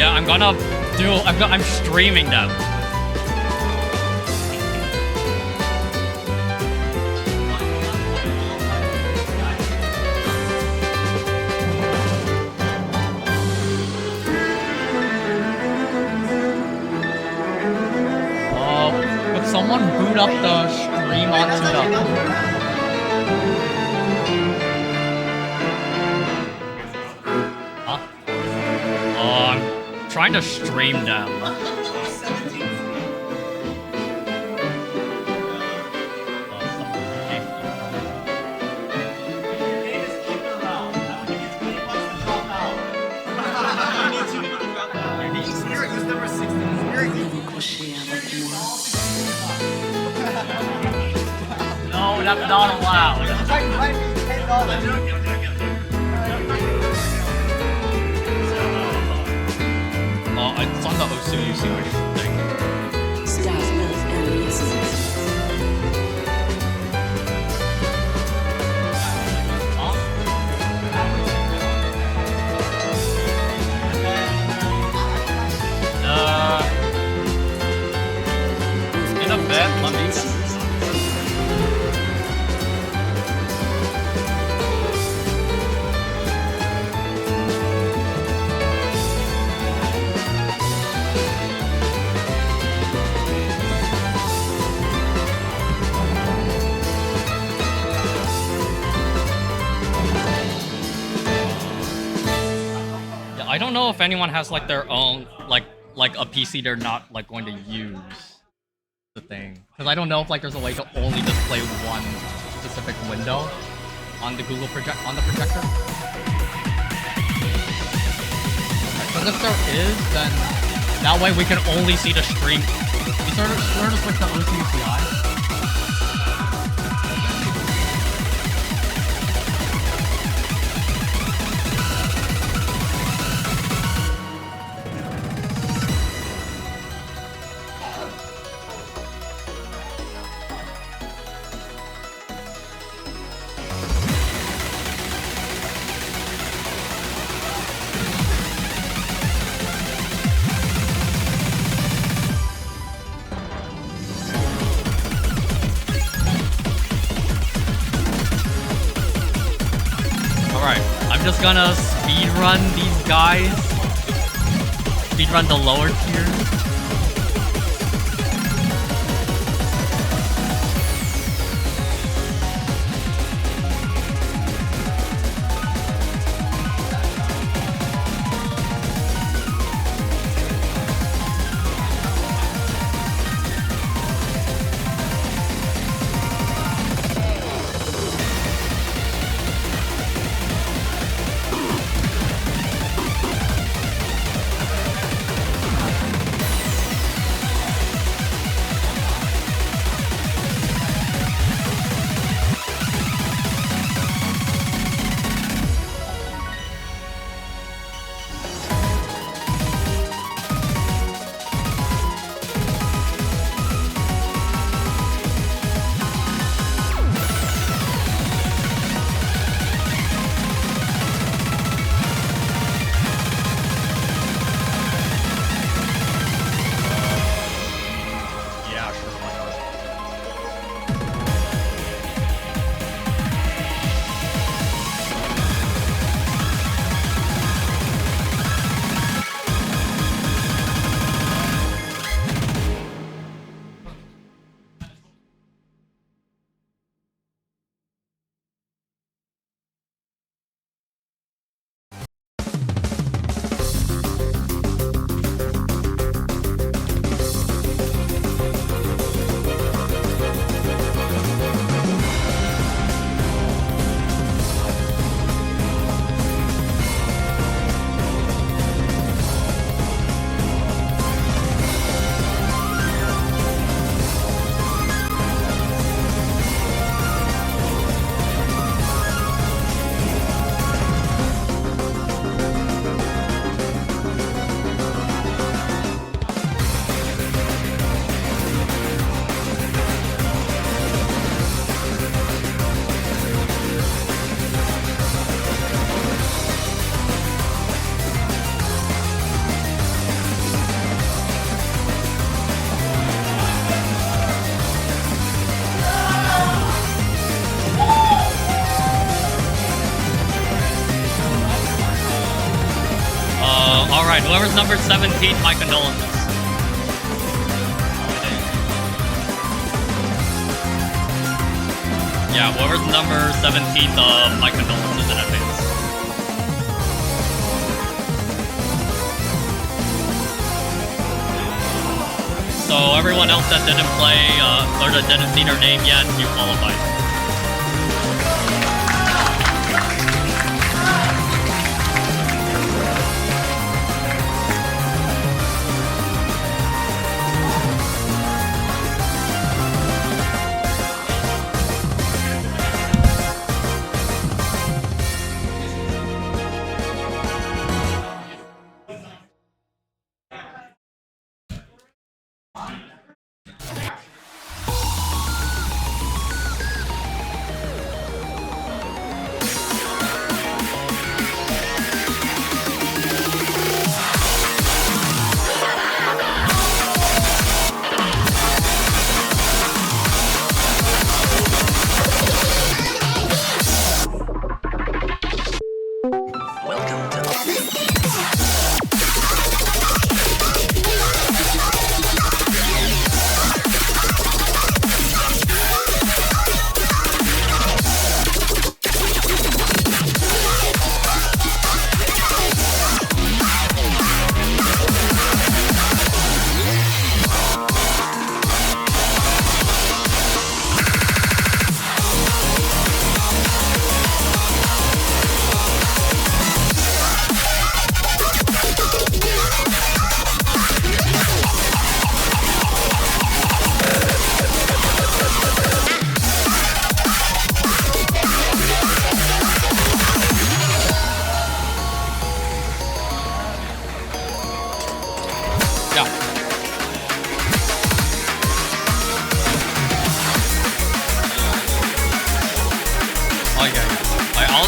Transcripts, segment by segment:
Yeah, I'm streaming them. Could someone boot up the stream onto the... I'm trying to stream them. No, that's not allowed. It's on the osu UCI thing. In a bit, let me... I don't know if anyone has like their own like a PC they're not like going to use the thing, because I don't know if like there's a way to only display one specific window on the projector. Because if there is, then that way we can only see the stream. You sort of switch the osu UCI. I'm just gonna speedrun these guys. Speedrun the lower tiers. Alright, whoever's number 17, my condolences. Yeah, whoever's number 17, my condolences in advance. So everyone else that didn't play, or that didn't see their name yet, you qualified.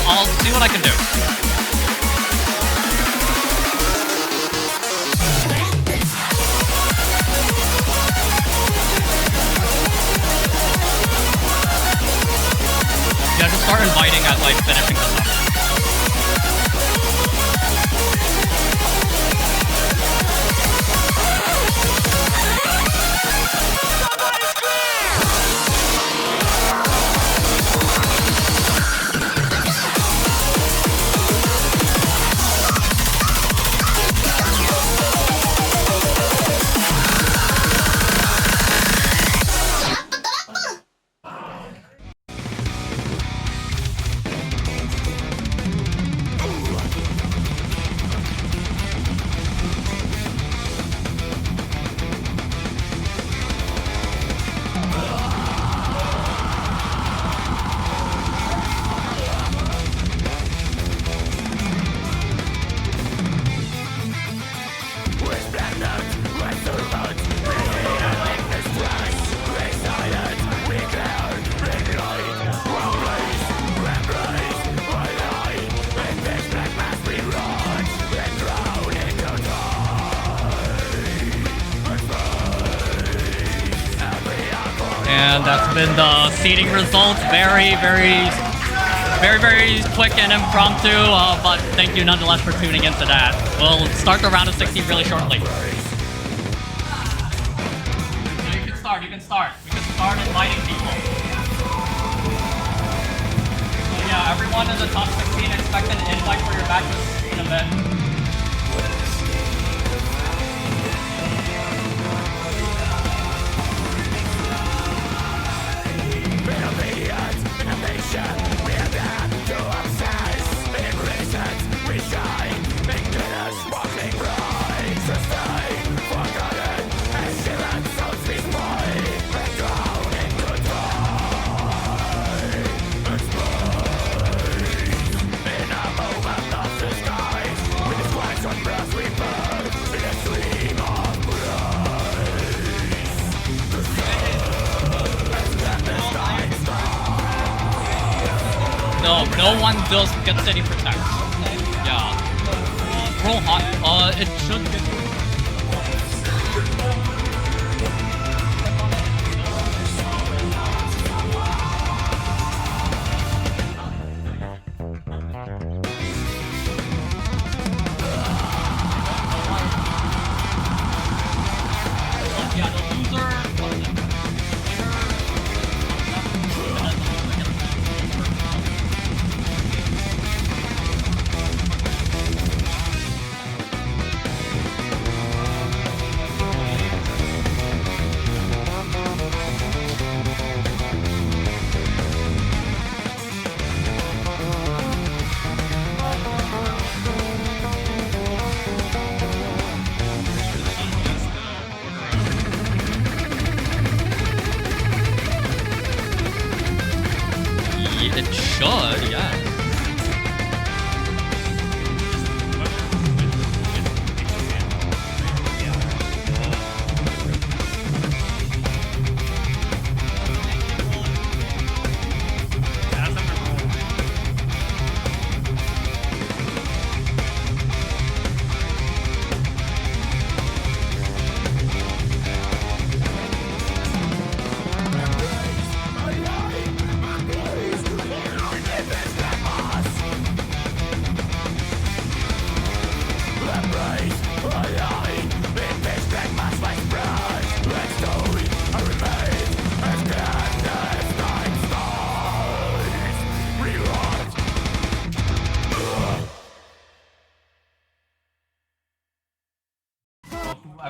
I'll see what I can do. Yeah, just start inviting as like finishing this up. And that's been the seeding results. Very quick and impromptu, but thank you nonetheless for tuning into that. We'll start the round of 16 really shortly. So you can start. We can start inviting people. So yeah, everyone in the top 16 expect an invite for your matches in a bit. No one does get city protect. Yeah. Roll hot. It should get.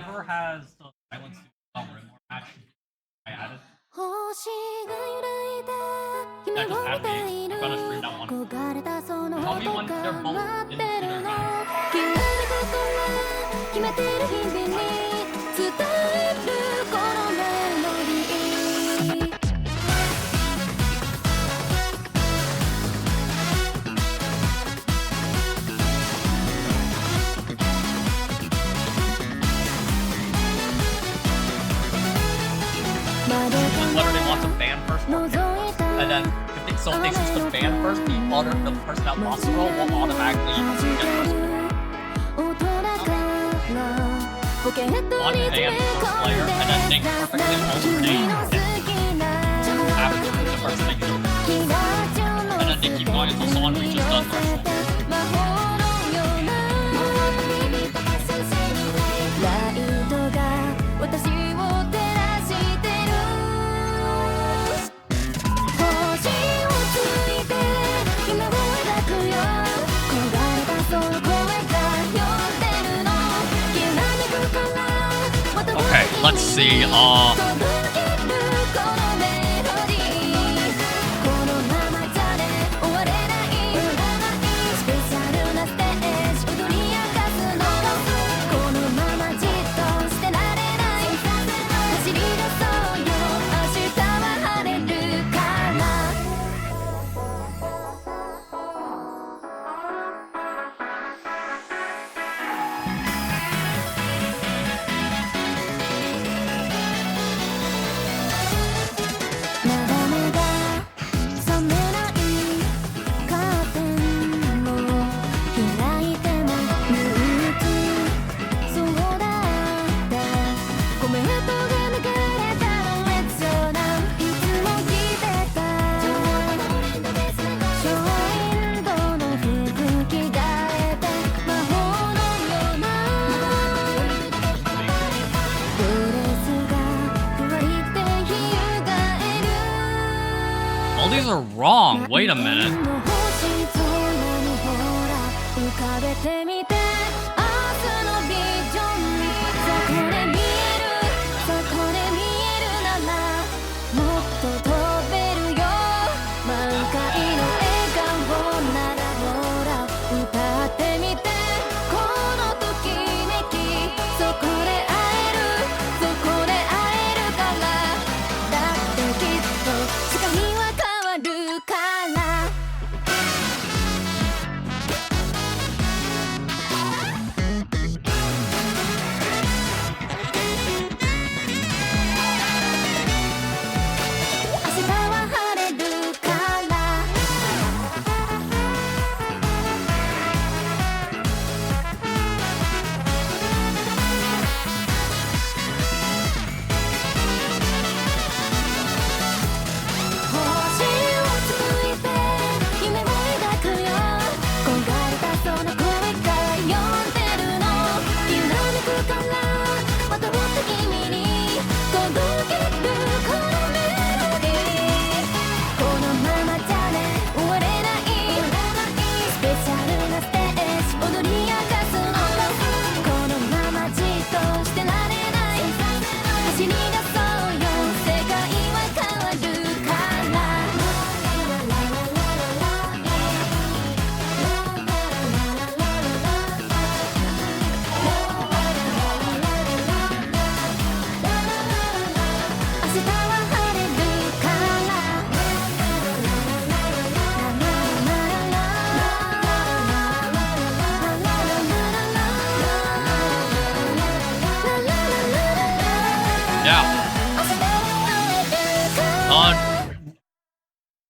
whoever has the silence more match, I added. Yeah, just add me. I'm gonna stream that one. Tell me when they're both in their literally wants a ban first, and then if they choose to ban first, the person that lost the roll will automatically get first. One ban first player, and then they perfectly alternate after the person they killed. And then they keep going until someone reaches the threshold. Okay, let's see. All these are wrong. Wait a minute.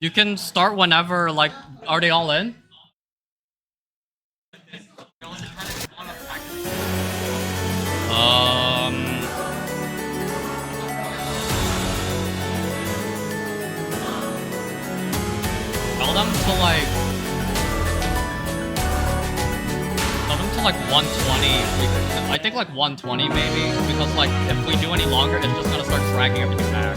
You can start whenever, like, are they all in? Tell them to like 120. I think like 120 maybe, because like if we do any longer, it's just gonna start dragging everything back.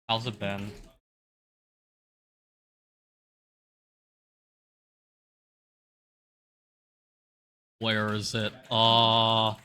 How's it been? Where is it? Um,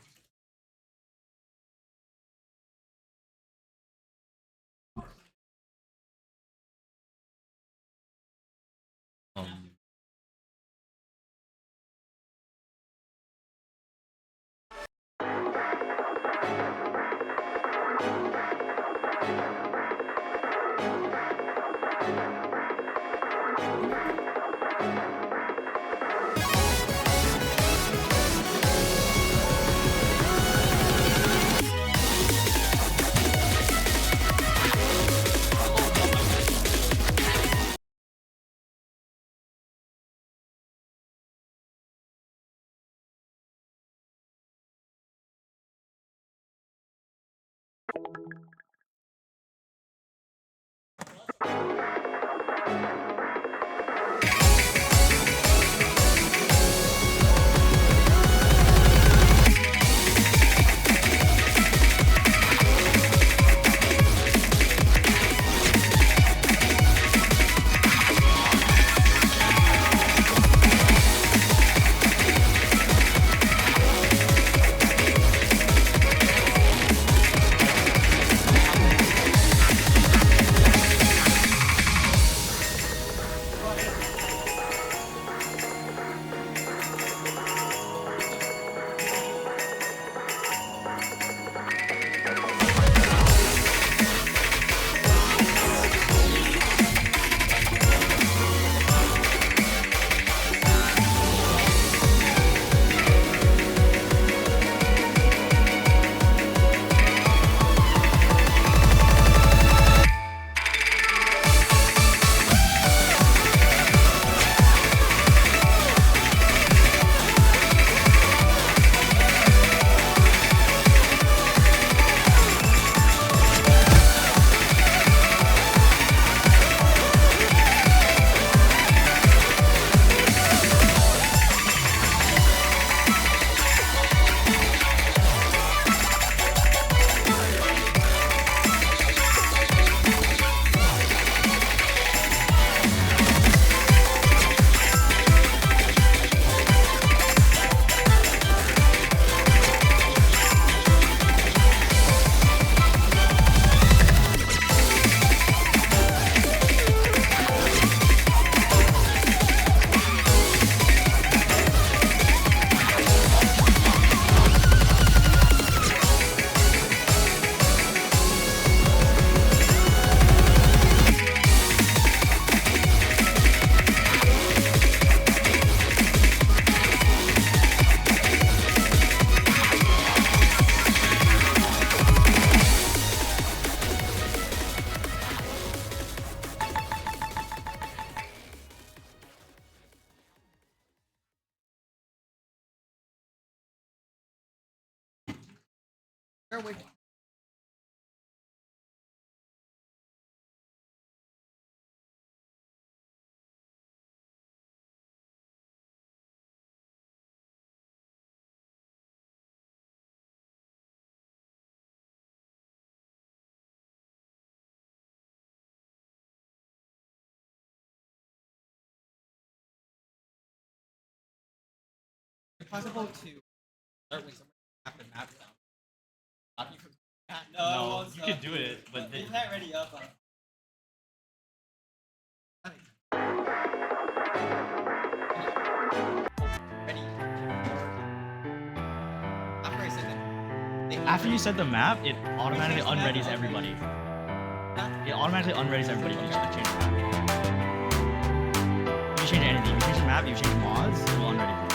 possible to start with something after map sound. no, you could do it, but It's not ready up. Ready. After I said that. After you set the map, it automatically unreadies everybody. It automatically unreadies everybody if you just change the map. You change anything. You change the map, you change mods, it will unready people.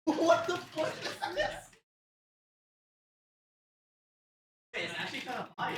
What the fuck is this? It's actually kind of high.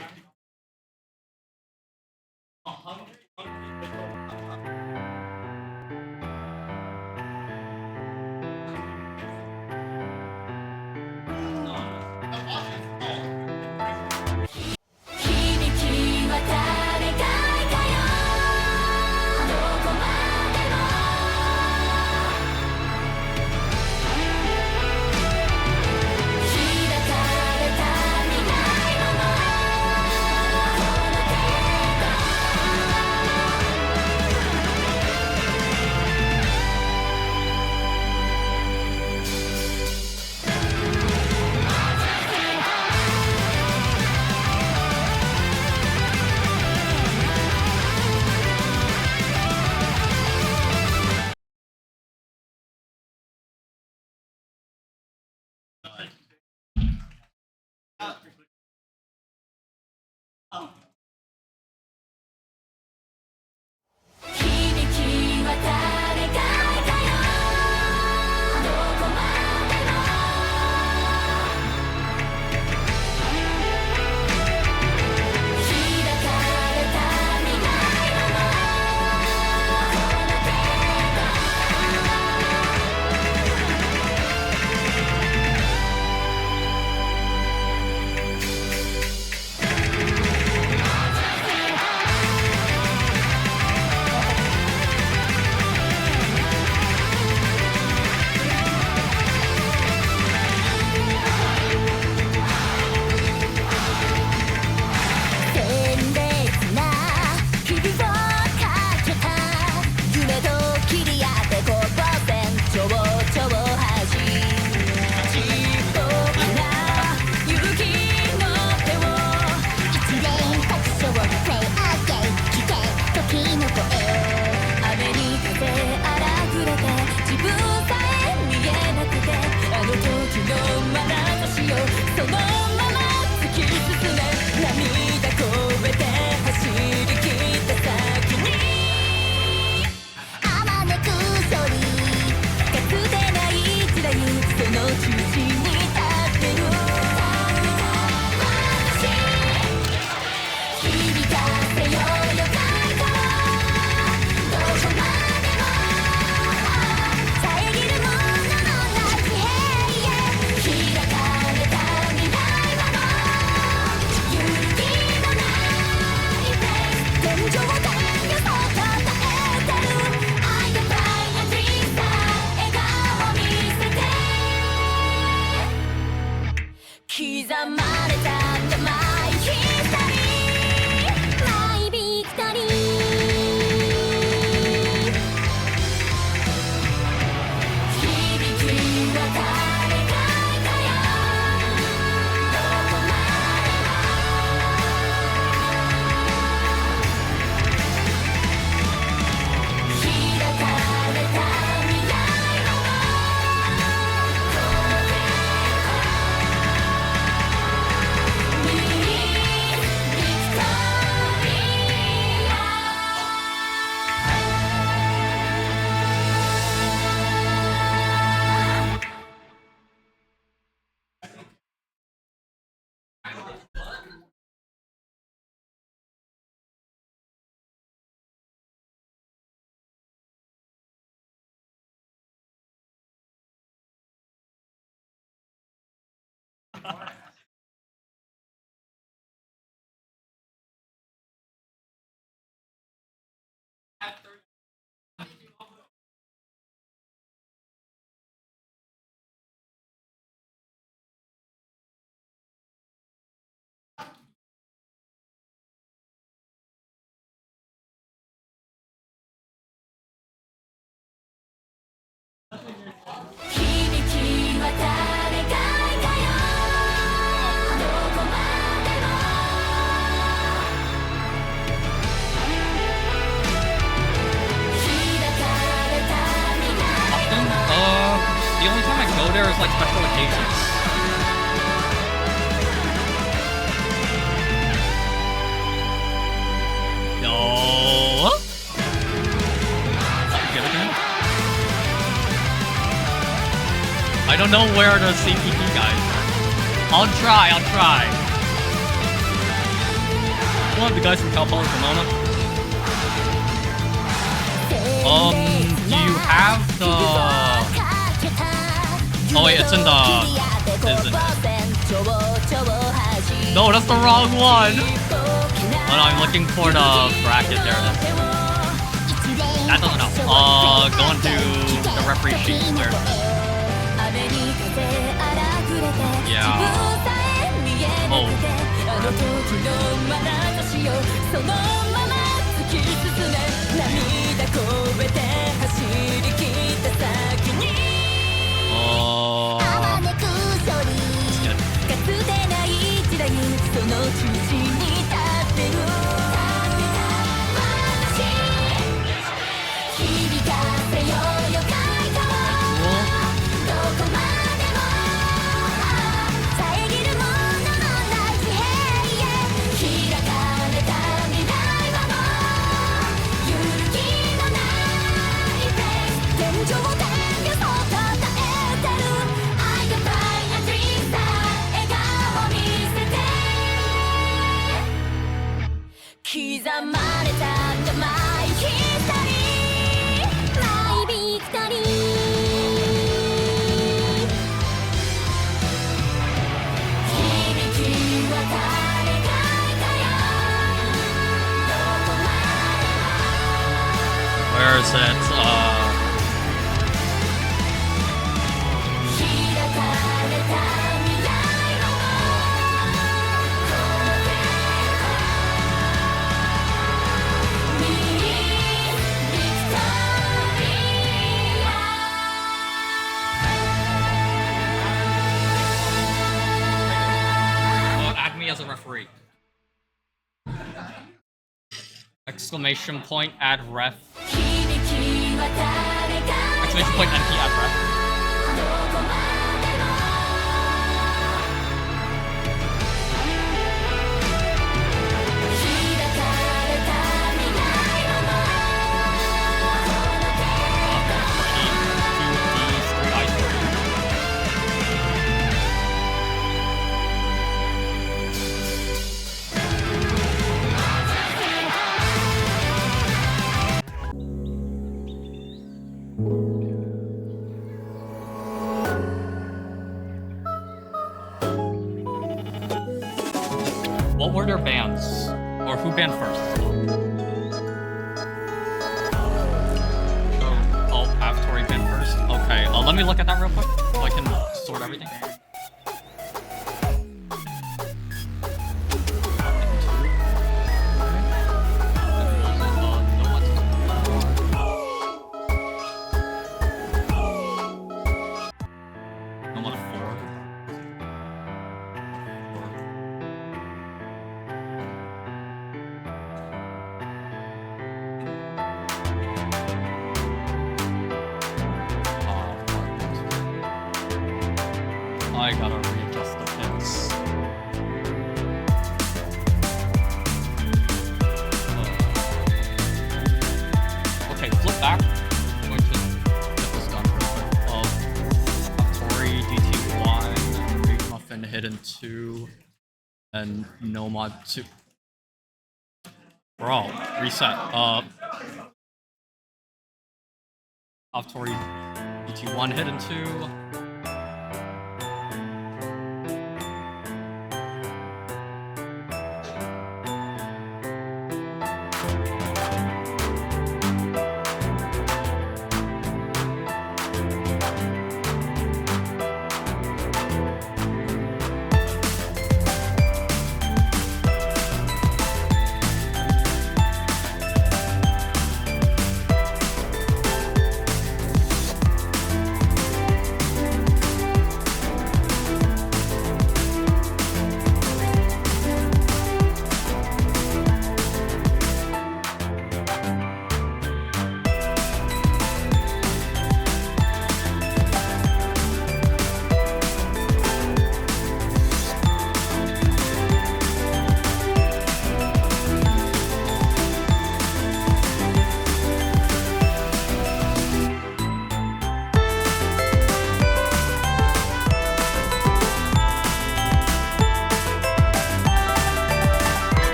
The only time I go there is like special occasions. No. Give it to me. I don't know where the CPP guys are. I'll try. One of the guys from Cal Poly Pomona. Do you have the... Oh wait, it's in the... Isn't it? No, that's the wrong one! Oh no, I'm looking for the bracket there. That doesn't help. Go into the referee sheet. There it is. Yeah. Oh. Where is it? Add me as a referee. Exclamation point, add ref. Exclamation point, NP, add ref. What were their bans? Or who banned first? Oh, Avtori banned first? Okay, let me look at that real quick so I can sort everything. I gotta readjust the pins. Okay, flip back. I'm going to get this done real quick. Tori, DT1, Big Muffin, Hidden 2, and Nomad 2. Bro, reset. Tori, DT1, Hidden 2.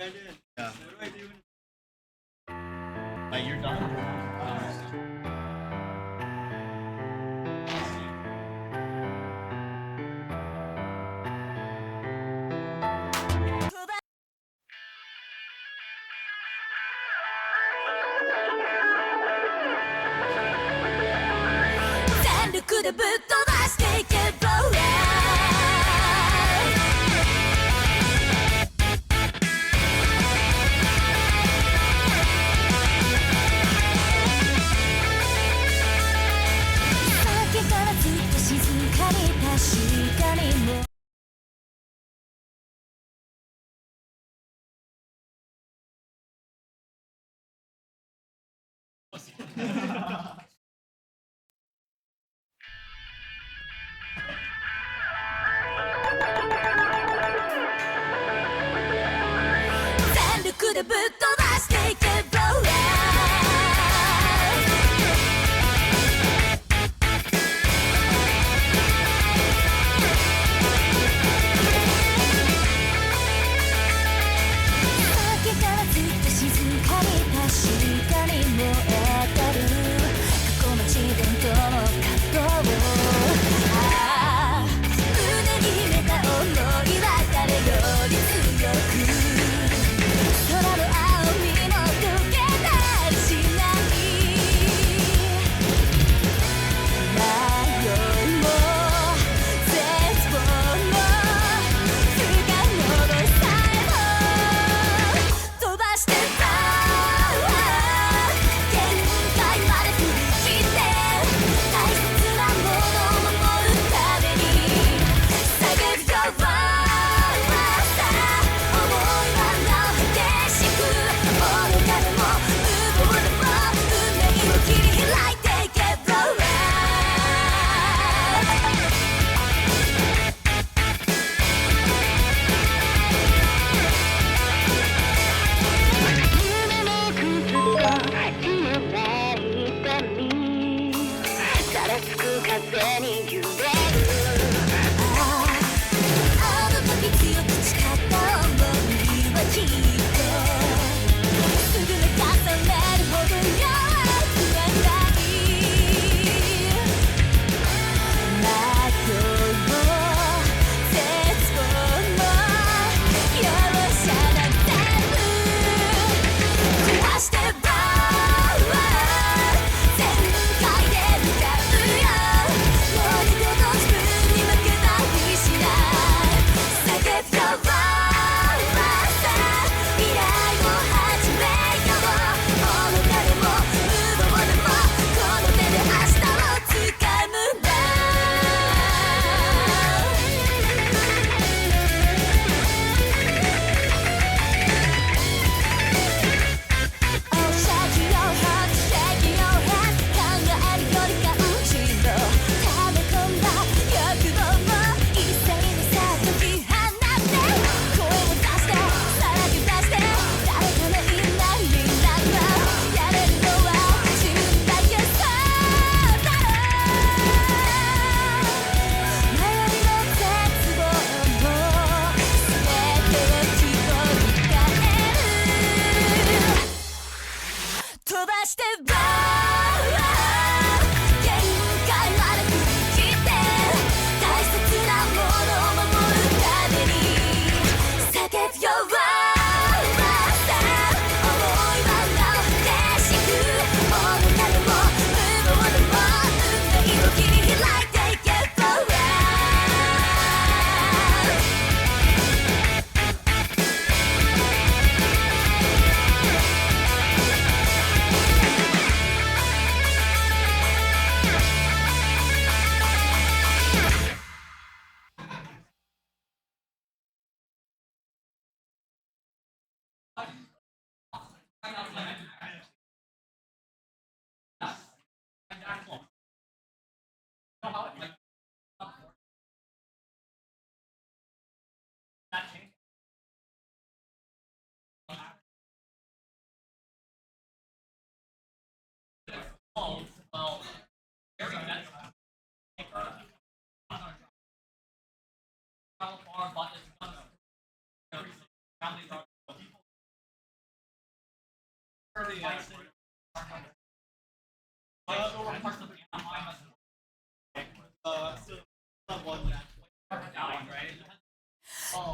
Yeah. Like you're done.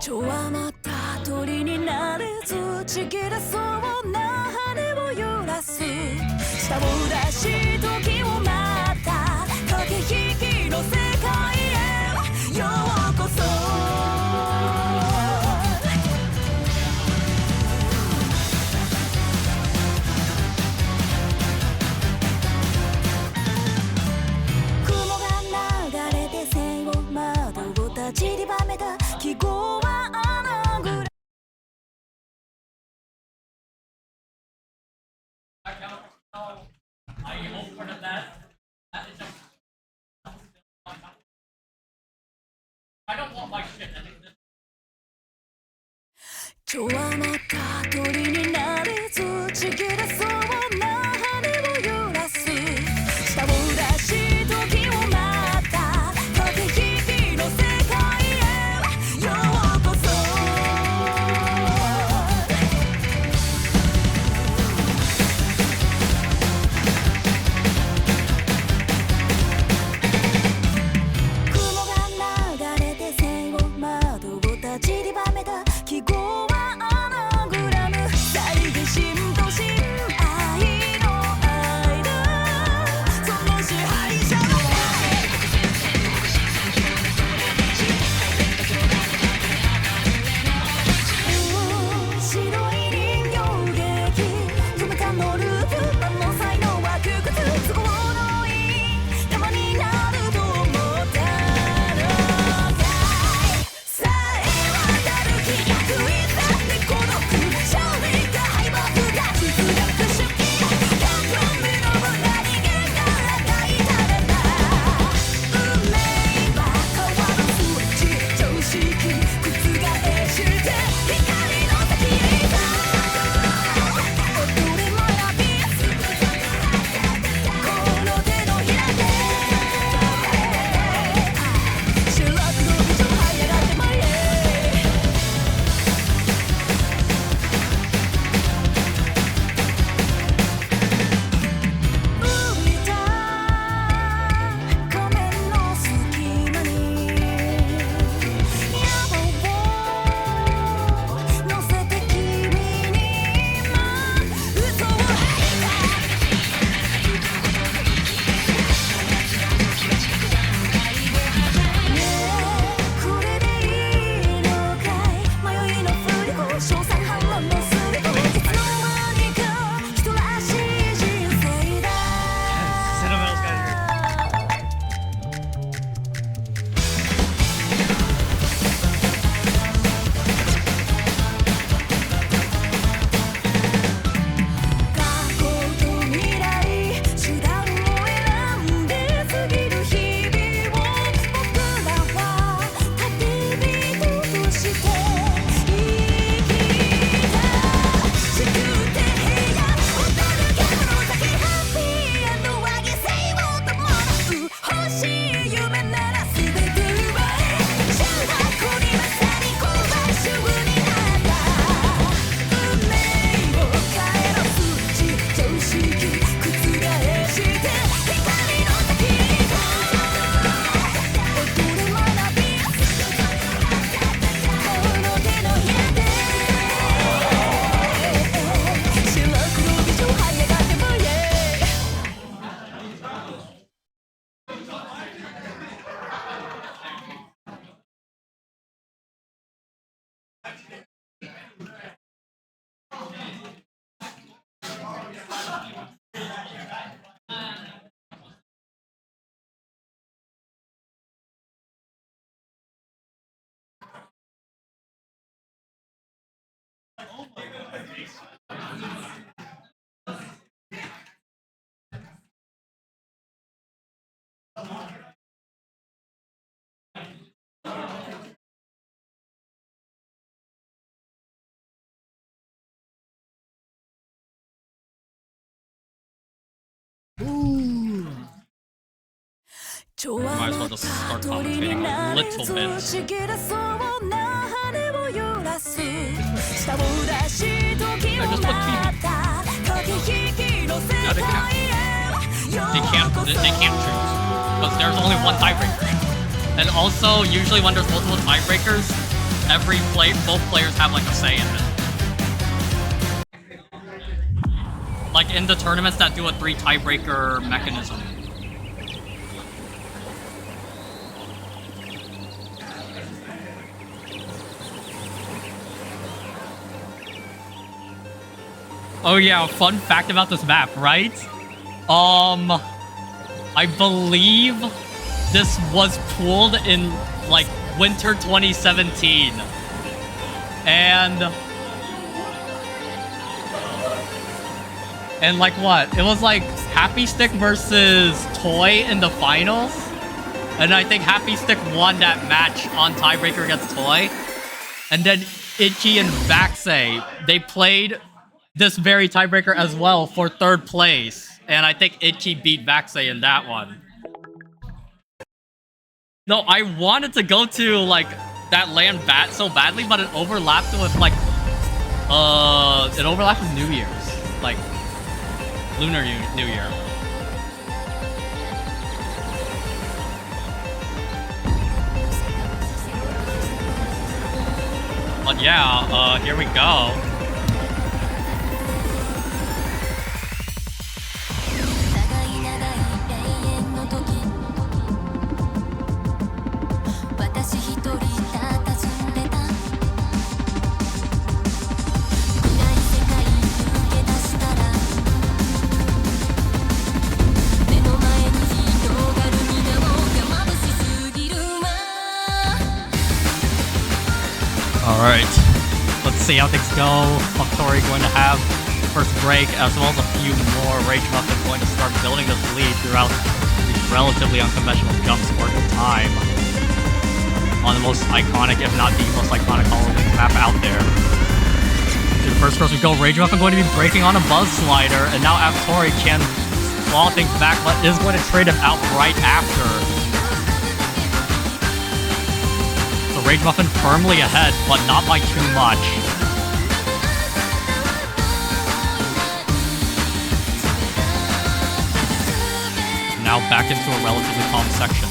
ちょわまった鳥になれずちぎれそうな羽を揺らす下を出し時を待った駆け引きの世界へようこそ雲が流れて線を窓を立ちりばめた記号はちょわまった鳥になれずちぎれそうな羽を揺らす下を出し時を待った駆け引きの世界へようこそ雲が流れて線を窓を立ちりばめた記号はちょわまった鳥になれずちぎれそうな羽を揺らす下を出し時を待った駆け引 there's only one tiebreaker. And also, usually when there's multiple tiebreakers, both players have like a say in it. Like in the tournaments that do a 3 tiebreaker mechanism. Oh yeah, fun fact about this map, right? I believe this was pooled in like winter 2017. And like what? It was like Happy Stick versus Toy in the finals. And I think Happy Stick won that match on tiebreaker against Toy. And then Itchy and Vaxay, they played this very tiebreaker as well for 3rd place. And I think Itchy beat Vaxay in that one. No, I wanted to go to like that LAN bat so badly, but it overlapped with like it overlapped with New Year's. Like Lunar New Year. But yeah, here we go. Alright, let's see how things go. Fucktory going to have first break, as well as a few more. Rage Muffin going to start building this lead throughout the relatively unconventional jump sport time on the most iconic, if not the most iconic Halloween map out there. To the first course we go, Rage Muffin going to be breaking on a Buzz Slider, and now Aftori can claw things back, but is going to trade him out right after. Rage Muffin firmly ahead, but not by too much. Now back into a relatively calm section.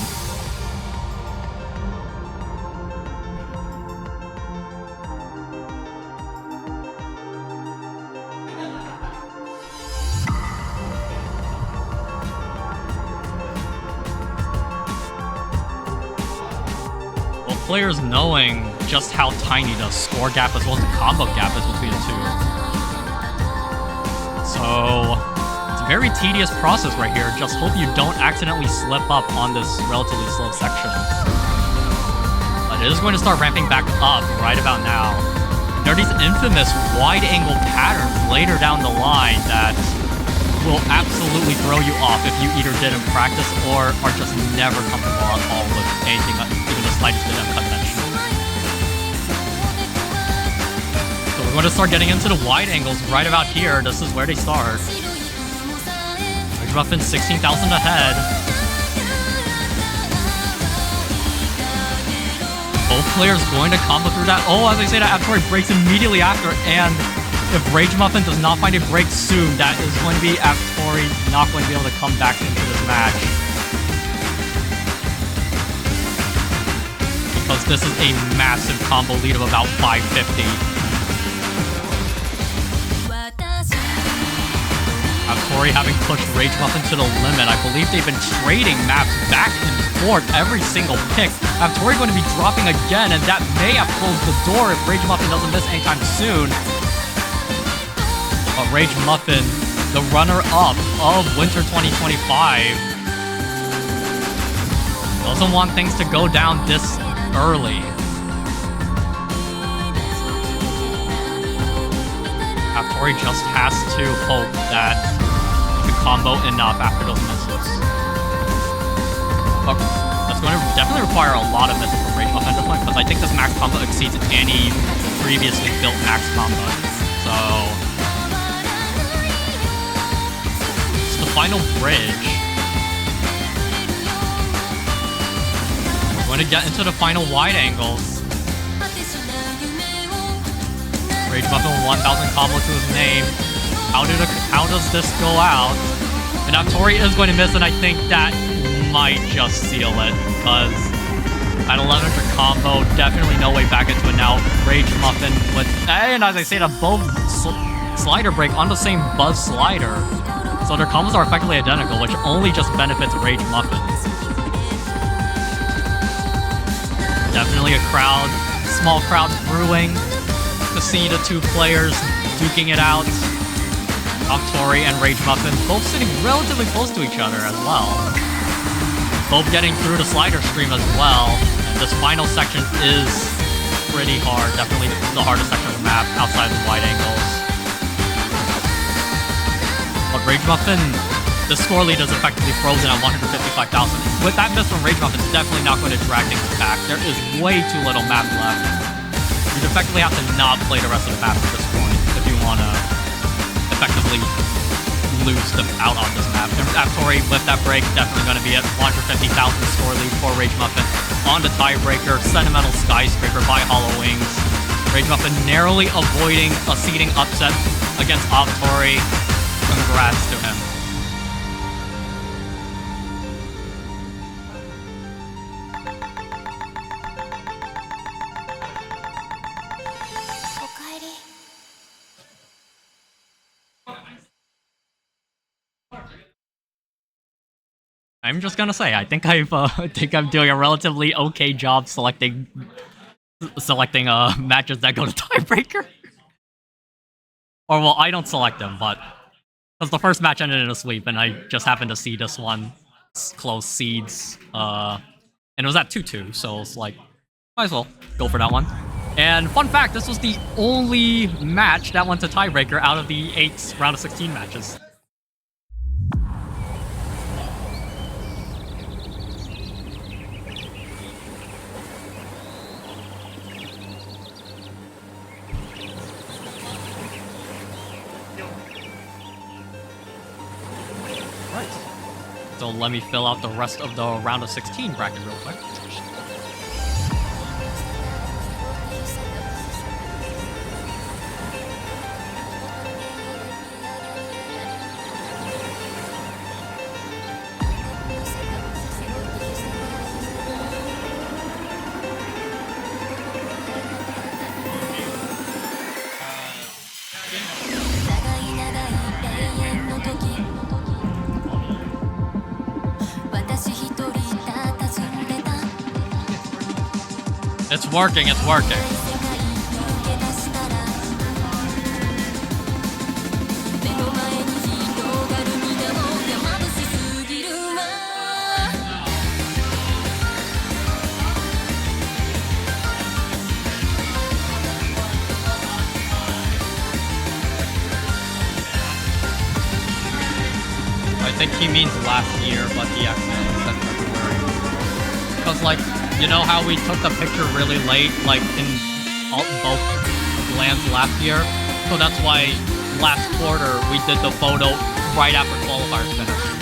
Players knowing just how tiny the score gap as well as the combo gap is between the two. So it's a very tedious process right here. Just hope you don't accidentally slip up on this relatively slow section. But it is going to start ramping back up right about now. There are these infamous wide-angle patterns later down the line that will absolutely throw you off if you either didn't practice or are just never comfortable at all with anything, even the slightest bit unconventional. So we're going to start getting into the wide angles right about here. This is where they start. Rage Muffin 16,000 ahead. Both players going to combo through that. Oh, as I say that, Aftori breaks immediately after, and if Rage Muffin does not find a break soon, that is going to be Aftori not going to be able to come back into this match. Because this is a massive combo lead of about 550. Aftori having pushed Rage Muffin to the limit. I believe they've been trading maps back and forth every single pick. Aftori going to be dropping again, and that may have closed the door if Rage Muffin doesn't miss anytime soon. But Rage Muffin, the runner-up of Winter 2025, doesn't want things to go down this early. Aftori just has to hope that he can combo enough after those misses. But that's going to definitely require a lot of misses from Rage Muffin at this point, because I think this max combo exceeds any previously built max combo. So final bridge. We're going to get into the final wide angles. Rage Muffin 1000 combo to his name. How does this go out? And Aftori is going to miss, and I think that might just seal it, because at 1100 combo, definitely no way back into it now. Rage Muffin with, and as I say, that both slider break on the same Buzz slider. So their combos are effectively identical, which only just benefits Rage Muffin. Definitely a crowd, small crowd brewing to see the two players duking it out. Octori and Rage Muffin both sitting relatively close to each other as well. Both getting through the slider stream as well. And this final section is pretty hard, definitely the hardest section of the map outside of the wide angles. But Rage Muffin, the score lead is effectively frozen at 155,000. With that miss from Rage Muffin, it's definitely not going to drag things back. There is way too little map left. You'd effectively have to not play the rest of the map at this point if you want to effectively lose them out on this map. And Octori with that break, definitely going to be at 150,000 score lead for Rage Muffin. On the tiebreaker, Sentimental Skyscraper by Hollow Wings. Rage Muffin narrowly avoiding a seeding upset against Octori. Congrats to him. I'm just gonna say, I think I'm doing a relatively okay job selecting matches that go to tiebreaker. Or well, I don't select them, but because the first match ended in a sweep, and I just happened to see this one close seeds, and it was at 2-2, so it's like, might as well go for that one. And fun fact, this was the only match that went to tiebreaker out of the 8 round of 16 matches. So let me fill out the rest of the round of 16 bracket real quick. It's working, it's working. I think he means last year, but he accidentally said February. Because, like, you know how we took the picture really late, like in both lands last year? So that's why last quarter we did the photo right after qualifiers finished.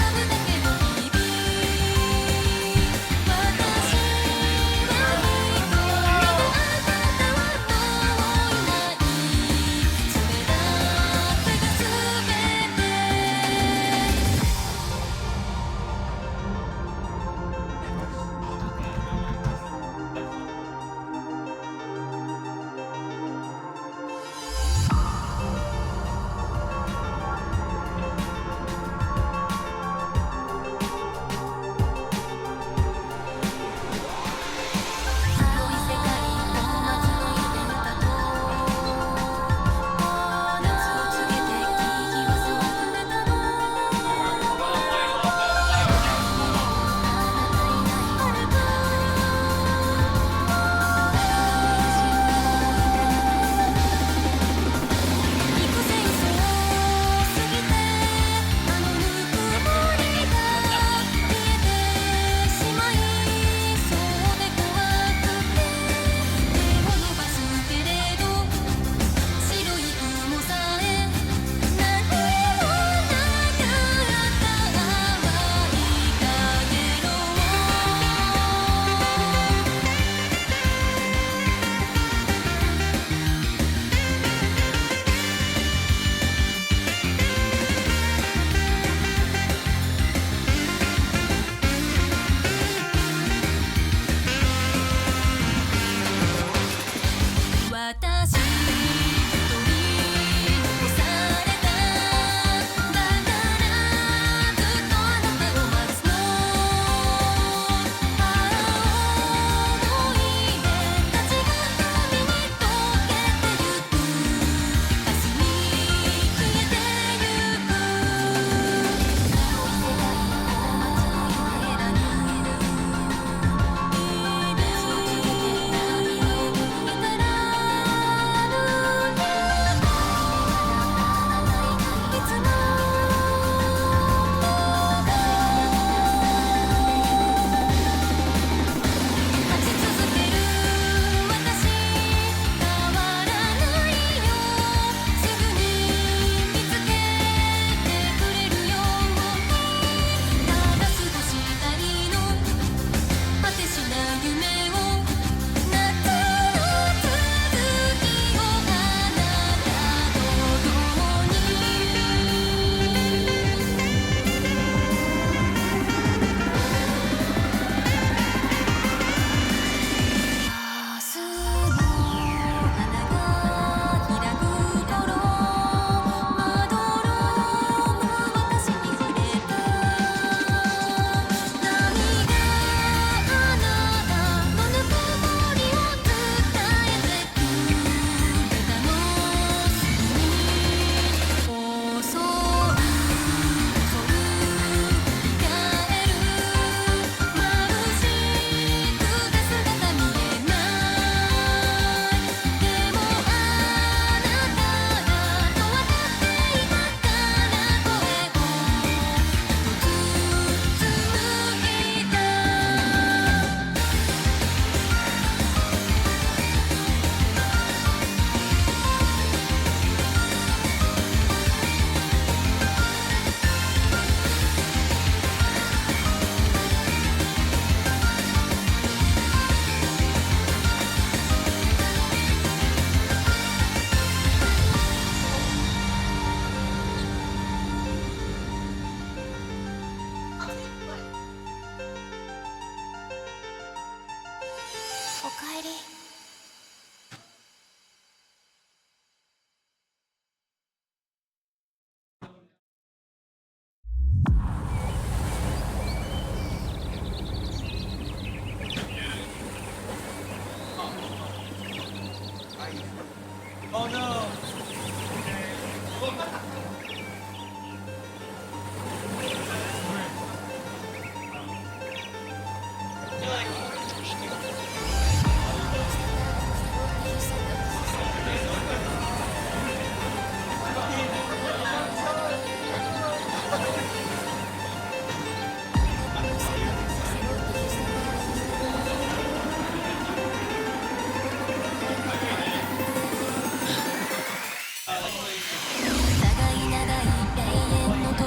長い長い永遠の時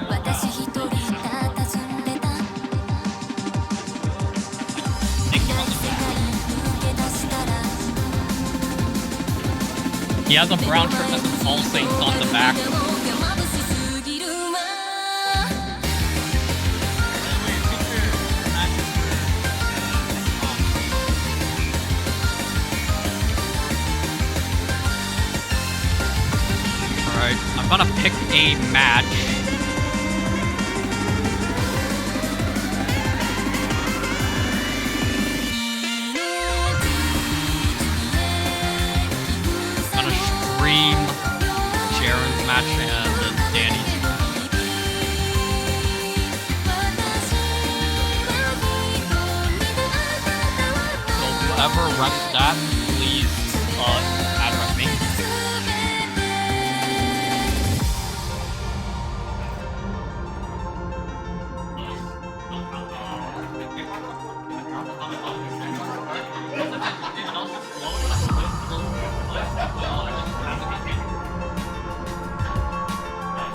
私一人佇んでた世界抜け出したら He has a brown shirt that says All Saints on the back. 眩しすぎるわ Alright, I'm gonna pick a match. I'm gonna stream Sharon's match and Danny's. So whoever runs that, please address me.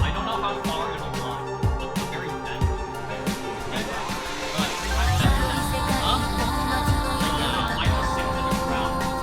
I don't know how far it'll run, but the very end. I just sit in the ground.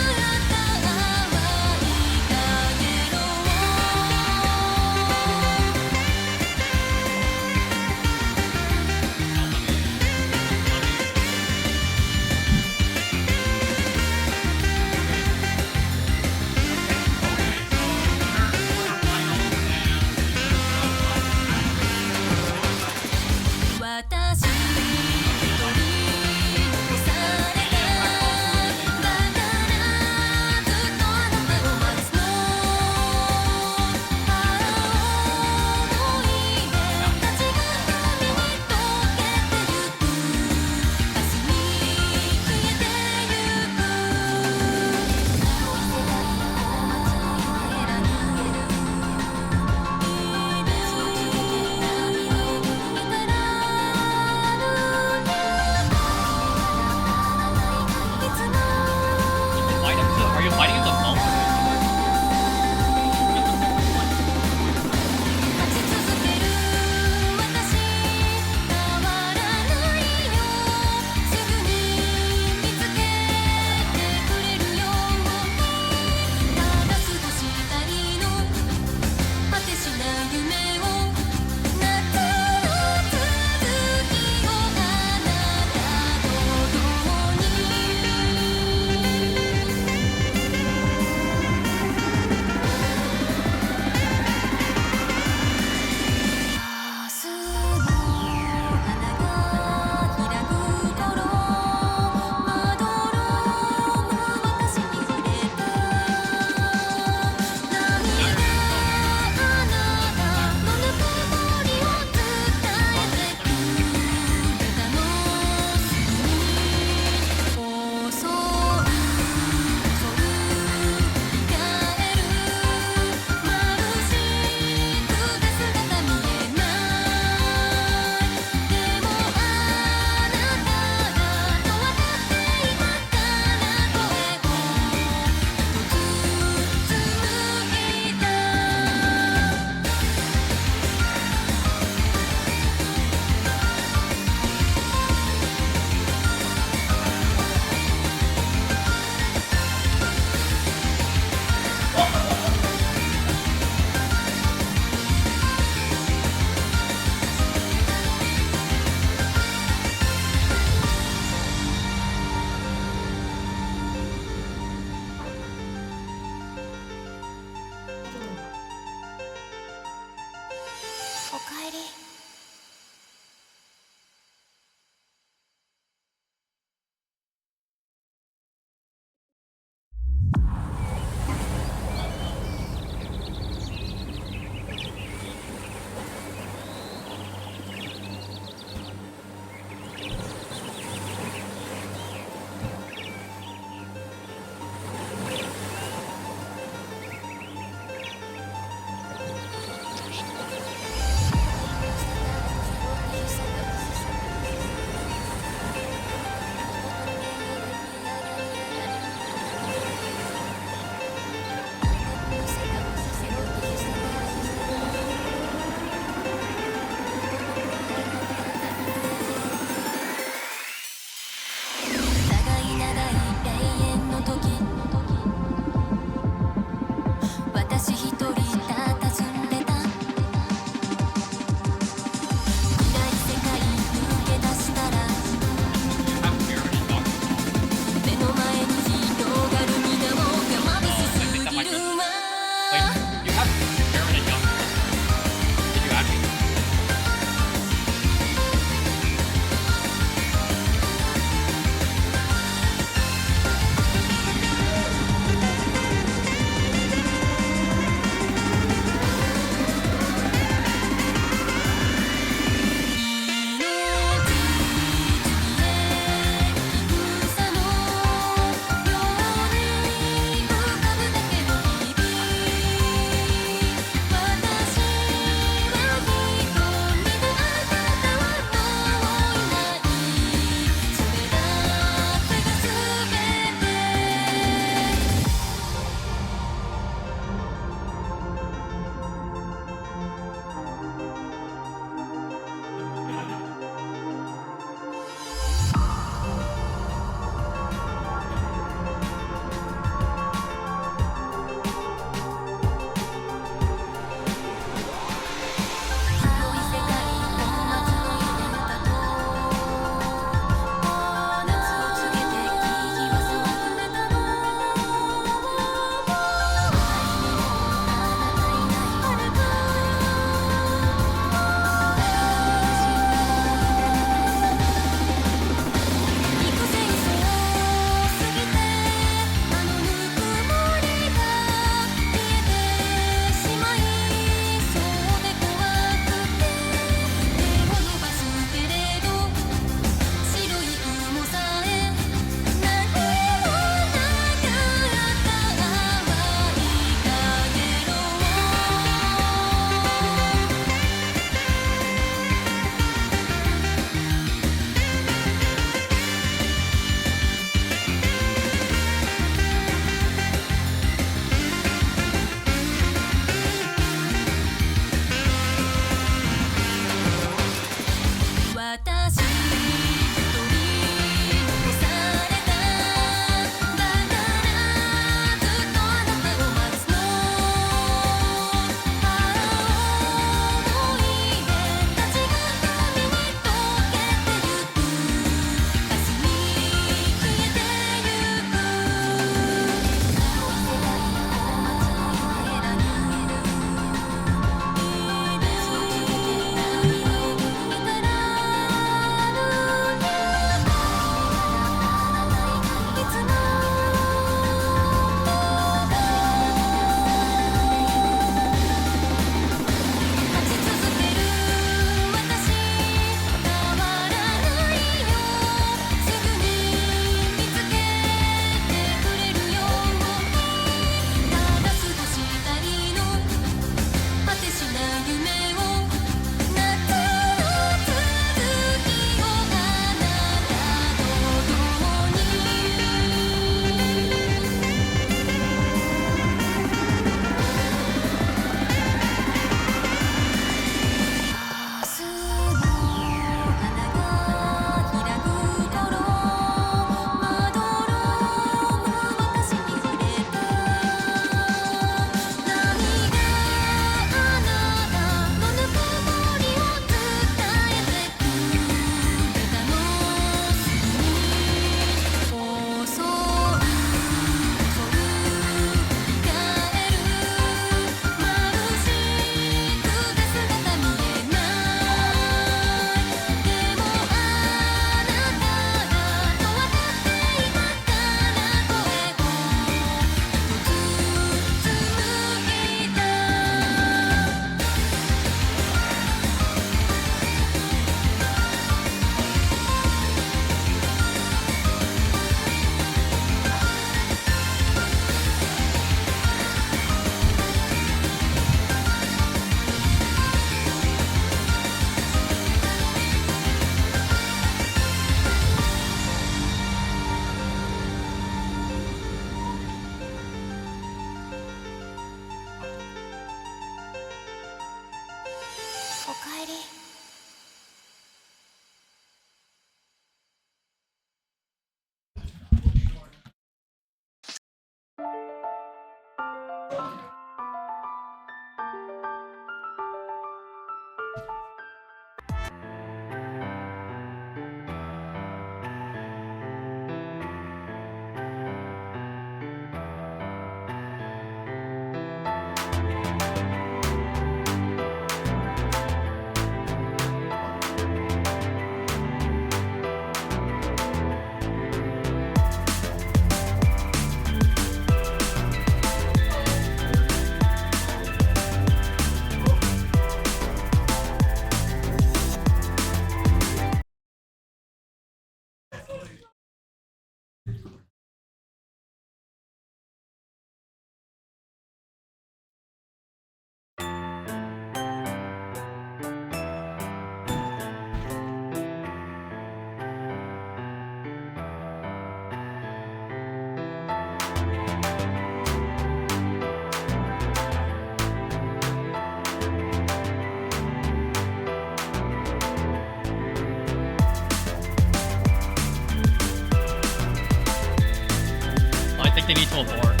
think they need to abort.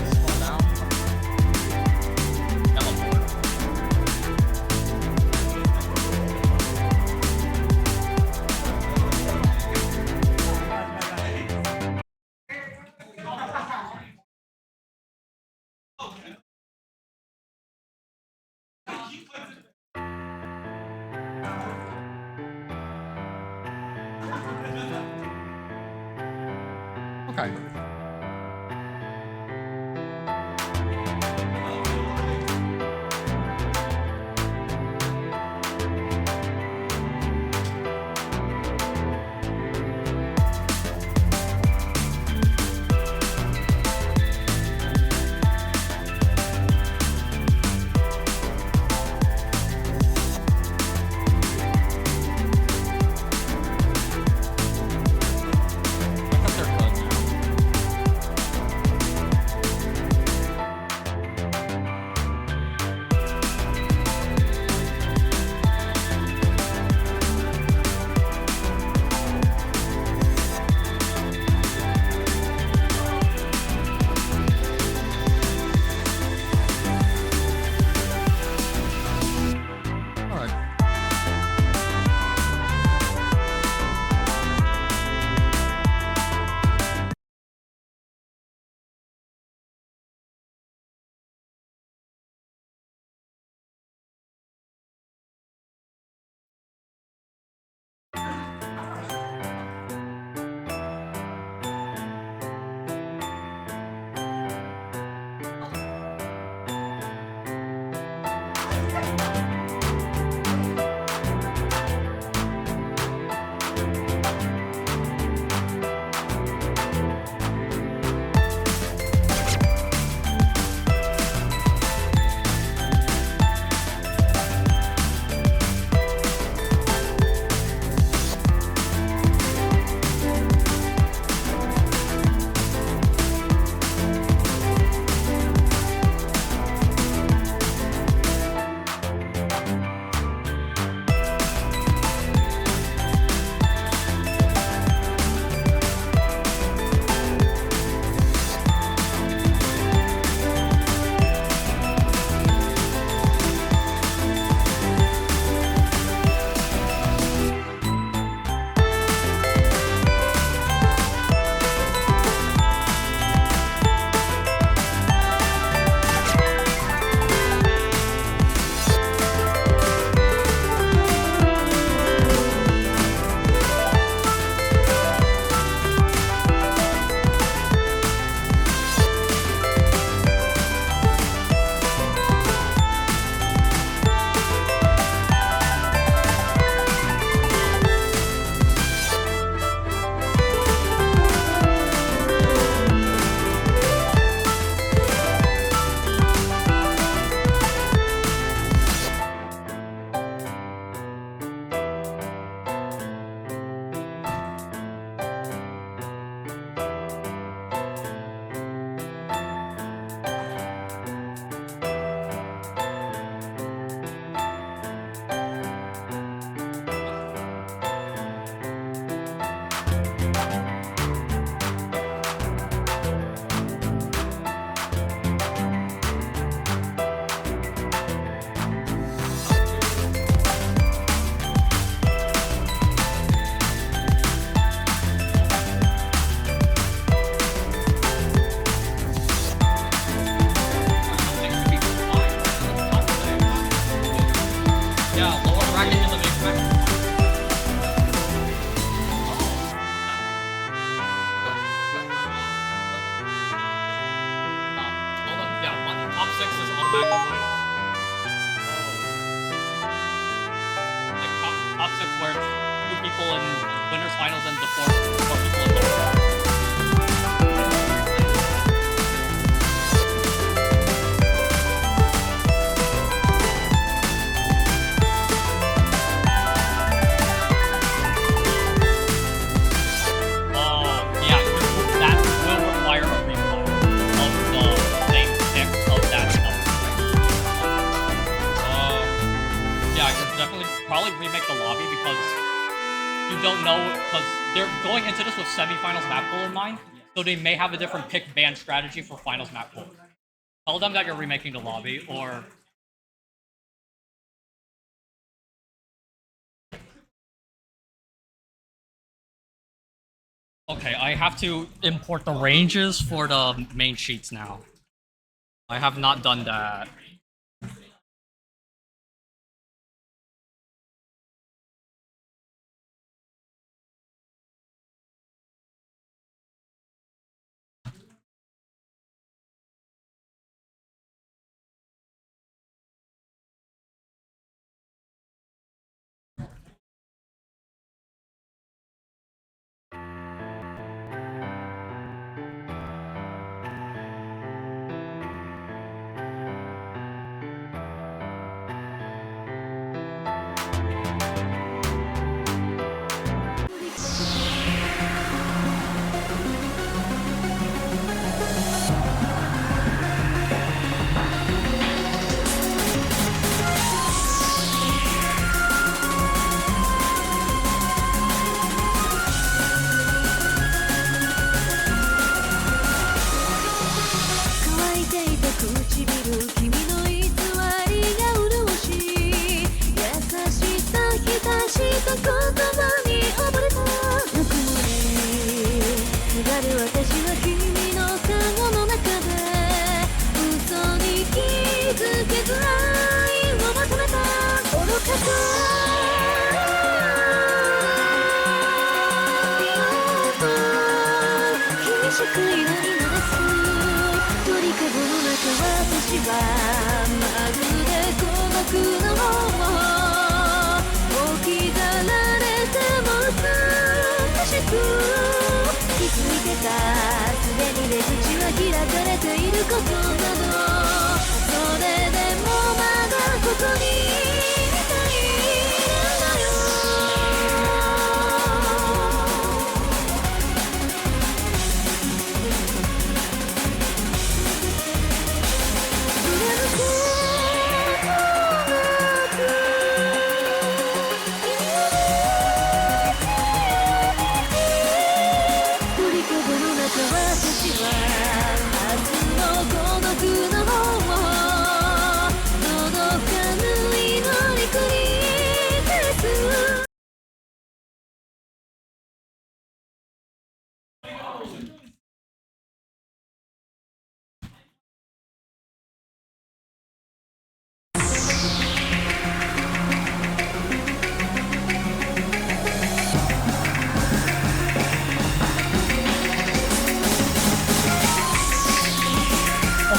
Scroll down. They'll abort. Okay. I thought they're good now. All right. people in winners finals and the four people in the yeah, that will require a replay of the same pick of that number. because they're going into this with semifinals map pool in mind, so they may have a different pick ban strategy for finals map pool. Tell them that you're remaking the lobby, or okay, I have to import the ranges for the main sheets now. I have not done that.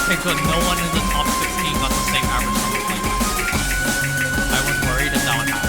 Okay, good. No one in the top 16 got the same average number of players. I was worried if that would happen.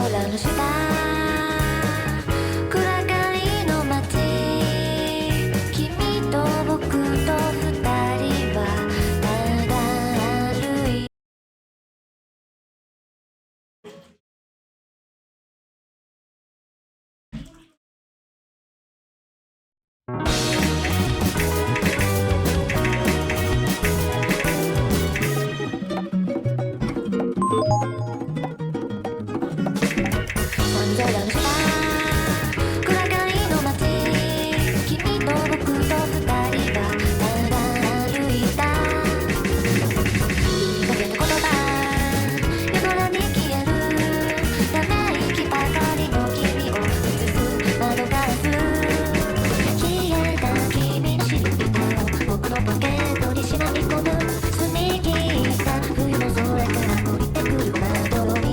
空の下暗がりの街君と僕と二人はただ歩い空の下暗がりの街君と僕と二人はただ歩いた言いかけた言葉夜空に消えるため息ばかりの君を映す窓ガラス消えた君のシルエットを僕のポケットにしまい込む澄み切った冬の空から降りてくる窓に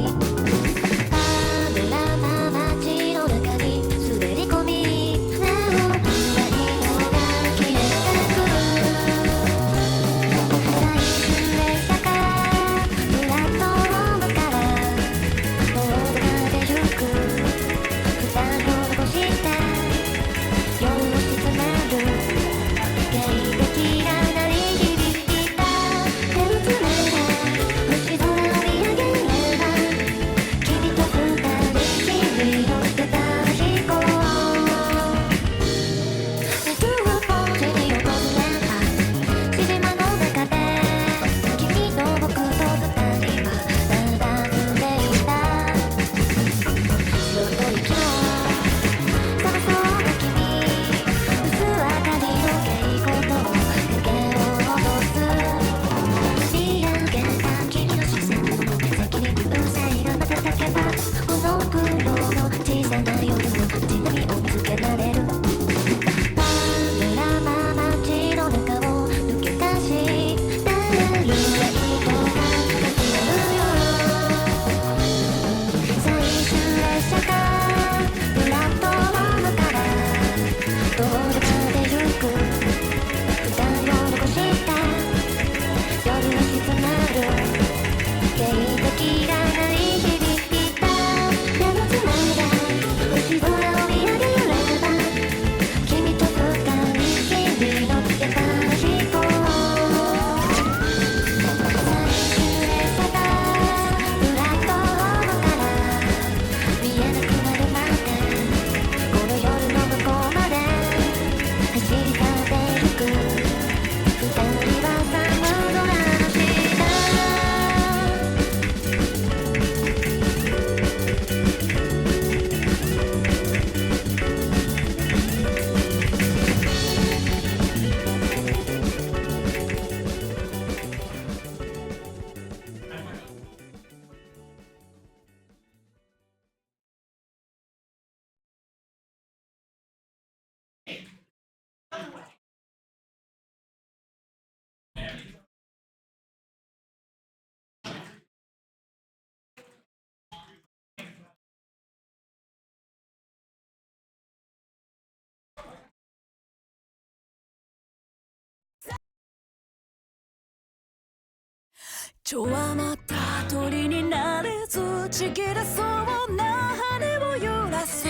ちょわまった鳥になれずちぎれそうな羽を揺らす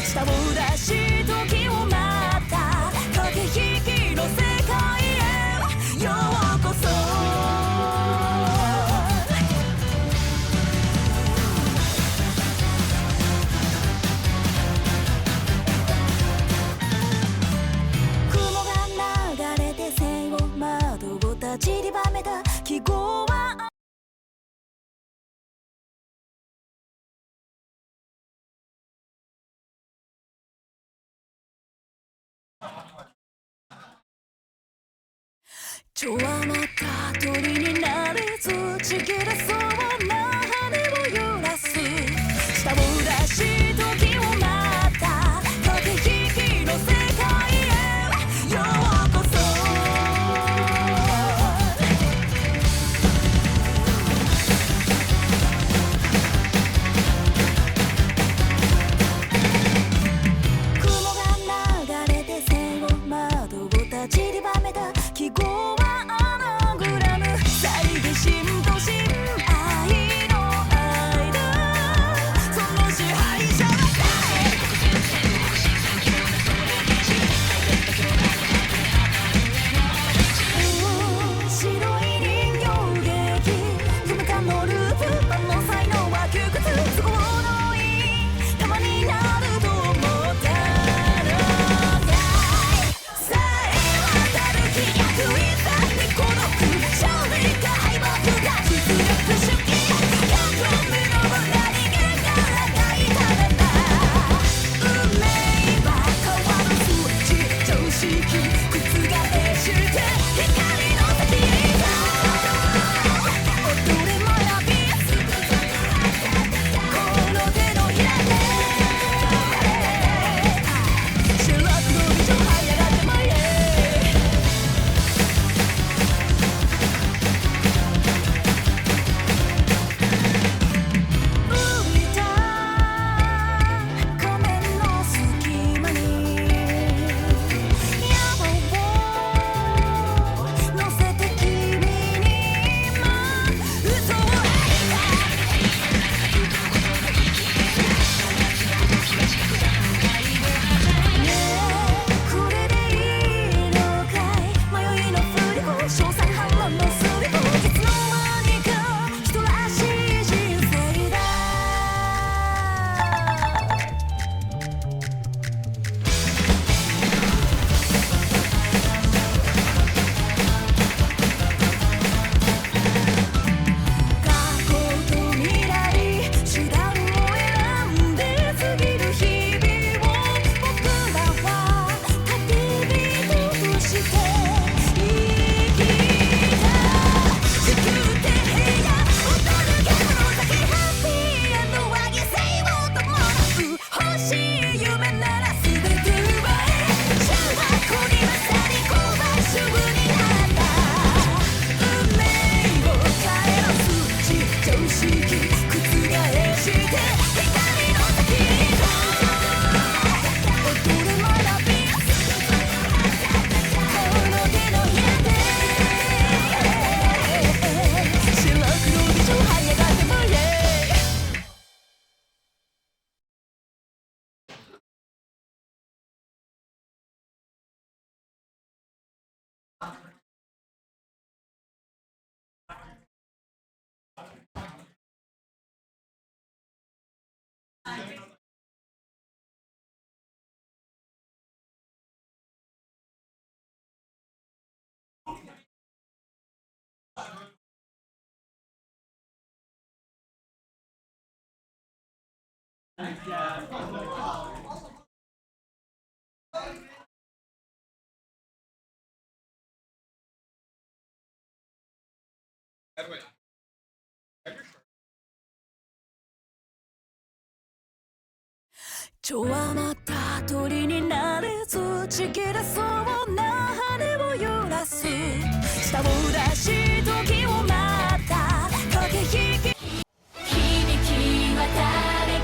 下を出し時を待った駆け引きの世界へようこそちょわまった鳥になれずちぎれそうな羽を揺らす下を出し時を待った駆け引きの世界へようこそ雲が流れて線を窓を立ちりばめた記号はアナグラム猜疑心と心愛の間その支配者は誰白い人形劇夢かのループ万の才能は窮屈都合のいい玉になると思ったのかいさえ渡る気逆いさって孤独勝利か敗北が実力主義100目の何気が書いたらな運命は変わるスイッチ常識覆して光の先へ行こう踊れ学びこの手のひらで主役の美女這い上がってまえ浮いた仮面の隙間に野望を乗せて君に今嘘を吐いたねえこれでいいのかい迷いの振り子称賛反論のすり子いつの間にか人らしい人生だ過去と未来手段を選んで過ぎる日々を僕らは旅人として生きた地球って部屋踊るけど先ハッピーエンドは犠牲を伴う欲しい夢なら全て奪え中学に勝り小橋になった運命を変えろ数値常識覆して光の先へ行こう踊れ学びこの手のひらで白黒美女這い上がってまえちょわまった鳥になれずちぎれそうな羽を揺らす下を出し時を待った駆け引き響き渡る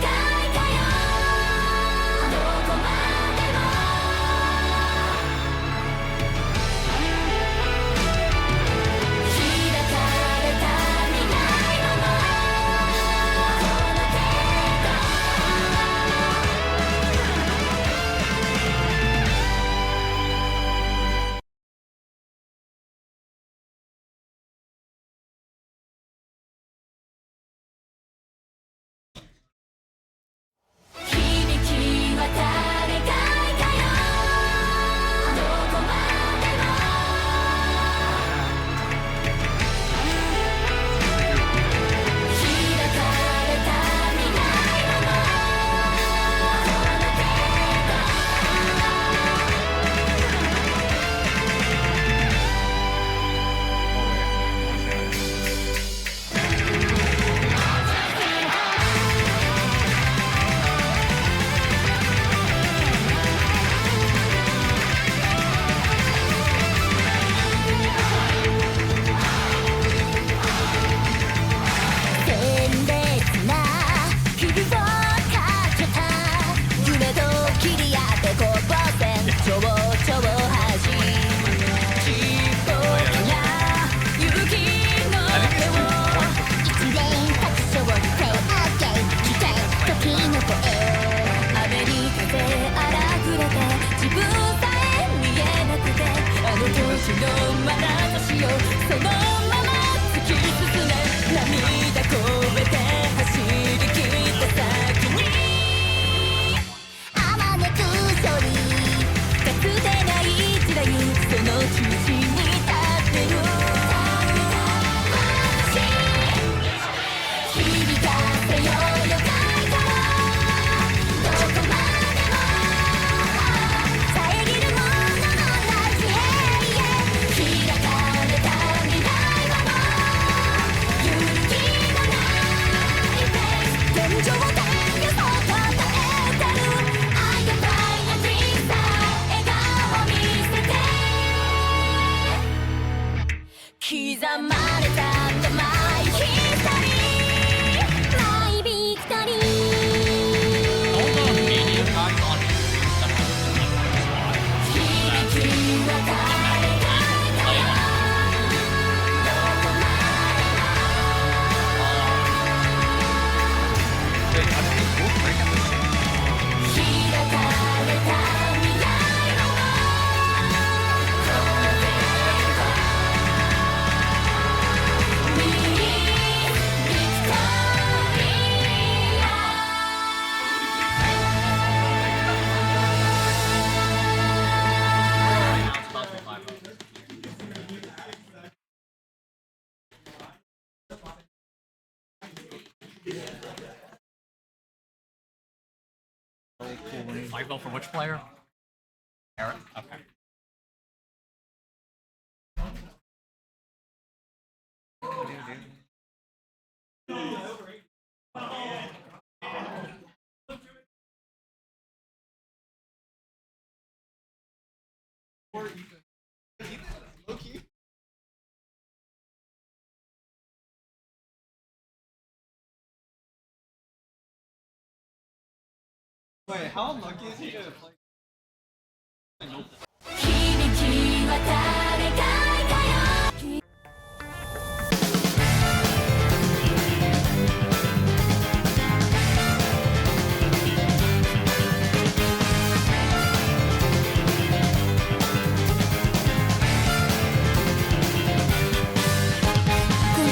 情だけをたたえてる I can fly a dream star 笑顔見せて刻まれたんだ My history My victory All the media guys on that have 響き渡れないからどこまでも Wait, I think both break at the same time. 開かれた未来のNow it's about to be 5-0. Five vote for which player? Eric? Okay. Wait, how lucky is he to play? 響き渡れたいかよ行動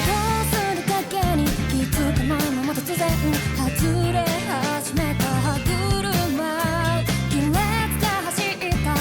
するだけに気づかないまま突然外れ始めた歯車亀裂が走った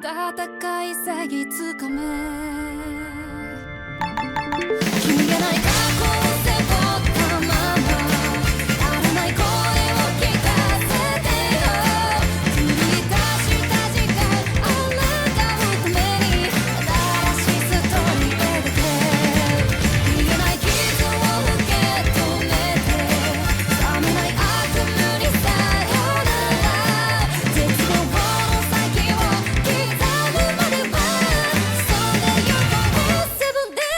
暖かい正義つかめ君がない過去を背負ったまま足らない声を聞かせてよ繰り出した時間あなたのために新しいストーリー描け言えない傷を受け止めて冷めない悪夢にさよなら絶望の先を刻むまではそれよ7 days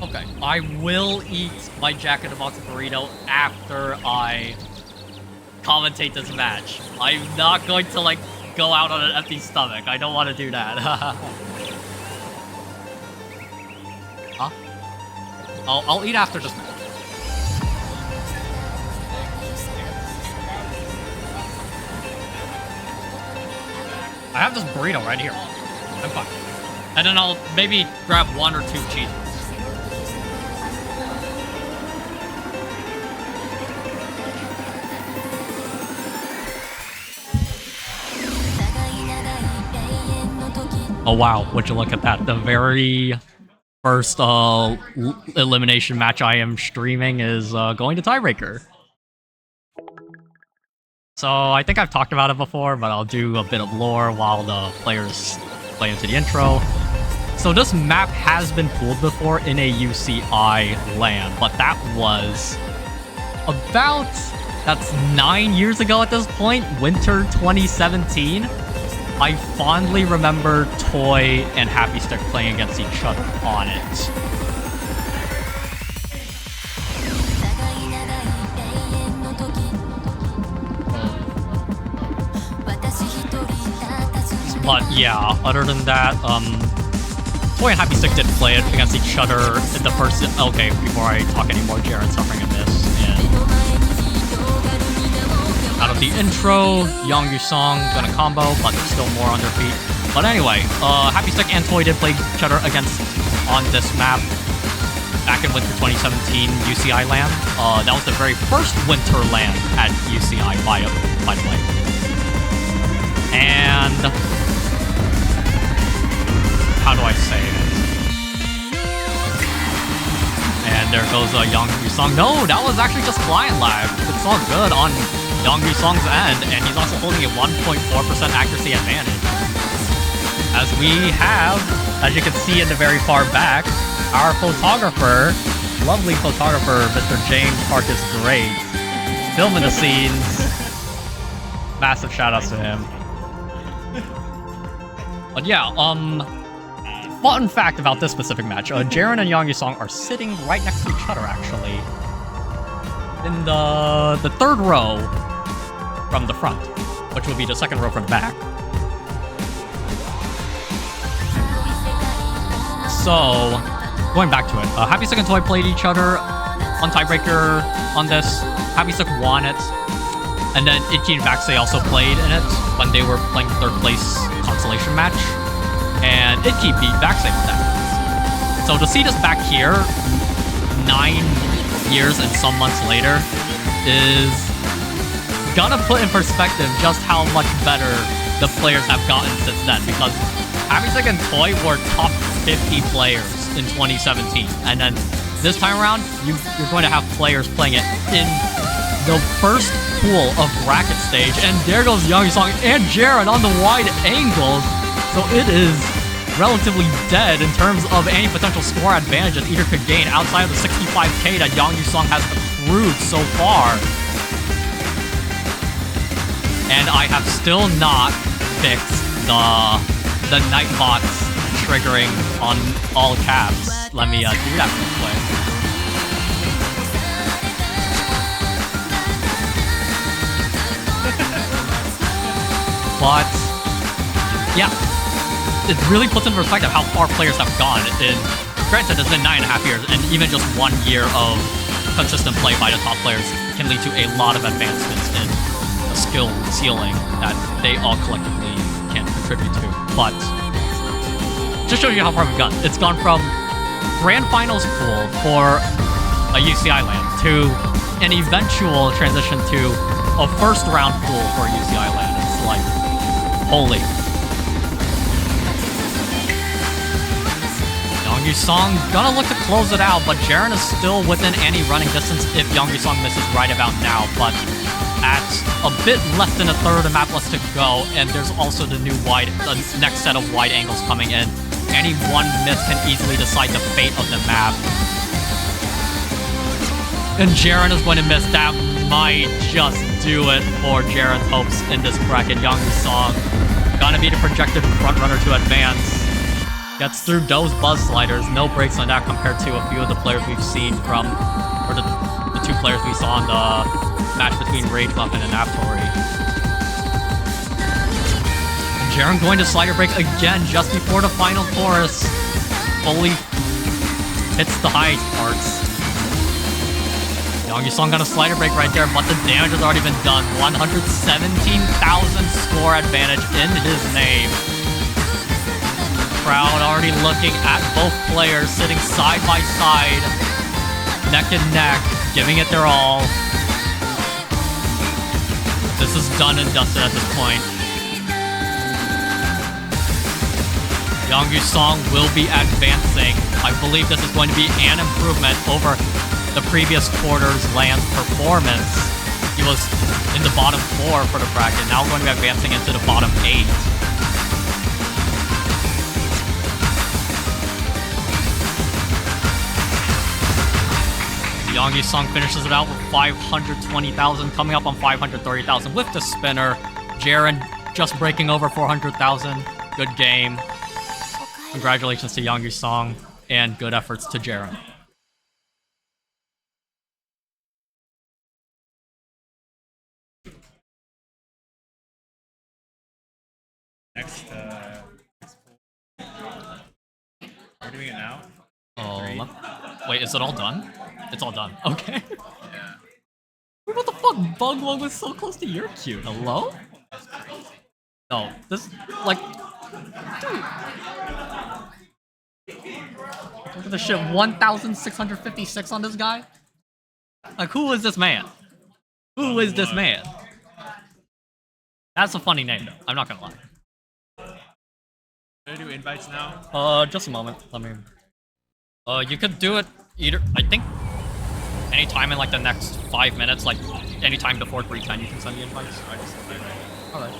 Okay, I will eat my Jack in the Box burrito after I commentate this match. I'm not going to, like, go out on an empty stomach. I don't want to do that. Huh? I'll eat after this match. I have this burrito right here. I'm fine. And then I'll maybe grab 1 or 2 cheeses. Oh wow, would you look at that. The very first elimination match I am streaming is going to tiebreaker. So I think I've talked about it before, but I'll do a bit of lore while the players play into the intro. So this map has been pulled before in a UCI LAN, but that was about, that's 9 years ago at this point, winter 2017. I fondly remember Toy and Happy Stick playing against each other on it. But yeah, other than that, Toy and Happy Stick did play it against each other in the first... Okay, before I talk anymore, Jaren's suffering a miss. And out of the intro, Yongyu Song gonna combo, but there's still more on their feet. But anyway, Happy Stick and Toy did play each other on this map back in winter 2017 UCI LAN. That was the very first winter LAN at UCI, by the way. And how do I say it? And there goes Yongyu Song. No, that was actually just client lag. It's all good on Yongyu Song's end, and he's also holding a 1.4% accuracy advantage. As we have, as you can see in the very far back, our photographer, lovely photographer, Mr. James Parkus Great, filming the scenes. Massive shoutouts to him. But yeah, fun fact about this specific match, Jaren and Yongyu Song are sitting right next to each other, actually. In the third row from the front, which would be the second row from the back. So, going back to it, Happy Stick and Toy played each other on tiebreaker on this. Happy Stick won it. And then Itchy and Vaxay also played in it when they were playing third place consolation match. And Itchy beat Vaxay with that. So to see this back here, 9 years and some months later, is gonna put in perspective just how much better the players have gotten since then. Because Happy Stick and Toy were top 50 players in 2017. And then this time around, you're going to have players playing it in the first pool of bracket stage. And there goes Yongyu Song and Jaren on the wide angles. So it is relatively dead in terms of any potential score advantage that either could gain outside of the 65k that Yongyu Song has accrued so far. And I have still not fixed the Nightbots triggering on all caps. Let me do that real quick. But yeah, it really puts in perspective how far players have gone. Granted, it's been 9.5 years, and even just 1 year of consistent play by the top players can lead to a lot of advancements in the skill ceiling that they all collectively can contribute to. But just shows you how far we've gone. It's gone from Grand Finals pool for a UCI LAN to an eventual transition to a first round pool for a UCI LAN. It's like, holy. Yongyu Song gonna look to close it out, but Jaren is still within any running distance if Yongyu Song misses right about now. But at a bit less than a third of map left to go, and there's also the next set of wide angles coming in. Any one miss can easily decide the fate of the map. And Jaren is going to miss. That might just do it for Jaren's hopes in this bracket. Yongyu Song gonna be the projected frontrunner to advance. Gets through those buzz sliders. No breaks on that compared to a few of the players we've seen from, or the two players we saw in the match between Rage Muffin and Aptori. Jaren going to slider break again just before the final chorus. Fully hits the high parts. Young-Song got a slider break right there, but the damage has already been done. 117,000 score advantage in his name. Crowd already looking at both players sitting side by side, neck and neck, giving it their all. This is done and dusted at this point. Young-Song will be advancing. I believe this is going to be an improvement over the previous quarter's LAN's performance. He was in the bottom 4 for the bracket, now going to be advancing into the bottom 8. Young-Song finishes it out with 520,000, coming up on 530,000 with the spinner. Jaren just breaking over 400,000. Good game. Congratulations to Young-Song, and good efforts to Jaren. Next, we're doing it now. Oh, wait, is it all done? It's all done. Okay. Yeah. What the fuck? Bugwug was so close to your queue. Hello? No, this, like, dude. Look at the shit, 1,656 on this guy? Like, who is this man? Who is this man? That's a funny name, though. I'm not gonna lie. Should I do invites now? Just a moment. Let me... you could do it either, I think, anytime in, like, the next 5 minutes, like, anytime before 3:10 you can send the invites. I just sent my Alright.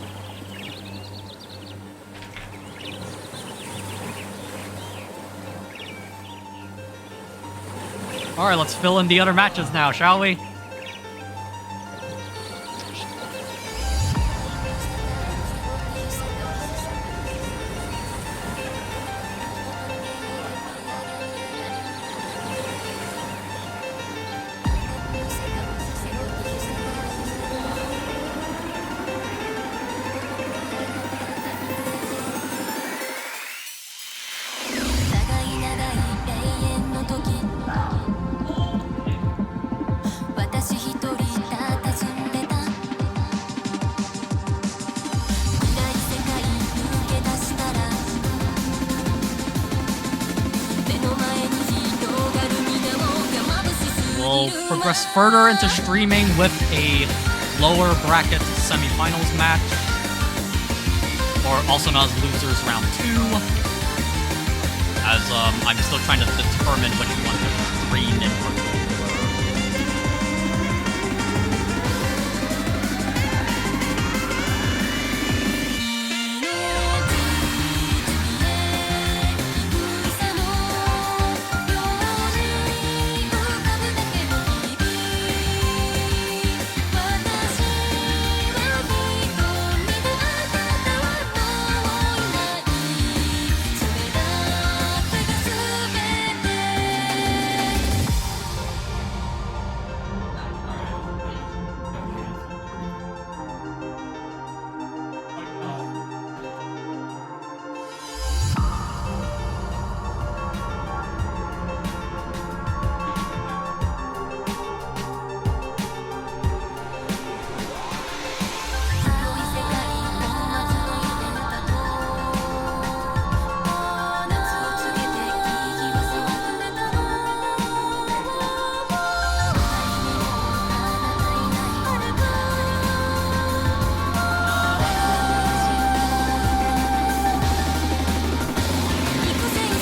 Alright, let's fill in the other matches now, shall we? We'll progress further into streaming with a lower bracket semifinals match, or also known as losers round 2, as I'm still trying to determine which one to stream in particular.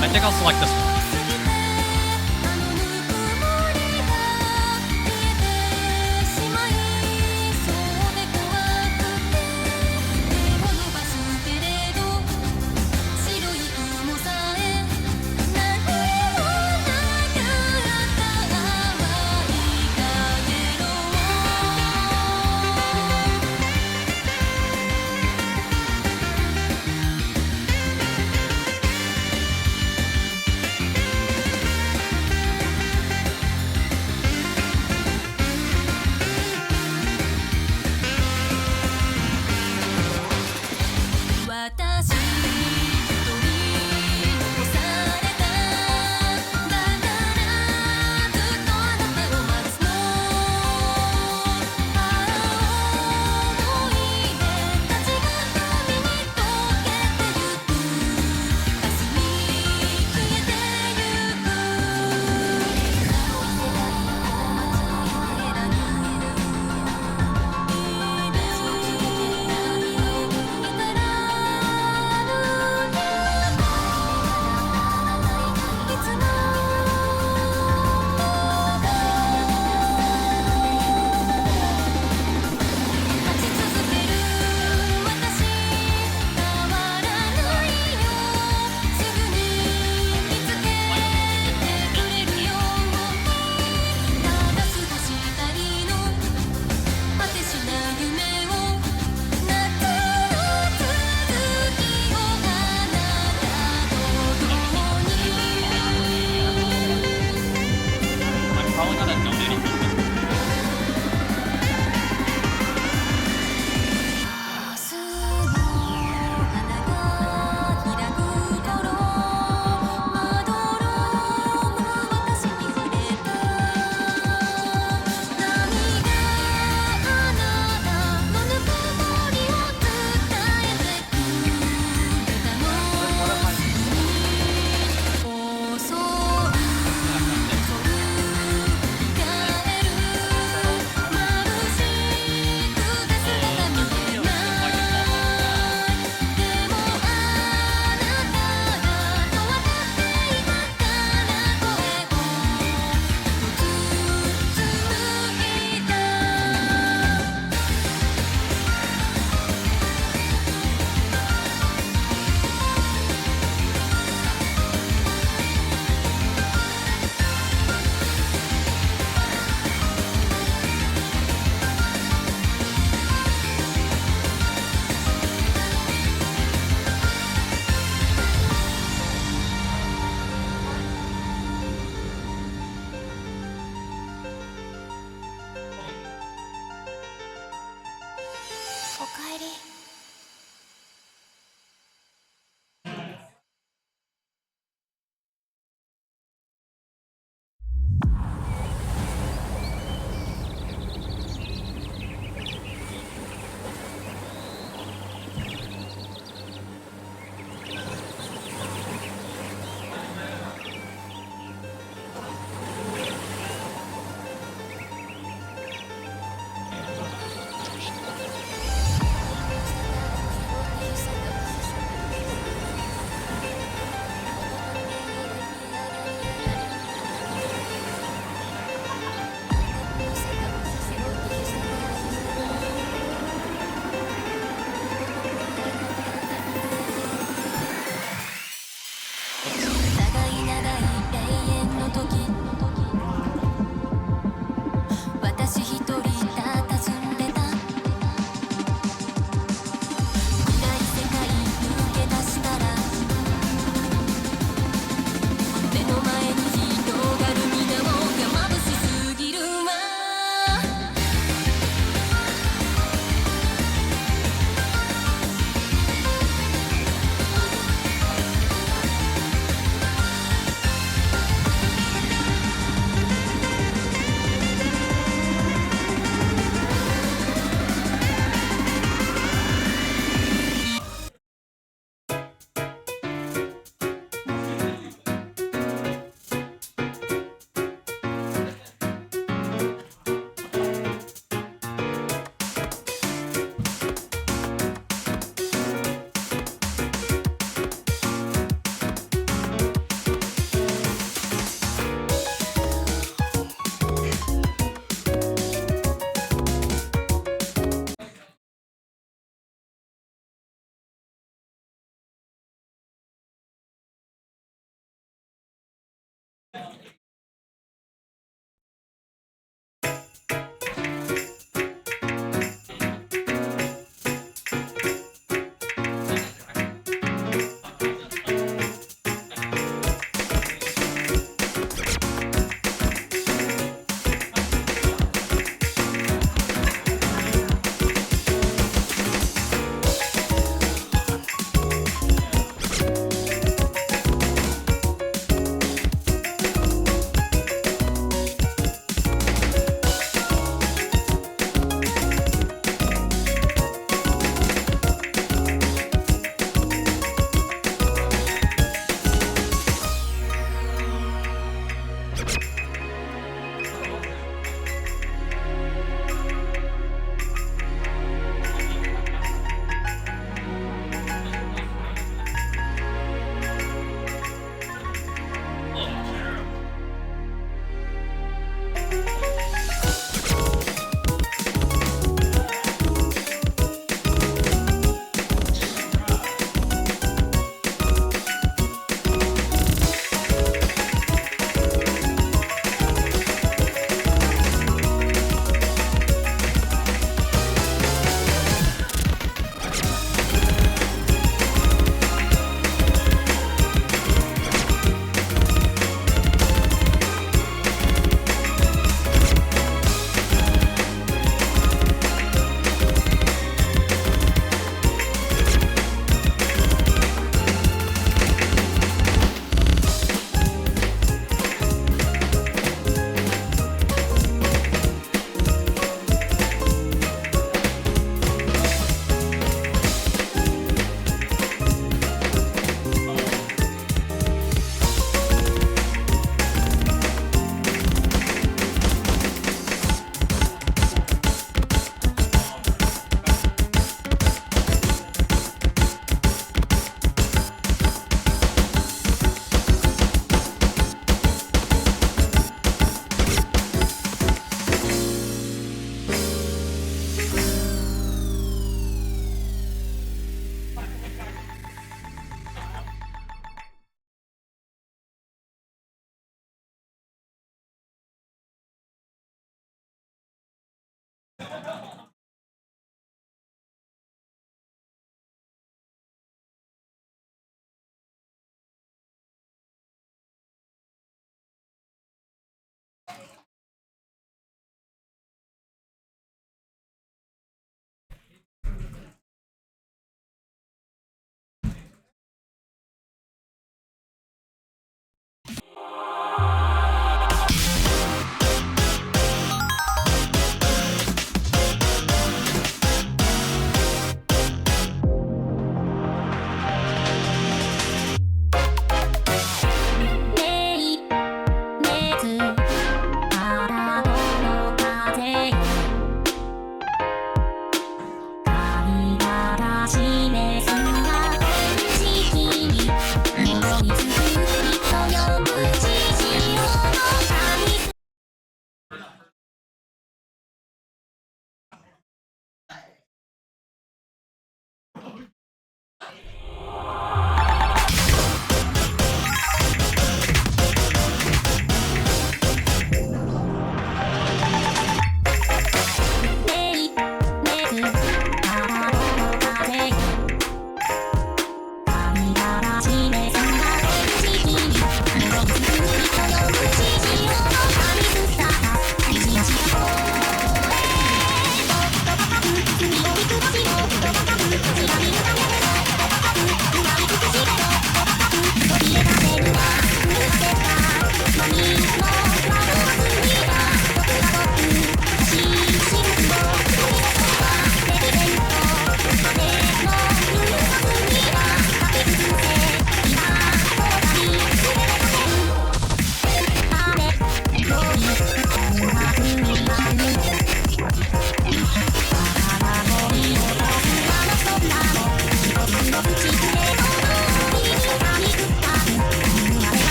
I think I'll select this one.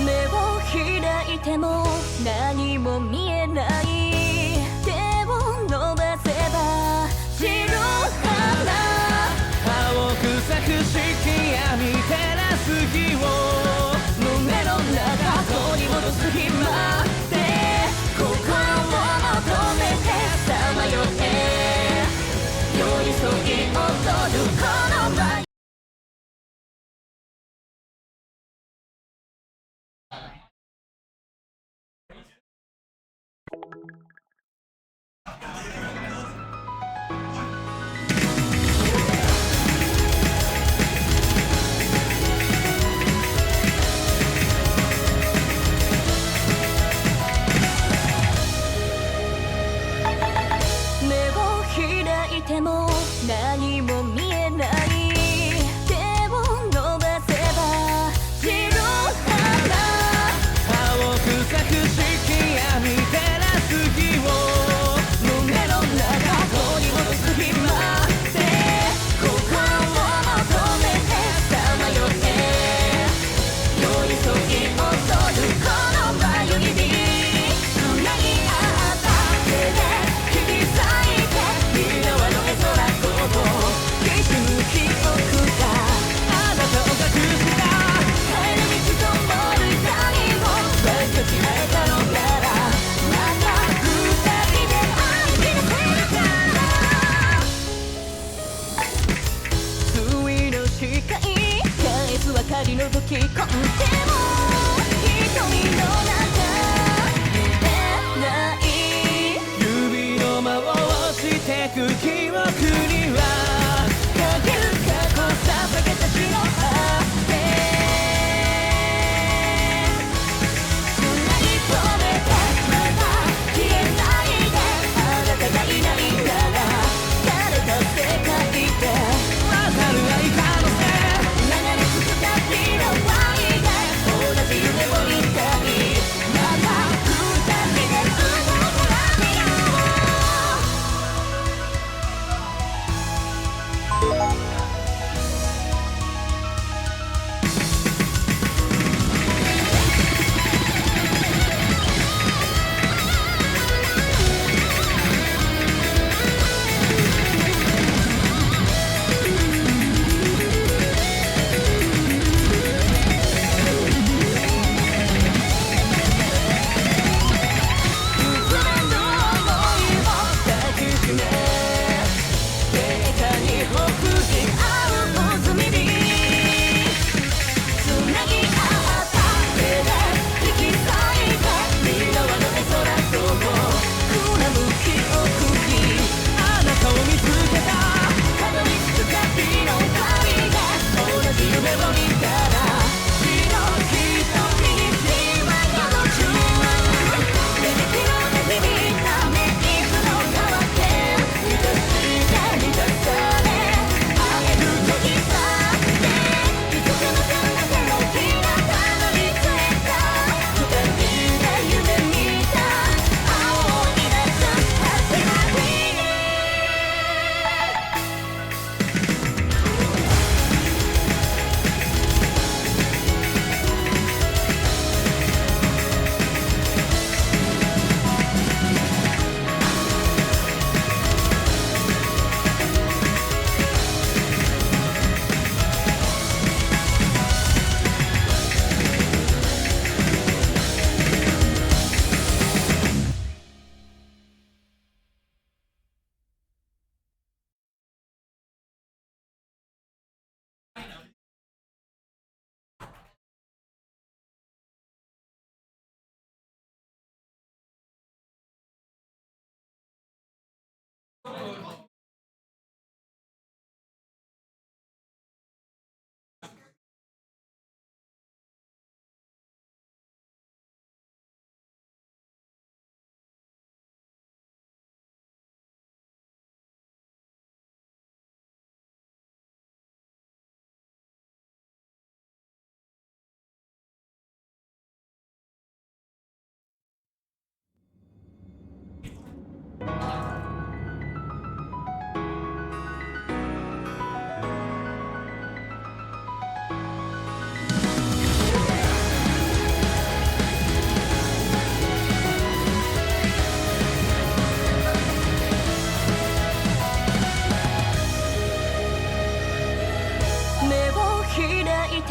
目を開いても何も見えない。手を伸ばせば白花。青臭くしき闇照らす日を胸の中取り戻す日まで心を求めてさまよって寄り添い踊るこの場。目を開いても何も見えない。手を伸ばせば白花。青臭くしき闇照らす日を胸の中取り戻す日まで心を求めてさまよって寄り添い踊るこの眉指。つなぎ合った手で引き裂いて皆はの絵空ごときしむ記憶があなたを隠した帰り道ともる光を分かち合えたのならまた二人で歩き出せるから。水の視界返す明かりの時込んでも瞳の中見えない。指の回してく記憶にはかける過去捧げた白羽でつなぎ止めてまた消えないで。あなたがいないなら枯れた世界で渡る愛可能性流れ着くたびの愛で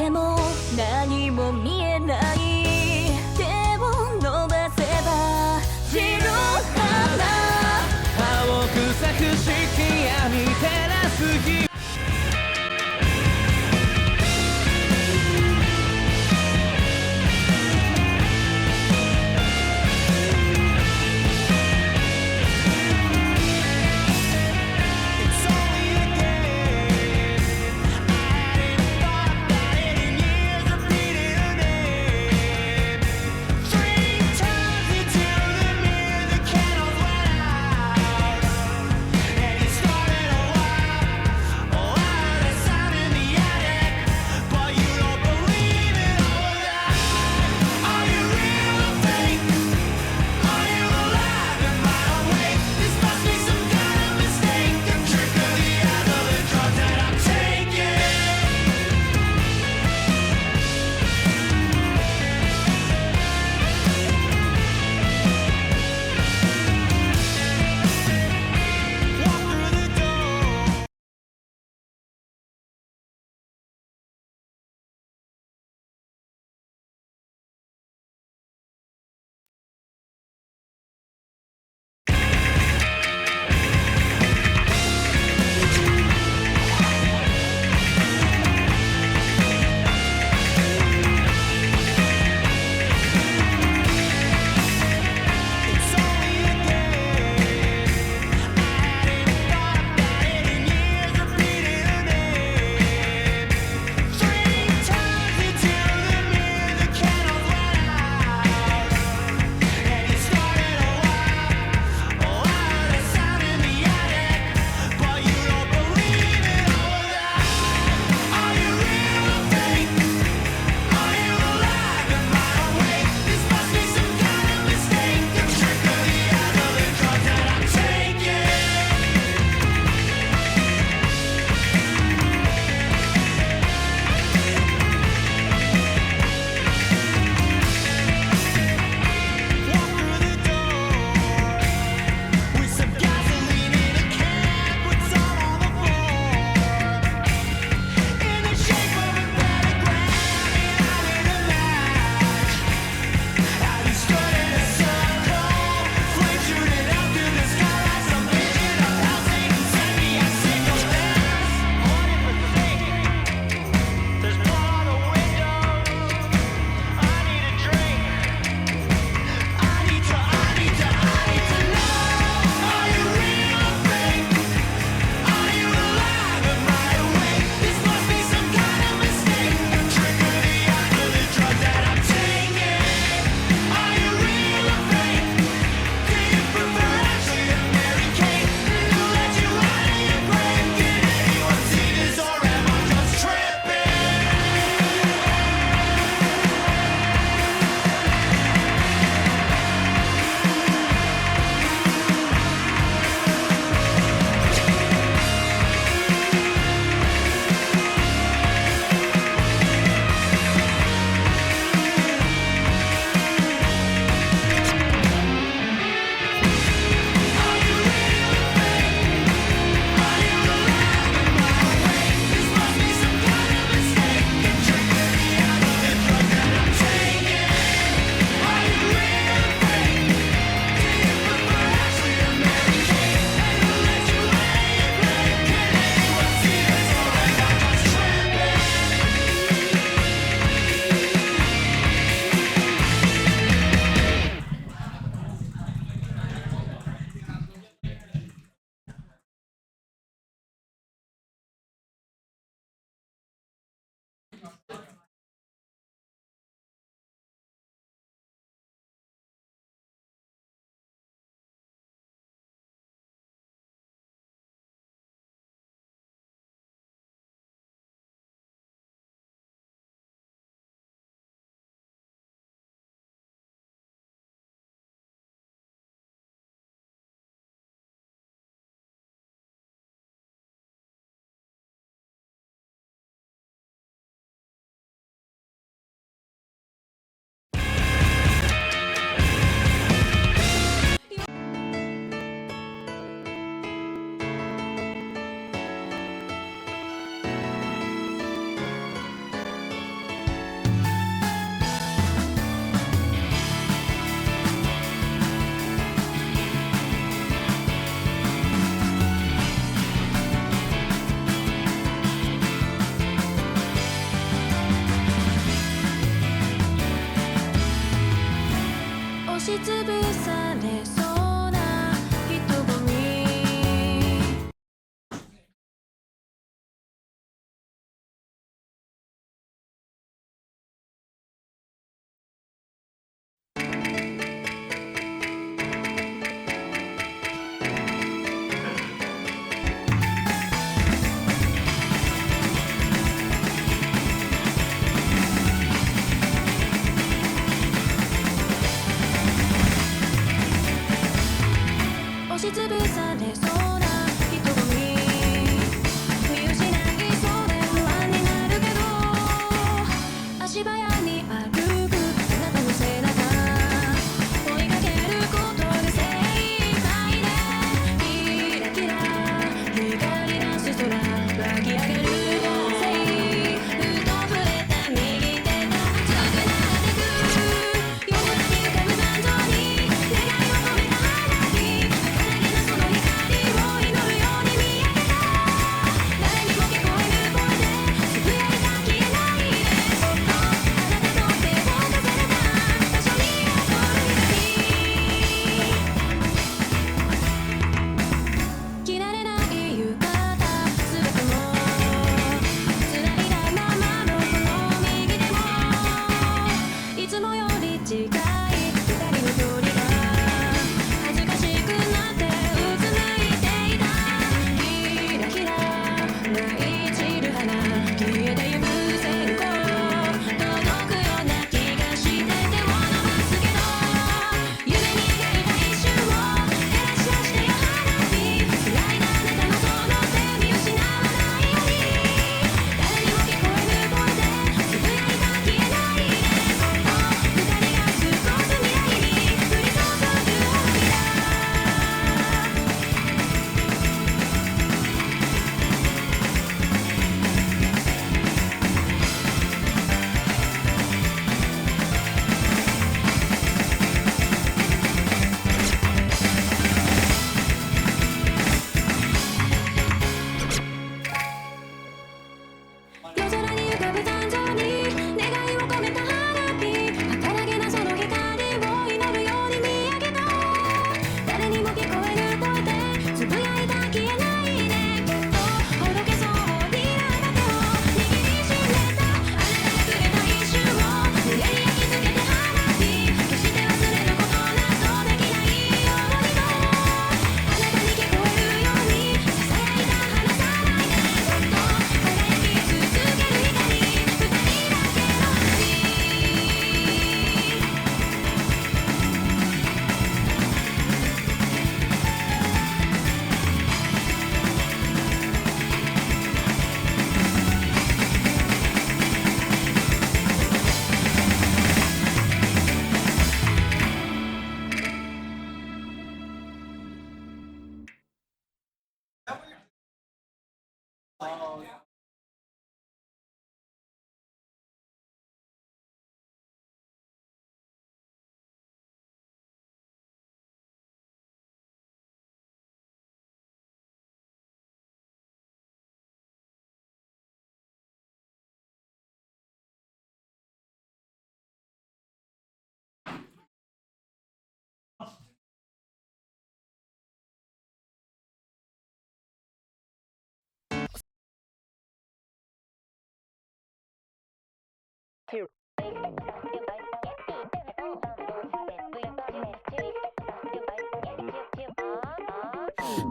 ても何も見えない手を伸ばせば散る花青く咲く式闇照らす日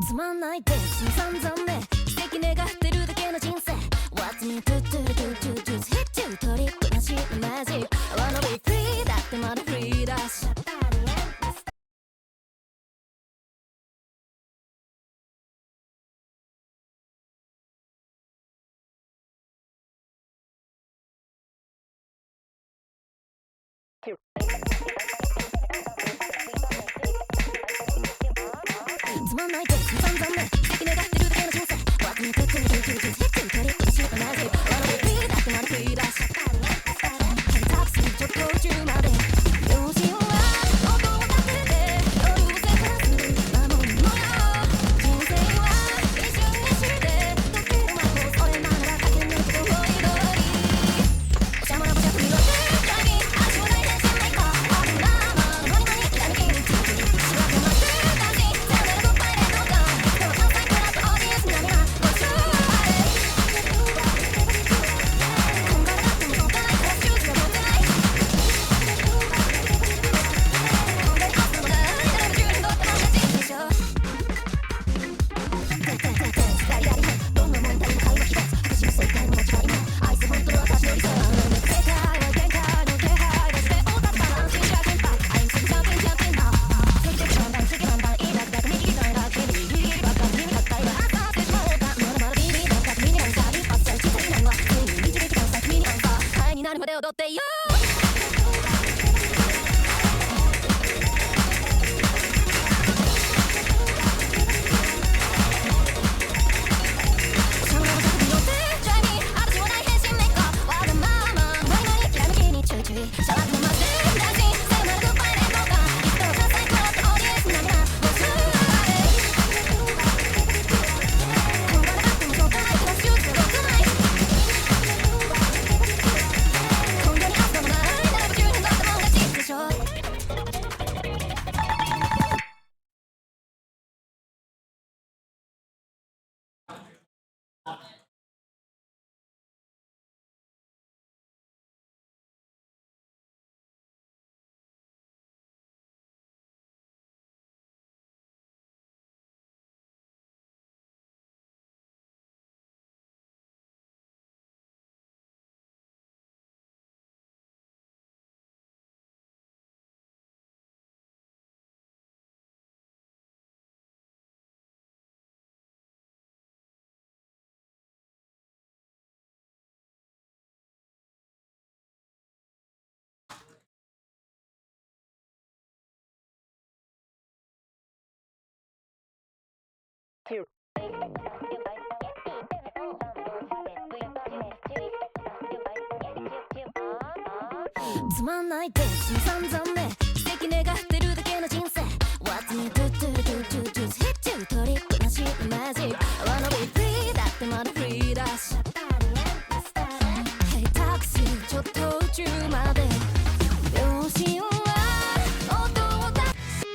つまんないです散々ね奇跡願ってるだけの人生 What's me to do do do do hit you トリップなしのマジック I wanna be free だってまだフリーだしつまんないです散々ね奇跡願ってるだけの人生 What's me to do do do do hit you トリップなしのマジック I wanna be free だってまだフリーだしタクシーちょっと途中まで両親は音を立てて夜を生活する守り物よ人生は一瞬にして時計を待とうそれならかけ抜くと思い通りおしゃもなぼしゃくりの絶対に足をないでしないかあるなまのにひらめきについて仕分けまくったしさよならグッバイでどうかでも関西クラブオーディエンスに何がごちそうあれこんがらがってもしょうがないからシューズが持ってないこんなに遊ぶのが誰も10年どっても同じでしょ左左どんな問題も会話一つ私もそういったもの違いも愛す本当の私の理想世界は限界の気配だして大田バランスじゃ限界愛するジャンピンジャンピンだ次々バンバン次バンバンいいだけだと右左だけでギリギリばっか耳がったいはあってしまおうかまだまだビリばっか耳がうさ一発で小さいなんはついに導き出した君にアンサーハイになるまで踊っていようつまんないです散々ね奇跡願ってるだけの人生 What's me to do do do do hit you トリップなしのマジック I wanna be free だってまだフリーだし Hey タクシーちょっと途中まで両親は音を出す「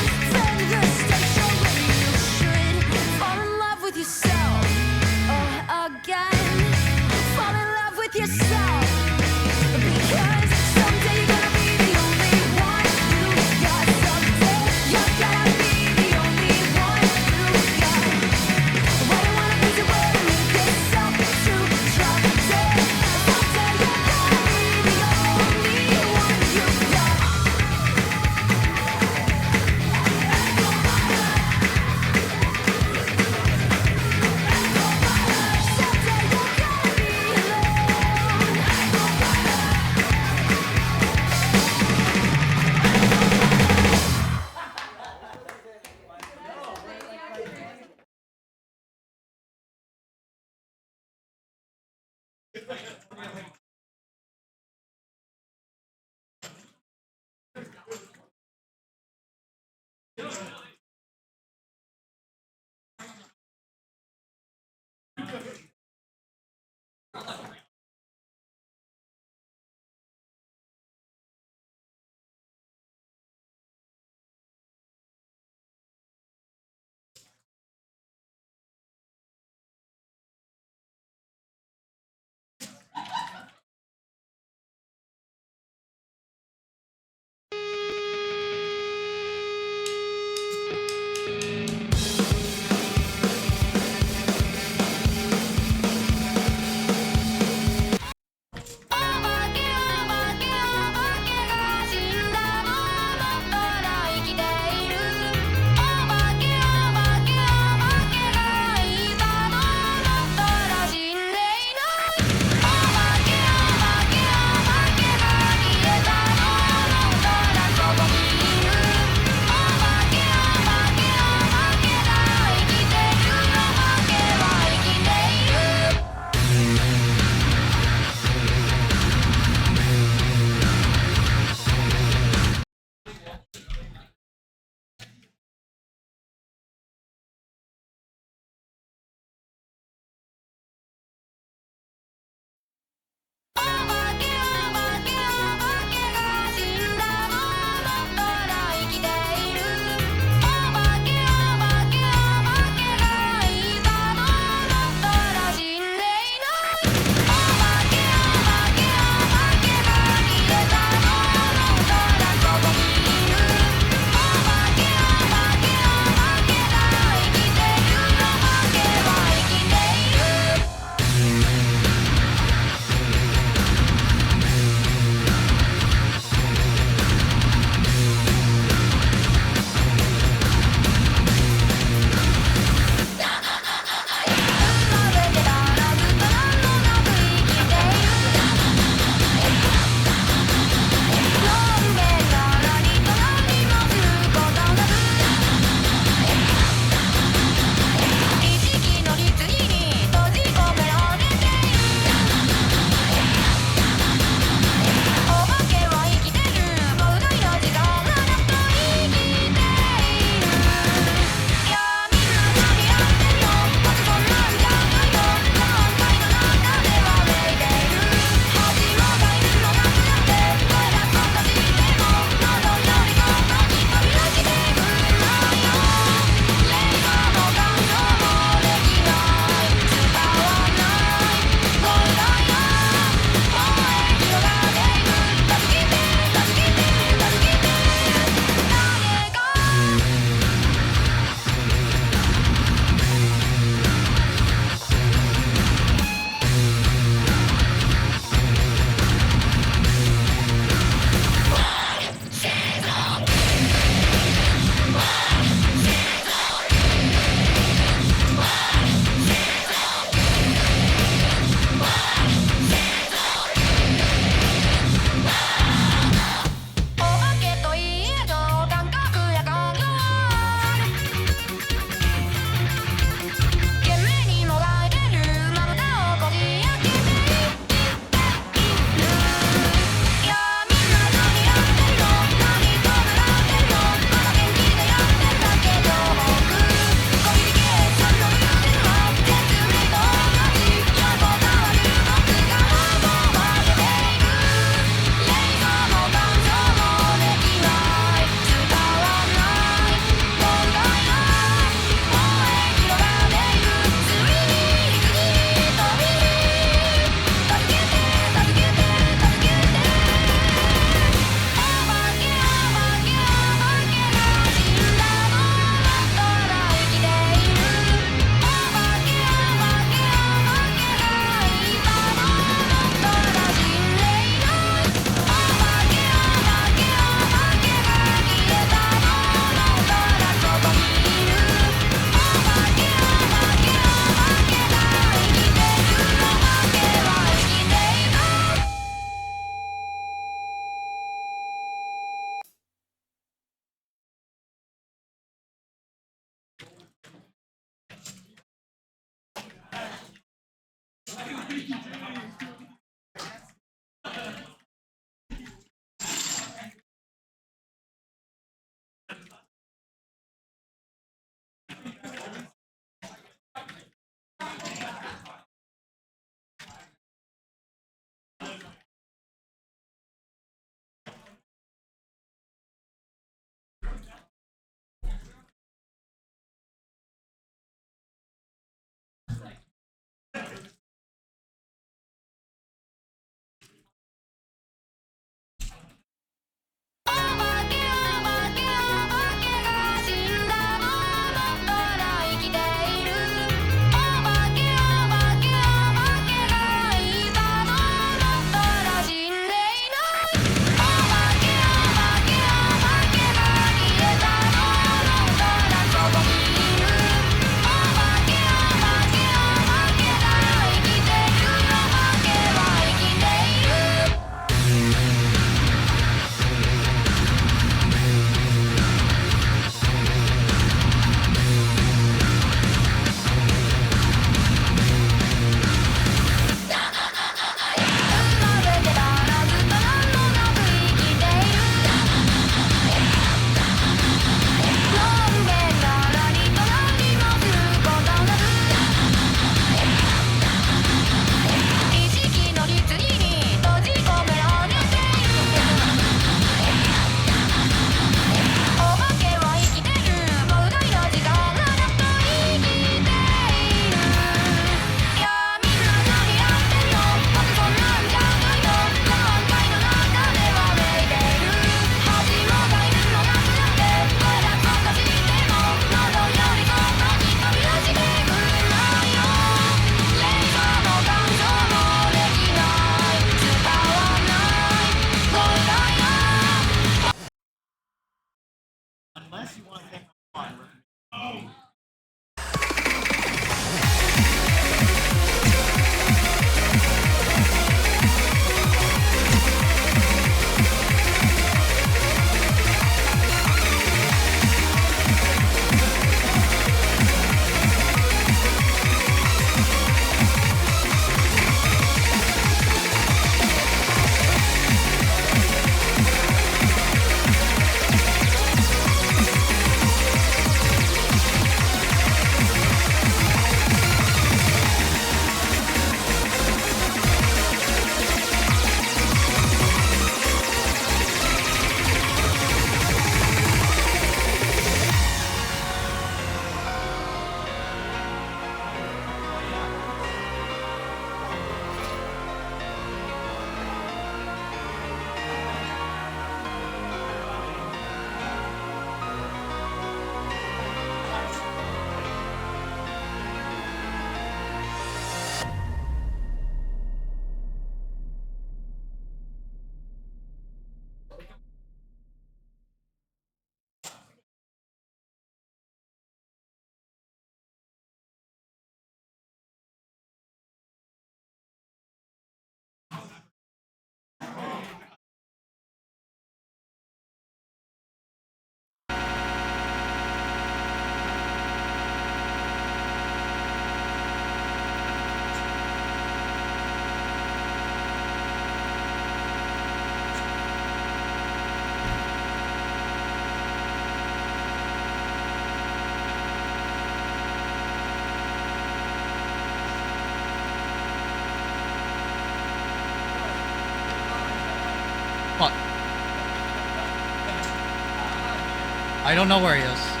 I don't know where he is.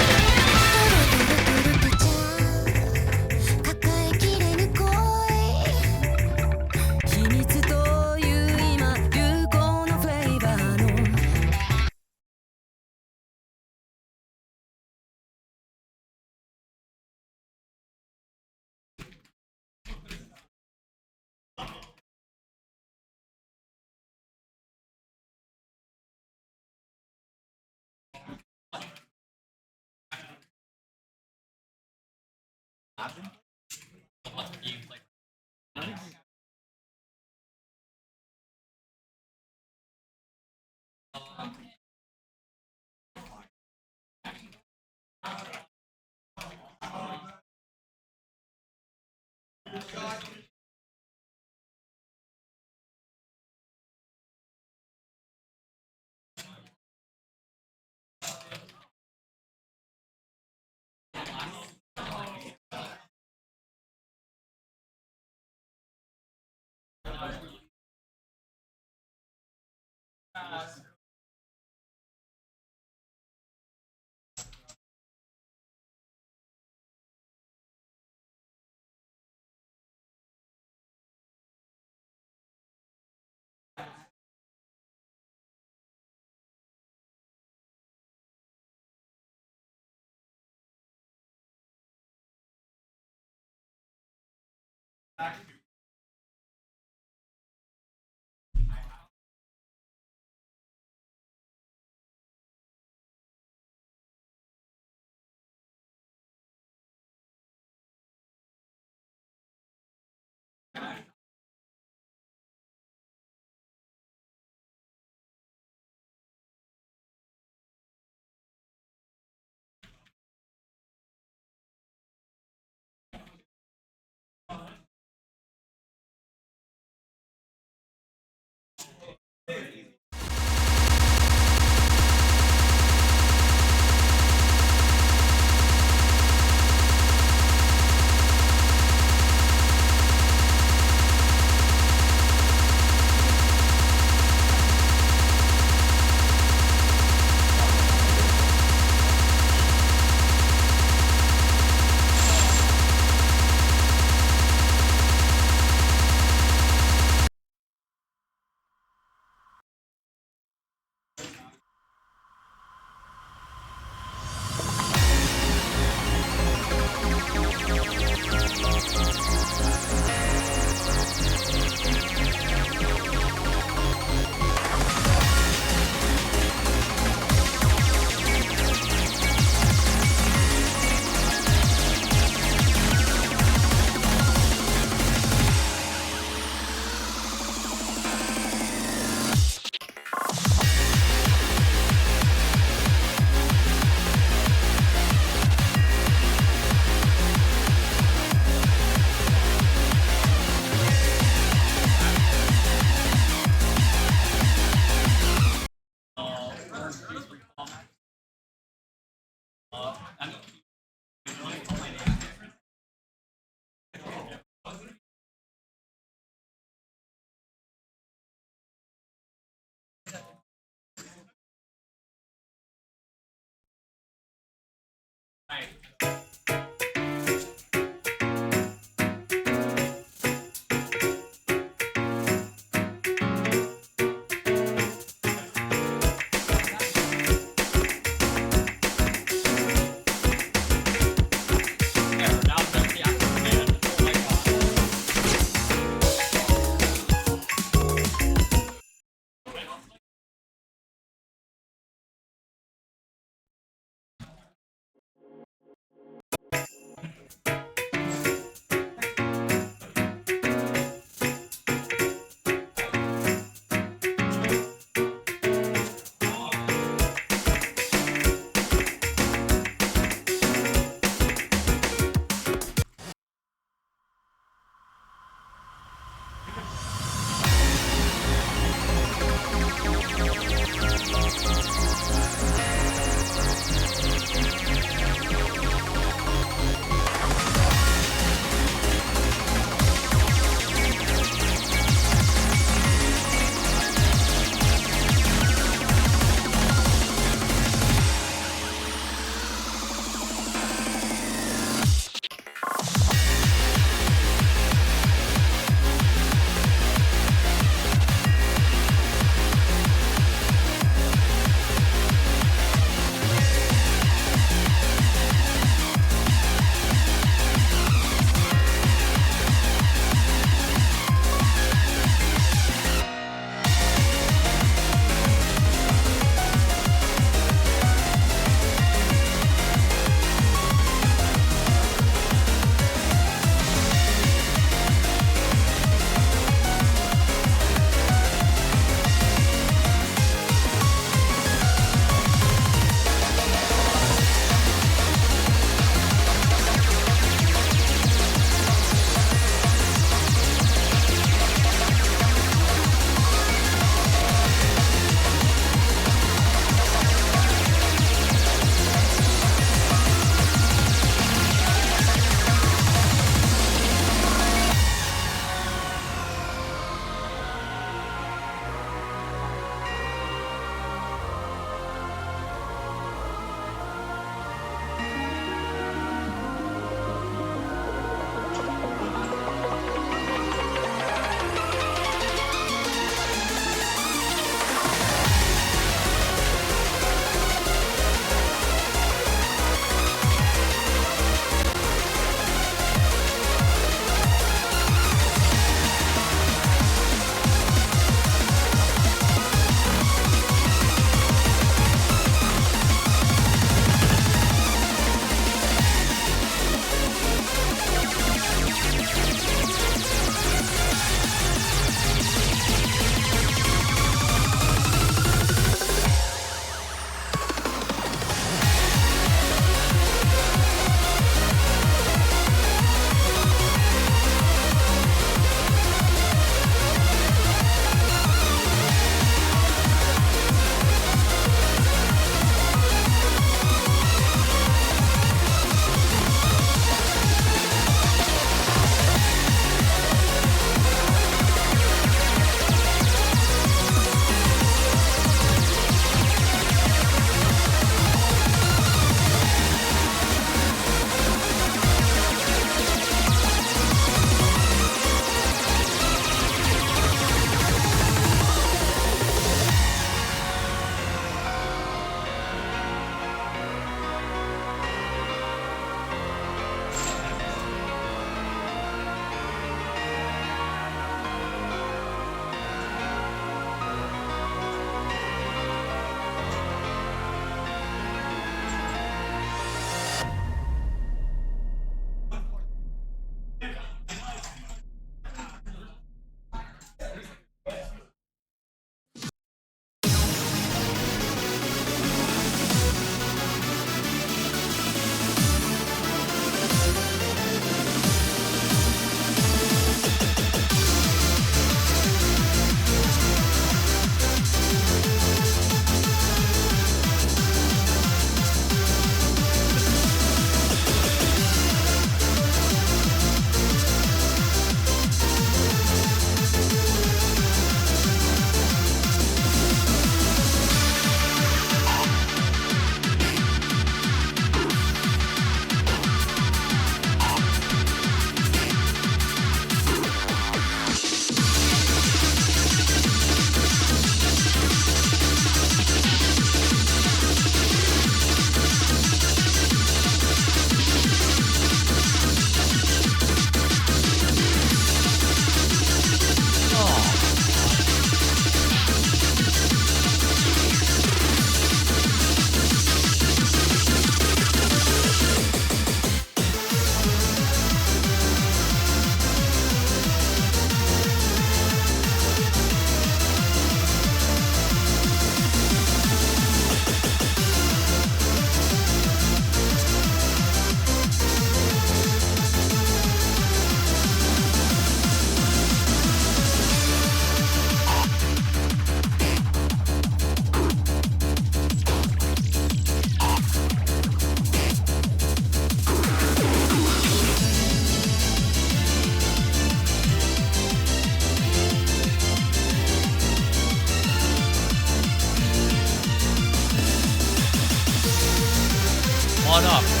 What up?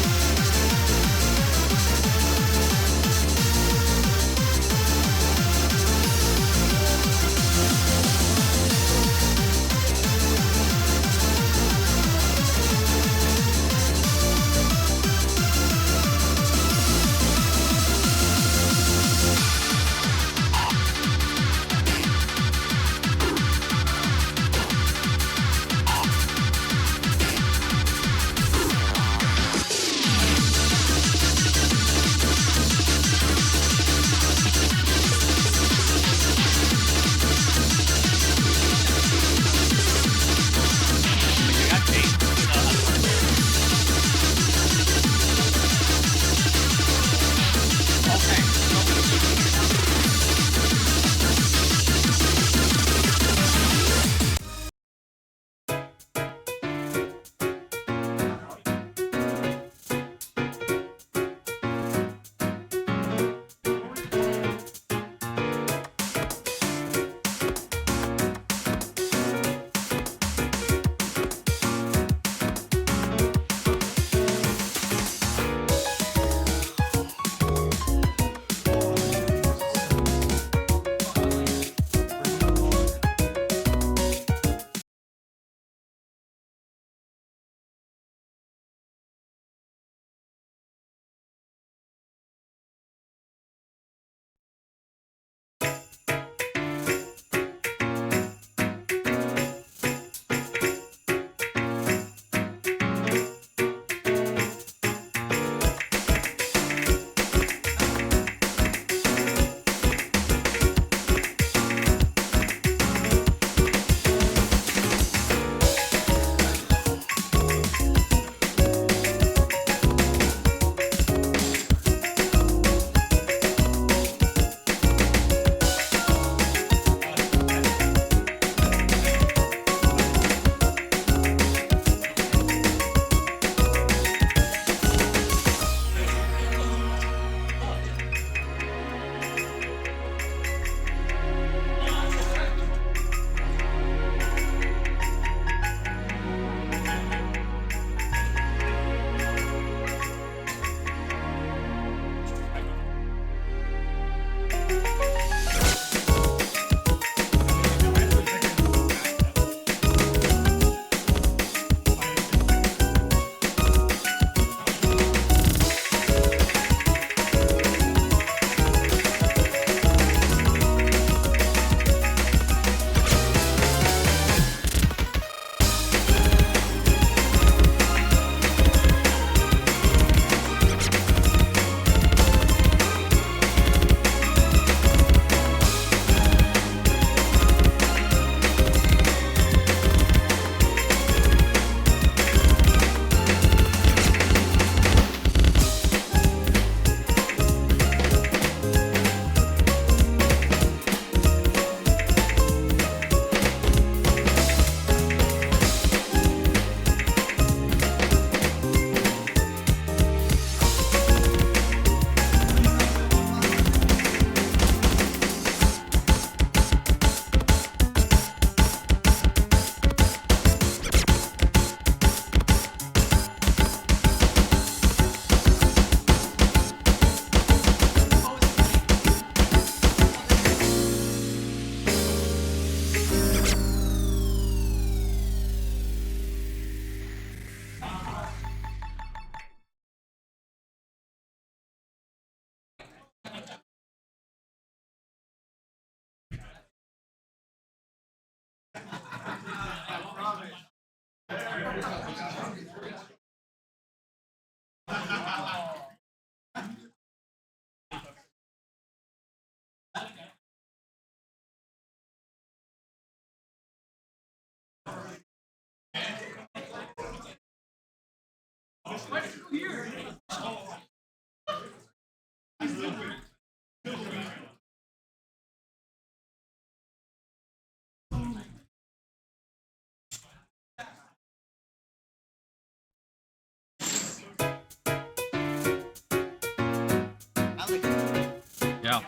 Yeah.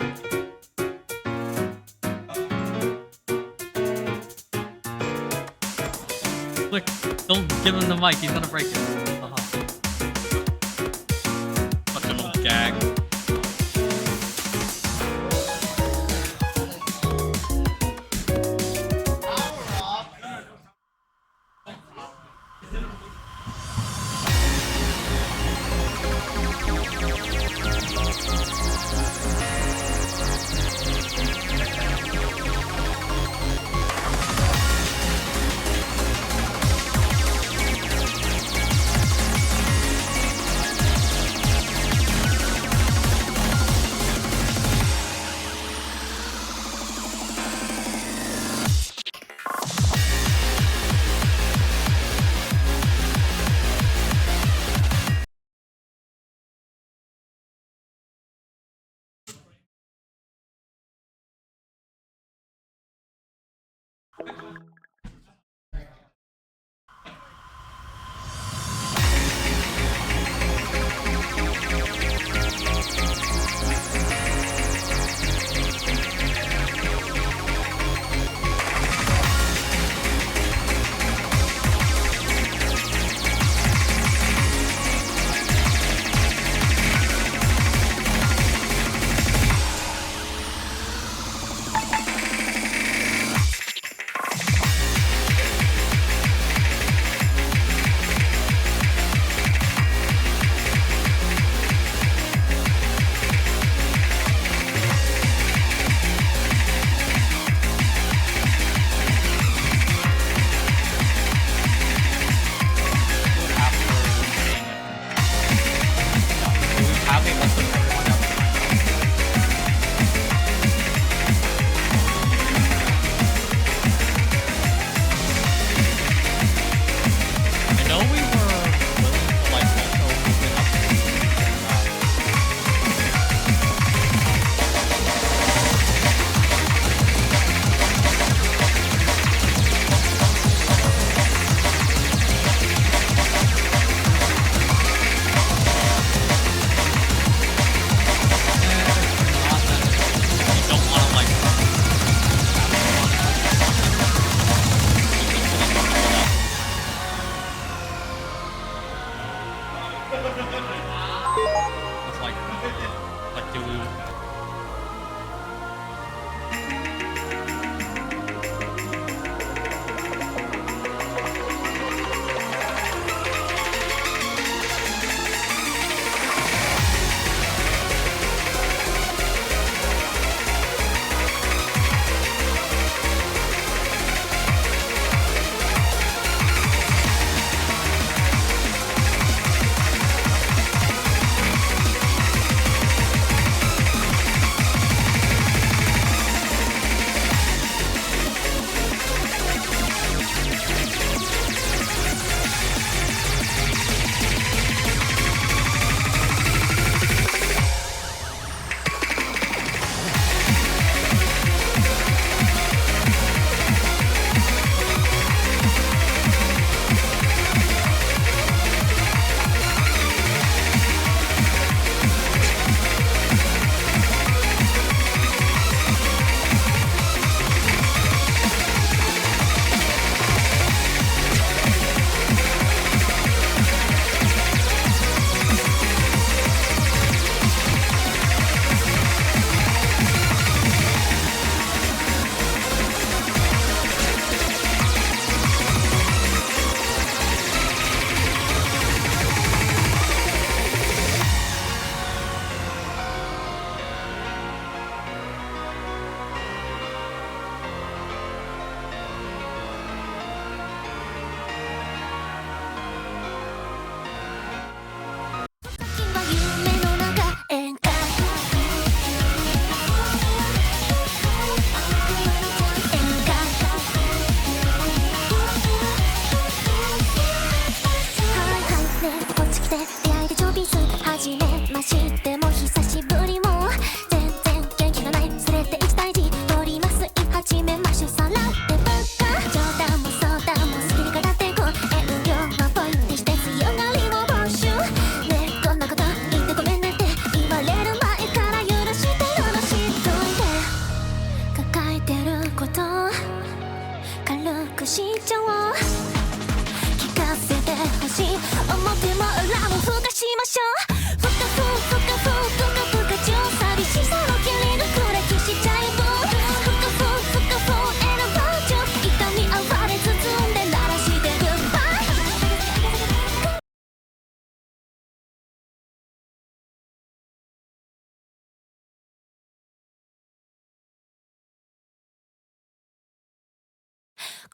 Look, don't give him the mic, he's gonna break it. Uh-huh.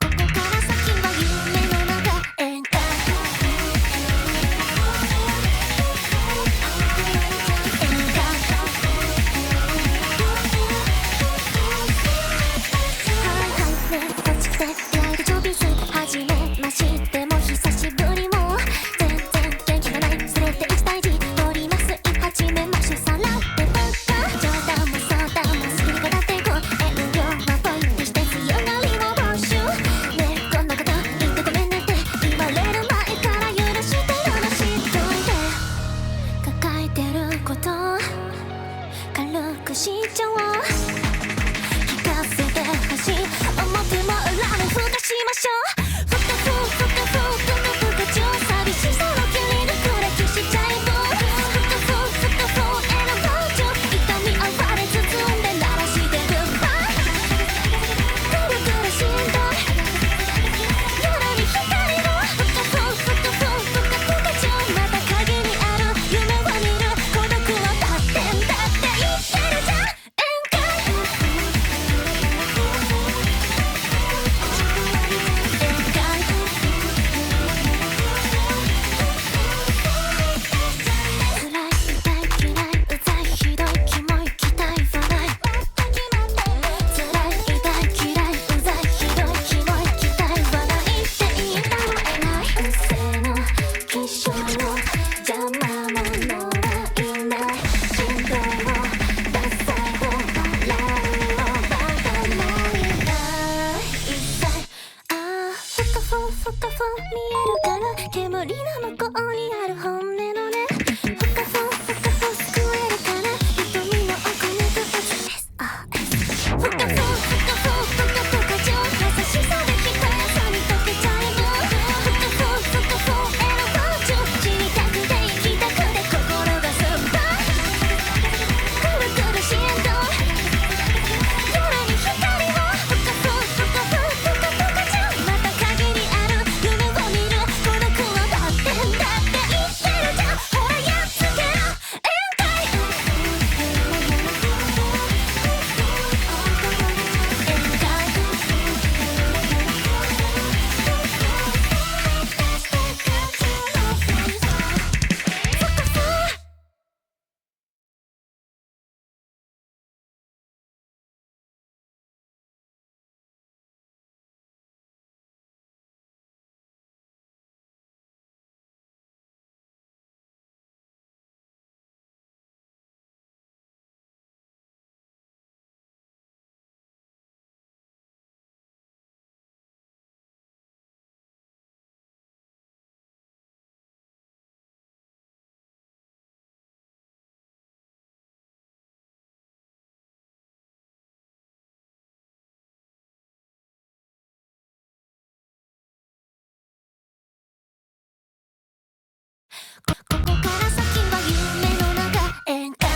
ここから先は夢の中演歌ぶりの向こうにある本音のねふかふ救えるかな瞳の奥にく SOS ふかふか情優しさできたやさに溶けちゃえばふかふエロフォーチュン死にたくて生きたくて心がすんだくるくるしんどい夜に光をふかふまた限りある夢を見る孤独はだって生きてるじゃんほらやっつけろ宴会ここから先は夢の中宴会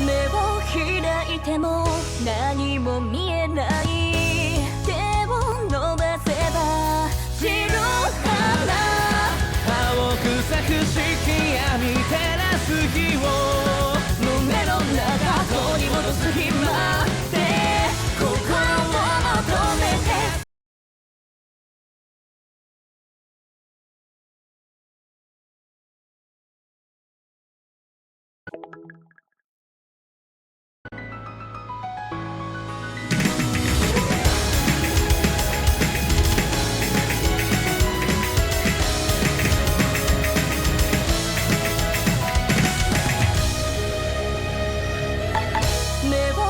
目を開いても何も見えない手を伸ばせば白花青臭くしき闇照らす日を胸の中取り戻す暇で心を求めて目を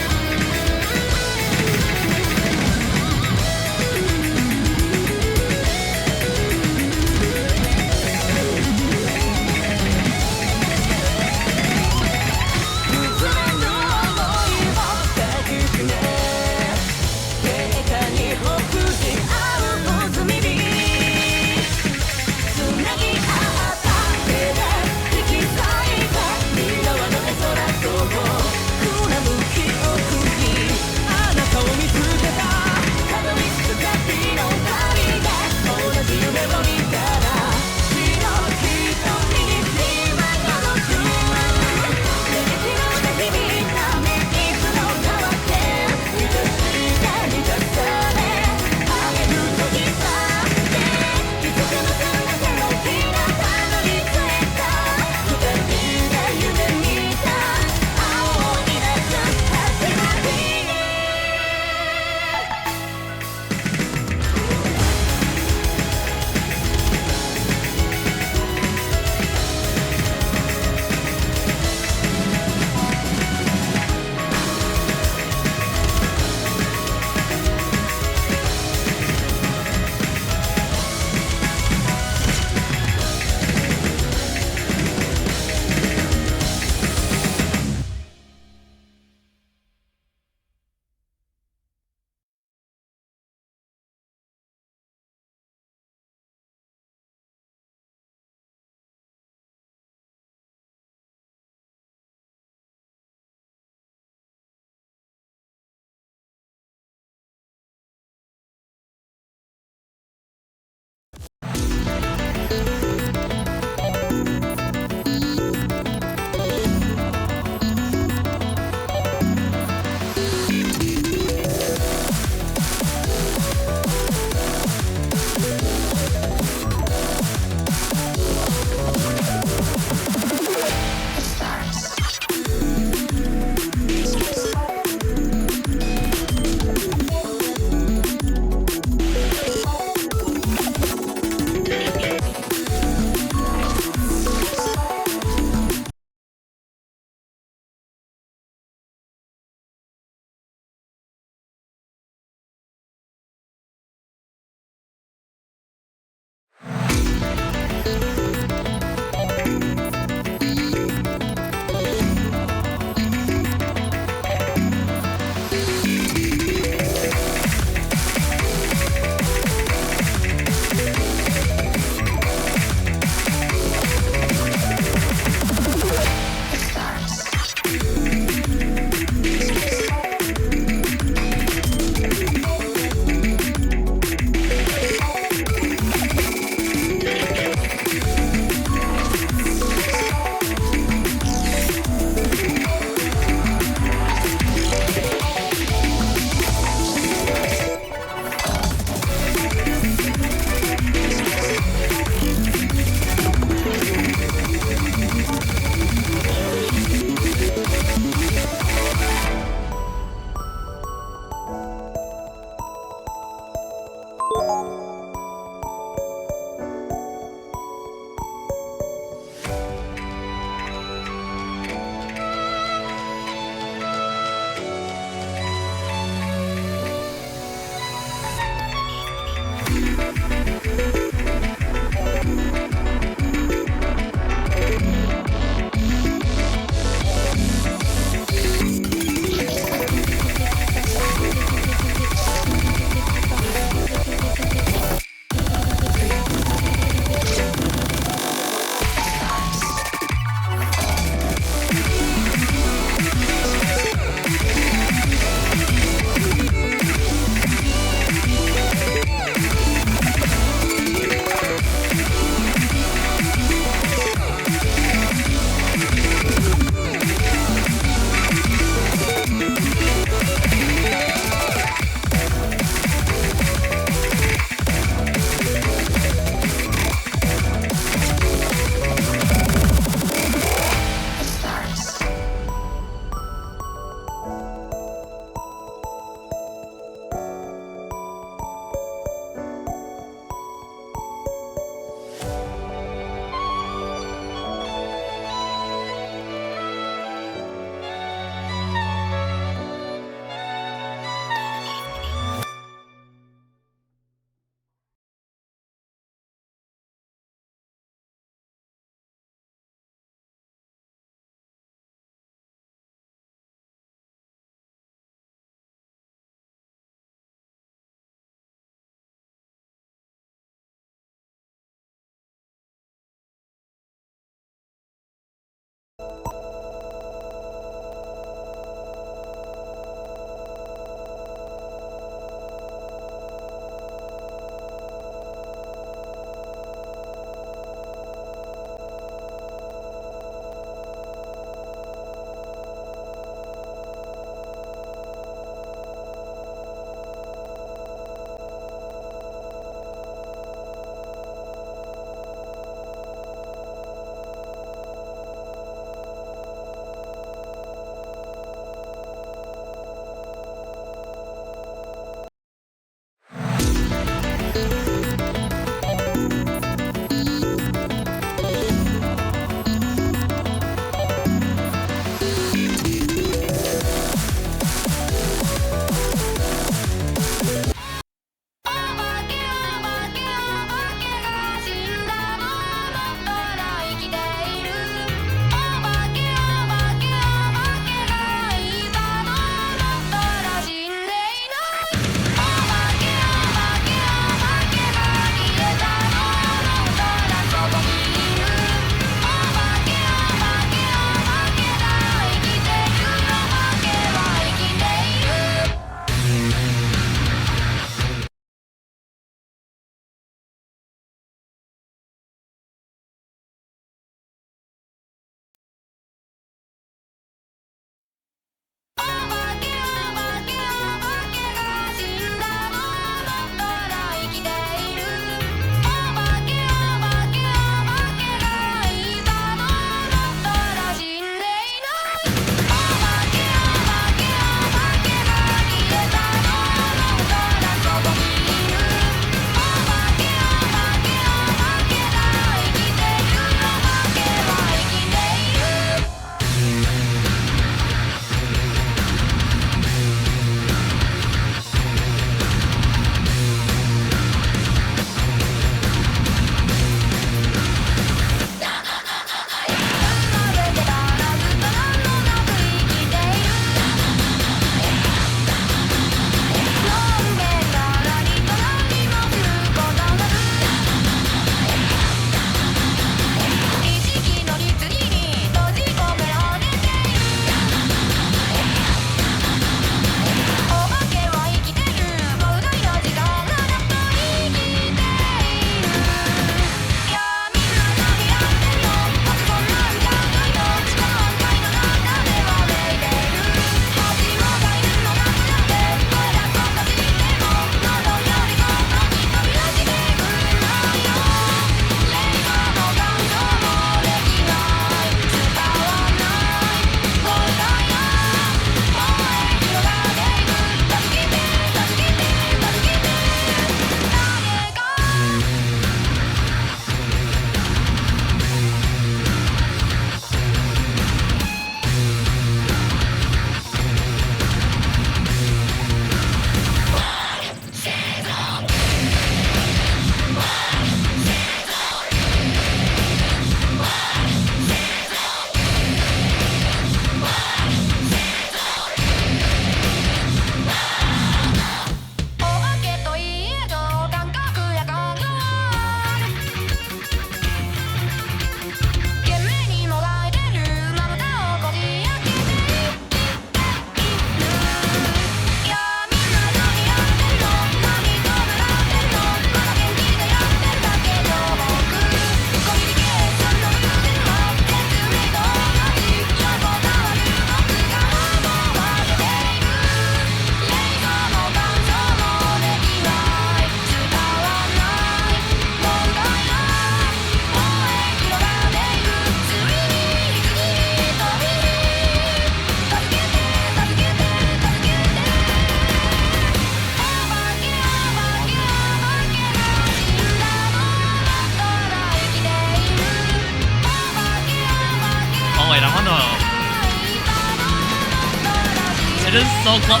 It is so close.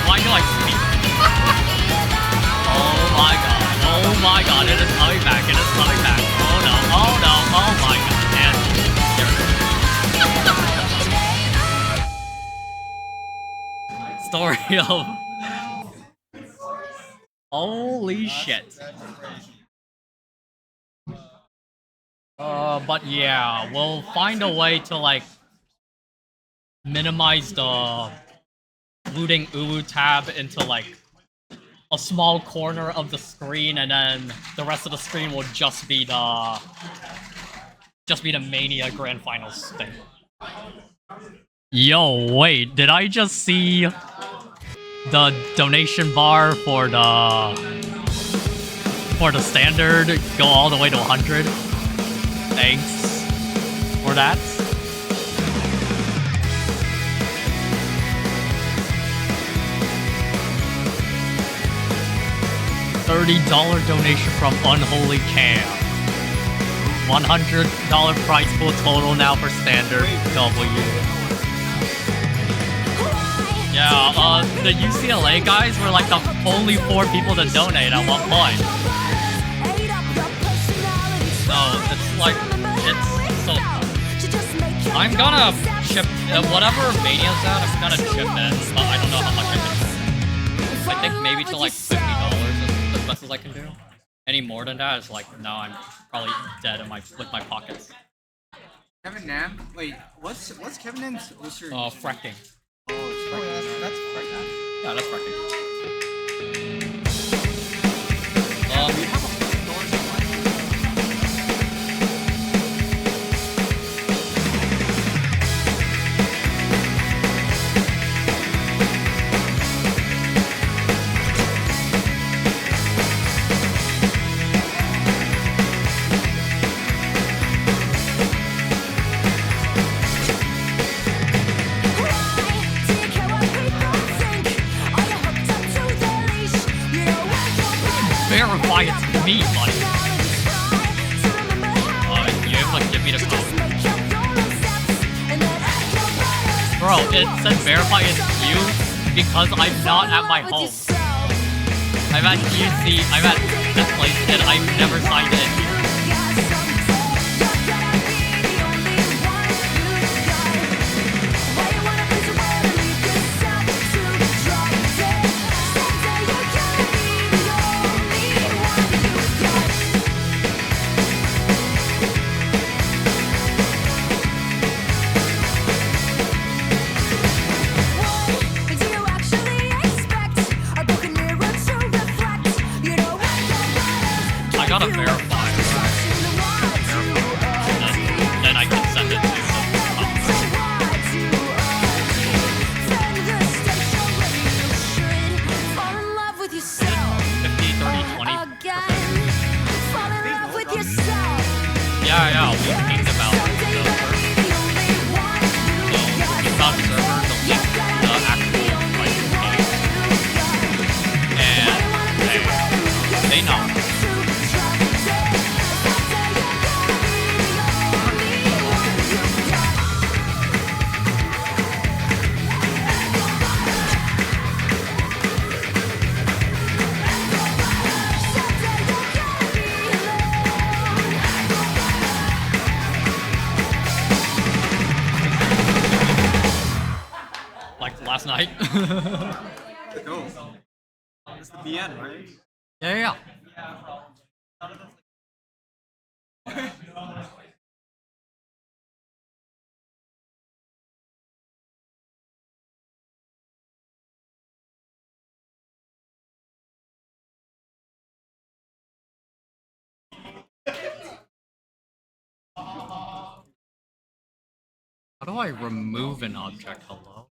Why do I speak? Oh my god. Oh my god. It is coming back. It is coming back. Oh no. Oh no. Oh my god. And story of. Holy shit. But yeah, we'll find a way to like minimize the looting uwu tab into like a small corner of the screen, and then the rest of the screen will just be the Mania Grand Finals thing. Yo, wait, did I just see the donation bar for the standard go all the way to 100? Thanks for that. $30 donation from Unholy Cam. $100 price pool total now for standard W. Yeah, the UCLA guys were like the only 4 people to donate at one point. So it's like, it's so. I'm gonna chip whatever Mania's at. I'm gonna chip in, but I don't know how much I can. I think maybe to like $50 is the best as I can do. Any more than that is like, no, I'm probably dead in with my pockets. Kevin Nam? Wait, what's Kevin Nam's username? Fracking. Oh, it's fracking. That's fracking. Yeah, that's fracking. We have a doors in Verify it's me, buddy. You able to give me the code? Bro, it said verify it's you because I'm not at my home. I'm at UC, I'm at this place, and I've never signed in. I gotta verify. Then I can send it to the 50, 30, 20. Yeah, we pinged about the server. So, we found the server, the link, the actual like page. And they know. Like last night. the go. It's the BN, right? Yeah. How do I remove an object? Hello?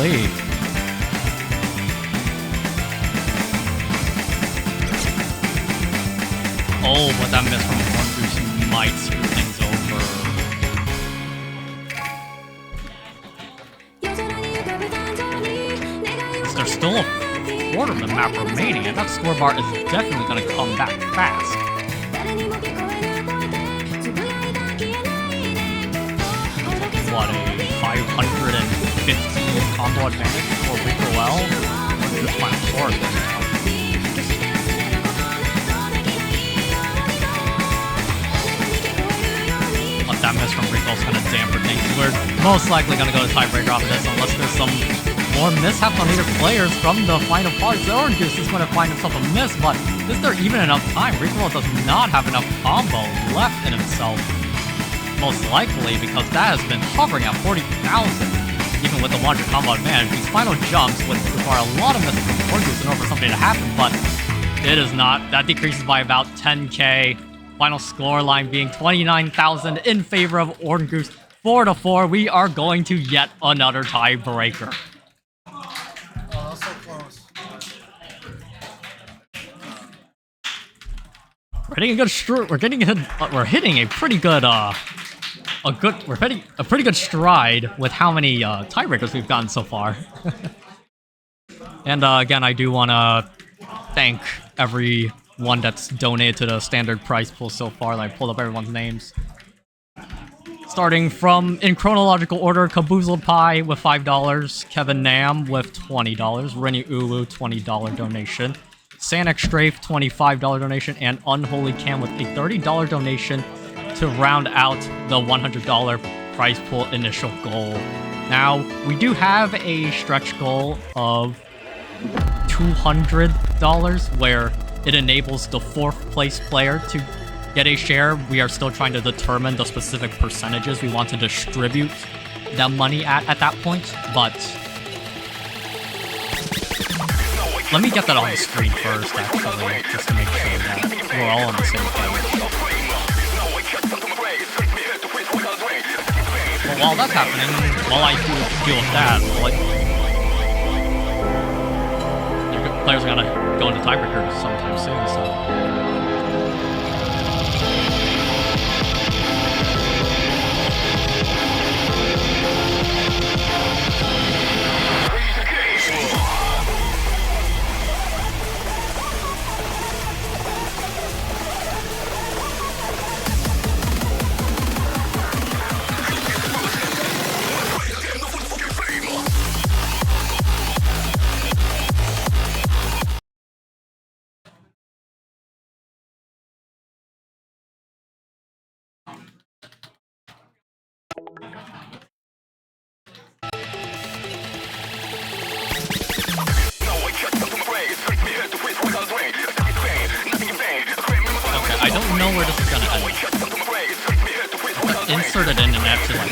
Holy. Oh, but that miss from Wonders might screw things over. There's still a quarter of the map remaining, and that score bar is definitely going to come back fast. What, a 550 combo advantage for Rico L? Or just final score right now? That miss from Rico's gonna damper things. We're most likely gonna go to tiebreaker off of this unless there's some more mishaps on either players from the final parts. Orange Goose is gonna find himself a miss, but is there even enough time? Rico does not have enough combo left in himself. Most likely because that has been hovering at 40,000. Even with the larger combo advantage, these final jumps would require a lot of misses from Orange Goose in order for something to happen, but it is not. That decreases by about 10k. Final score line being 29,000 in favor of Orange Goose. 4-4. We are going to yet another tiebreaker. Oh, that's so close. We're hitting a good we're hitting a pretty good we're hitting a pretty good stride with how many tiebreakers we've gotten so far. And again, I do want to thank everyone that's donated to the standard prize pool so far. I pulled up everyone's names. Starting from, in chronological order, Kaboozled Pie with $5, Kevin Nam with $20, Renny Uwu $20 donation, Sanic Strafe $25 donation, and Unholy Cam with a $30 donation to round out the $100 prize pool initial goal. Now, we do have a stretch goal of $200 where it enables the 4th place player to get a share. We are still trying to determine the specific percentages we want to distribute that money at that point, but let me get that on the screen first, actually, just to make sure that we're all on the same page. But while that's happening, while I deal with that, players are gonna go into tiebreaker sometime soon, so. I don't know where this is gonna end. Insert it in and actually like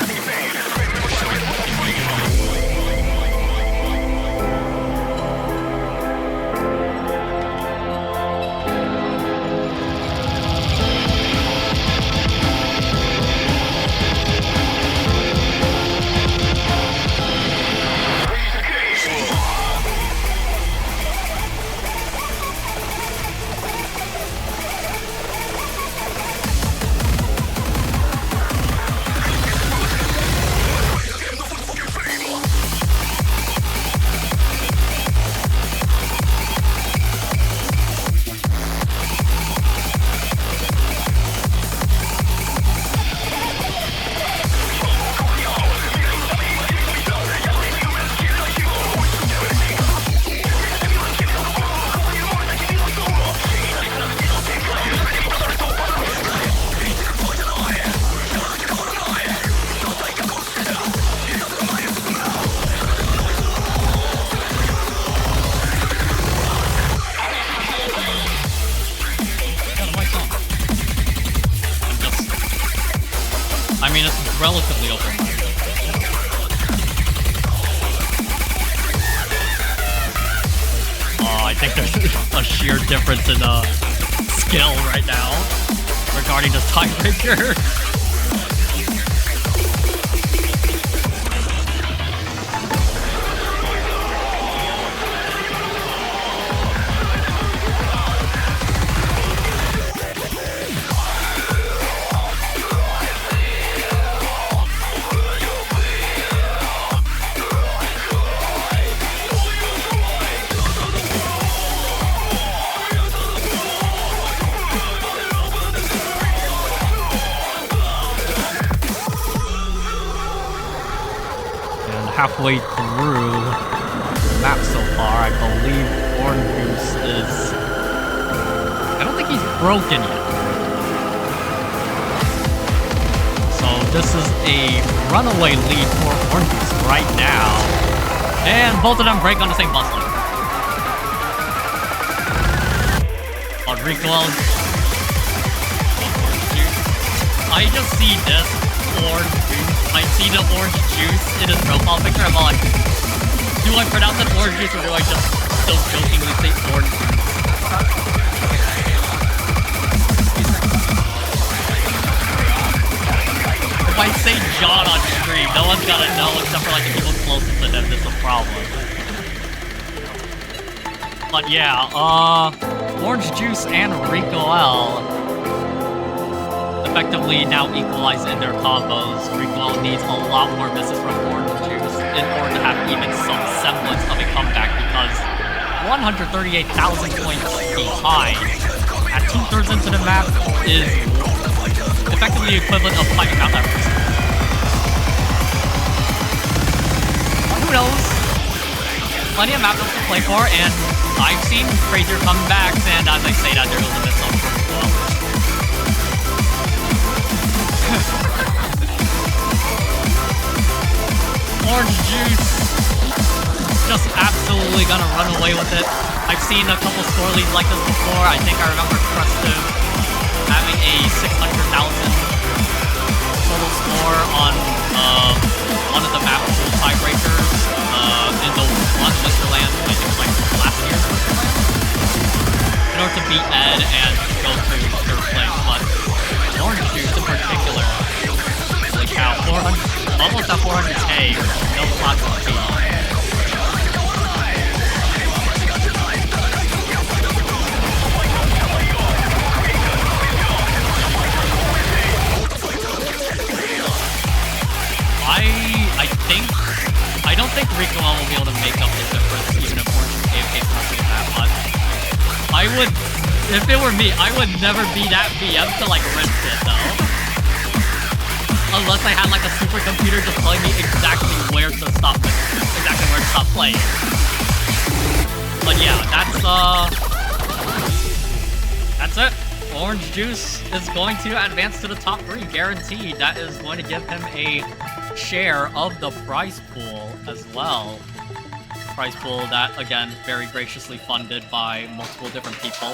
relatively open-minded. I think there's a sheer difference in skill right now regarding this tiebreaker. halfway through the map so far. I believe Orange Juice is... I don't think he's broken yet. So this is a runaway lead for Orange Juice right now. And both of them break on the same bus line. Rico, I just see this orange juice. I see the orange juice in his profile picture. I'm like, do I pronounce it orange juice or do I just still jokingly say orange juice? If I say John on stream, no one's gonna know except for like the people closest to him. This is a problem. But yeah, Orange Juice and Rico L effectively now equalize in their combos. Rico L needs a lot more misses from Orange Juice in order to have even some semblance of a comeback because 138,000 points behind at 2/3 into the map is effectively the equivalent of fighting out that person. But who knows? Plenty of matchups to play for, and I've seen crazier comebacks, and as I say that, there's a limit on as well. Orange Juice just absolutely gonna run away with it. I've seen a couple score leads like this before. I think I remember Crestive having a 600,000 total score on one of the map pool tiebreakers in the one Wonderland, I think it was like last year, in order to beat Ed and go to third place. But Orange Juice in particular, holy cow, 400, almost at 400k, no platform speed. I don't think Rico will be able to make up the difference, even if Orange AFK pressing that much. I would, if it were me, I would never be that BM to like rinse it though. Unless I had like a supercomputer just telling me exactly where to stop playing. But yeah, that's it. Orange Juice is going to advance to the top 3, guaranteed. That is going to give him a share of the prize pool as well. Prize pool that, again, very graciously funded by multiple different people.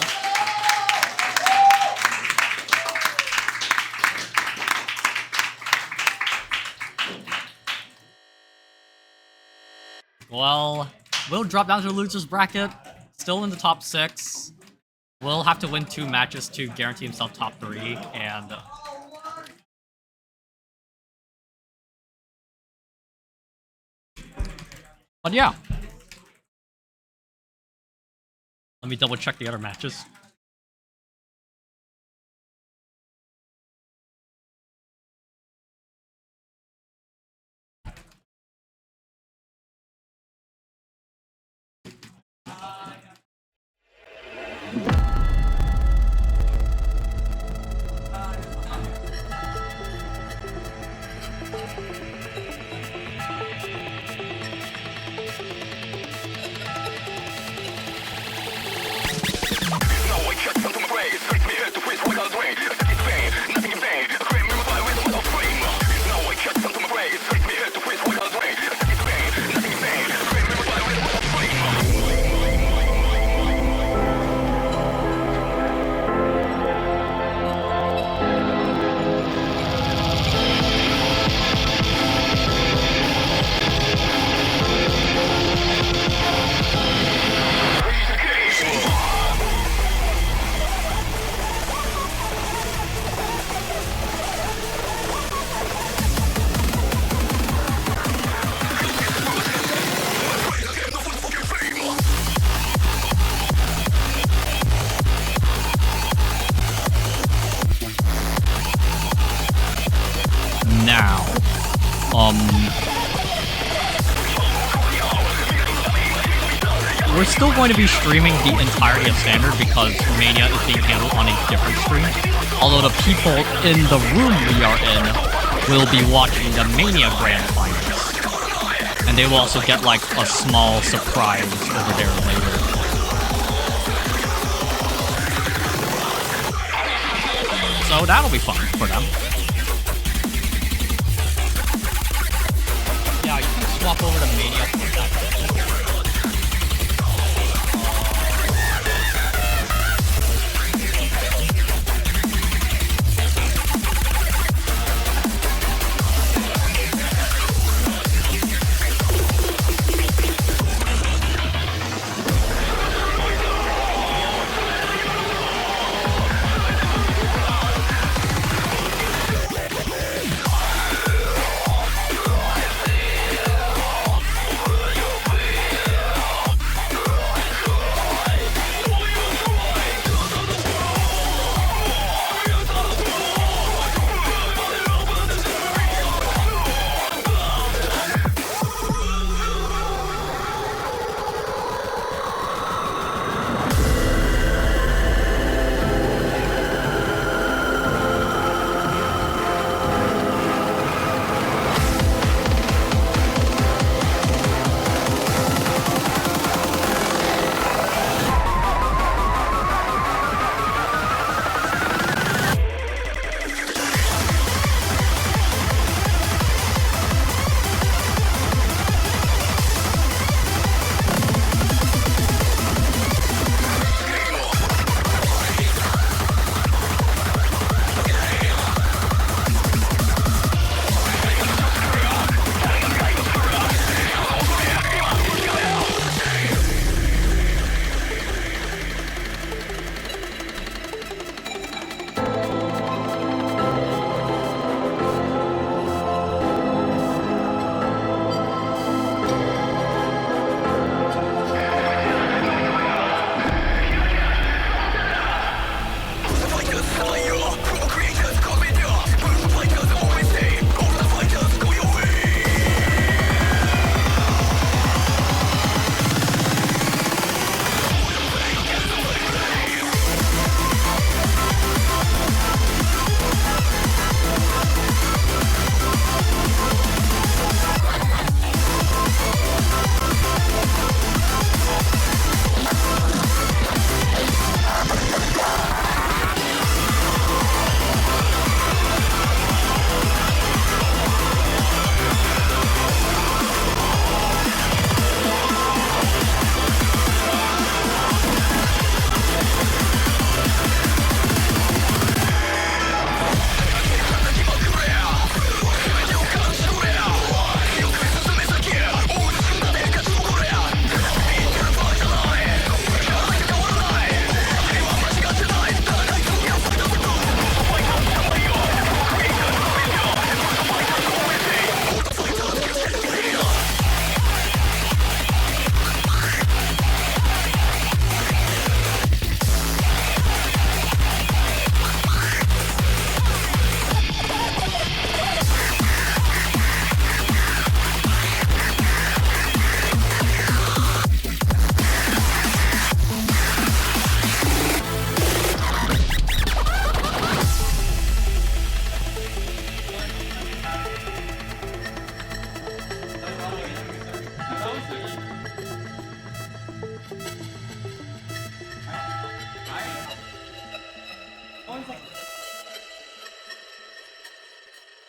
Well, we'll drop down to the loser's bracket, still in the top 6. Will have to win 2 matches to guarantee himself top 3, and but yeah. Let me double check the other matches. We're still going to be streaming the entirety of Standard because Mania is being handled on a different stream. Although the people in the room we are in will be watching the Mania Grand Finals. And and they will also get like a small surprise over there later. So that'll be fun for them. Yeah, you can swap over to Mania for that.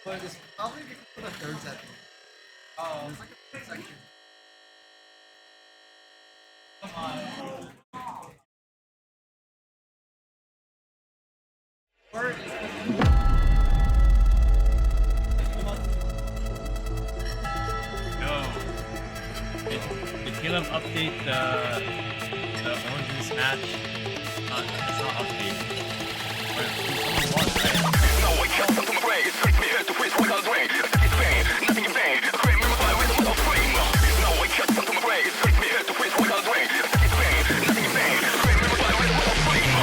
But it's probably because of the third set. Oh, it's like a third section. Come on. Or is No. Did Caleb update the Origins match? It's not update. Or someone was, right? No, I can't from the grave. Strip me head to face without rain. It's vain, nothing in vain. A great mirror by with a metal frame. No, I can't from the grave. Strip me head to face without rain. It's vain, nothing in vain. A great mirror by with a metal frame.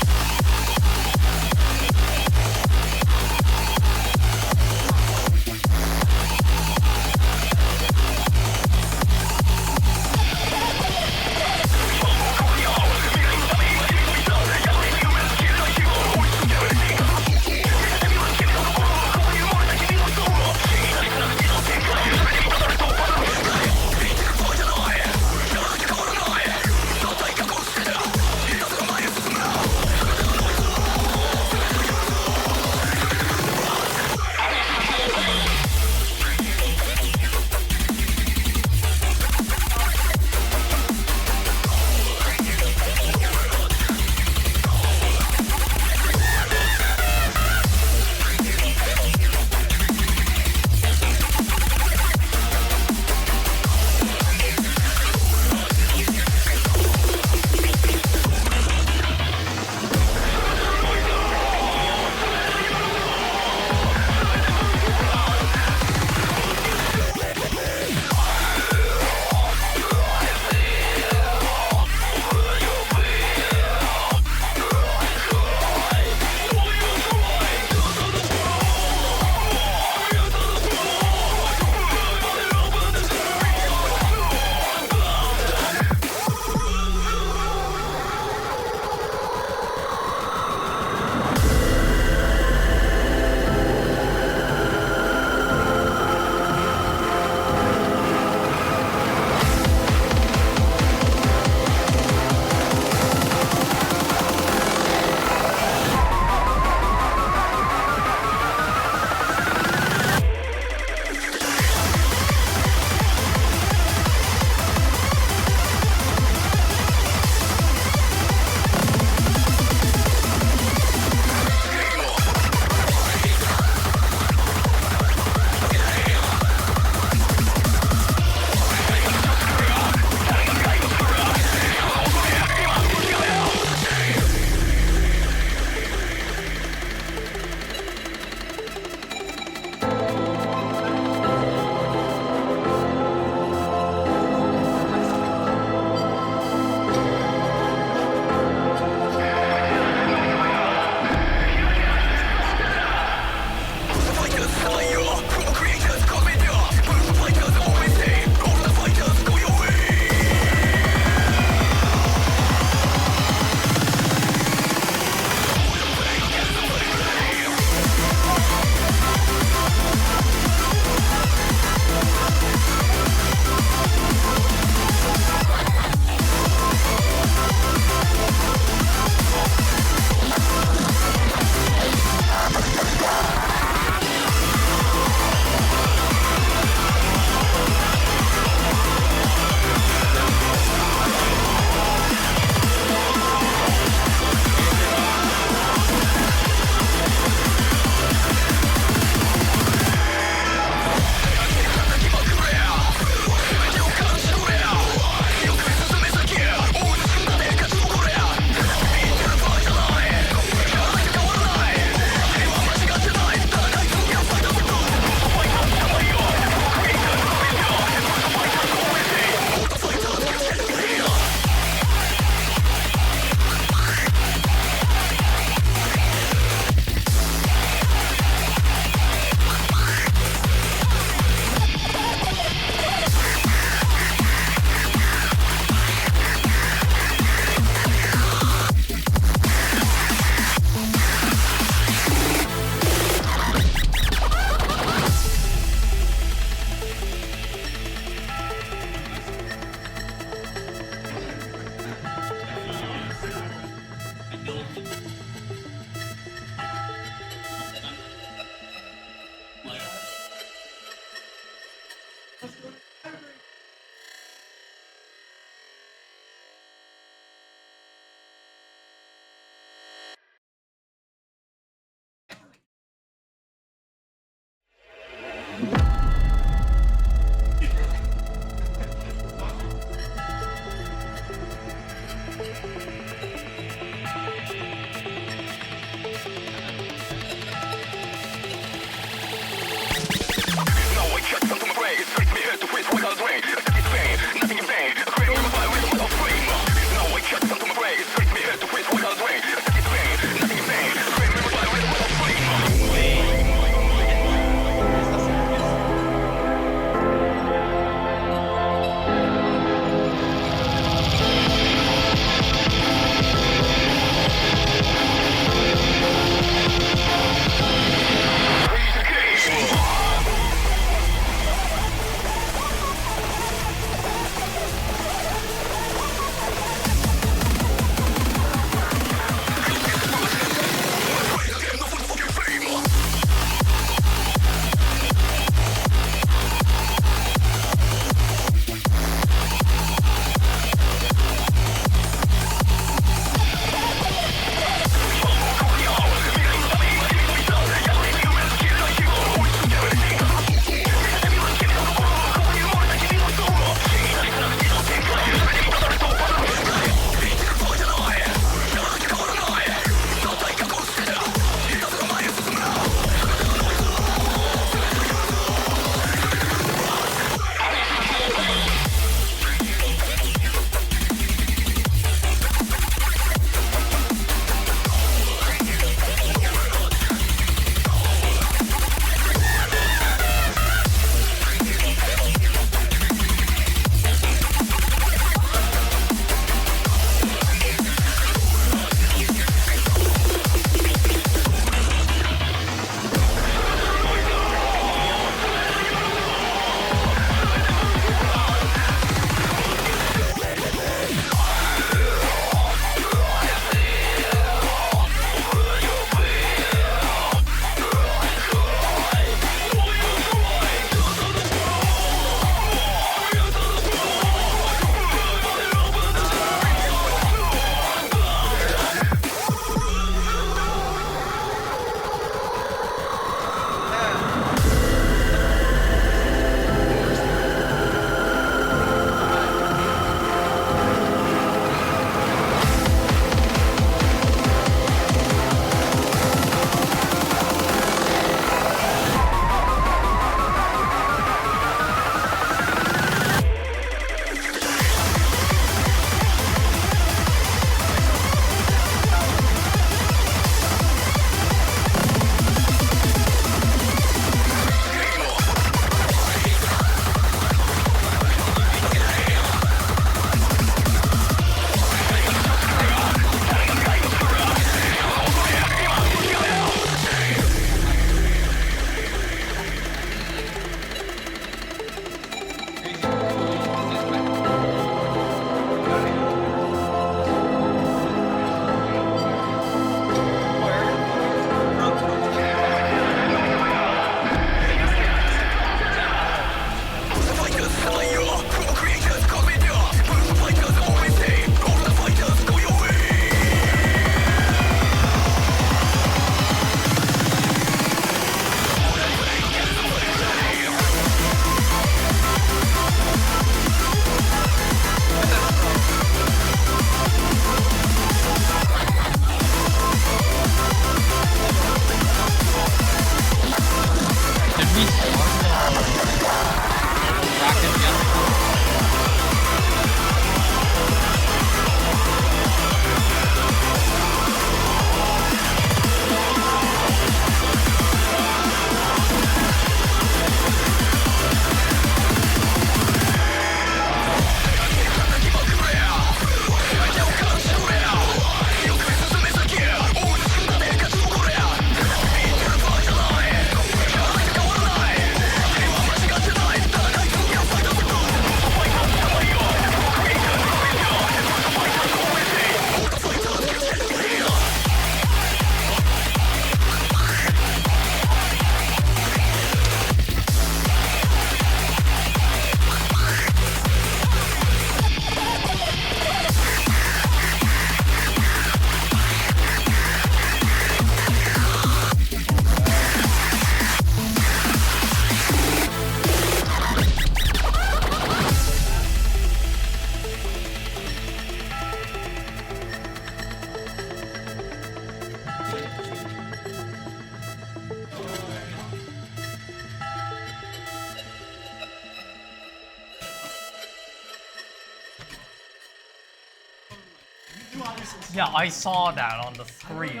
Yeah, I saw that on the screen.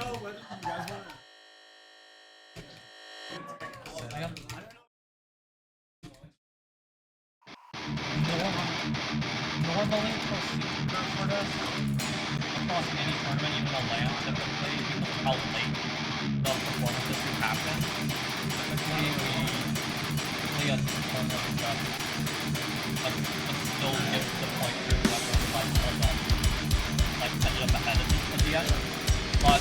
Normally, procedure for this across any tournament, even a LAN, typically, because of how late the performances do happen, typically we as a tournament just still give the point to whoever ended up ahead at the end. But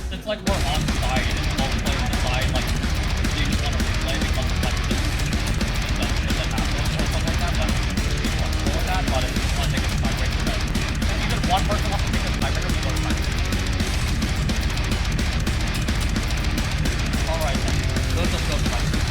since we're on site and both players decide they just want to replay because of that happens or something like that, then people are cool with that. But if you want to take a tiebreaker, then if even one person wants to take a tiebreaker, we go to tiebreaker. Alright then, let's just go to tiebreaker.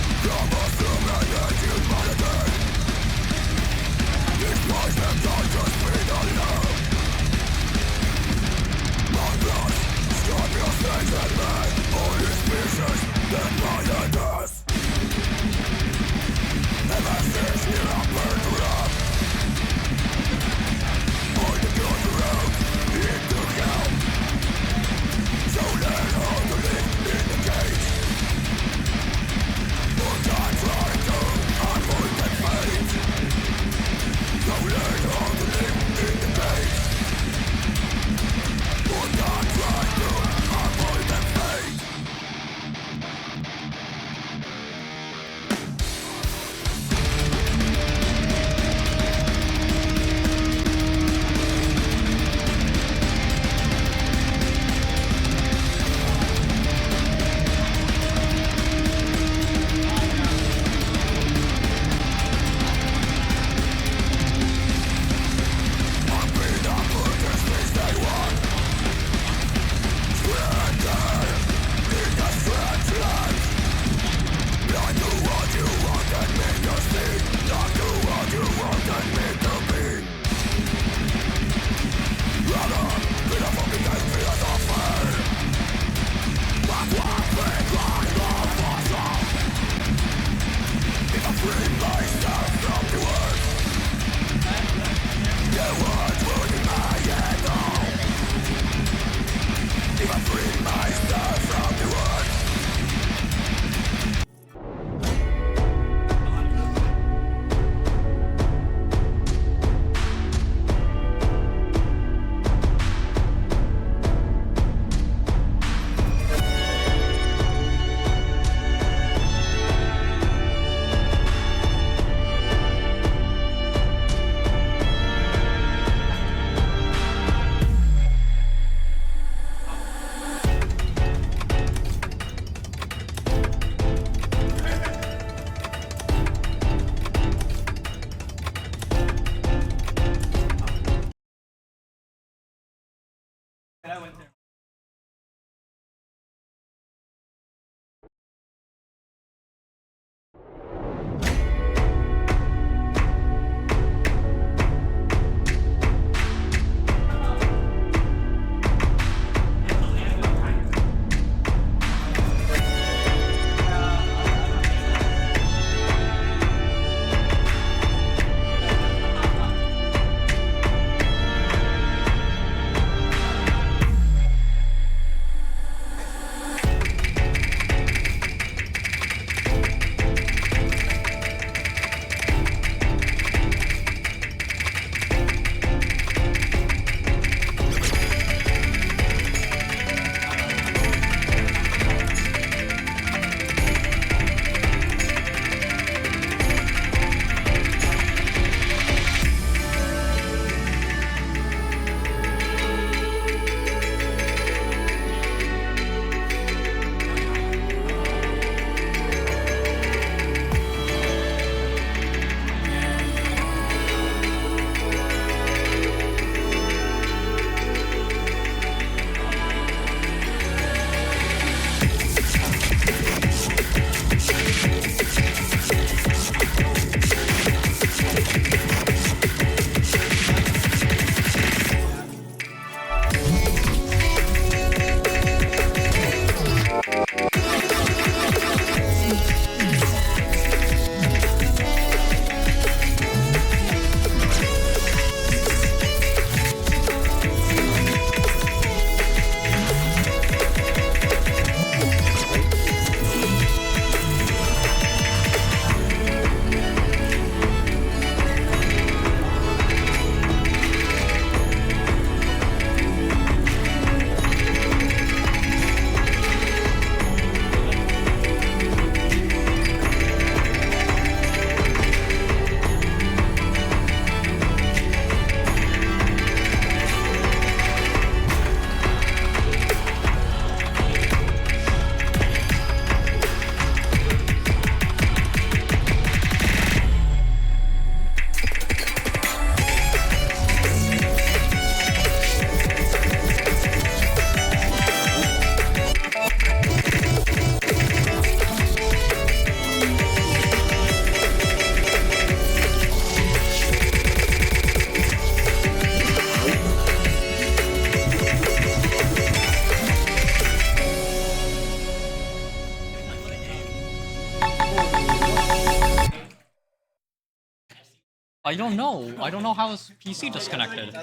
I don't know. I don't know how his PC disconnected.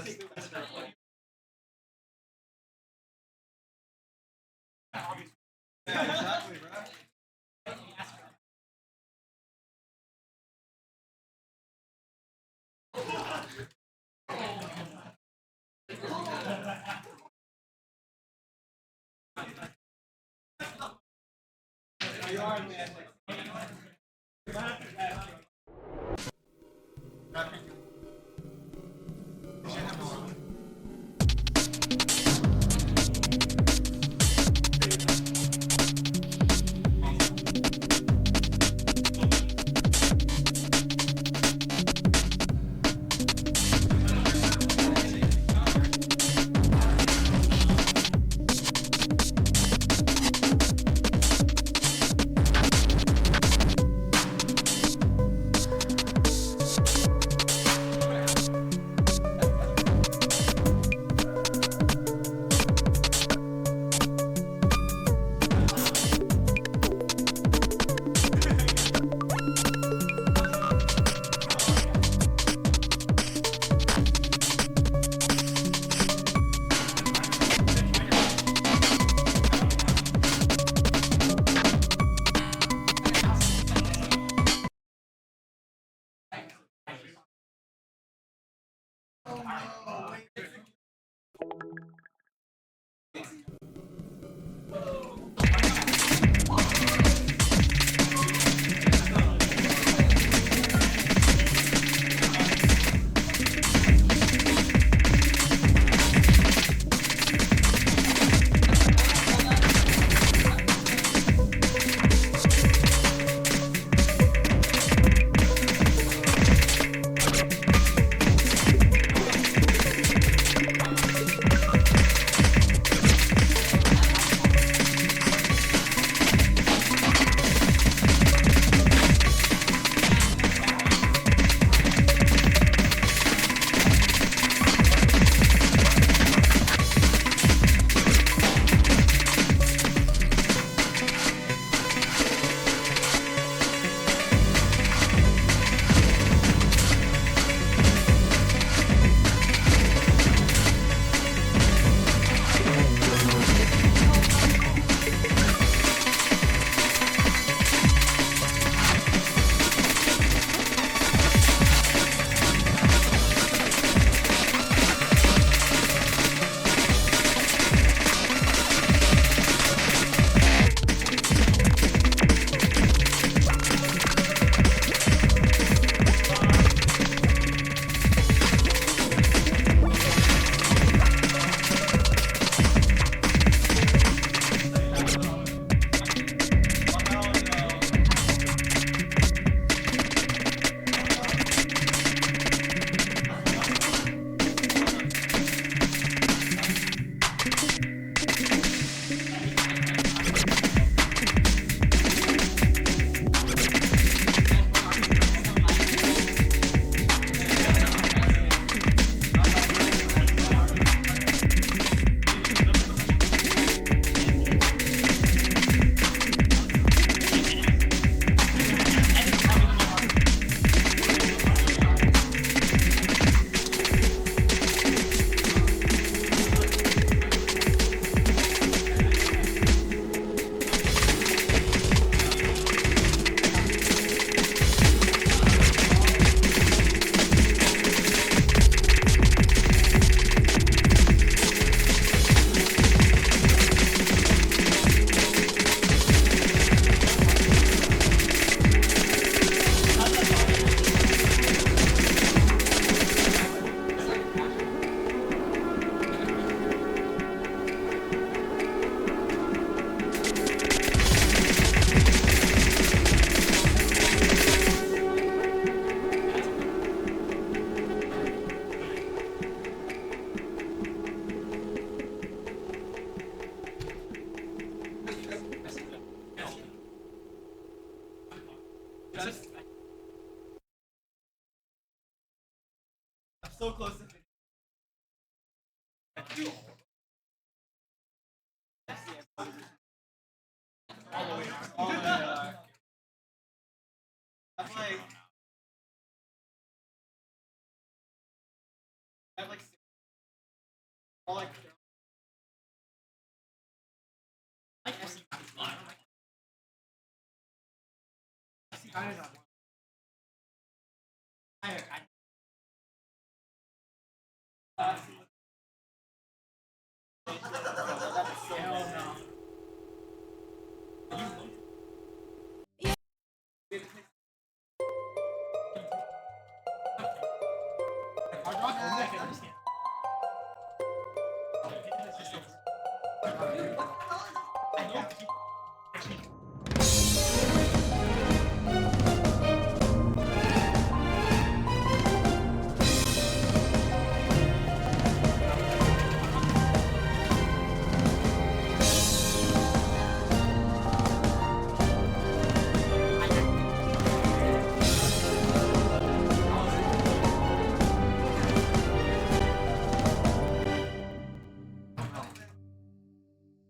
So close to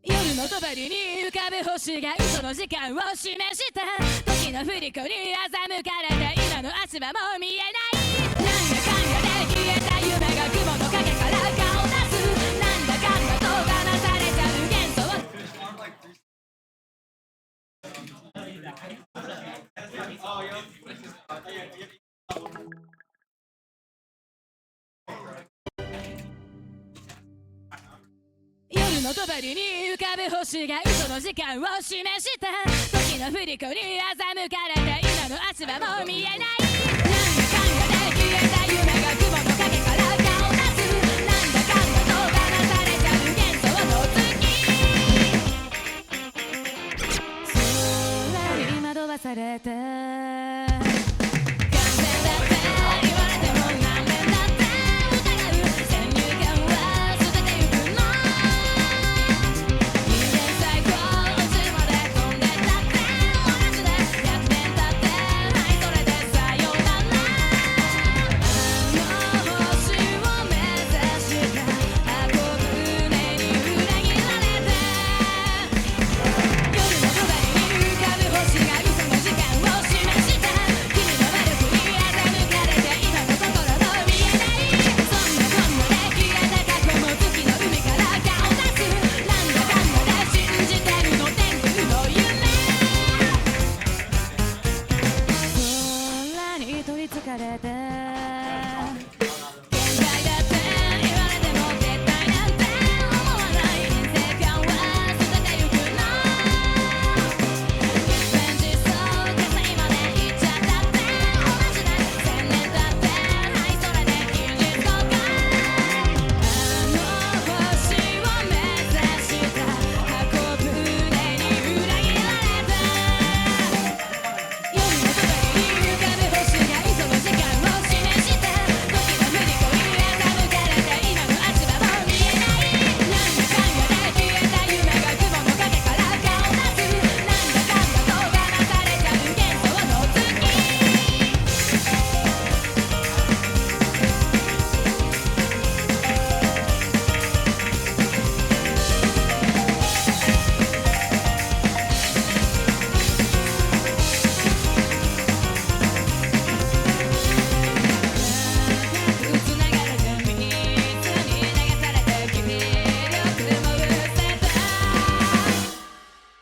夜の帳に浮かぶ星が嘘の時間を示した時の振り子に欺かれて今の足場も見えないなんだかんだで消えた夢が雲の影から顔出すなんだかんだと離されちゃう幻想夜の帳に浮かぶ星が嘘の時間を示した時の振り子に欺かれて今の足場も見えないなんだかんだで消えた夢が雲の影から顔出すなんだかんだと離されちゃう幻想の月空に惑わされて完全だって言われても何年だって疑う先入観は捨ててゆくの人間最高うちまで飛んでたって同じで100年経ってはいそれでさよならあの星を目指した箱舟に裏切られて夜の帳に浮かぶ星が嘘の時間を示した君の魔力に欺かれて今の心も見えないそんなこんなで消えた過去も月の海から顔出すなんだかんだで信じてるの天空の夢空に取りつかれて限界だって言われても絶対なんて思わない世界は捨ててゆくの一変しそうで最まで行っちゃったって同じで1000年経ってはいそれで現実公開あの星を目指した箱舟に裏切られて夜の帳に浮かぶ星が嘘の時間を示した時の振り子に欺かれて今の足場も見えないなんだかんだで消えた夢が雲の影から顔出すなんだかんだと離されちゃう幻想の月繋がれて水に流されて気力も失せた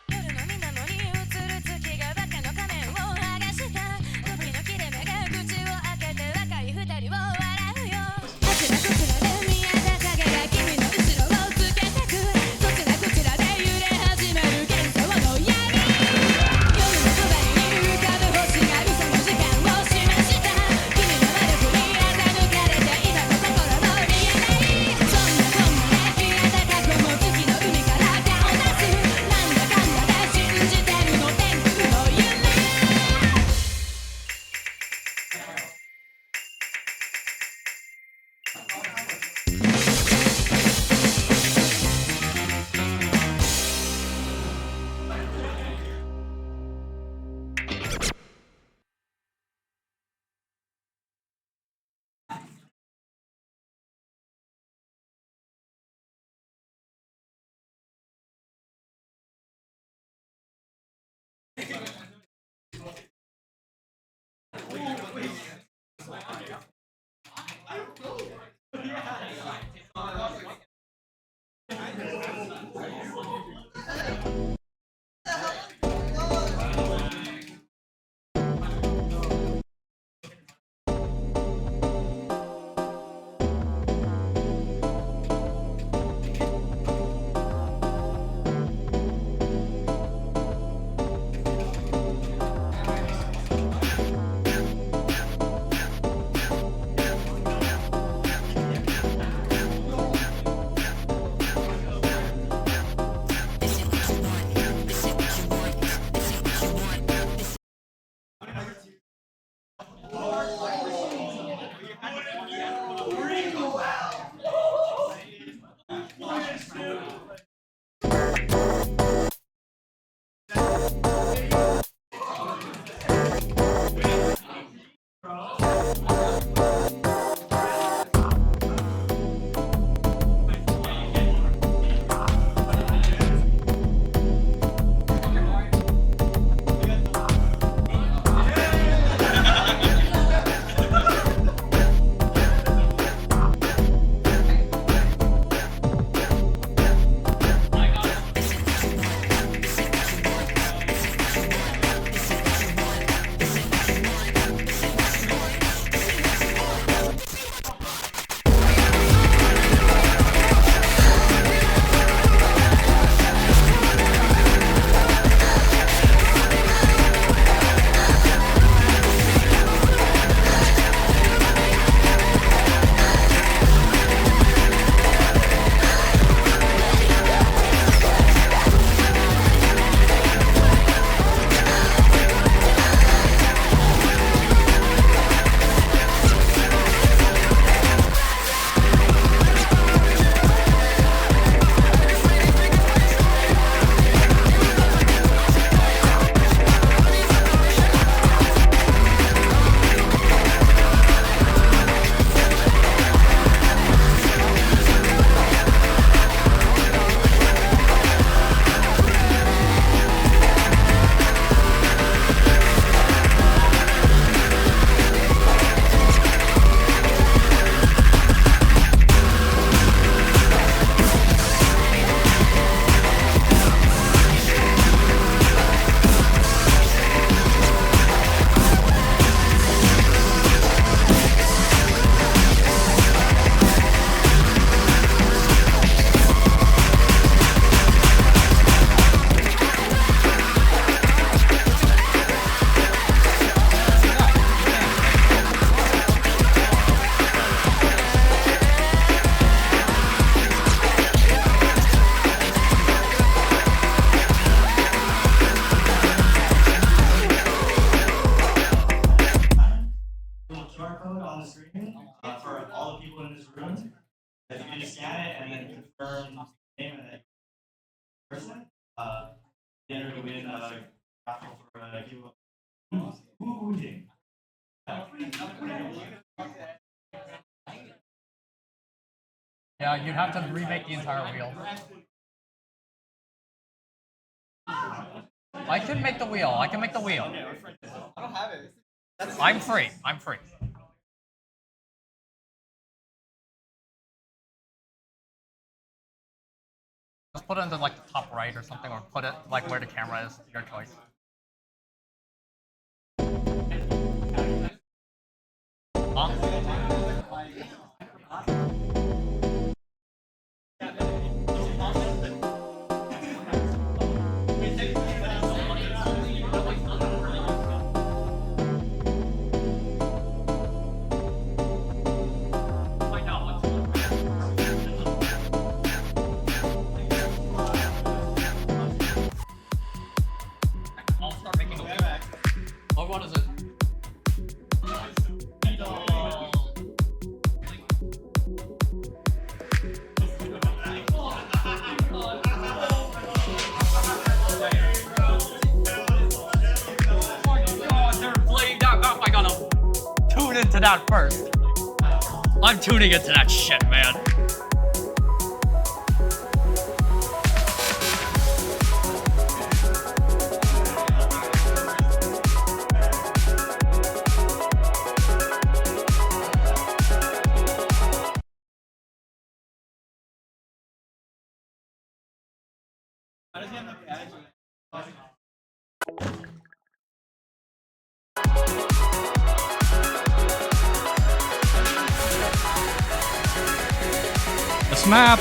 夜の水面に映る月がバカの仮面を剥がした時の切れ目が口を開けて若い二人を笑うよあちらこちらで見えた影が君の後ろをつけてくそちらこちらで揺れ始める幻想の闇夜の帳に浮かぶ星が嘘の時間を示した君の魔力に欺かれて今の心も見えないそんなこんなで消えた過去も月の海から顔出すなんだかんだで信じてるの天空の夢 Yeah, you'd have to remake the entire wheel. I can make the wheel. I can make the wheel. I don't have it. I'm free. I'm free. Just put it into like the top right or something, or put it like where the camera is. Your choice. I'll start making a wheel. Oh, what is it? Into that first. I'm tuning into that shit, man. This map,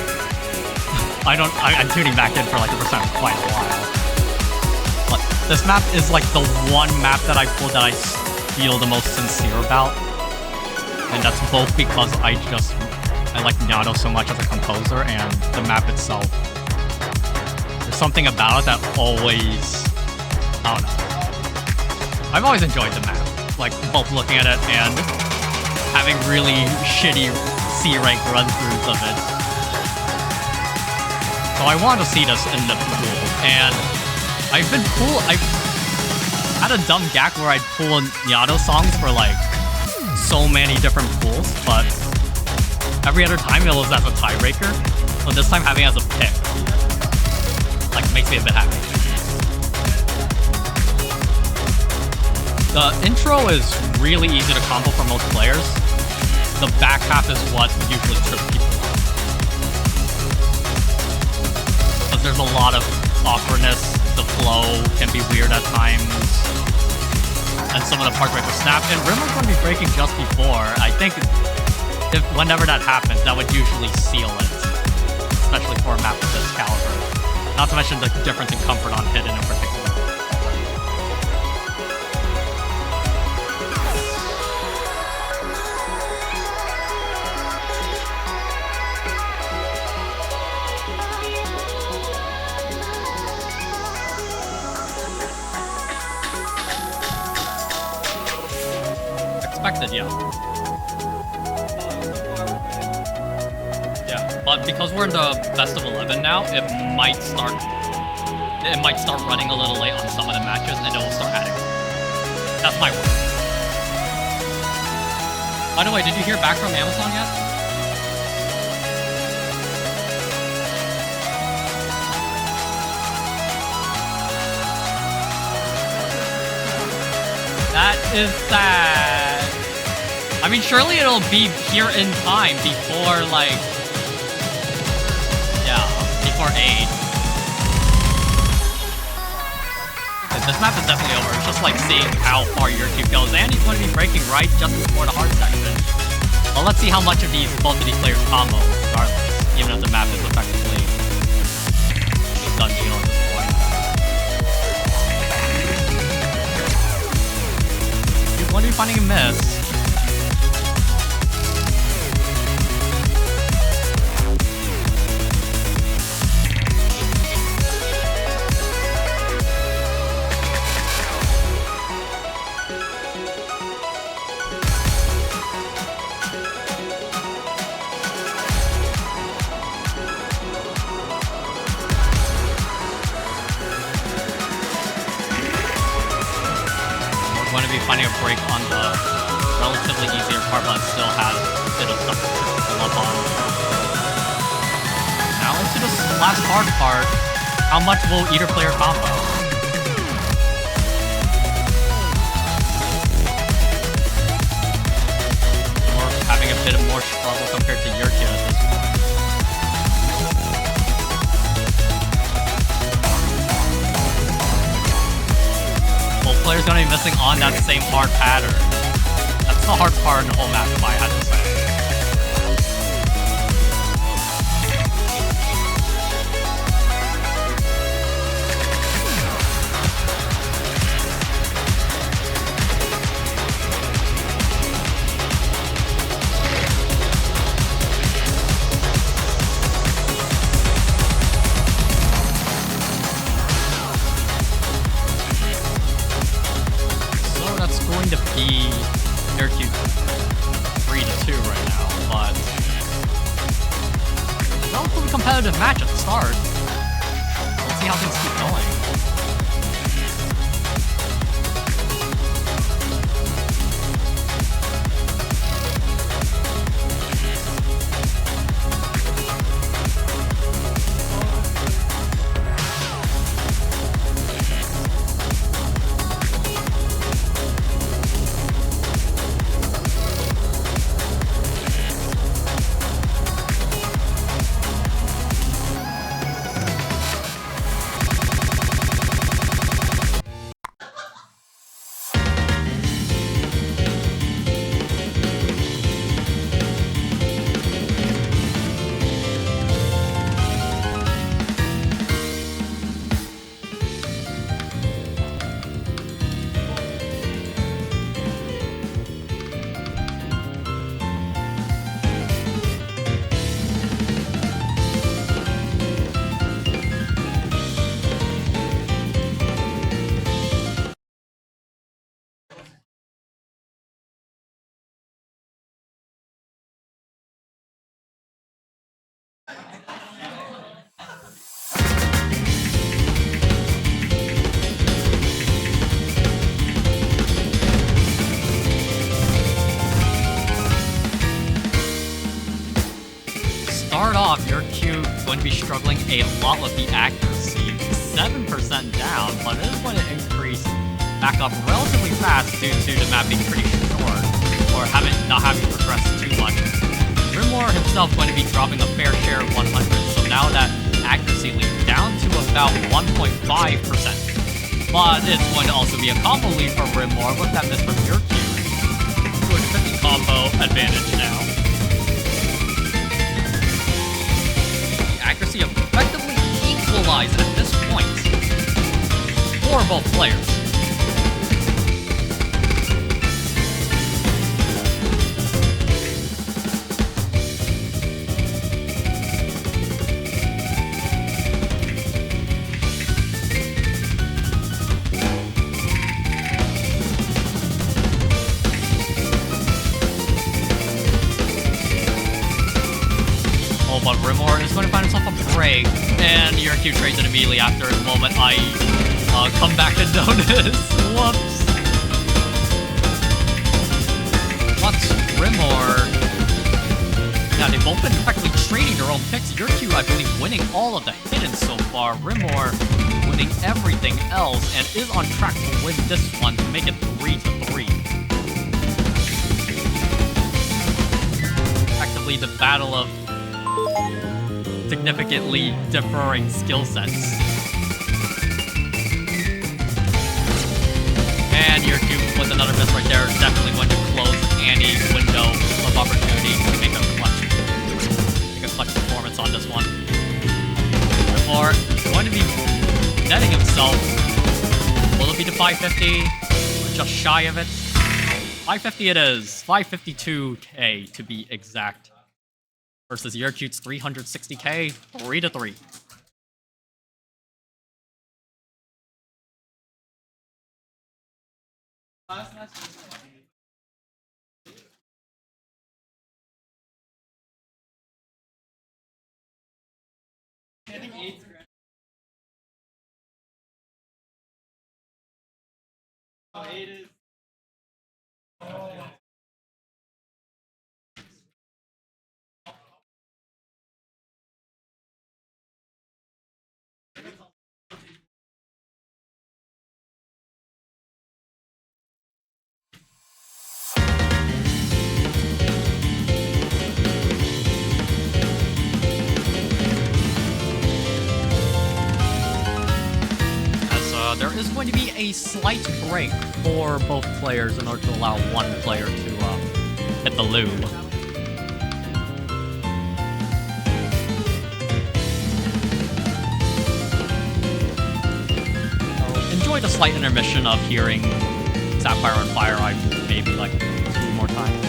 I'm tuning back in for like the first time in quite a while. But this map is like the one map that I pulled that I feel the most sincere about. And that's both because I like Nato so much as a composer and the map itself. There's something about it that always, I don't know. I've always enjoyed the map, like both looking at it and having really shitty C-rank run-throughs of it. So I want to see this in the pool, and I've had a dumb gag where I'd pull Nato songs for like so many different pools, but every other time it was as a tiebreaker. So this time having it as a pick, like, makes me a bit happy. The intro is really easy to combo for most players. The back half is what usually trips people up. Because there's a lot of awkwardness, the flow can be weird at times, and some of the parts break with snap, and Rimmer's going to be breaking just before. I think whenever that happens, that would usually seal it, especially for a map of this caliber. Not to mention the difference in comfort on Hidden in particular. Expected, yeah. Yeah, but because we're in the best of 11 now, it might start running a little late on some of the matches, and it will start adding. That's my word. By the way, did you hear back from Amazon yet? That is sad. I mean, surely it'll be here in time before, like, yeah, before 8. This map is definitely over. It's just like seeing how far your queue goes, and he's going to be breaking right just before the hard section. Well, let's see how much of both of these players combo, regardless, even if the map is effectively a done deal at this point. You're going to be finding a miss. Finding a break on the relatively easier part, but still has a bit of stuff to fill up on. Now into this last hard part. How much will either player combo? Or having a bit of more struggle compared to your kid at this point. Player's gonna be missing on that same hard pattern. That's the hard part in the whole map, if I had to say. To be their Q 3-2 right now, but relatively competitive match at the start. Let's see how things keep going. start off, your Q going to be struggling a lot with the accuracy. 7% down, but it is going to increase back up relatively fast due to the map being pretty short, or not having progressed too much. Rimor himself going to be dropping a fair share of 100, so now that accuracy lead down to about 1.5%. But it's going to also be a combo lead for Rimor with that miss from your Q. 250 combo advantage now. Accuracy effectively equalized at this point for both players. But Rimor is going to find himself a break, and your Q trades it immediately after the moment I come back to notice. Whoops. But Rimor, yeah, they've both been effectively trading their own picks. Your Q, I believe, winning all of the hidden so far. Rimor winning everything else, and is on track to win this one to make it 3-3. Effectively, the battle of significantly differing skill sets. And your Q with another miss right there is definitely going to close any window of opportunity to make a clutch performance on this one. Or going to be netting himself. Will it be to 550? Or just shy of it? 550 it is. 552k to be exact. Versus Yercute's 360k, 3-3. There is going to be a slight break for both players in order to allow one player to hit the loo. So enjoy the slight intermission of hearing Sapphire on Fire maybe like 2 more times.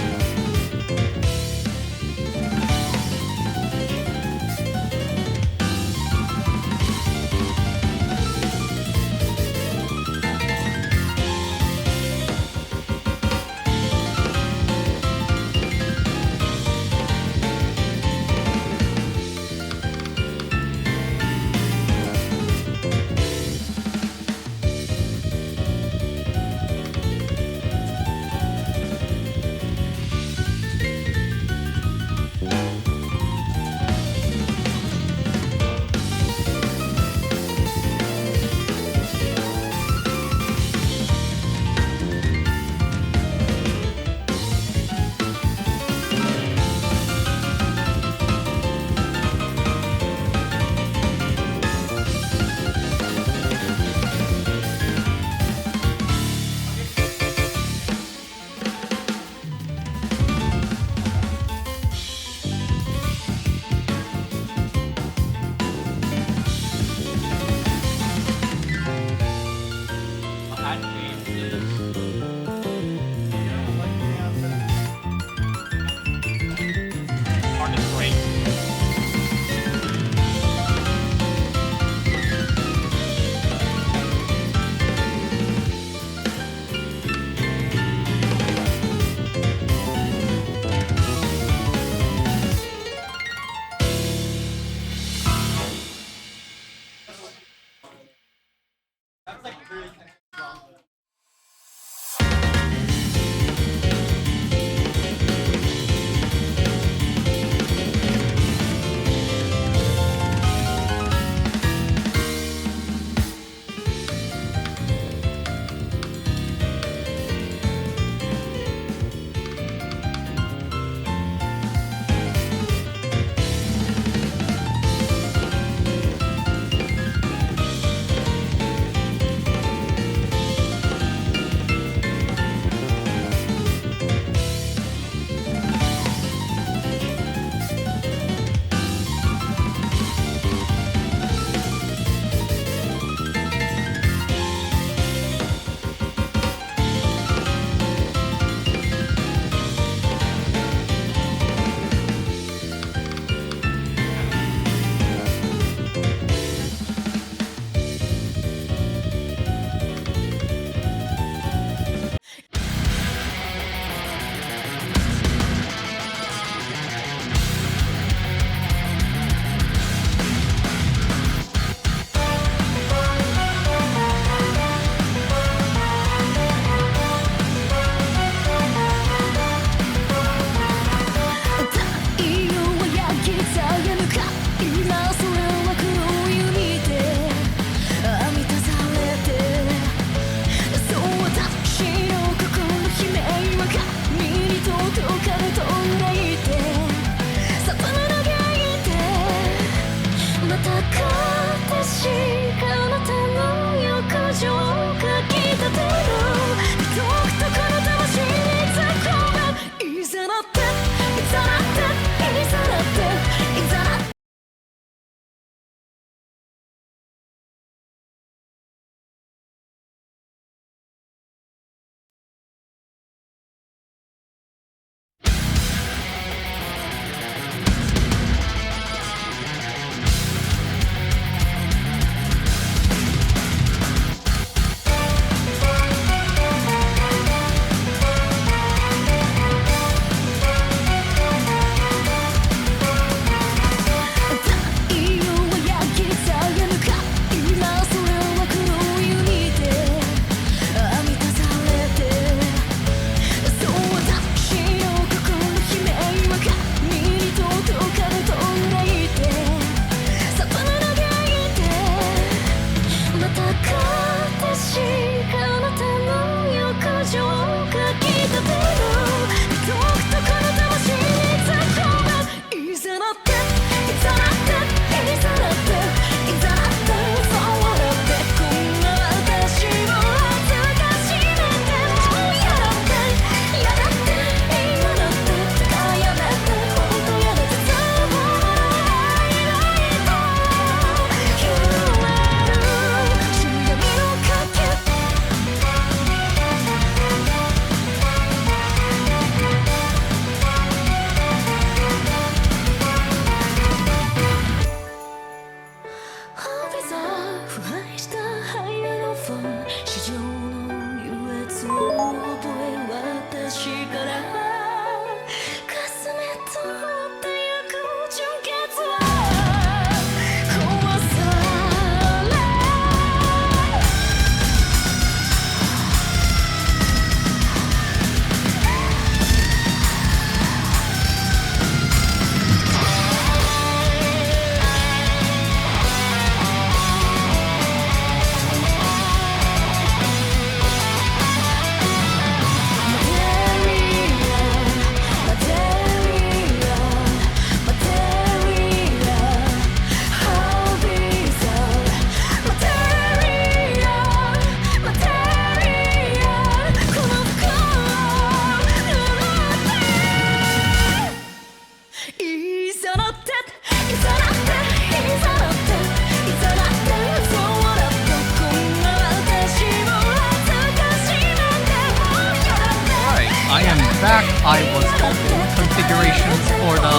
back, I was opening configurations for the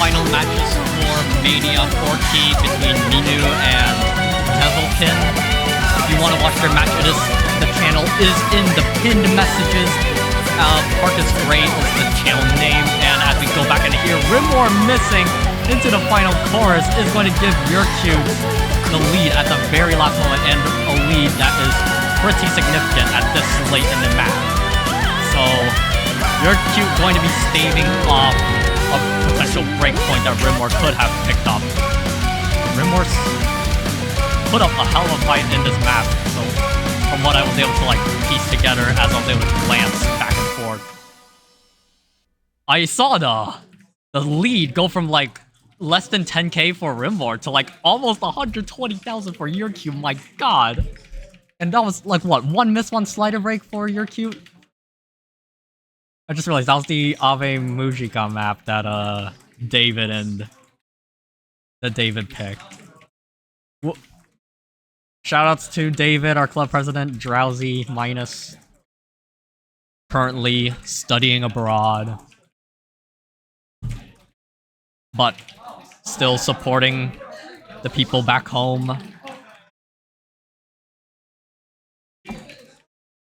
final matches for Mania 4T between Minu and Hazelkin. If you want to watch their match, the channel is in the pinned messages. Parkus Gray is the channel name, and as we go back and hear Rimor missing into the final chorus is going to give your cue the lead at the very last moment, and a lead that is pretty significant at this late in the match. So you're going to be staving off a potential breakpoint that Rimor could have picked up. Rimor's put up a hell of a fight in this map, so from what I was able to piece together as I was able to glance back and forth, I saw the lead go from less than 10k for Rimor to almost 120,000 for your cue. My god. And that was what, one miss, one slider break for your cue? I just realized that was the Ave Mujika map that David picked. Shoutouts to David, our club president, Drowsy Minus, currently studying abroad, but still supporting the people back home,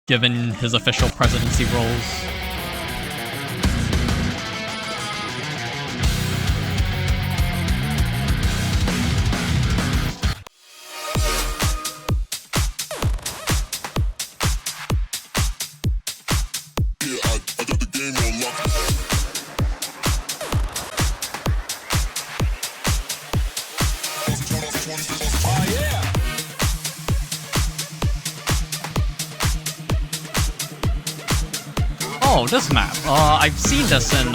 given his official presidency roles. Oh, this map. I've seen this in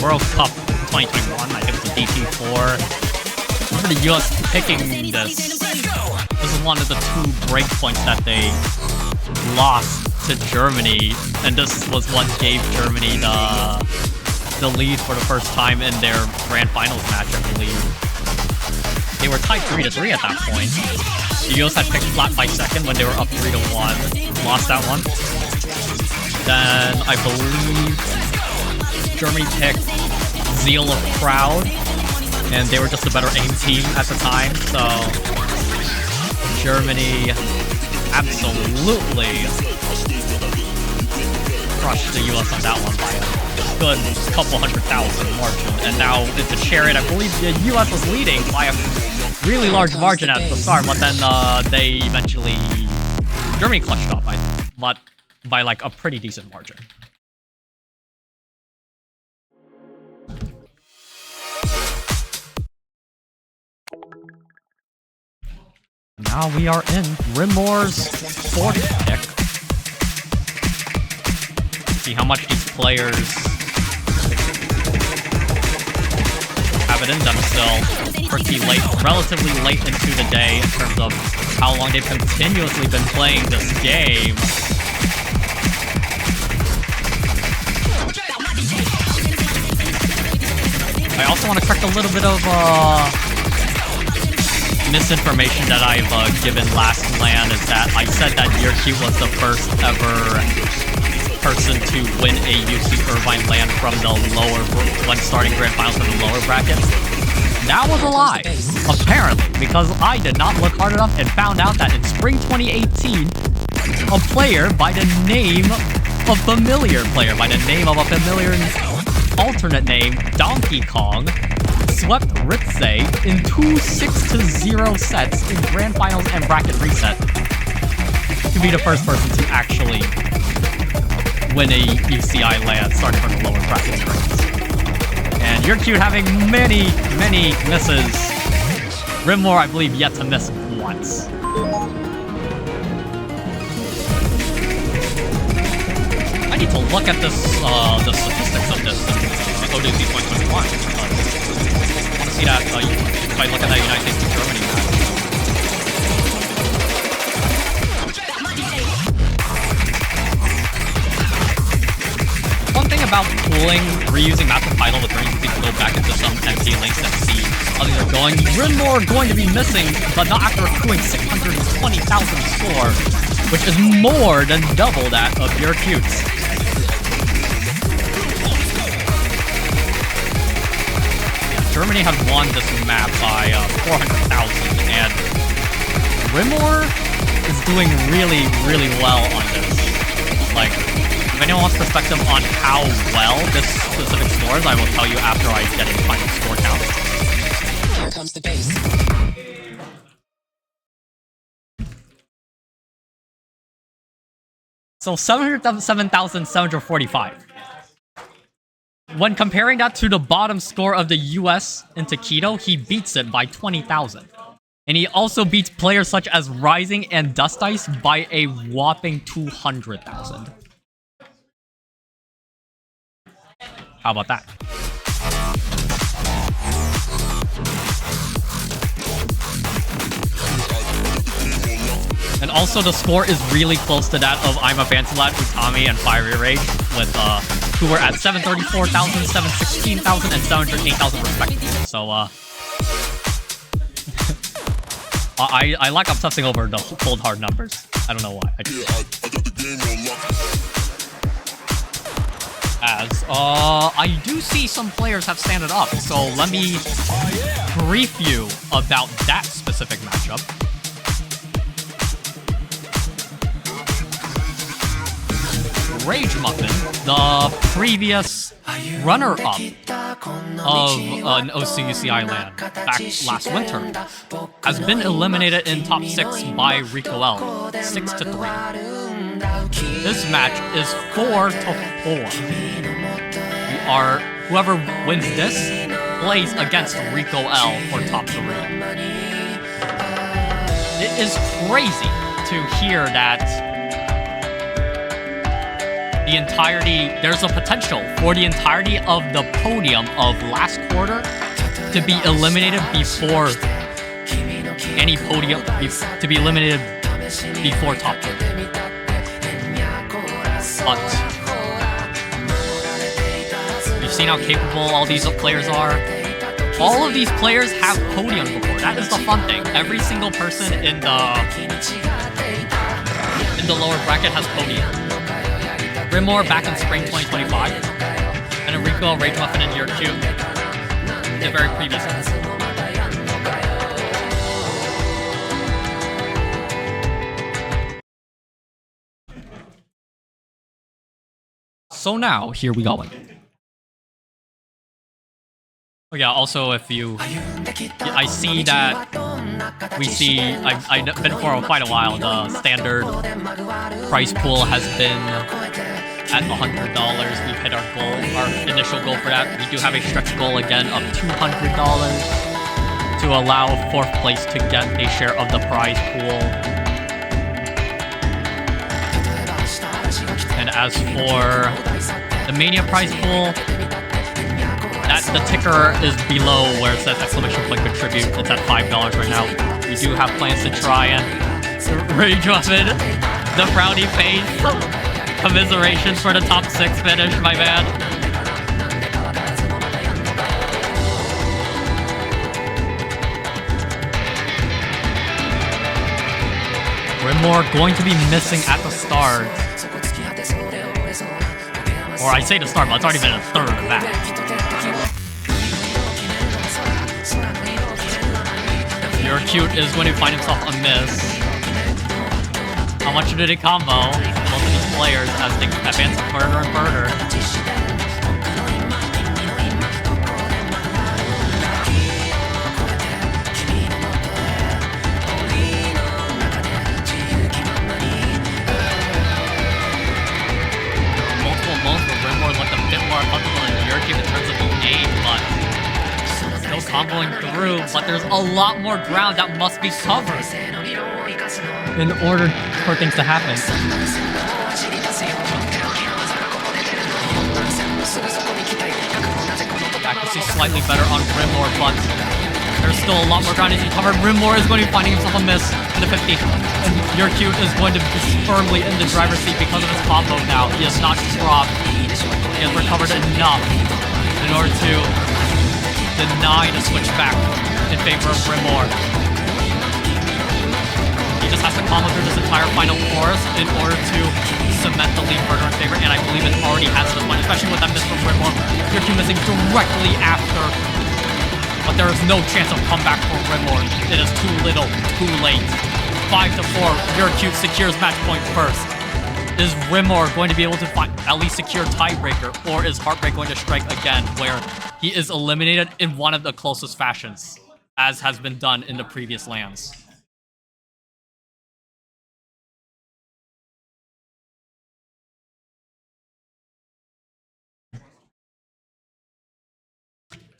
World Cup 2021. I think it's a DT4. I remember the US picking this. This is one of the two breakpoints that they lost to Germany, and this was what gave Germany the lead for the first time in their grand finals match, I believe. They were tied 3-3 at that point. The US had picked flat by second when they were up 3-1. Lost that one. Then I believe Germany picked Zeal of Crowd, and they were just a better aim team at the time, so Germany absolutely crushed the US on that one by a good couple 100,000 margin. And now into Chariot, I believe the US was leading by a really large margin at the start, but then they eventually Germany clutched up, but by a pretty decent margin. Now we are in Rimor's 40th pick. See how much these players have it in them still. Pretty late, relatively late into the day in terms of how long they've continuously been playing this game. I also want to correct a little bit of misinformation that I've given last LAN, is that I said that Yurki was the first ever person to win a UC Irvine LAN from the lower, when starting grand finals in the lower brackets. That was a lie, apparently, because I did not look hard enough and found out that in spring 2018, a player by the name of a familiar alternate name, Donkey Kong, swept Ritze in 2 6-0 sets in grand finals and bracket reset to be the first person to actually win a UCI LAN starting from the lower bracket ranks. And you're cute having many misses. Rimor, I believe, yet to miss once. I need to look at this, the statistics of this ODC 2021. I want to see that, if I look at that United States and Germany map. One thing about reusing maps of title with range is you can go back into some empty links and see how these are going. Rimor going to be missing, but not after accruing 620,000 score, which is more than double that of your cutes. Germany has won this map by 400,000, and Rimor is doing really, really well on this. Like, if anyone wants perspective on how well this specific scores, I will tell you after I get a final score count. Here comes the bass. So 707,745. When comparing that to the bottom score of the US in Taquito, he beats it by 20,000. And he also beats players such as Rising and Dust Ice by a whopping 200,000. How about that? And also the score is really close to that of I'm a Bantalat, Utami, and Fiery Rage, with who were at 734,000, 716,000, and 708,000 respectively. So I like obsessing over the cold hard numbers. I don't know why. I do see some players have standed up, so let me brief you about that specific matchup. Rage Muffin, the previous runner-up of an osu UCI LAN back last winter, has been eliminated in top 6 by Rico L, 6-3. This match is 4-4. Whoever wins this plays against Rico L for top 3. It is crazy to hear that there's a potential for the entirety of the podium of last quarter to be eliminated before any podium, to be eliminated before top 3. But you've seen how capable all these players are. All of these players have podiums before. That is the fun thing. Every single person in the lower bracket has podium. Rimor back in spring 2025, and Enrico Rage Muffin in year 2, the very previous one. So now, here we go. Oh yeah, also if I see that I've been for quite a while, the standard prize pool has been at $100. We've hit our goal, our initial goal for that. We do have a stretch goal again of $200 to allow 4th place to get a share of the prize pool. And as for the Mania prize pool, the ticker is below where it says !contribute. It's at $5 right now. We do have plans to try and Rage Muffin, the frowny face. Commiserations for the top 6 finish, my man. Rimor going to be missing at the start. Or I say the start, but it's already been a third of that. Your cute is going to find himself a miss. How much did it combo? Both of these players as they advance further and further. Multiple moments where Rimor looked a bit more comfortable in your team in terms of the game, but still comboing through. But there's a lot more ground that must be covered in order for things to happen. Accuracy slightly better on Rimor, but there's still a lot more ground to be covered. Rimor is going to be finding himself a miss in the 50. And your cute is going to be firmly in the driver's seat because of his combo now. He has not dropped. He has recovered enough in order to deny the switch back in favor of Rimor. He just has to combo through this entire final chorus in order to cement the lead further in favor, and I believe it already has this one, especially with that miss from Rimor. Your team missing directly after but there is no chance of comeback for Rimor. It is too little, too late. 5-4, Yurcute secures match point first. Is Rimor going to be able to at least secure tiebreaker, or is Heartbreak going to strike again, where he is eliminated in one of the closest fashions, as has been done in the previous lands?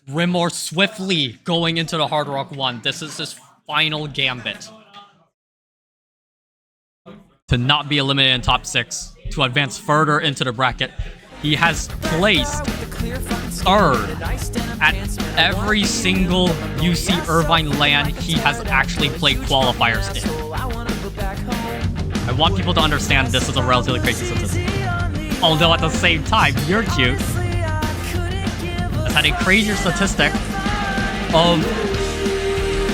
Rimor swiftly going into the Hard Rock 1. This is his final gambit. To not be eliminated in top 6, to advance further into the bracket. He has placed third at every single UC Irvine LAN he has actually played qualifiers in. I want people to understand this is a relatively crazy statistic. Although at the same time, Yurcute has had a crazier statistic of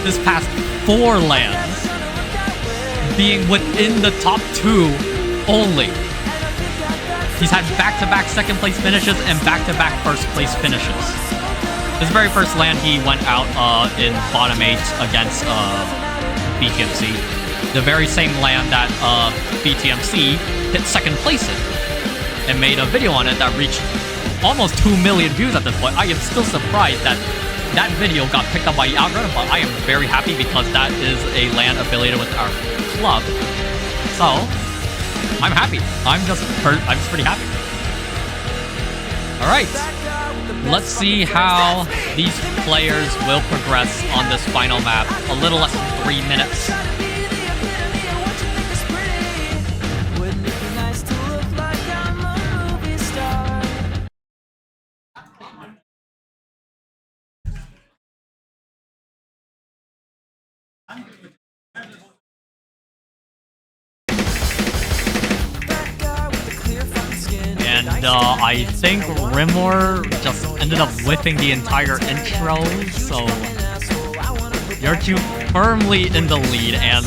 this past 4 lands being within the top 2 only. He's had back-to-back second place finishes and back-to-back first place finishes. His very first land, he went out in bottom 8 against BTMC. The very same land that BTMC hit second place in, and made a video on it that reached almost 2 million views at this point. I am still surprised that that video got picked up by the algorithm, but I am very happy because that is a land affiliated with our club. So I'm happy. I'm just pretty happy. All right, let's see how these players will progress on this final map. A little less than 3 minutes. And I think Rimor just ended up whipping the entire intro, so Yurcute firmly in the lead, and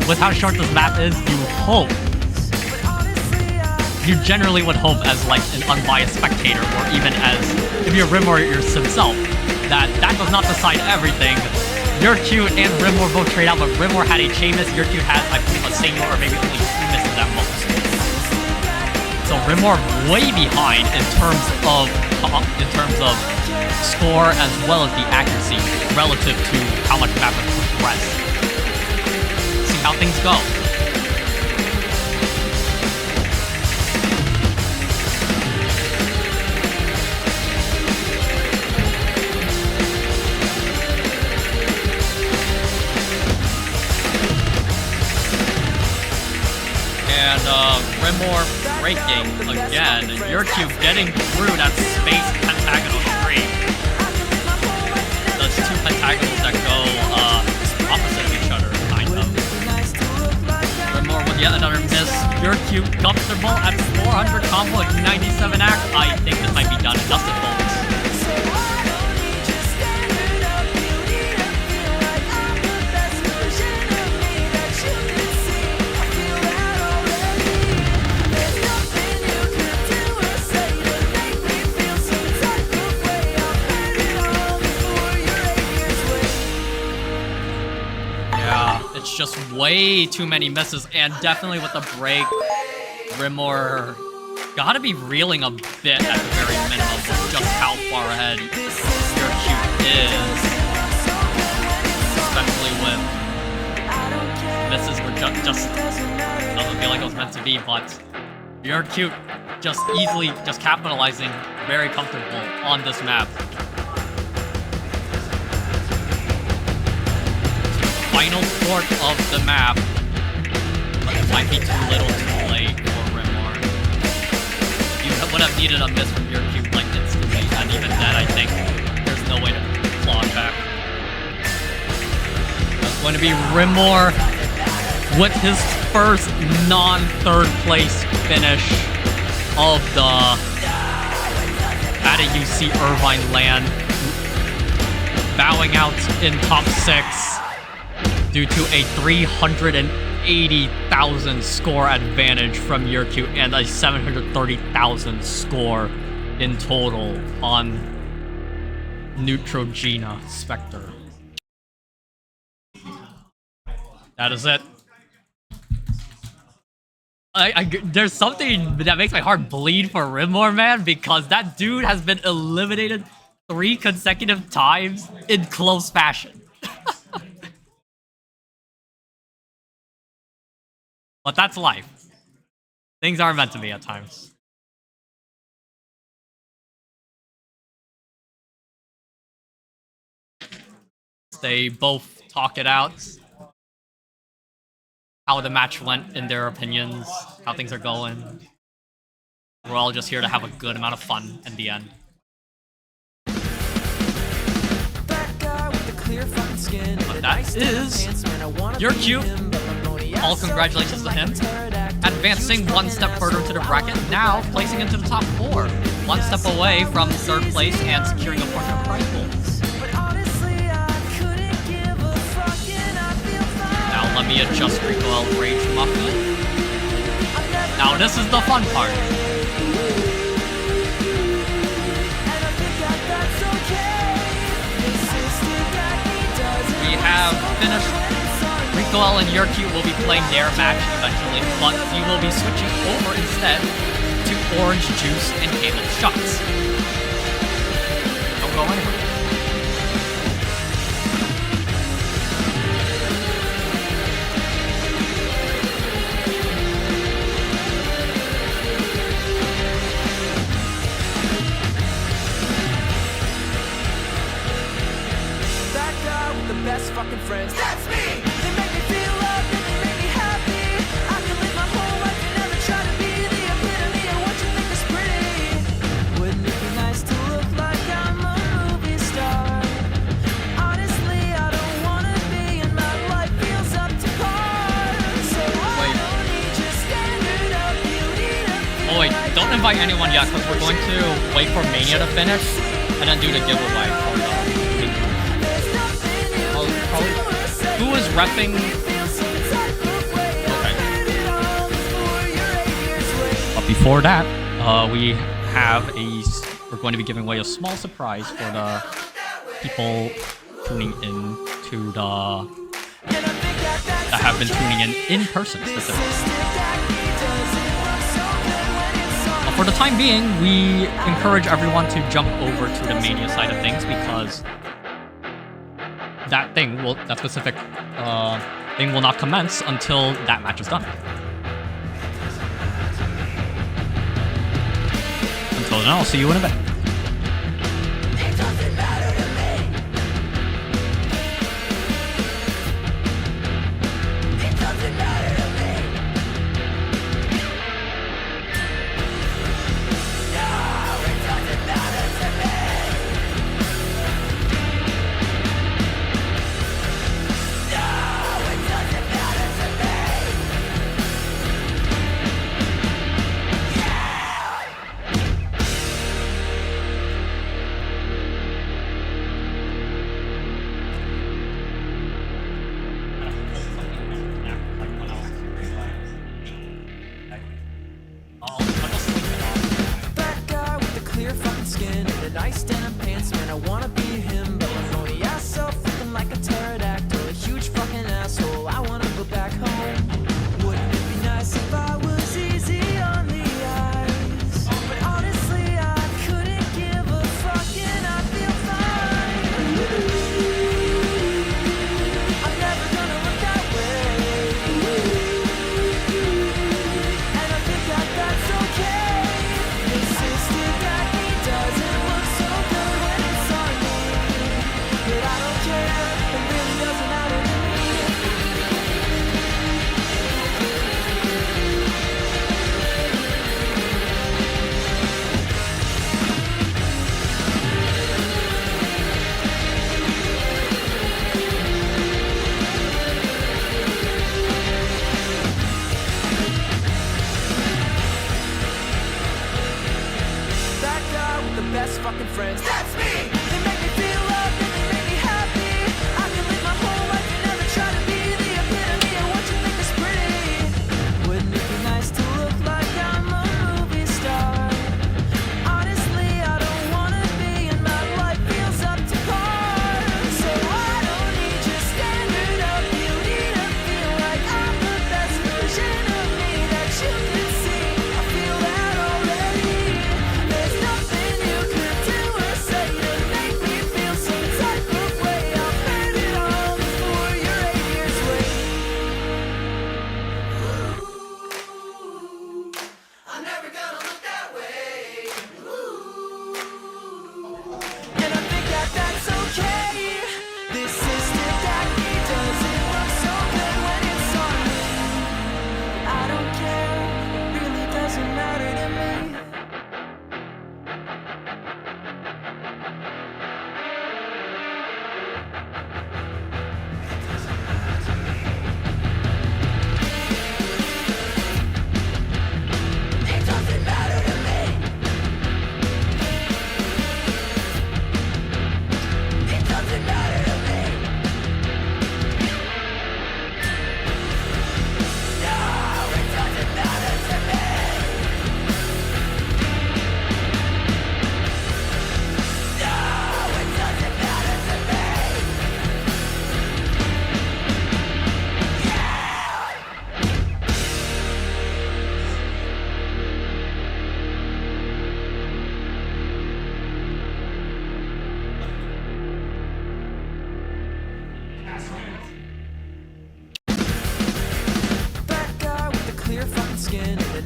with how short this map is, you generally would hope as like an unbiased spectator, or even as if you're Rimor himself, that does not decide everything. Yurcute and Rimor both trade out, but Rimor had a chain miss, Yurcute had, I believe, a single or maybe only 2 misses at most. So Rimor way behind in terms of score as well as the accuracy relative to how much map has progressed. See how things go. And Rimor breaking again. Yurcute getting through that space pentagonal tree. Those 2 pentagonals that go opposite of each other, kind of. Rimor with yet another miss. Yurcute comfortable at 400 combo at 97 act. I think this might be done in just a moment. It's just way too many misses, and definitely with the break, Rimor gotta be reeling a bit at the very minimum with just how far ahead Yurcute is. Especially with misses were just doesn't feel like it was meant to be, but Yurcute just easily capitalizing very comfortable on this map. Final port of the map, but it might be too little too late for Rimor. You would have needed a miss from Yurcute like instantly, and even then I think there's no way to claw it back. It's going to be Rimor with his first non-third place finish of the at a UC Irvine LAN, bowing out in top 6 due to a 380,000 score advantage from Yurcute and a 730,000 score in total on Neutrogena Spectre. That is it. There's something that makes my heart bleed for Rimmore, man, because that dude has been eliminated 3 consecutive times in close fashion. But that's life. Things are meant to be at times. They both talk it out. How the match went in their opinions, how things are going. We're all just here to have a good amount of fun in the end. But that is You're Cute. All congratulations to him. Advancing 1 step further into the bracket, now placing into the top 4. 1 step away from 3rd place and securing a portion of prize pool. Now let me adjust Recoil Rage Muffin. Now this is the fun part. We have finished. Recoil and Your Cute will be playing their match eventually, but we will be switching over instead to Orange Juice and Caleb Shots. Don't go anywhere. Best fucking friends. That's me! They make me feel loved and they make me happy. I can live my whole life and never try to be the epitome of what you think is pretty. Wouldn't it be nice to look like I'm a movie star? Honestly, I don't wanna be, and my life feels up to par. So I don't need your standard of beauty to feel. Oh wait, don't invite anyone yet, because we're going to wait for Mania to finish and then do the giveaway for the who is repping? Okay. But before that, we're going to be giving away a small surprise for the people tuning in to that have been tuning in person specifically. But for the time being, we encourage everyone to jump over to the Mania side of things because that specific thing will not commence until that match is done. Until then, I'll see you in a bit. Best fucking friends. That's me! They make me feel loved and they make me happy. I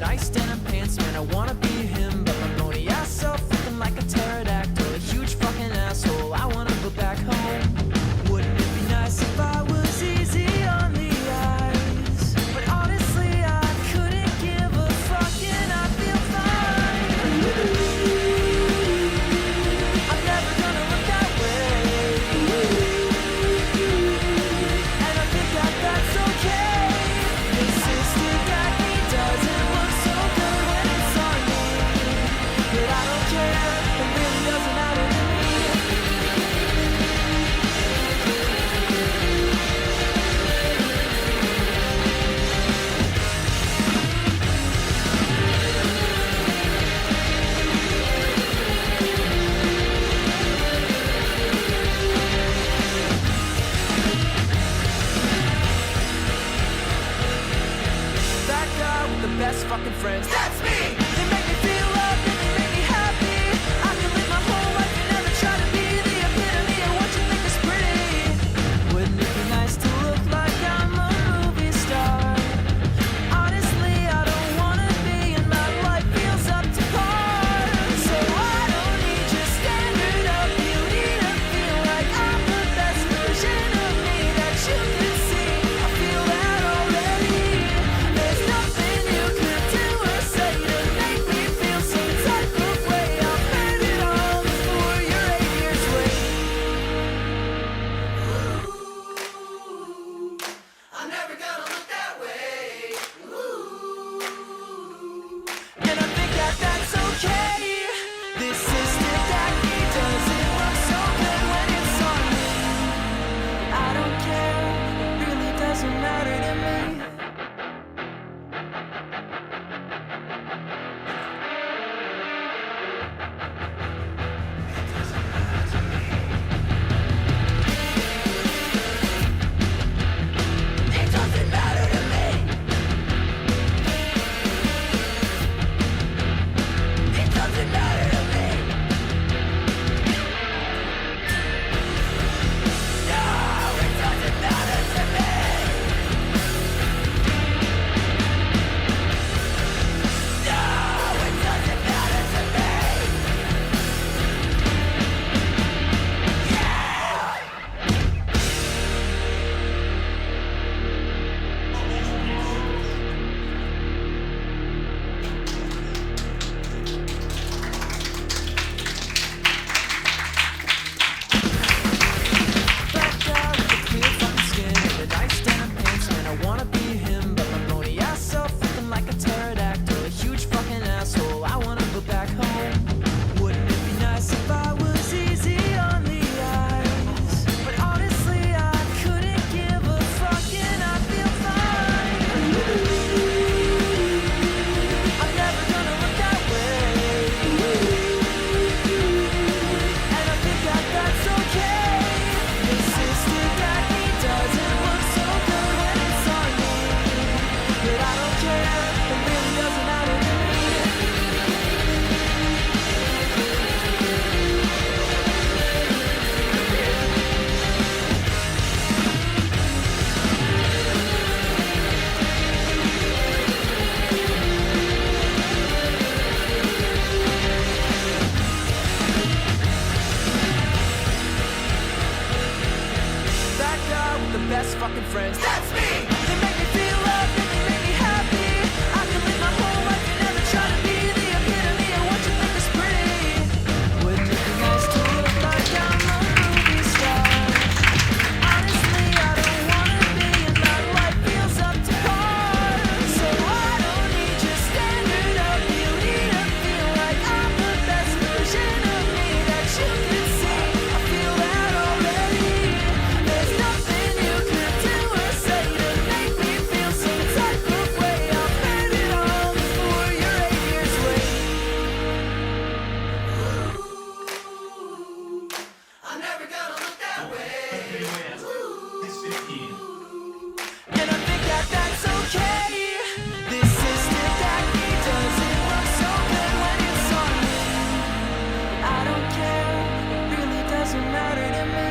nice denim pants, man, I wanna be him. But my bony ass self looking like a pterodactyl, a huge fucking asshole. I wanna go back home. Wouldn't it be nice if I was easy on the eyes? But honestly, I couldn't give a fuck and I feel fine. I'm never gonna look that way. And I think that that's okay. This sister that he doesn't look so good when it's on me. But I don't care, it really doesn't matter to me. That guy with the best fucking friends, that's me! They make me feel loved and they make me happy. I can live my whole life and never try to be the epitome of what you think is pretty. Wouldn't it be nice to look like I'm a movie star? Honestly, I don't wanna be, and my life feels up to par. So I don't need your standard of beauty to feel like I'm the best version of me that you can see. I feel that already. There's nothing you could do or say to make me feel some type of way. I've heard it all before you're 8 years late. I'm never gonna look that way. And I think that that's okay. This sister that he doesn't look so good when it's on me. I don't care, it really doesn't matter to me. It doesn't matter to me. It doesn't matter to me. No, it doesn't matter to me. No, it doesn't matter to me. That guy with the clear fucking skin and the nice denim pants, man, I wanna be him. But my bony ass self looking like a pterodactyl, a huge fucking asshole. I wanna go back home. Wouldn't it be nice if I was easy on the eyes? But honestly, I couldn't give a fuck and I feel fine. I'm never gonna look that way. And I think that that's okay. This sister that he doesn't look so good when it's on me. But I don't care, it really doesn't matter to me. That guy with the best fucking friends, that's me! They make me feel loved and they make me happy. I can live my whole life and never try to be the epitome of what you think is pretty. Wouldn't it be nice to look like I'm a movie star? Honestly, I don't wanna be, and my life feels up to par. So I don't need your standard of beauty to feel like I'm the best version of me that you can see. I feel that already. There's nothing you could do or say to make me feel some type of way. I've heard it all before you're 8 years late. I'm never gonna look that way. And I think that that's okay. This sister that he doesn't look so good when it's on me. I don't care, it really doesn't matter to me.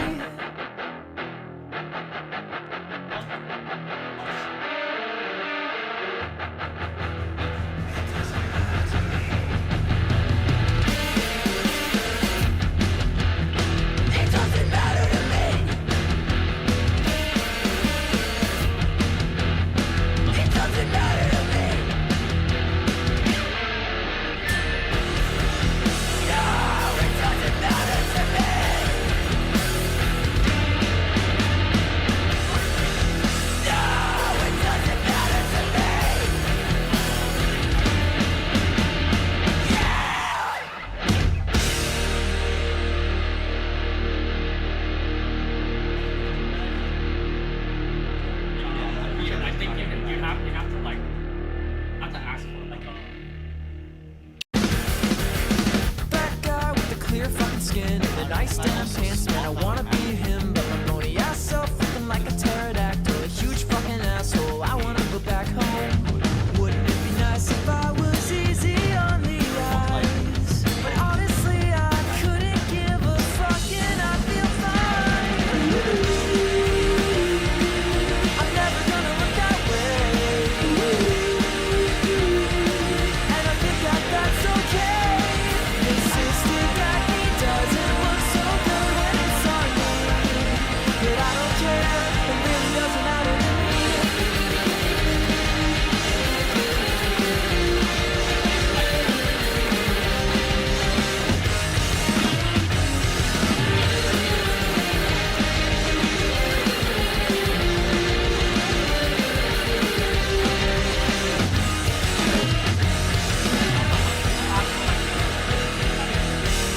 care, it really doesn't matter to me.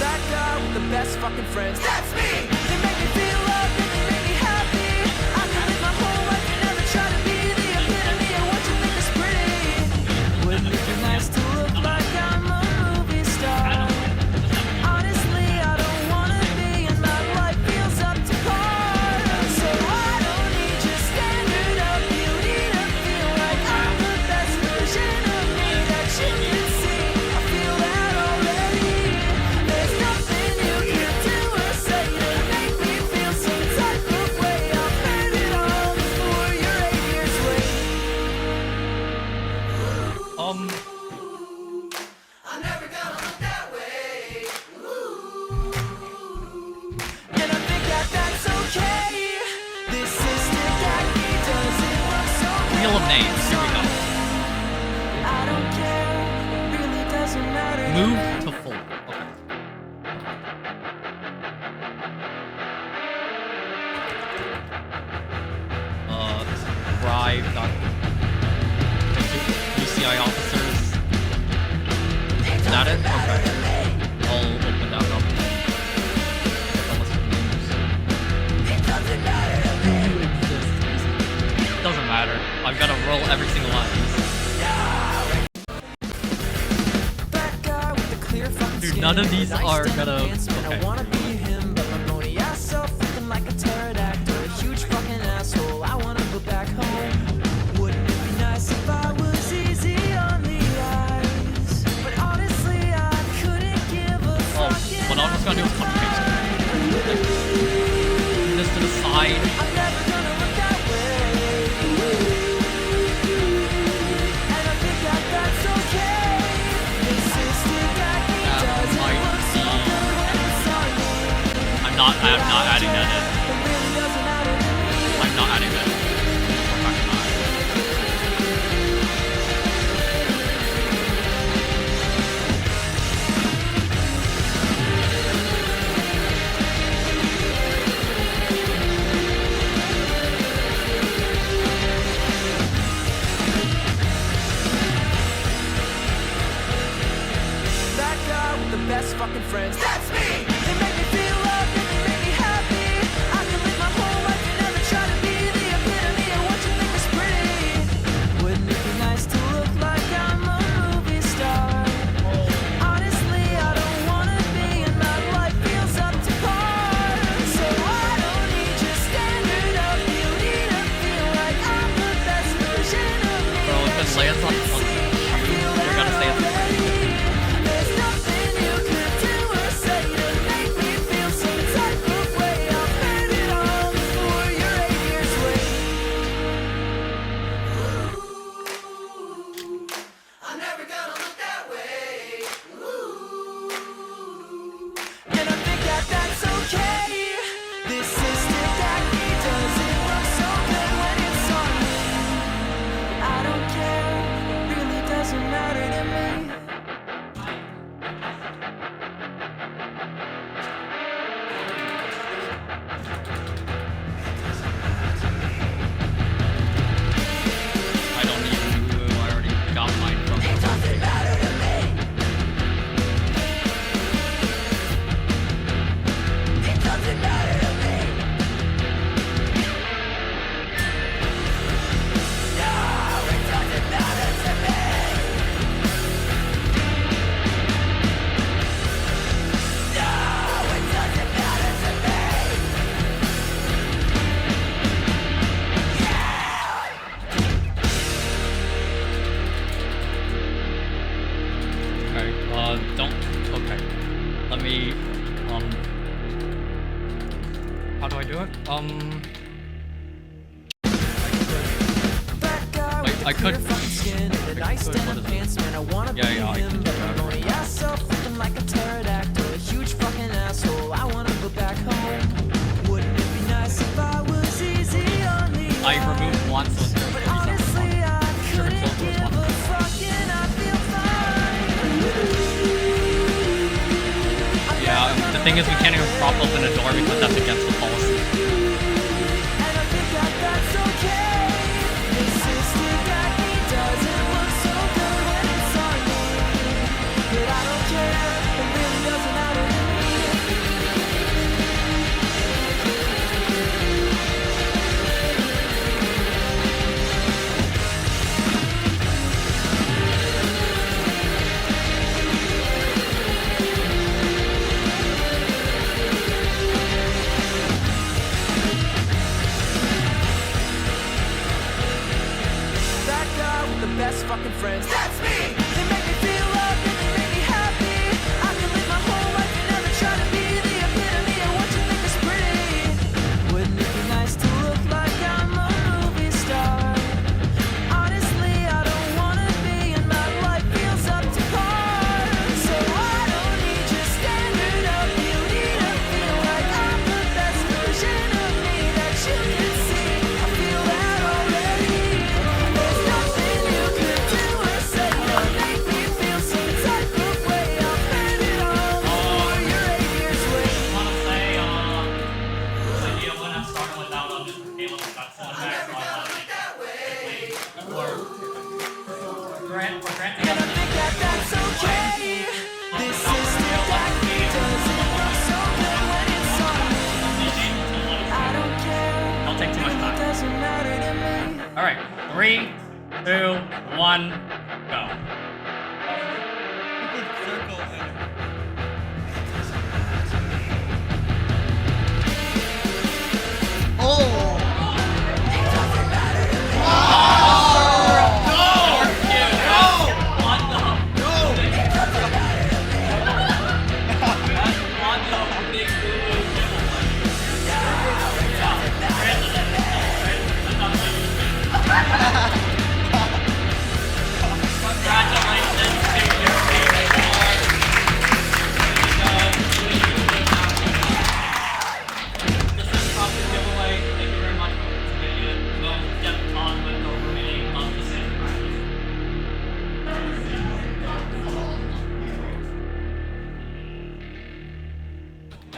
That guy with the best fucking friends, that's me! You make me feel loved and you make me happy. I can live my whole life and never try to be the epitome of what you think is pretty. Wouldn't it be nice to look like I'm a movie star? Honestly, I don't wanna be, and my life feels up to par. So I don't need your standard of beauty to feel like I'm the best version of me that you can see. I feel that already. There's nothing you can do or say to make me feel some type of way. I've heard it all before you're 8 years late. I'm never gonna look that way. And I think that that's okay. This system that he doesn't work so good. Wheel of names. Here we go. I don't care. It really doesn't matter. Move to full. Okay. Bribe. UCI officers. Is that it? Okay. I'll open that up. Get the list of names. Doesn't matter. I've got to roll every single one. That guy with the clear fucking Dude, skin none of and the these nice are denim gonna- pants, man, okay. I wanna be him, but my bony ass self looking like a pterodactyl, a huge fucking asshole. I wanna go back home. Wouldn't it be nice if I was easy on the eyes? But honestly, I couldn't give a fuck. What I was gonna do is copy paste. This to the side. I'm never gonna look that way. And I think that that's okay. This system that he doesn't might work so be- good when it's on me. I am not adding that in. It really doesn't matter to me. I'm not adding that in. I'm not. That guy with the best fucking friends, that's me! You make me feel loved and you make me happy. I can live my whole life and never try to be the epitome of what you think is pretty. Wouldn't it be nice to look like I'm a movie star? Honestly, I don't wanna be, and my life feels up to par. So I don't need your standard of beauty to feel like I'm the best version of me. Bro, if it lands on you're gonna say it's There's nothing you could do or say to make me feel some type of way. I've heard it all before you're 8 years late. I'm never gonna look that way. And I think that that's okay. This system that he doesn't work so good when it's on me. I don't care, it really doesn't matter to me. I don't need to. I already got mine from. It doesn't matter to me. It doesn't matter to me. No, it doesn't matter to me. No, it doesn't matter to me. Okay. Don't. Okay. Let me. How do I do it? That guy with the I clear could- fucking skin and the nice could, denim what is it? pants, man, I wanna Yeah, be yeah, I him, can but do my that. bony ass self looking like a pterodactyl, a huge fucking asshole. I wanna go back home. Wouldn't it be nice if I was easy I removed one, so it's 37. Sure, it killed was one. Yeah, the thing is we can't even prop open a door because that's against the policy. Best fucking friends. That's me! They make me feel loved and they make me happy. I can live my whole life and never try to be the epitome of what you think is pretty. Wouldn't it be nice to look like I'm a movie star? Honestly, I don't wanna be, and my life feels up to par. So I don't need your standard of beauty to feel like I'm the best version of me that you can see. I feel that already. There's nothing you could do or say to make me feel some type of way. I'll spend it all before you're 8 years late. I want to say, this idea wouldn't have started without Mr. Caleb got sent back, so I thought we're granting And I think that that's okay. This system that doesn't work so good when it's on me. I don't care. Don't take too much time. It doesn't matter to me. Alright, 3, 2, 1, go.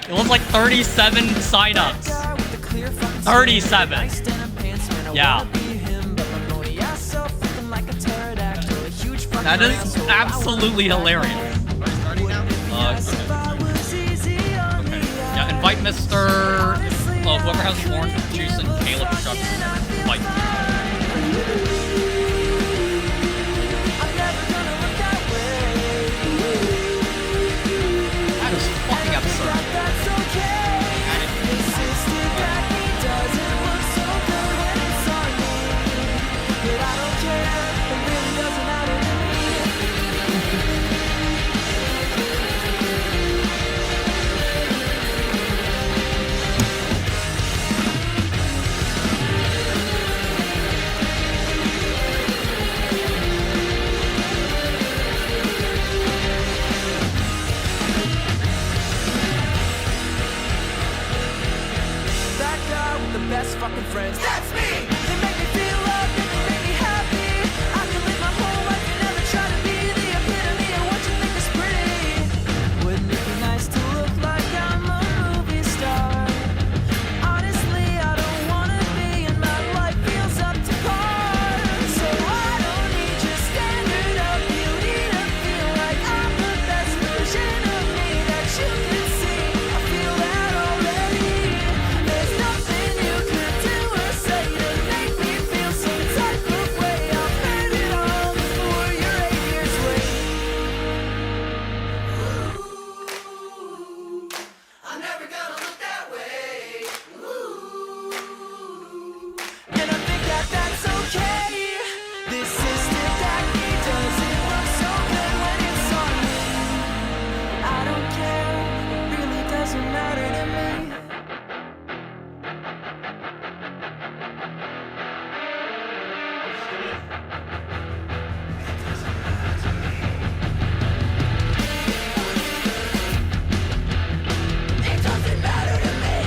It was like 37 sign-ups. 37. Yeah. That is absolutely hilarious. Okay. Yeah, invite Mr. Whoever has orange juice and Caleb Chuck. Invite. That is fucking absurd. Best fucking friends. That's me! They make me feel loved and they make me happy. I can live my whole life and never try to be the epitome of what you think is pretty. Wouldn't it be nice to look like I'm a movie star? Honestly, I don't wanna be, and my life feels up to par. So I don't need your standard of beauty to feel like I'm the best version of me that you can see. I feel that already. There's nothing you could do or say to make me feel some type of way. I'll spend it all before you're 8 years late. I'm never gonna look that way. And I think that that's okay. This system that doesn't work so good when it's on me. I don't care. It really doesn't matter to me. It doesn't matter to me.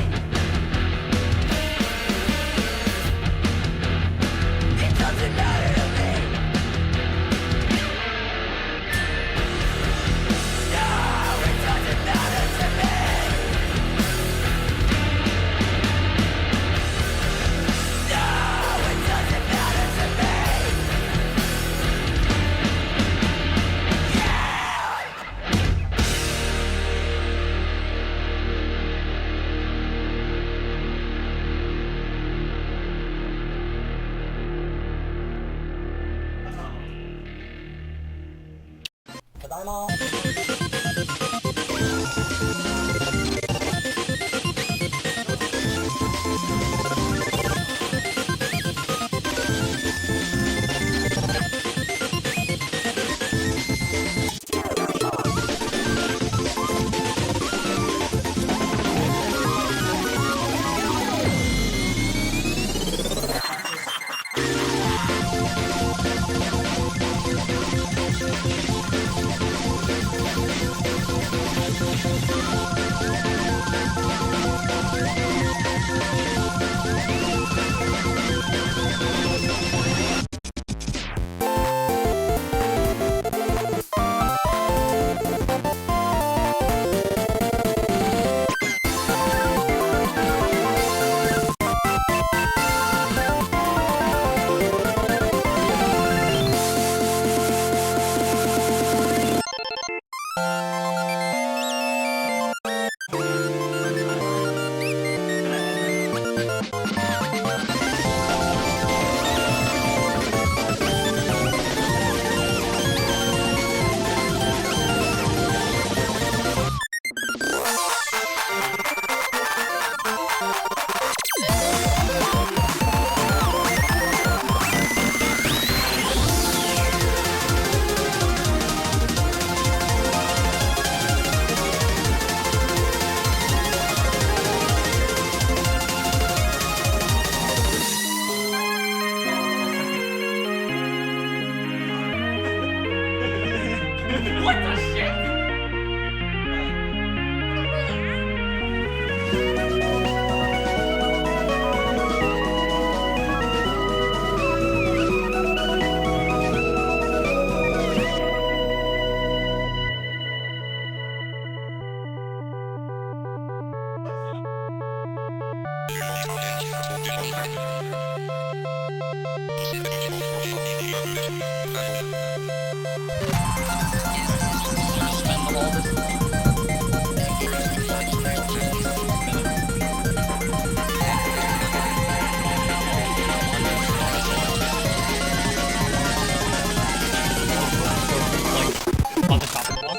On the top of the wall.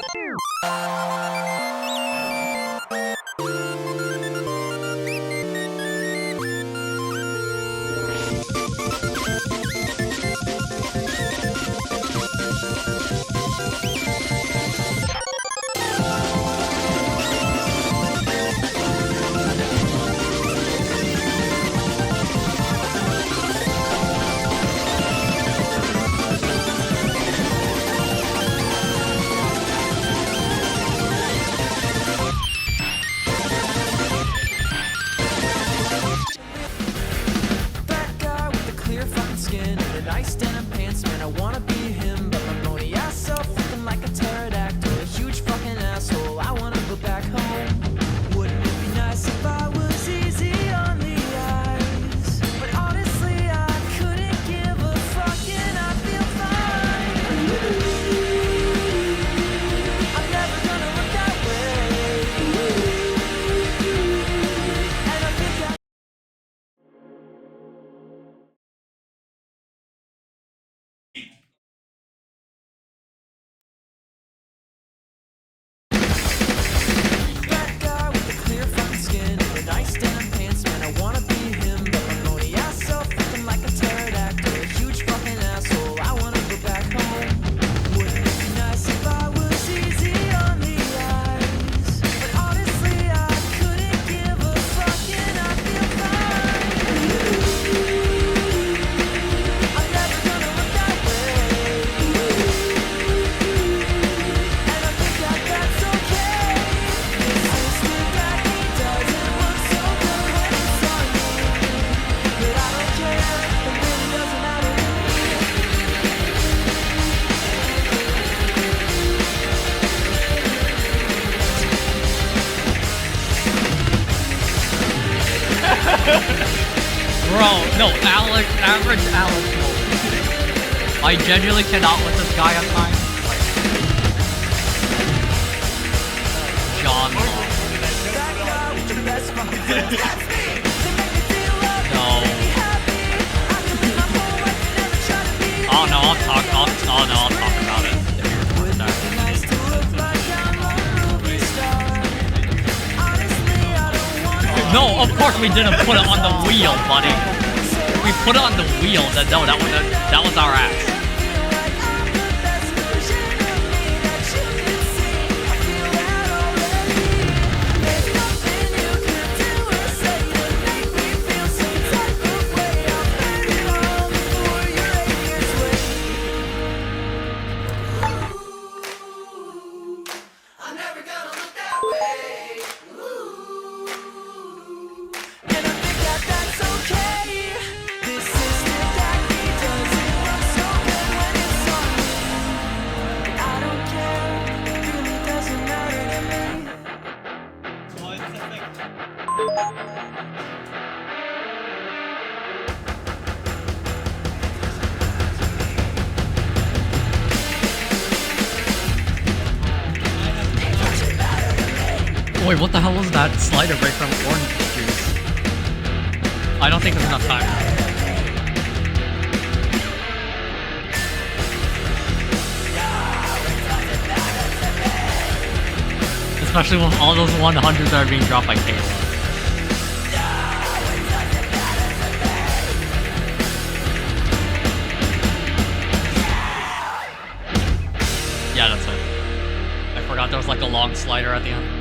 That guy with the clear fucking skin and the nice denim pants, man, I wanna be him. But my bony ass self looking like a pterodactyl, a huge fucking asshole. I wanna go back home. Wouldn't it be nice if I was easy on the eyes? But honestly, I couldn't give a fuck and I feel fine. I'm never gonna look that way. And I think I That guy with the clear fucking skin and the nice denim pants, man, I wanna be him. But my bony ass self looking like a pterodactyl, a huge fucking asshole. I wanna go back home. Wouldn't it be nice if I was easy on the eyes? But honestly, I couldn't give a fuck and I feel fine. I'm never gonna look that way. And I think that that's okay. This sister that he doesn't look so good when it's on me. But I don't care, it really doesn't matter to me. Bro, no, average Alex will. I genuinely cannot with this guy at times. Like, John Long. That guy with the best fucking friends, that's me. They make me feel loved, No. make me happy. I could live my whole life and never try to be Oh no, I'll talk about it. If you record Wouldn't that. it be nice to No, of course we didn't put it on the wheel, buddy. If we put it on the wheel, then no, that was our ass. Wait, what the hell was that slider break from orange juice? I don't think there's enough time. Especially with all those 100s that are being dropped by Kayla. Yeah, that's it. I forgot there was like a long slider at the end.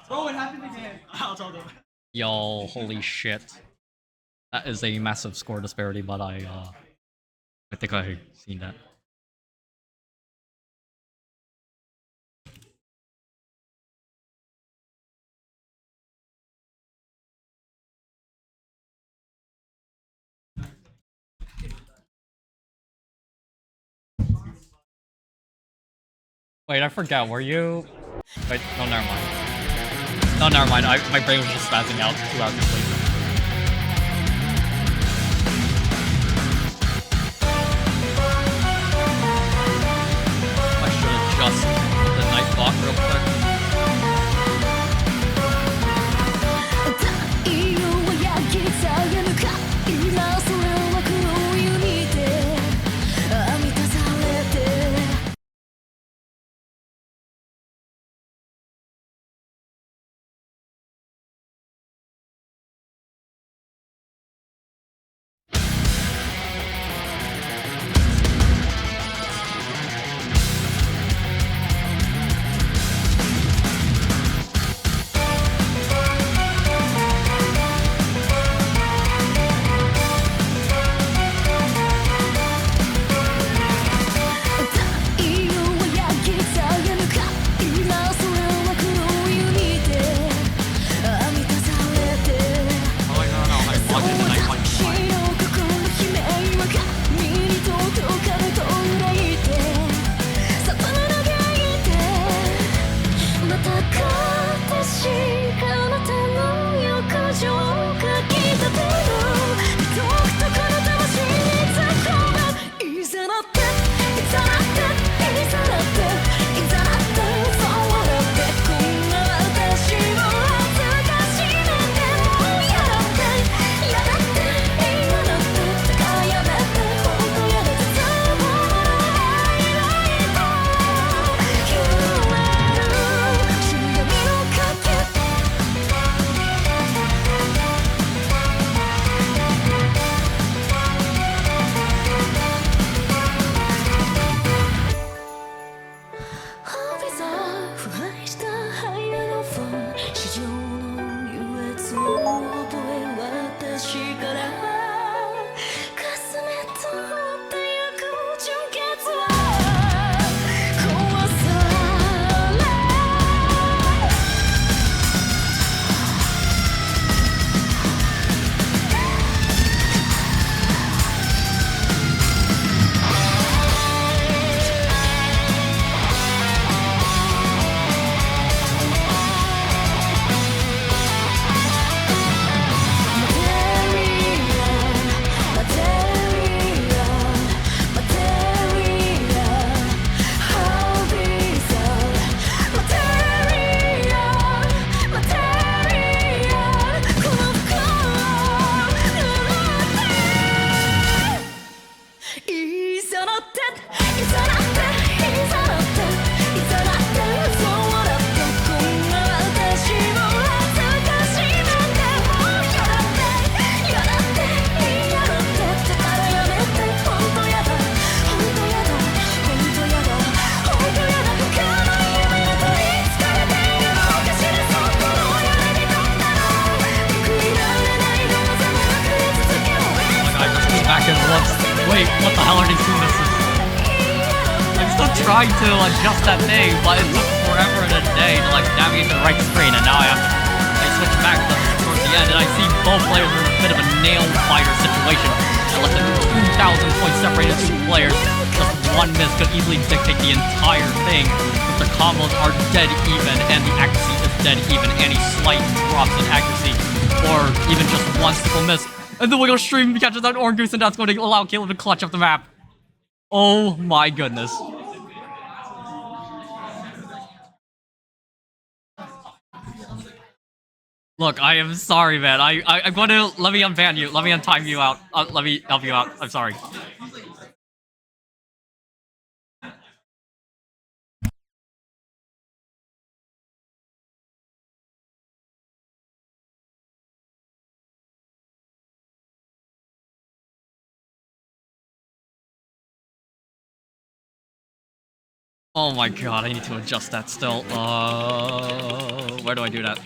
Bro, it happened again. I'll tell them. Yo, holy shit. That is a massive score disparity, but I think I seen that. Wait, I forgot. Were you? Wait, no, never mind. No, never mind. My brain was just spazzing out 2 hours of sleep. I should adjust the night clock real quick. 太陽は焼きさやぬか今それは黒い海で満たされて Wait, what the hell are these two misses? I'm still trying to adjust that thing, but it took forever and a day to like navigate the right screen, and now I switch back towards the end, and I see both players in a bit of a nail-biter situation. And less than 2,000 points separated two players. Just one miss could easily dictate the entire thing. But the combos are dead even, and the accuracy is dead even. Any slight drops in accuracy, or even just one simple miss, and the Wiggle Stream catches that orange goose, and that's going to allow Caleb to clutch up the map. Oh my goodness. Look, I am sorry, man. I'm going to... Let me unban you. Let me untime you out. Let me help you out. I'm sorry. Oh my god, I need to adjust that still. Where do I do that?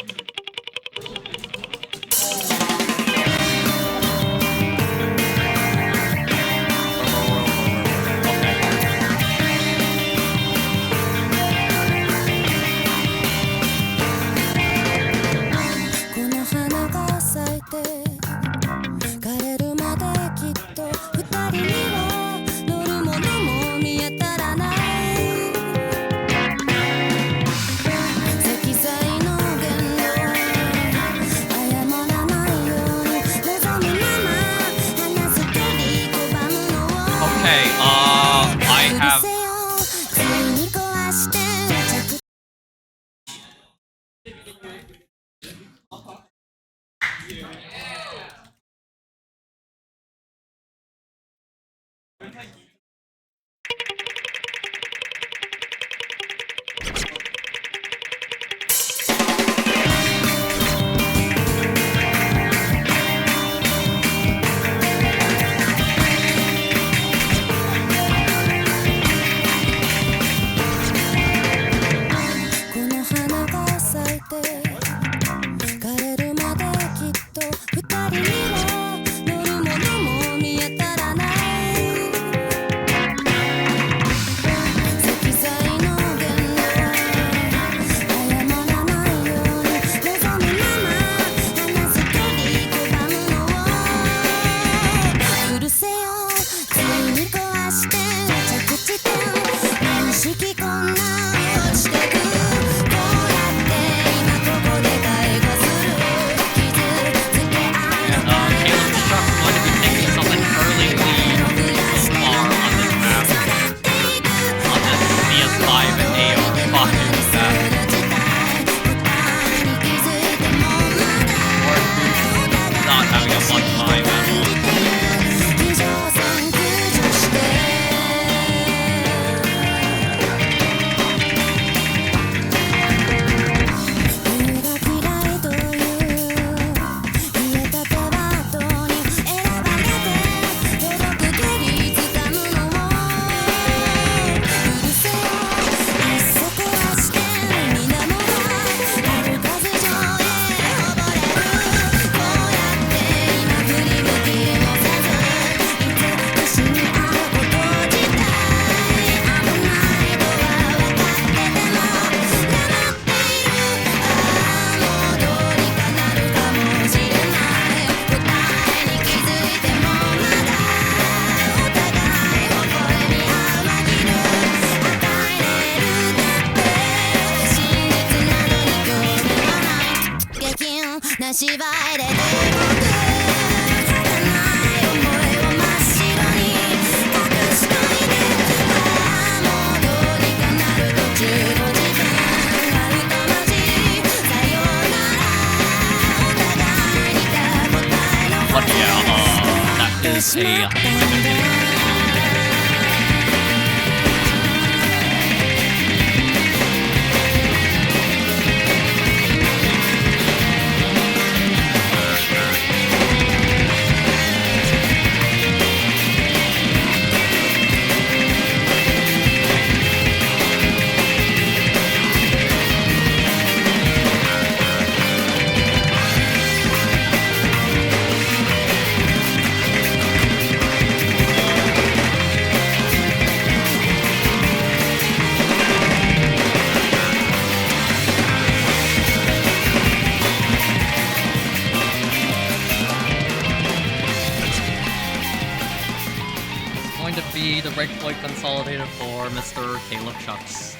Consolidated for Mr. Caleb Chucks.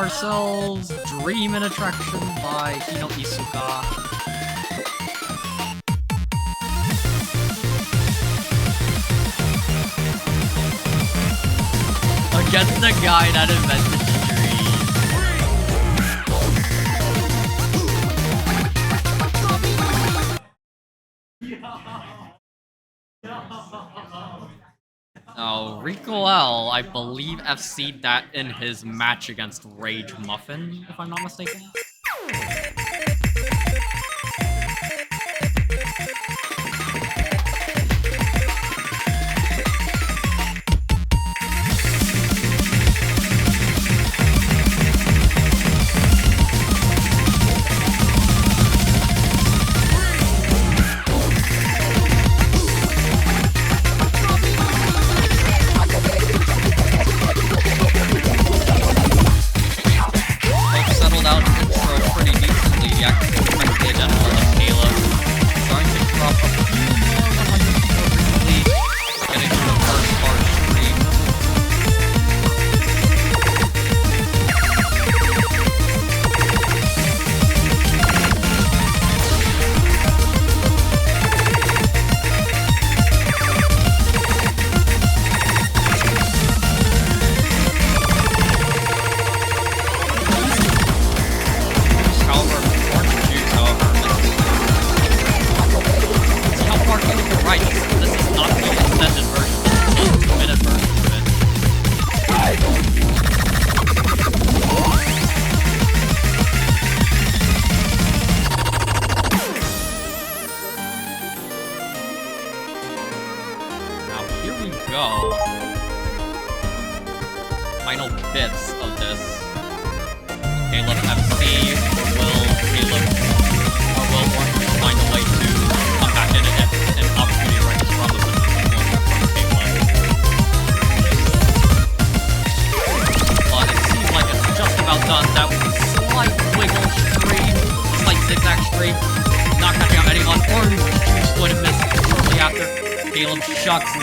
ourselves Dream in Attraction by Hino Isuka. Against the guy that invented Oh, Rico L, I believe FC'd that in his match against Rage Muffin, if I'm not mistaken.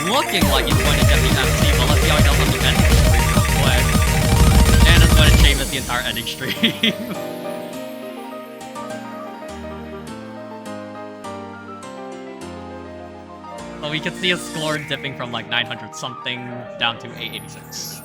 Looking like he's going to get the MC, but let's see how he does on the ending stream real quick. And it's going to Seamus the entire ending stream. So we can see his score dipping from like 900 something down to 886.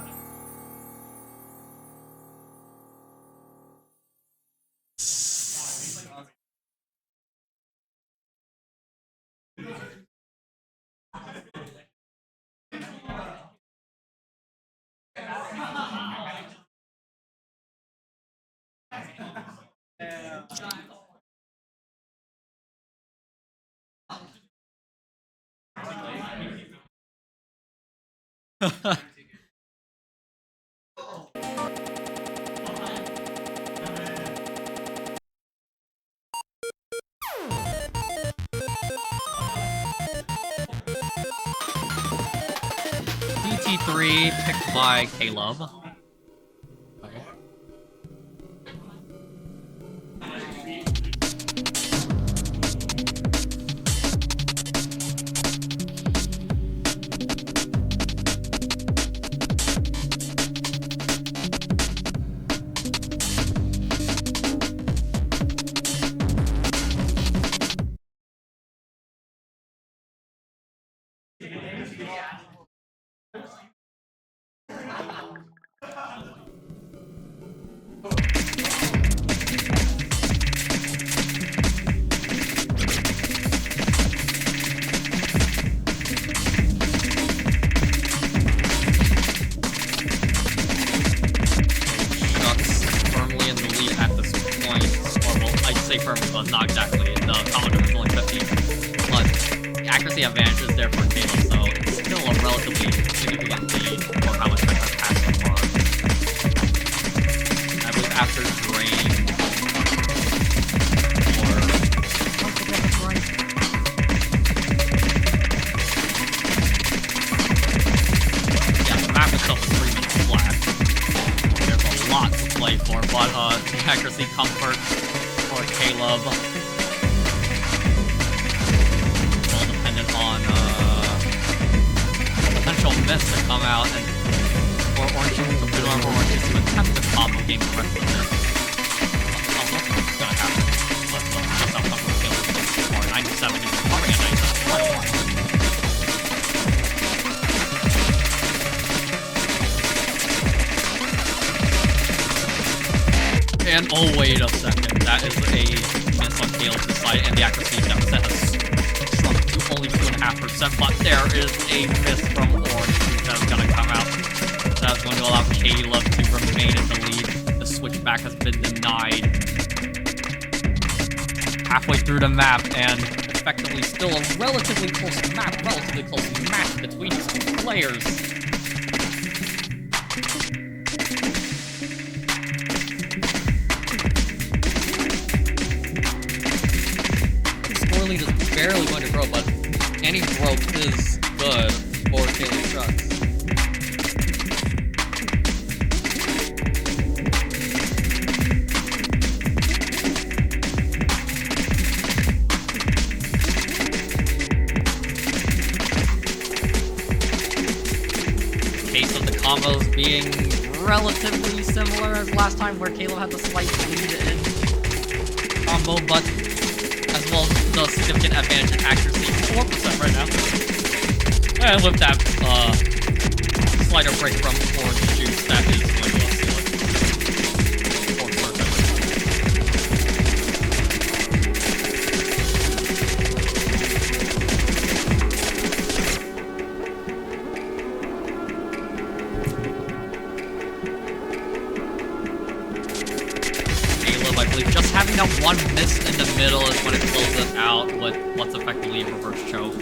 DT3 picked by Caleb. for Orange Juice, a good one for Orange Juice, but having the combo game correct with this. I don't know what's gonna happen, but that's how combo skill is for 97, he's recovering at 97. And oh wait a second, that is a miss on Kale's side, and the accuracy deficit has shrunk to only 2.5%, but there is a miss from Orange Juice that is going to come out. That's going to allow Caleb to remain in the lead. The switchback has been denied. Halfway through the map, and effectively still a relatively close map, relatively close match between these two players. Lead is barely going to grow, but any growth is good for Caleb Shucks. Case of the combos being relatively similar as last time, where Caleb had the slight lead in combo, but as well as the significant advantage in accuracy, 4% right now. And with that slider break from Orange Juice, that is going to seal it. Caleb, I believe, just having that one miss in the middle is when it closes out with what's effectively a reverse choke.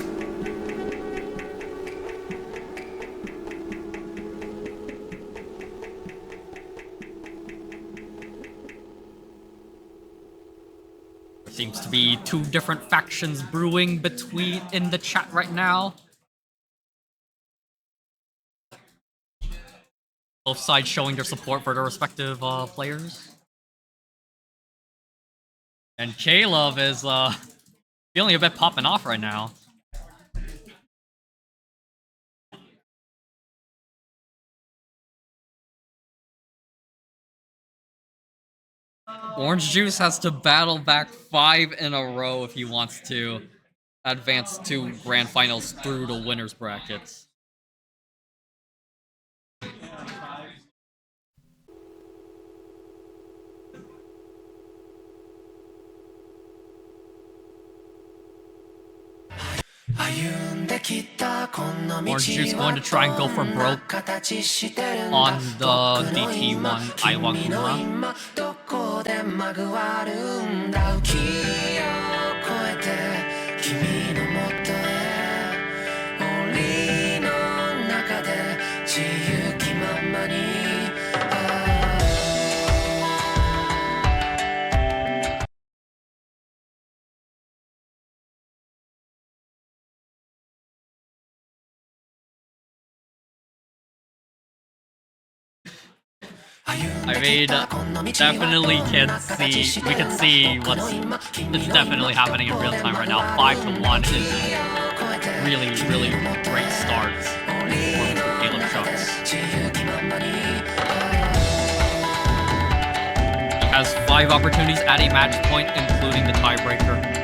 There seems to be two different factions brewing in the chat right now. Both sides showing their support for their respective players. And Caleb is feeling a bit popping off right now. Orange Juice has to battle back 5 in a row if he wants to advance to grand finals through the winners brackets. Orange Juice going to try and go for broke on the DT1 Iwaguma. I mean, definitely we can see what's definitely happening in real time right now. 5-1 is a really, really great start for Caleb Shucks. He has 5 opportunities at a match point, including the tiebreaker.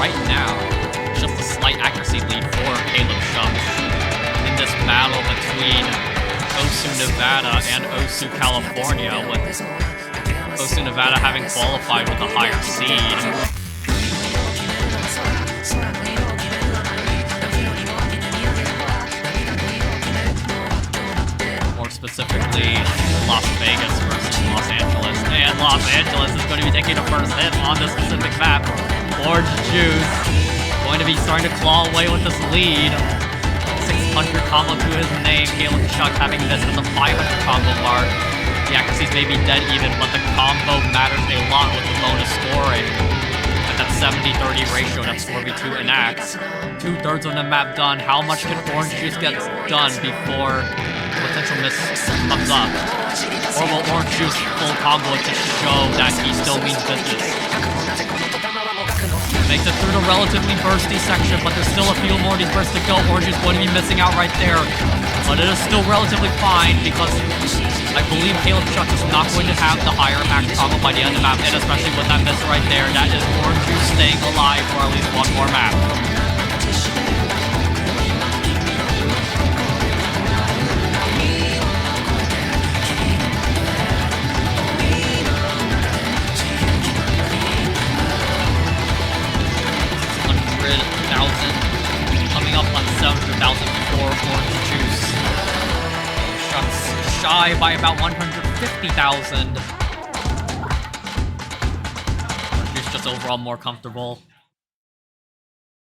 Right now, just a slight accuracy lead for Caleb Shucks in this battle between Osu, Nevada and Osu, California, with Osu, Nevada having qualified with a higher seed. More specifically, Las Vegas versus Los Angeles. And Los Angeles is going to be taking the first hit on this specific map. Orange Juice going to be starting to claw away with this lead. 600 combo to his name. Caleb Shucks having this at the 500 combo mark. The accuracies may be dead even, but the combo matters a lot with the bonus scoring. At that 70-30 ratio that 4v2 enacts. 2/3 of the map done. How much can Orange Juice get done before potential miss comes up? Or will Orange Juice full combo it to show that he still means business? Makes it through the relatively bursty section, but there's still a few more of these bursts to go. Orange is going to be missing out right there. But it is still relatively fine because I believe Caleb Chuck is not going to have the higher max combo by the end of the map, and especially with that miss right there, that is Orange Juice staying alive for at least one more map. Coming up on 700,000 for Orange Juice. Shucks shy by about 150,000. Orange Juice just overall more comfortable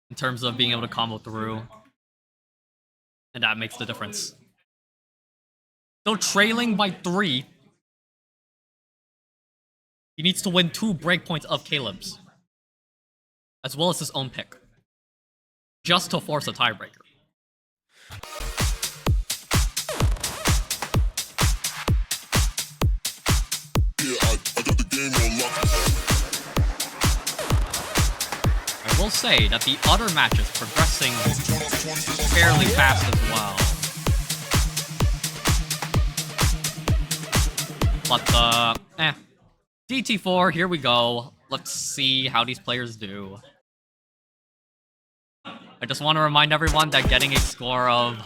in terms of being able to combo through. And that makes the difference. Though trailing by 3, he needs to win 2 breakpoints of Caleb's, as well as his own pick, just to force a tiebreaker. I will say that the other matches progressing fairly fast as well. But, DT4, here we go. Let's see how these players do. I just want to remind everyone that getting a score of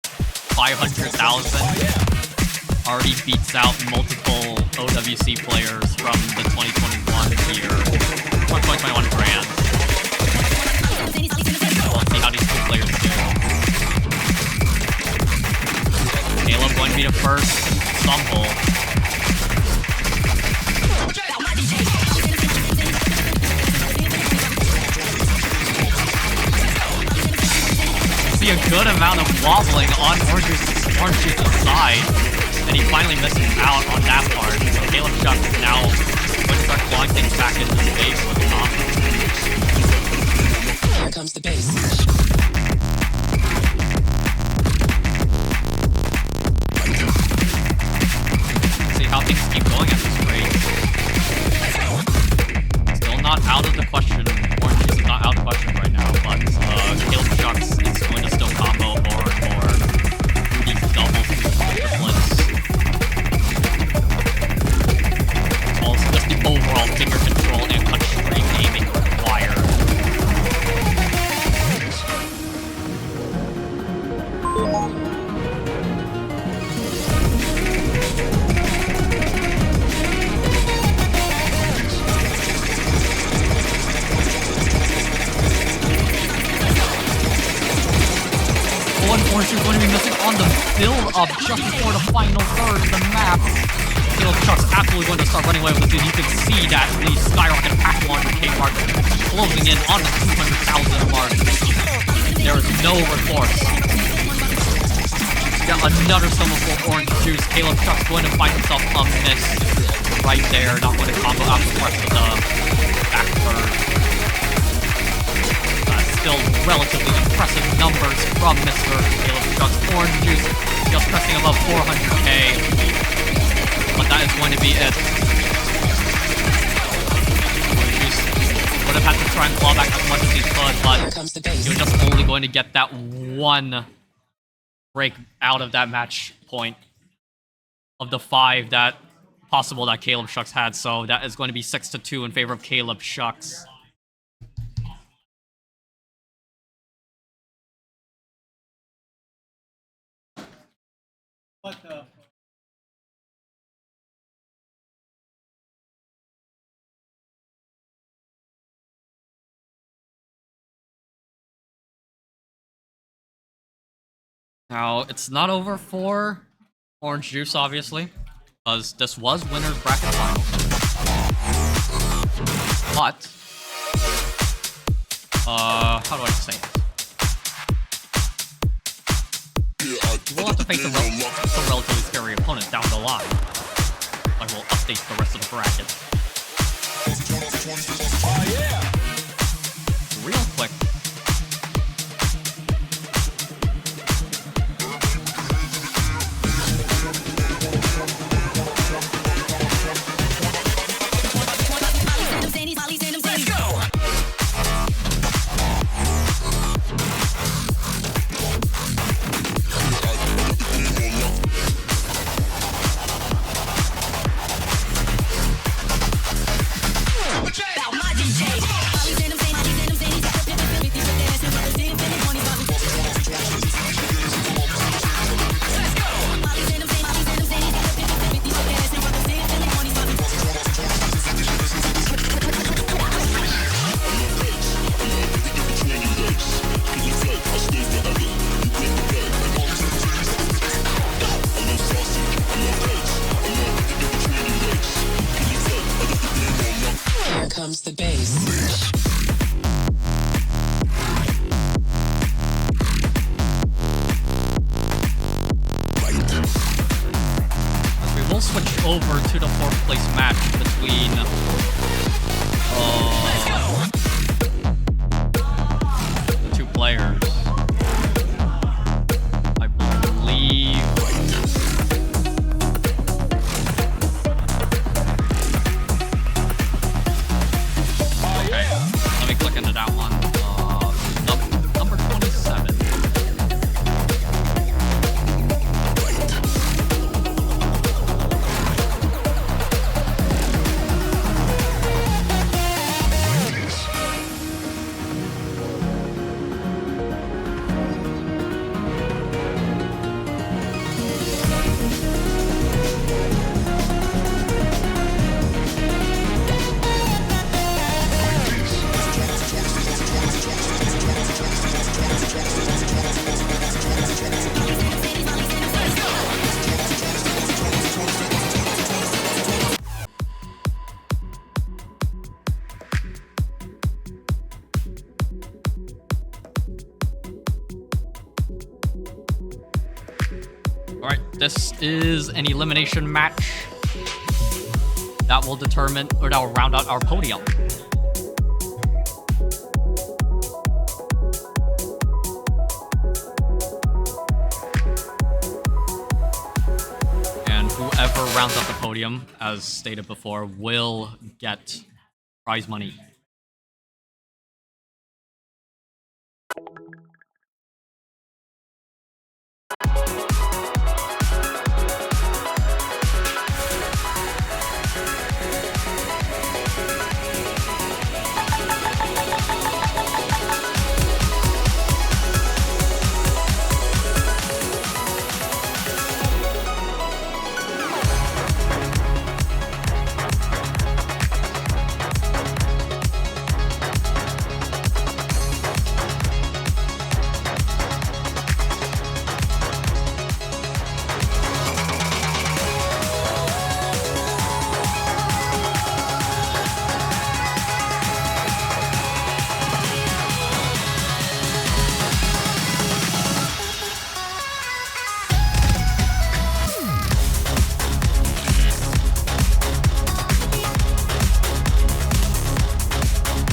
500,000 already beats out multiple OWC players from the 2021 year, or 2021 grand. We'll see how these two players do. Caleb going to be the first stumble. See a good amount of wobbling on Orange Juice's side, and he finally misses out on that part. So Caleb Chuck is now going to start clawing things back into space with combo. Here comes the bass. See how things keep going at this rate. Still not out of the question. Orange Juice is not out of the question right now, but Caleb Chuck is going to still combo more and more through these double triplets. Also, just the overall finger control and touchscreen aiming required. Orange is going to be missing on the build-up just before the final third of the map. Caleb Chuck's absolutely going to start running away with this. You can see that the skyrocket at 100k mark closing in on the 200,000 mark. There is no recourse. Got another stumble for Orange Juice. Caleb Chuck's going to find himself a miss right there. Not going to combo out the rest of the back third. Still relatively impressive numbers from Mr. Caleb Chuck's Orange Juice, just pressing above 400k, but that is going to be it. Orange Juice would have had to try and claw back as much as he could, but he was just only going to get that one break out of that match point of the 5 that possible that Caleb Chucks had, so that is going to be 6-2 in favor of Caleb Chucks. What the? Now, it's not over for Orange Juice, obviously, because this was winner's bracket final. But, how do I say it? We'll have to face a relatively scary opponent down the line. I will update the rest of the bracket. Oh yeah! we'll switch over to the 4th place match between the 2 players. I believe. Okay, let me click into that one. Number 27. Alright, this is an elimination match that will determine, or that will round out our podium. And whoever rounds out the podium, as stated before, will get prize money.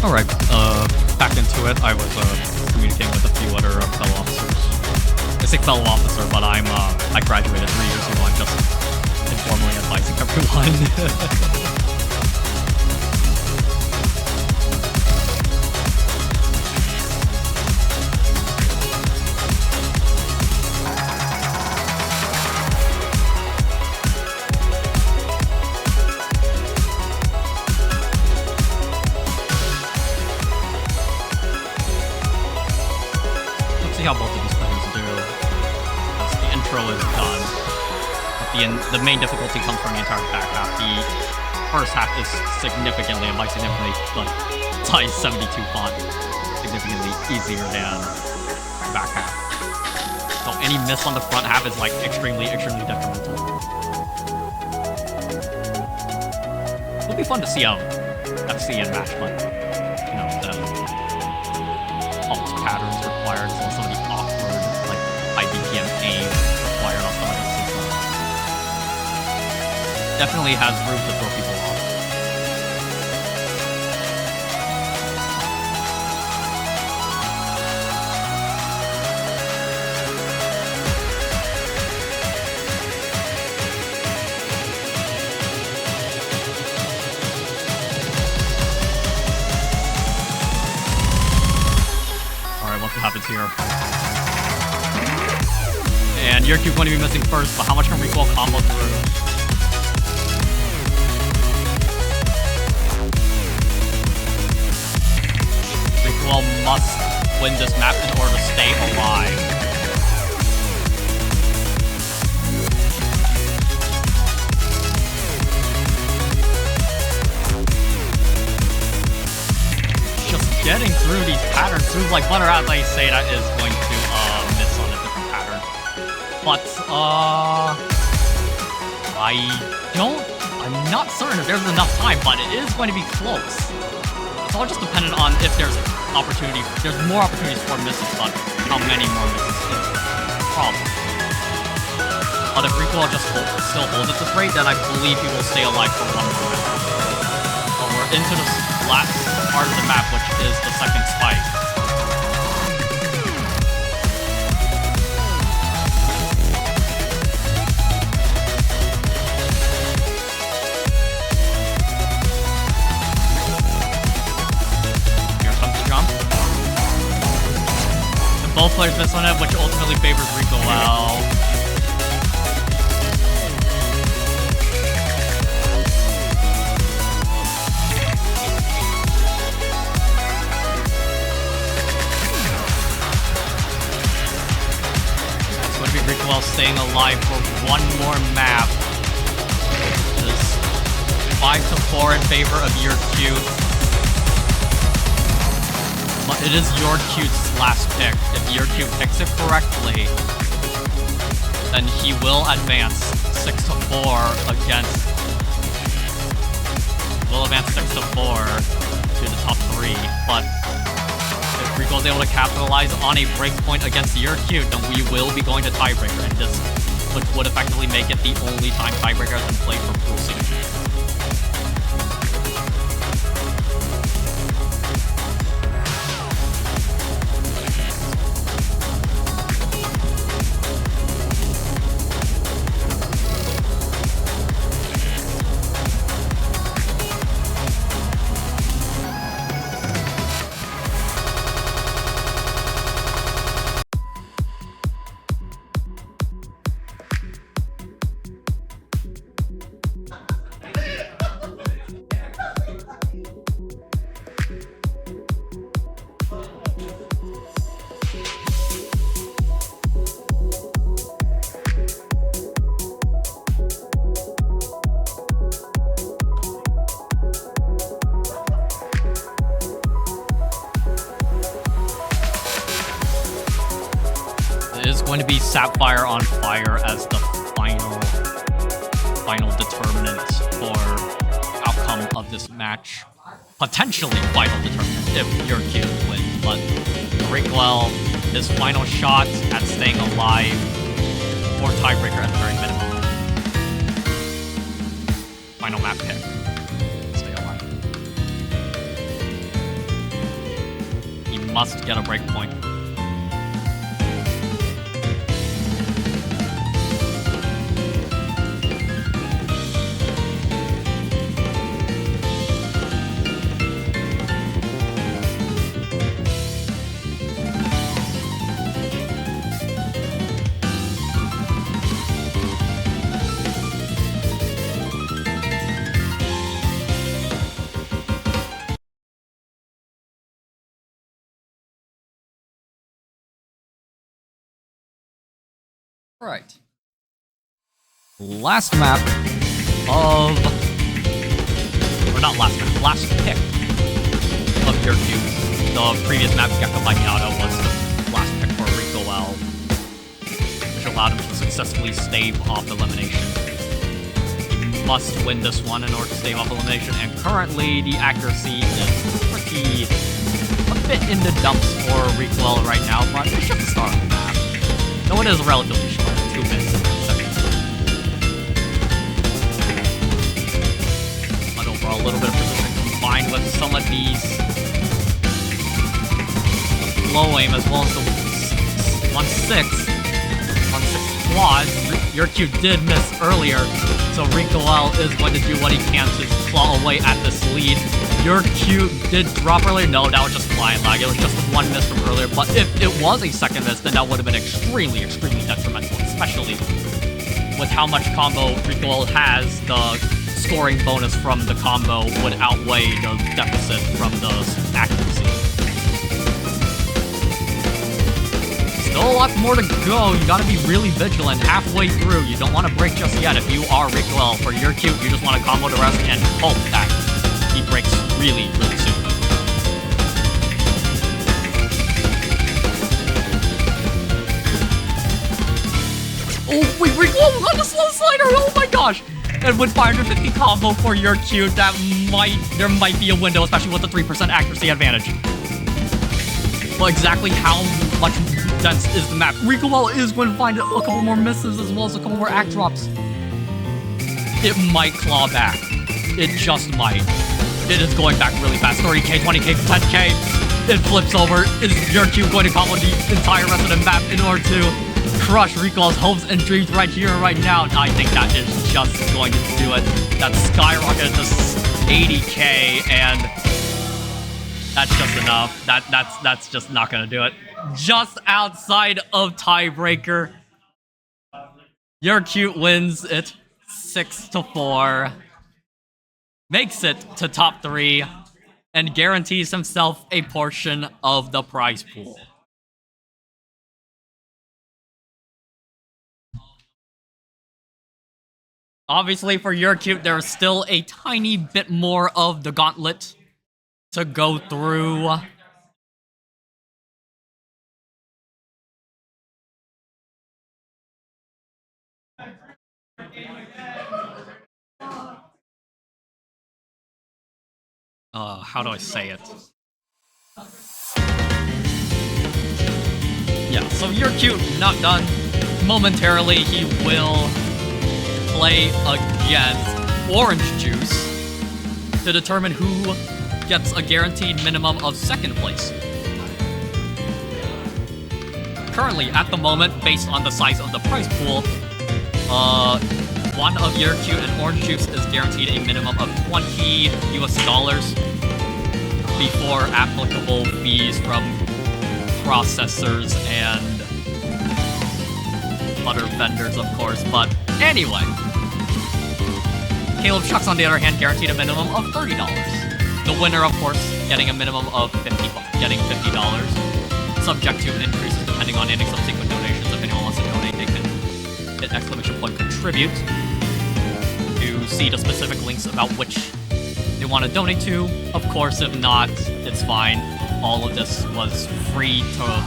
Alright, back into it. I was communicating with a few other fellow officers. I say fellow officer, but I graduated 3 years ago. I'm just informally advising everyone. How both of these players do. As the intro is done, but the main difficulty comes from the entire back half. The first half is significantly, and by significantly, like size 72 font, significantly easier than back half. So any miss on the front half is like extremely detrimental. It'll be fun to see how FC and match, but you know the alt patterns required, as well as some of the awkward, like, high BPM aim required on some of these systems. Definitely has room to throw people off. What happens here? And Yerkyu going to be missing first, but how much can Recoil combo through? Recoil must win this map in order to stay alive. Getting through these patterns seems like butter, as I say, that is going to miss on a different pattern. But I'm not certain if there's enough time, but it is going to be close. It's all just dependent on if there's more opportunities for misses, but how many more misses is the problem. But if Recoil just still holds at this rate, then I believe he will stay alive for one more round. But we're into the last part of the map, which is the second spike. Here comes the jump. And both players miss on it, which ultimately favors Rico well. Recoil staying alive for one more map. It is 5-4 in favor of your cute. But it is your cute's last pick. If your cute picks it correctly, then he will advance 6-4 against. Will advance 6-4 to the top 3, but if Rico is able to capitalize on a breakpoint against your cute, then we will be going to tiebreaker, and this would effectively make it the only time tiebreaker has been played for Pool C. Going to be Sapphire on Fire as the final determinant for outcome of this match. Potentially final determinant if your cute wins, but Rickwell, his final shot at staying alive for tiebreaker at the very minimum. Final map pick. Stay alive. He must get a breakpoint. Right. Last map of... Or not last map, last pick of your cube. The previous map, Gecko by Miyato, was the last pick for Rico L, which allowed him to successfully stave off elimination. He must win this one in order to stave off elimination, and currently the accuracy is pretty... a bit in the dumps for Rico L right now, but it's just the start of the map. Though it is relatively short, 2 minutes and 10 seconds. But overall, a little bit of precision combined with some of these low aim as well as the 1-6 quad. Your Q did miss earlier, so Rico L is going to do what he can to claw away at this lead. Your Q did drop earlier. No, that was just flying lag. It was just 1 miss from earlier. But if it was a second miss, then that would have been extremely, extremely detrimental, especially with how much combo Rico L has. The scoring bonus from the combo would outweigh the deficit from the accuracy. Still a lot more to go. You gotta be really vigilant halfway through. You don't want to break just yet. If you are Rico L for your Q, you just want to combo the rest and hope that he breaks really, really soon. Oh, wait, Rico on the slow slider! Oh my gosh! And with 550 combo for your Q, there might be a window, especially with the 3% accuracy advantage. Well, exactly how much dense is the map. Recoil is going to find a couple more misses as well as a couple more act drops. It might claw back. It just might. It is going back really fast. 30k, 20k, 10k. It flips over. Is your cube going to combo the entire rest of the map in order to crush Recoil's hopes and dreams right here and right now? I think that is just going to do it. That skyrocketed to 80k, and that's just enough. That's just not gonna do it. Just outside of tiebreaker, your cute wins it 6-4, makes it to top 3, and guarantees himself a portion of the prize pool. Obviously, for your cute, there's still a tiny bit more of the gauntlet to go through. How do I say it? Yeah, so you're cute, not done. Momentarily, he will play against Orange Juice to determine who gets a guaranteed minimum of 2nd place. Currently, at the moment, based on the size of the prize pool, one of your cute and Orange Juice is guaranteed a minimum of $20 US before applicable fees from processors and other vendors, of course. But anyway, Caleb Chucks, on the other hand, guaranteed a minimum of $30. The winner, of course, getting a minimum of $50, subject to increases depending on any subsequent donations. If anyone wants to donate, they can hit !contribute to see the specific links about which they want to donate to. Of course, if not, it's fine. All of this was free to...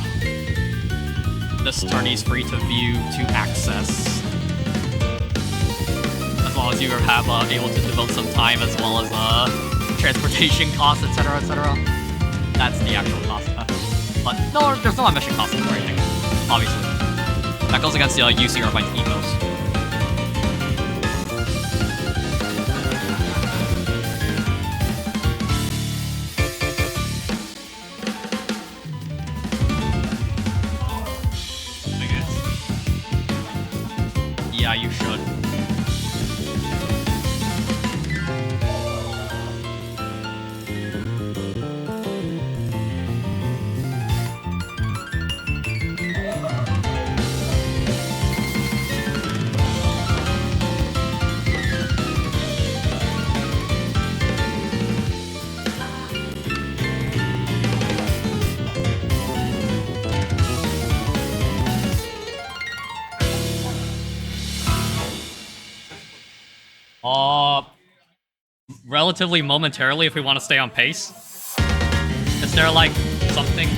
This tourney is free to view, to access. As long as you have able to devote some time, as well as transportation costs, etc., etc. That's the actual cost. But no, there's no admission cost or anything, obviously. That goes against the UCI by ethos. Yeah, you should. Relatively momentarily, if we want to stay on pace. Is there, like, something?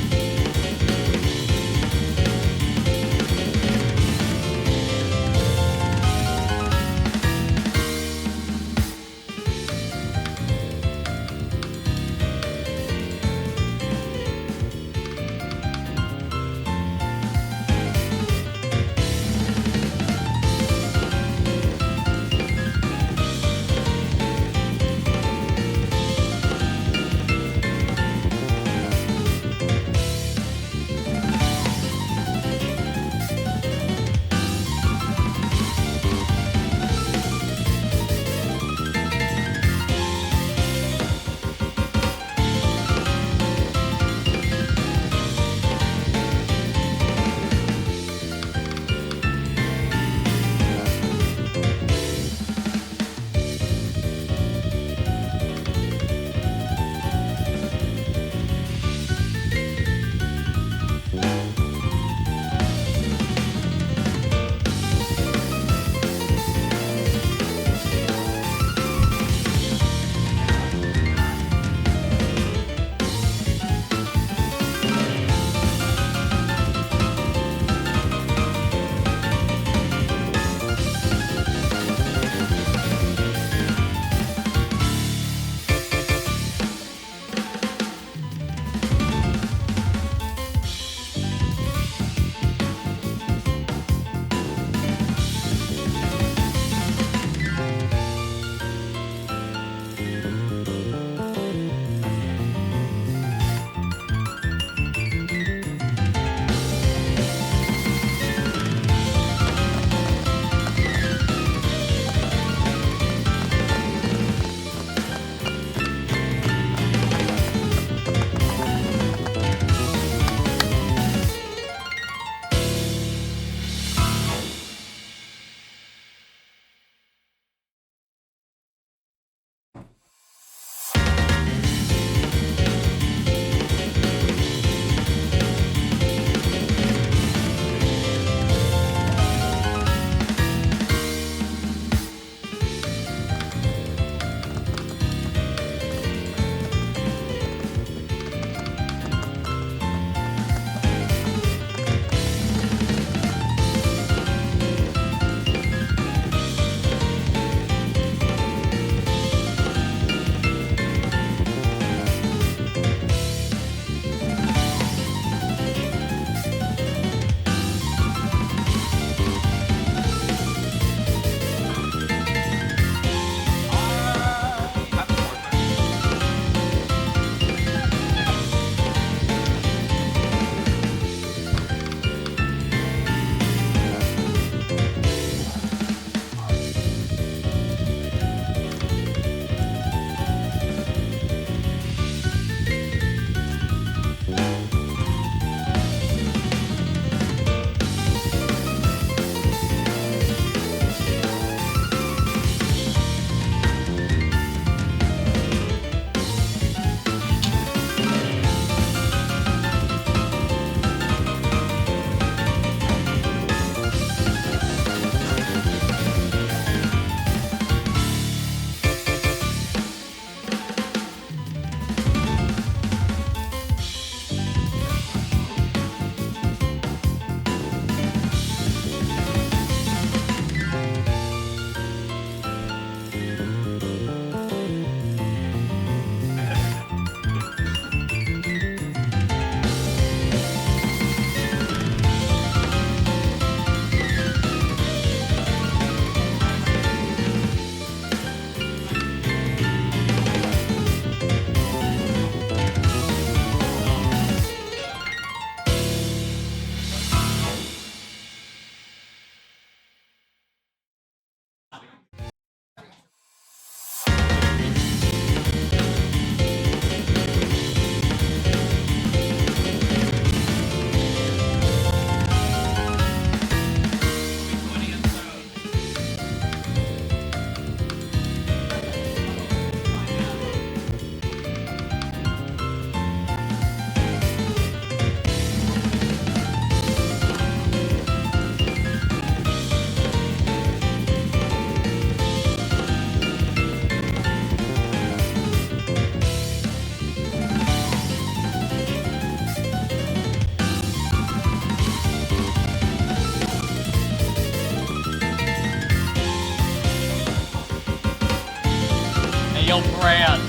Yo, Brand.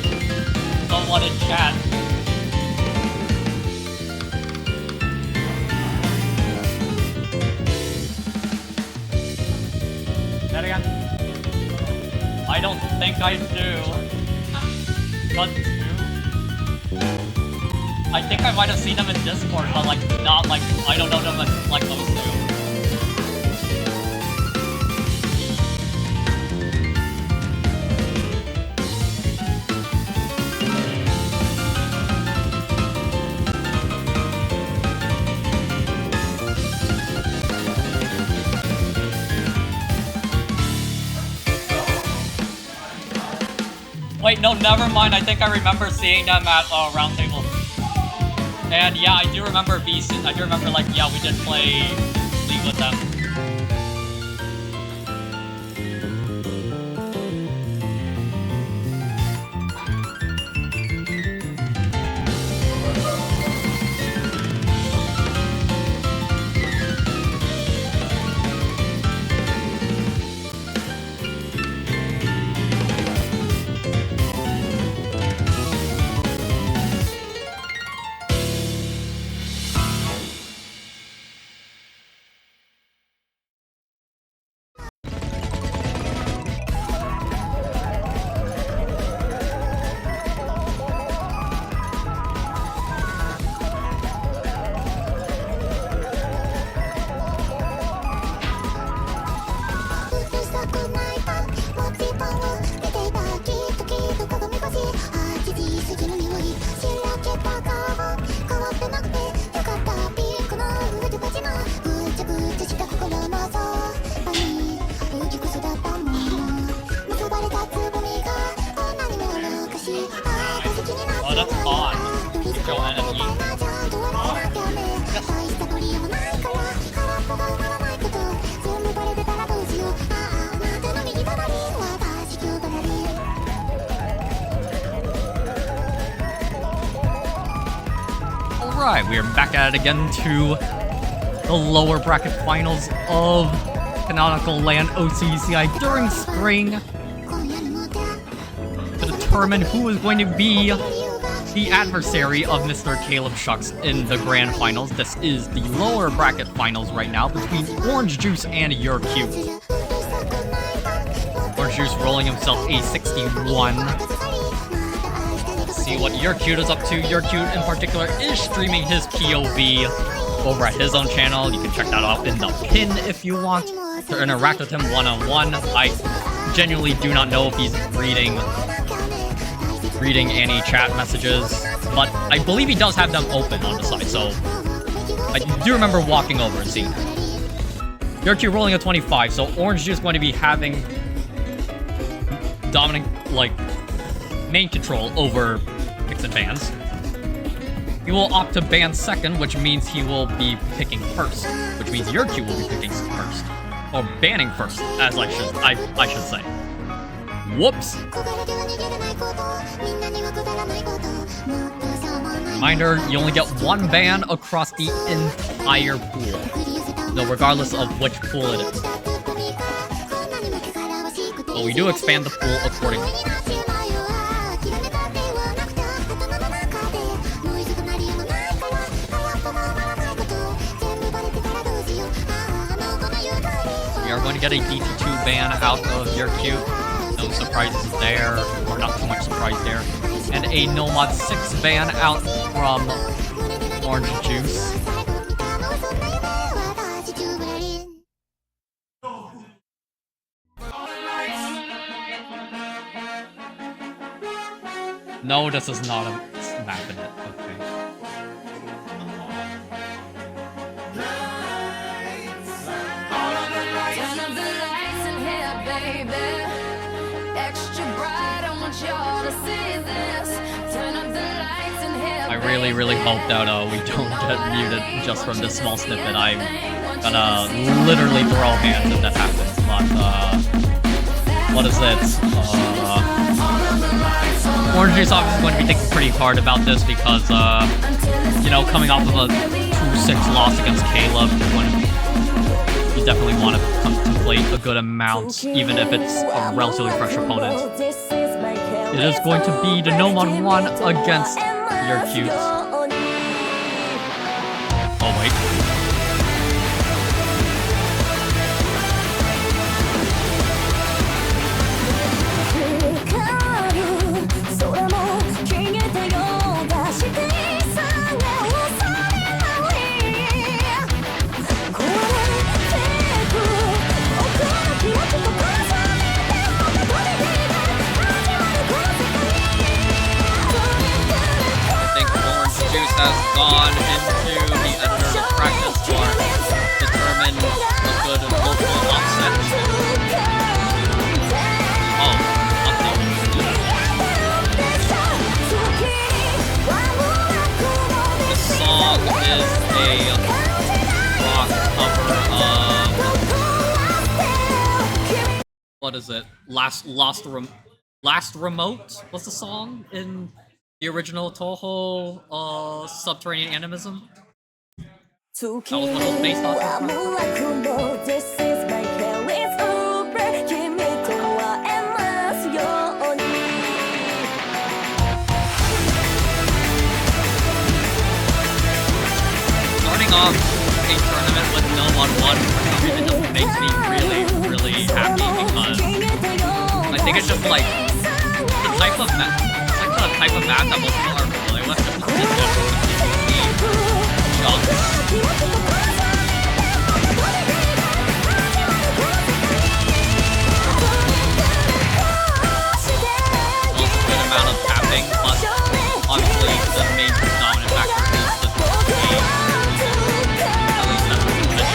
Someone in chat. That again? I don't think I do. But I think I might have seen them in Discord, but like not like I don't know them as like those two. Wait, no, never mind. I think I remember seeing them at Roundtable. And yeah, I do remember VC. I do remember, like, yeah, we did play League with them. Oh, that's odd. Go NFE. Alright, we are back at it again to the lower bracket finals of Canonical LAN osu UCI During Spring to determine who is going to be the adversary of Mr. Caleb Shucks in the grand finals. This is the lower bracket finals right now between Orange Juice and Your Cute. Orange Juice rolling himself a 61. See what Your Cute is up to. Your Cute in particular is streaming his POV over at his own channel. You can check that out in the pin if you want to interact with him one-on-one. I genuinely do not know if he's reading any chat messages, but I believe he does have them open on the side, so I do remember walking over and seeing him. Your Cute rolling a 25, so Orange Juice is going to be having dominant, like, main control over picks and bans. He will opt to ban second, which means he will be picking first, which means Your Cute will be picking first. Or banning first, as I should say. Whoops! Reminder, you only get one ban across the entire pool. No, regardless of which pool it is. But we do expand the pool accordingly. We are going to get a DT2 ban out of Your Cute. No surprises there, or not too much surprise there. And a No Mod 6 ban out from Orange Juice. No, this is not a map in it. Okay. I really hope that we don't get muted just from this small snippet. I'm gonna literally throw hands if that happens, but what is it? Orange Juice obviously going to be thinking pretty hard about this because, you know, coming off of a 2-6 loss against Caleb, you definitely want to contemplate a good amount, even if it's a relatively fresh opponent. He it is going to be the Nomon 1 against your cute. Oh wait. Has gone into the editor practice for determine a good local offset. Oh, the song is a rock cover of what is it? Last Remote was the song in the original Toho Subterranean Animism. That was what it was based off of. Starting off a tournament with no 1-1 for some reason just makes me really, really happy because I think it's just like the type of map that most people are familiar with, just the junk. Also a good amount of tapping, but obviously the main dominant factor is the game. At least that's what the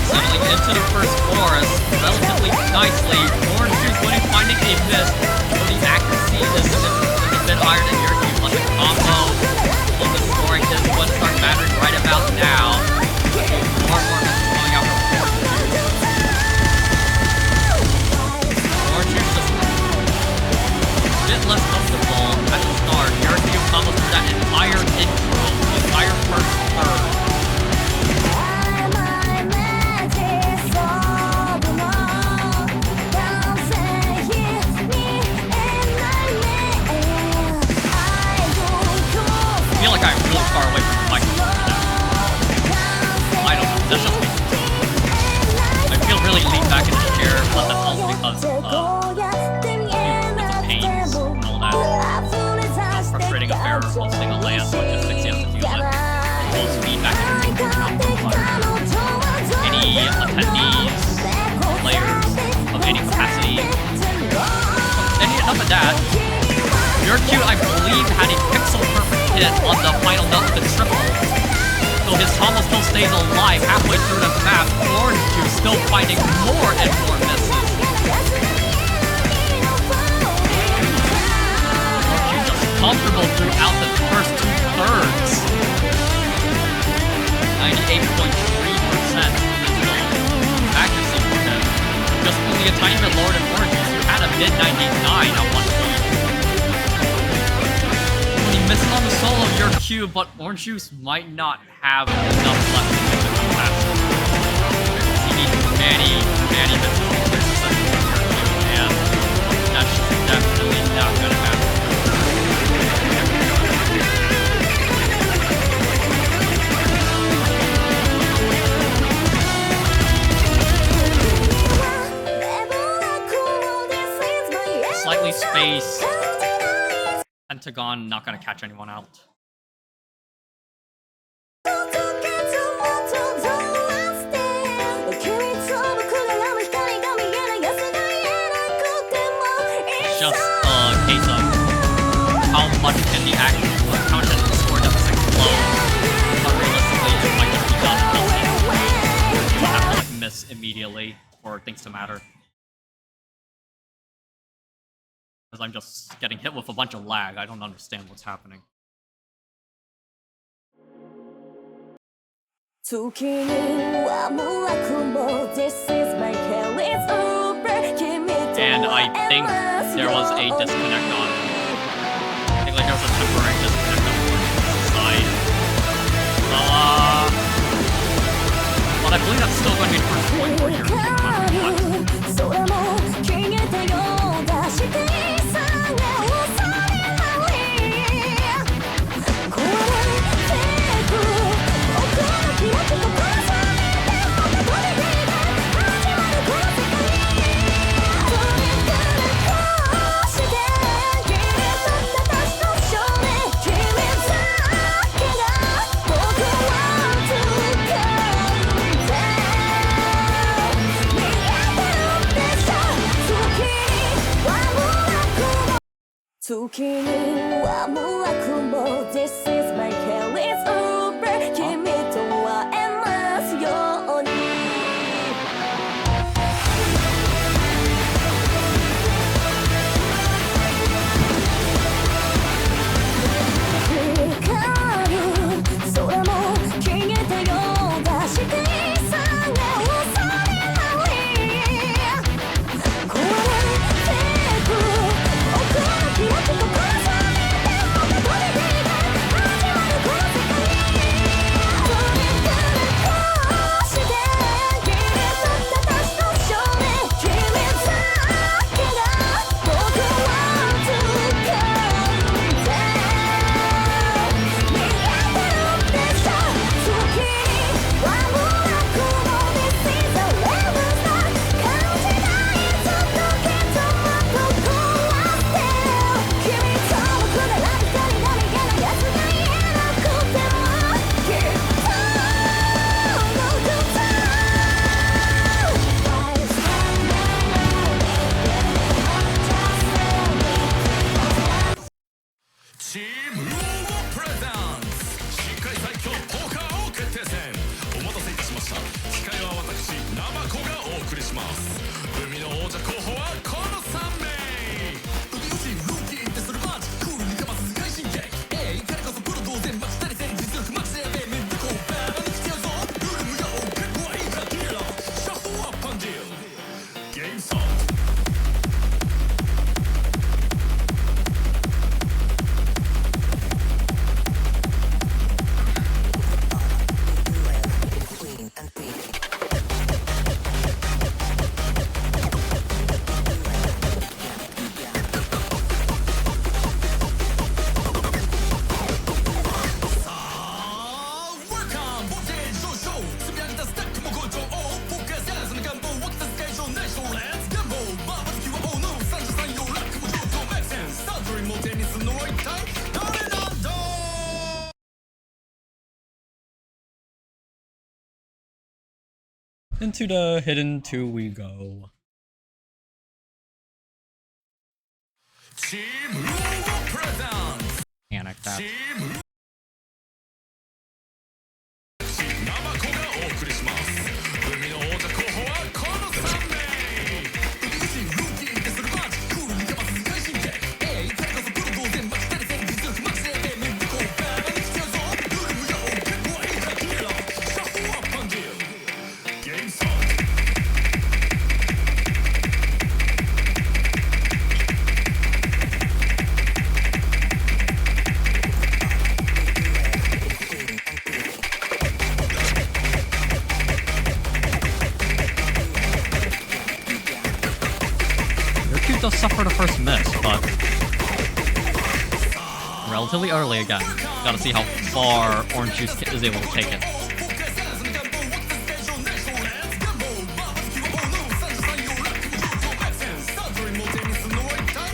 settling into the first chorus relatively nicely. Orange Juice winning, finding a miss, but the accuracy is a bit higher than your team. But the combo on the scoring is going to start mattering right about now. More and more misses going out from Orange Juice. Orange Juice just a bit less comfortable at the start. Your team combos through that entire intro, the entire first third. I feel like I'm really far away from the microphone now. I don't know, that's just me. I feel really leaned back in the chair, but that's also because it's a pains and all that. Frustrating affair of hosting a LAN logistics you have to deal with. Both lean back in the any attendees, players of any capacity. Enough of that. Your cute, I believe, had a pixel perfect hit on the final note of the triple. So his combo still stays alive halfway through the map. Orange Juice still finding more and more misses. Orange Juice just comfortable throughout the first 2/3. 98.3% accuracy for him. Just only a tiny bit lower than Orange Juice, who had a mid-99 at one point. Missing on the solo, your cue, but Orange Juice might not have enough left to make the comeback. He needs many misses to get such a your cue, and that's definitely not gonna happen. Slightly spaced. Pentagon not gonna catch anyone out. It's just a case of how much can the action, how much can the score deficit close. But realistically, it might just be done until you have to like miss immediately for things to matter. I'm just getting hit with a bunch of lag. I don't understand what's happening. And I think there was a disconnect on... I think like there was a temporary disconnect on Orange's side. But I believe that's still going to be the first point for years. No matter what. 空も消えたようだしてさが恐れない壊れてく僕の気持ちと重ねてまたどれで始まるこの世界トリプルこして切り取った私の少年君だけが僕は掴んで見えてるでしょ月には無悪も This is my careless over 君とは会えますように光る空も消えたようだしてさが恐れない壊れてく僕の気持ちと重ねてまたどれで始まるこの世界トリプルこして切り取った私の少年君だけが僕は掴んで見えてるでしょ月には無悪も This is a rebel star 感じないずっときっともっと壊して君と僕なら二人何気ないやつが言えなくてもきっと僕とチームロープレゼンツ深海最強ポーカー王決定戦お待たせいたしました司会は私ナマコがお送りします海の王者候補はこの3名海よしルーキーってするマジクールにかます快進撃彼こそプロ同然マジたり戦実力マジでやべえめんどこバーバに来てやるぞルール無用結構はいいからキーラーシャッフルアップアンディルゲームソングInto the hidden 2 we go. チームロープレゼンツ Panic that. チームナマコがお送りします海の王者候補はこの3名海よしルーキーってするマジクールにかます快進撃彼こそプロ同然マジたり戦実力マジでやべえめんどこバーバに来てやるぞルール無用結構はいいからキーラーシャッフルアップアンディルゲームソングYour does suffer the first miss, but relatively early again. Gotta see how far Orange Juice is able to take it.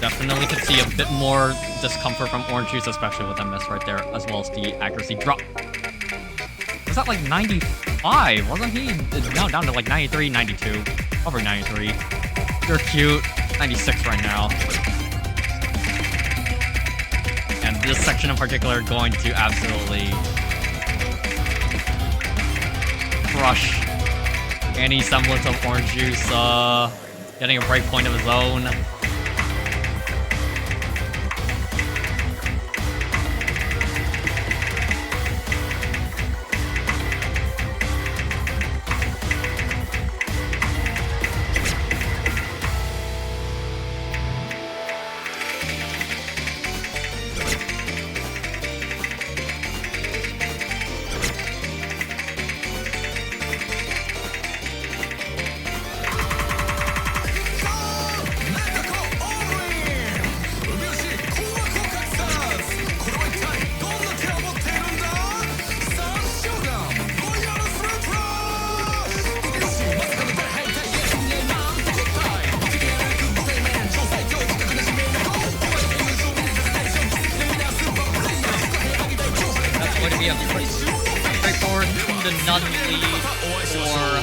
Definitely could see a bit more discomfort from Orange Juice, especially with that miss right there, as well as the accuracy drop. Was that like 95? Wasn't he? No, down to like 93, 92. Over 93. You're cute. 96 right now. And this section in particular going to absolutely crush any semblance of Orange Juice getting a break point of his own. Or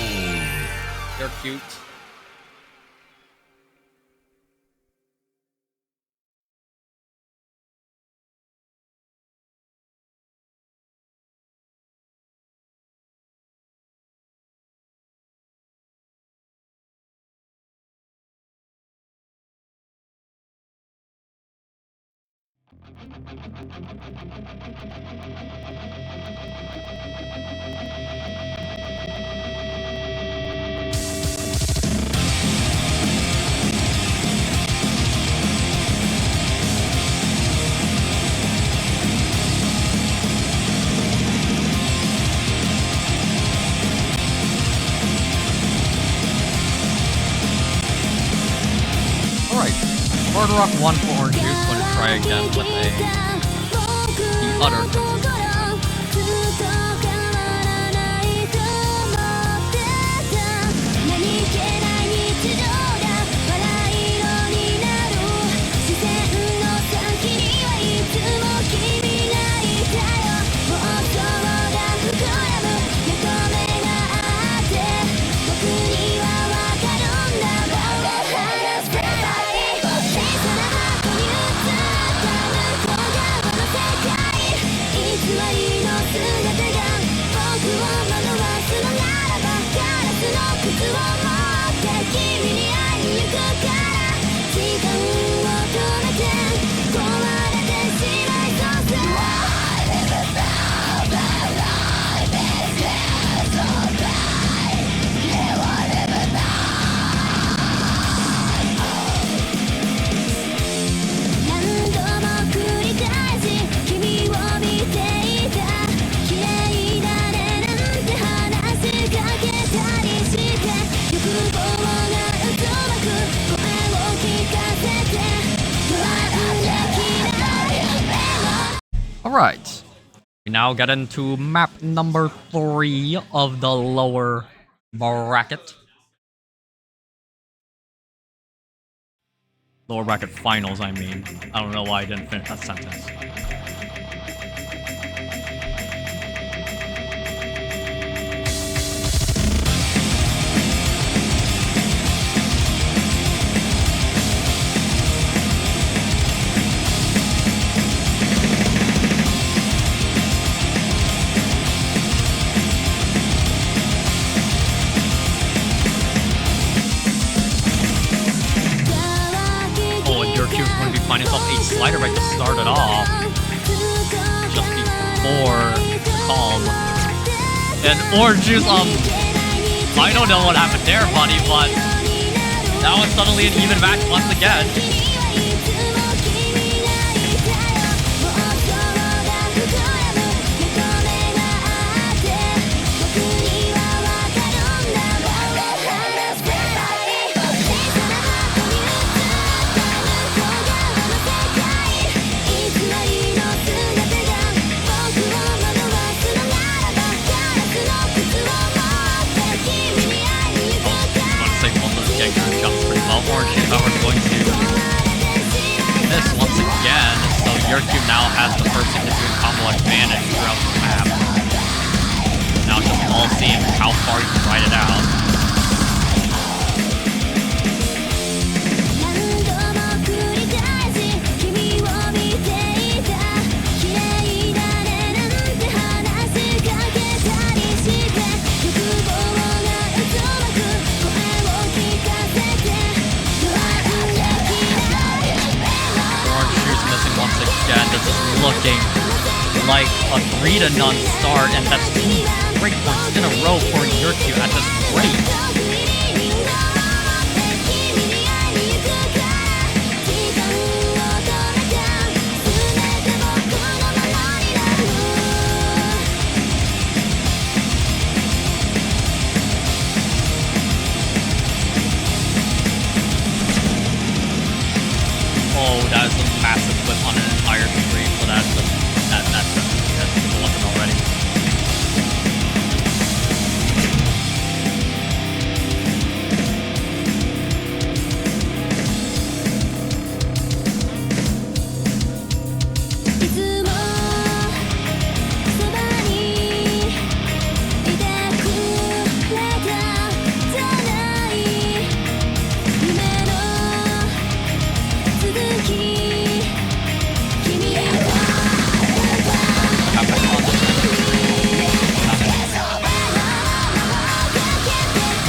they're cute. Alright, Hard Rock 1 for Orange Juice. Going to try again with the other consistency. Alright, we now get into map number 3 of the lower bracket. Lower bracket finals, I mean. I don't know why I didn't finish that sentence. Find himself a slider right to start it off just before calm. And Orange Juice, I don't know what happened there, buddy, but now it's suddenly an even match once again. Jumps pretty well. Orange Juice, however, is going to miss once again, so your cube now has the first significant combo advantage throughout the map. Now it's just all seeing how far you can ride it out. This is looking like a 3-0 start, and that's 2 breakpoints in a row for Yurku at this rate. Oh, that is a massive whip on an entire screen, so that's people looking already.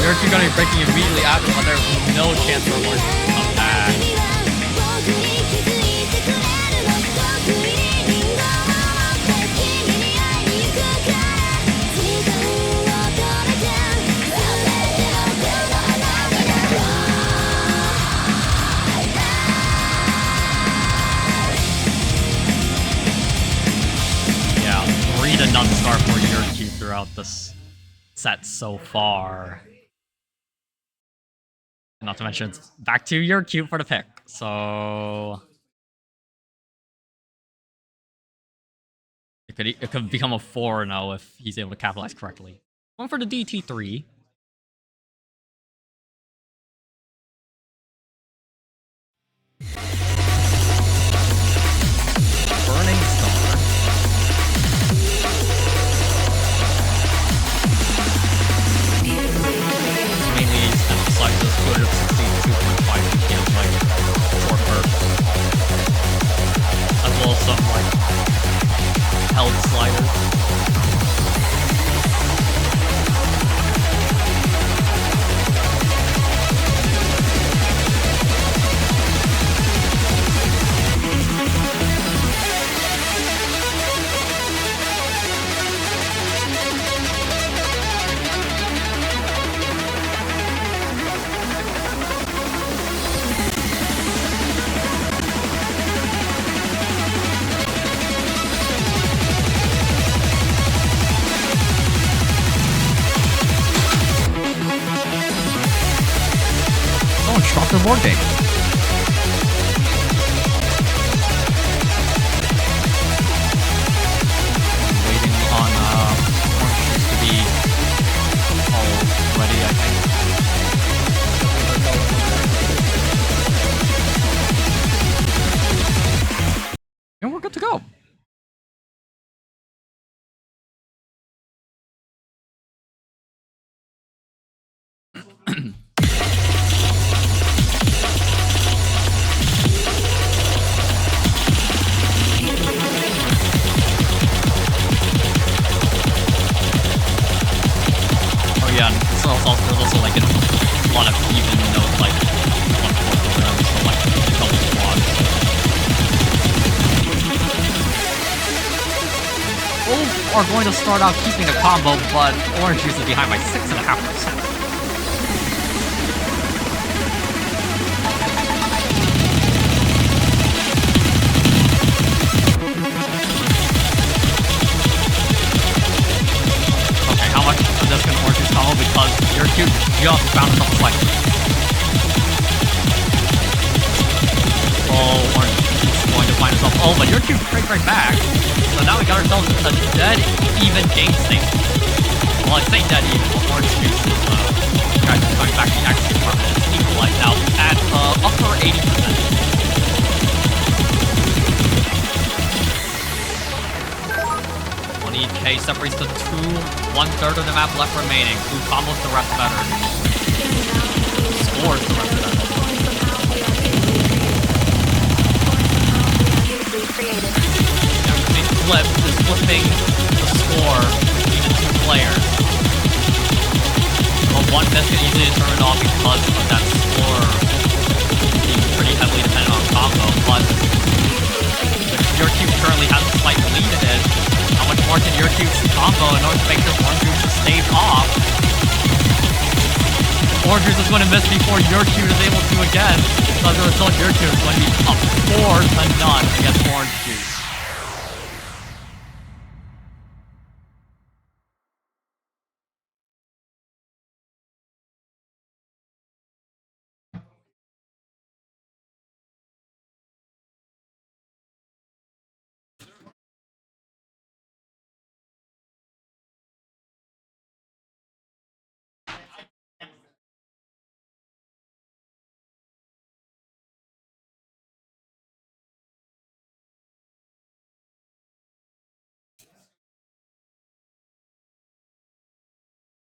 You're gonna be breaking immediately after, but there's no chance for Orange Juice to come back. Yeah, 3-0 start for Yurku throughout this set so far. Not to mention, it's back to Yurku for the pick. So it could become a 4-0 if he's able to capitalize correctly. Going for the DT3. Burning Star. Mainly emphasizes 262.5 BPM, like 4 bursts. As well as some, like, held sliders. Instructor board game. Waiting on Orange Juice to be all ready, I think. And we're good to go. There's also like a lot of even notes, like 1/4 or whatever, so like double squads. Both are going to start out keeping a combo, but Orange Juice is behind by 6.5%. This can Orange Juice combo because your cube just found himself a slice. Oh, Orange Juice is going to find himself. Oh, but your cube straight right back. So now we got ourselves a dead even game state. Well, I say dead even, but Orange Juice is guys coming back to the action department. It's equalized now at upper 80%. K separates the 1/3 of the map left remaining. Who combos the rest better? Scores the rest better. Yeah, Flip is flipping the score between the 2 players. But one miss can easily turn it off because of that score being pretty heavily dependent on combo. But your cube currently has a slight lead in it. How much more can your cube's combo in order to make this Orange Juice to stave off? Orange Juice is going to miss before your cube is able to again. So as a result, your cube is going to be up 4-0 against Orange Juice.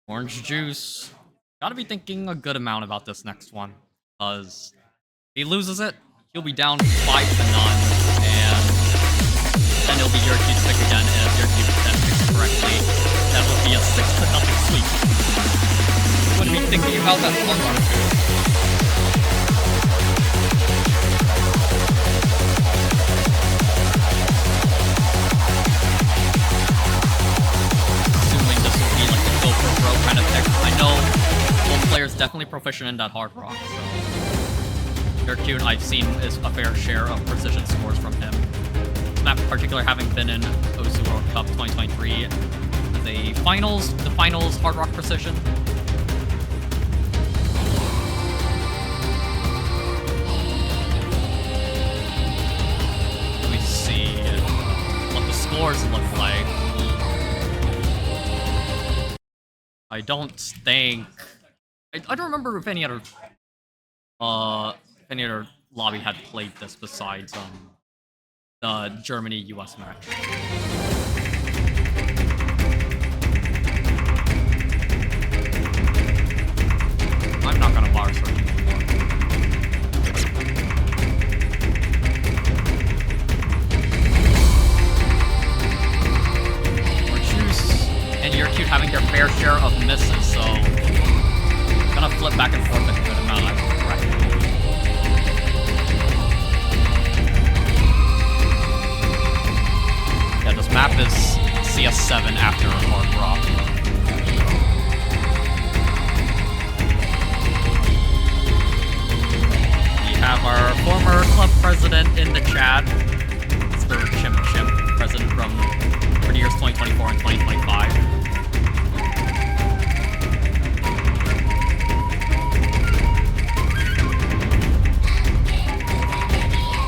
Orange Juice. Gotta be thinking a good amount about this next one. Because if he loses it, he'll be down 5-0. And then it'll be your cube's pick again. And if your cube then picks correctly, that will be a 6-0 sweep. It would be thinking about that hard rock too. Assuming this will be like the go for throw kind of pick. I know one player's definitely proficient in that hard rock, so Yerkun I've seen is a fair share of precision scores from him. This map in particular having been in Osu World Cup 2023 the finals hard rock precision. Let me see what the scores look like. I don't think I don't remember if any other lobby had played this besides the Germany-US match. I'm not gonna bar search anymore. Choose and Yerkun having their fair share of misses, so gonna flip back and forth a good amount. I'm correct. Yeah, this map is CS7 after Hard Rock. Have our former club president in the chat, Mr. Chimp, president for the years 2024 and 2025.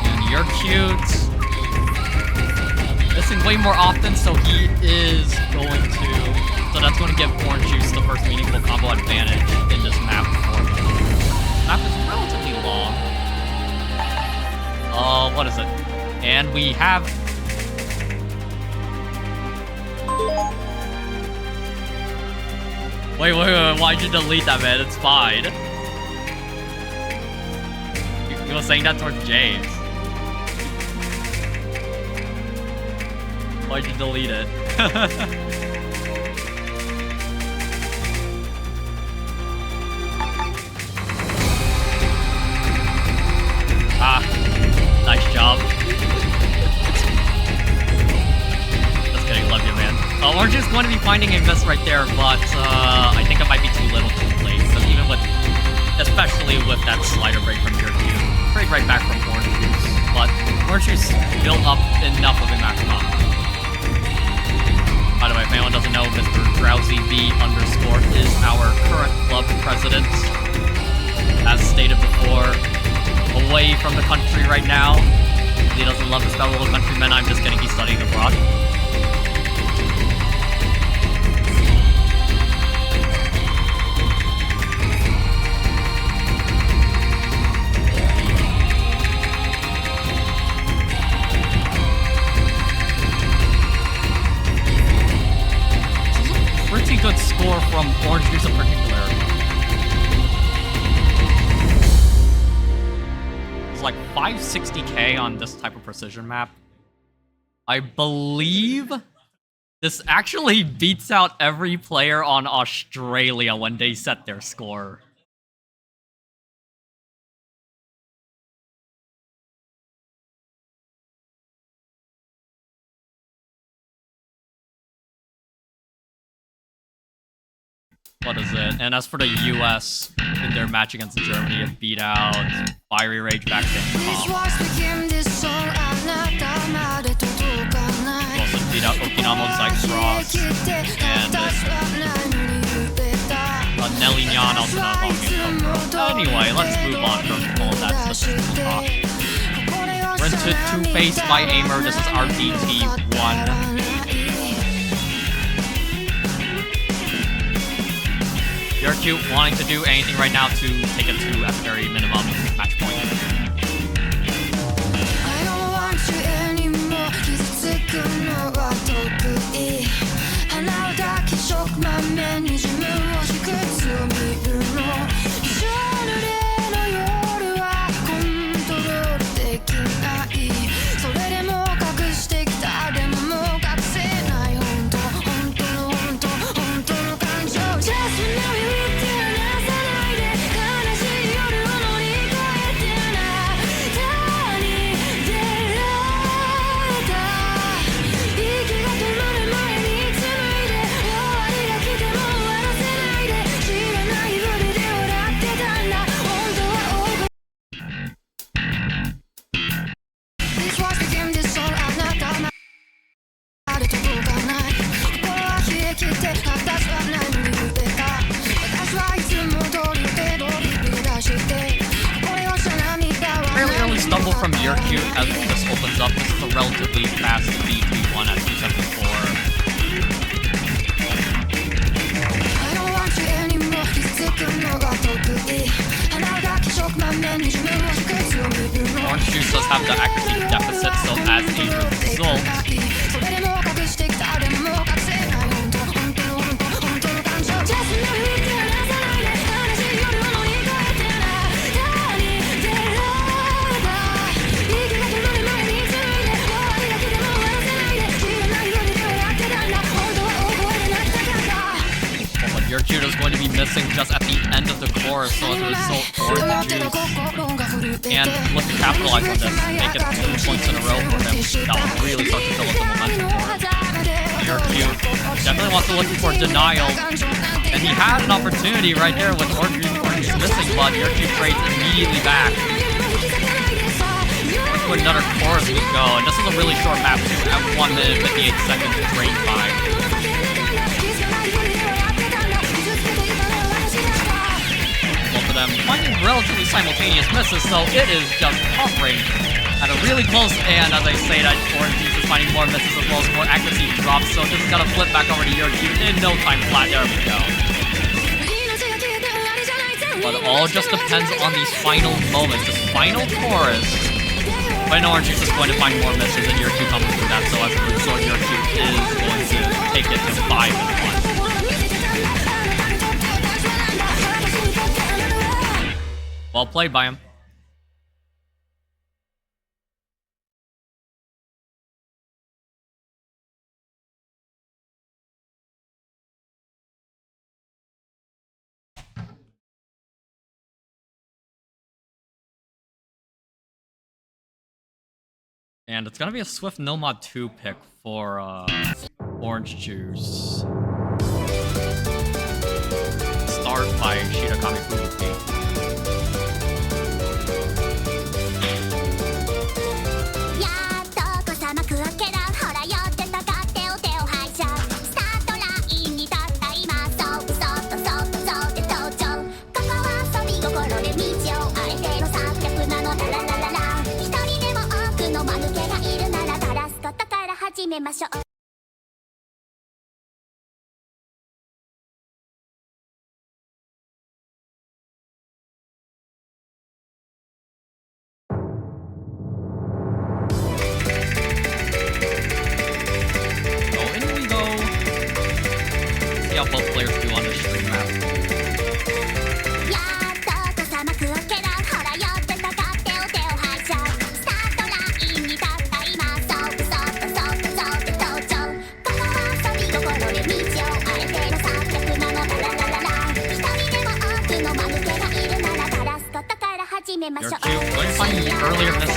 And you're cute. Missing way more often, so he is going to. So that's going to give Orange Juice the first meaningful combo advantage in this map format. This map is relatively long. What is it? And we have... Wait, why'd you delete that, man? It's fine. You were saying that towards James. Why'd you delete it? Nice job. Just kidding, love you, man. Orange is going to be finding a miss right there, but I think it might be too little too late. So even with, especially with that slider break from Yerkun, trade right back from Orange Juice. But Orange Juice built up enough of a maximum. By the way, if anyone doesn't know, Mr. DrowsyV_ is our current club president. As stated before, away from the country right now. He doesn't love his fellow countrymen. I'm just kidding, he's studying abroad. Pretty good score from Orange Juice in particular. Like 560k on this type of precision map. I believe this actually beats out every player on Australia when they set their score. What is it? And as for the US, in their match against Germany, it beat out Fiery Rage back then. Also beat out Okinamo Zyxross and Nelly Nyan also not talking about, bro. Anyway, let's move on from all that specific talk. We're into Two-Face by Aimer. This is RBT1. Yerkun wanting to do anything right now to take it to at the very minimum match point. I don't want you anymore. 傷つくのは得意。鼻を抱きしょくまめに自分を卑屈を見るの。一生濡れの夜はコントロールできない。それでも隠してきた。でももう隠せない。本当の感情。Just when you Yurku, as this opens up, this is a relatively fast B1 at 274. Orange Juice does have the accuracy deficit, so as a result, Yurku is going to be missing just at the end of the chorus, so as a result, Orange Juice and look to capitalize on this, make it 2 points in a row for him. That will really start to fill up the momentum for him. Yurku definitely wants to look for denial, and he had an opportunity right there with Orange Juice missing, but Yurku trades immediately back. To another chorus we go, and this is a really short map too, at 1 minute 58 seconds train time. Them finding relatively simultaneous misses, so it is just hovering at a really close, and as I say that, Orange Juice is finding more misses as well as more accuracy drops, so this is gonna flip back over to Yurku in no time flat. There we go. But it all just depends on these final moments, this final chorus. But I know Orange Juice is going to find more misses, and Yurku comes through that, so as a result, Yurku is going to take it to 5-1. Well played by him. And it's gonna be a Swift No Mod 2 pick for Orange Juice. Start by Shirakami Fubuki. 始めましょう See how both players do on the stream map. You're cute. Go and find the earlier misses.